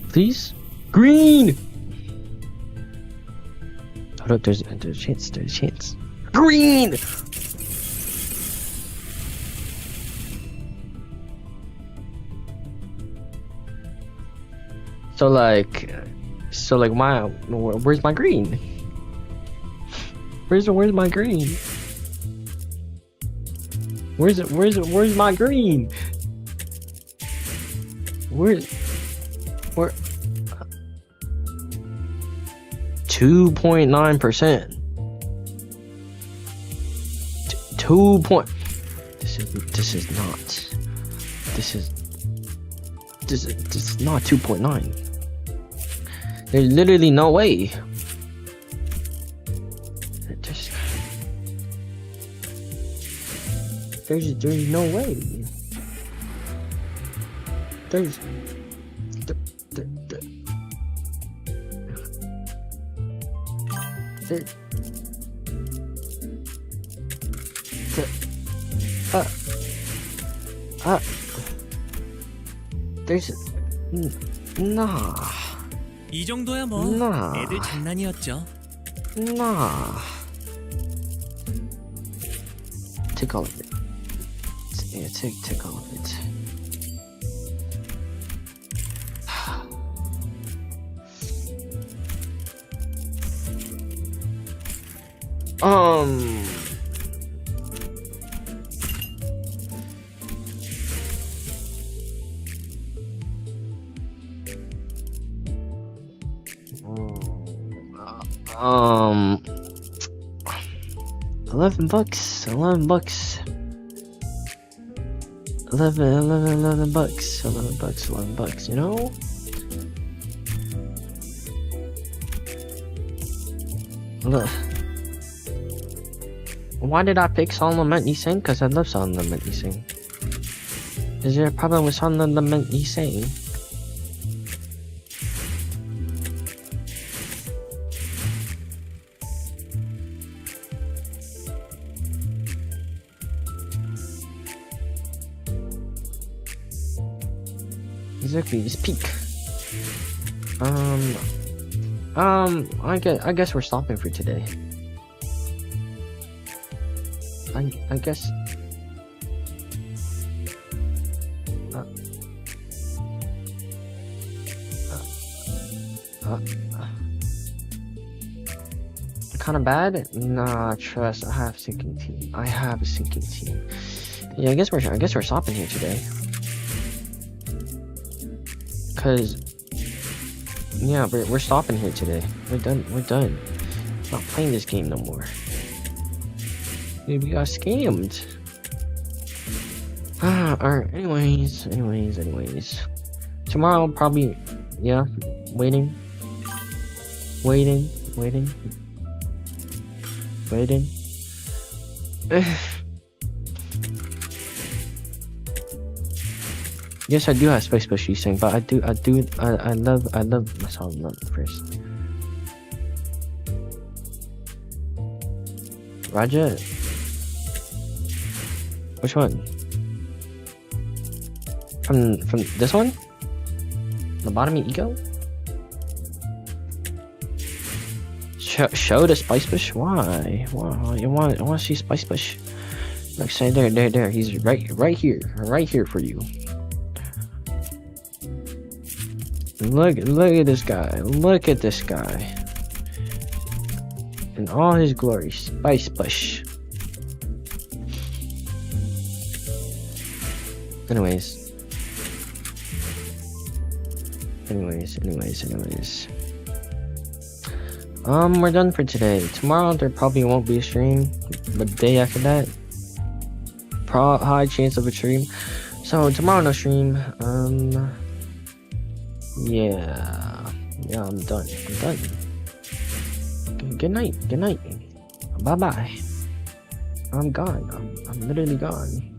A: Please? Green! Hold up, there's a chance, there's a chance. Green! So like, where's my green? Where's my green? Where's my green? Where? 2.9%. 2 point. This is not 2.9. There's literally no way. There's no way. There's nah.
E: 이 정도야 뭐
A: nah.
E: 애들 장난이었죠.
A: Nah. Take all of it. Yeah, take all of it. $11. $11 bucks. $11 bucks, you know? Look. Why did I pick Solomon Sing? Because I love Solomon Sing. Is there a problem with Solomon Sing? Exactly, it's peak. I guess we're stopping for today. I guess. Kind of bad? Nah, trust. I have a sinking team. Yeah, I guess we're stopping here today. Cause yeah, we're stopping here today. We're done. Not playing this game no more. Dude, we got scammed. Alright, anyways. Tomorrow probably, yeah, waiting. Yes, I do have Space Bush saying, but I love my song first. Raja. Which one? From this one? Lobotomy Ego? Show the Spice Bush? Why? I want to see Spice Bush. Like say there. He's right here for you. Look at this guy. Look at this guy. In all his glory, Spice Bush. Anyways. We're done for today. Tomorrow there probably won't be a stream, but the day after that, high chance of a stream. So tomorrow no stream. Yeah, I'm done. Good night. Bye. I'm gone. I'm literally gone.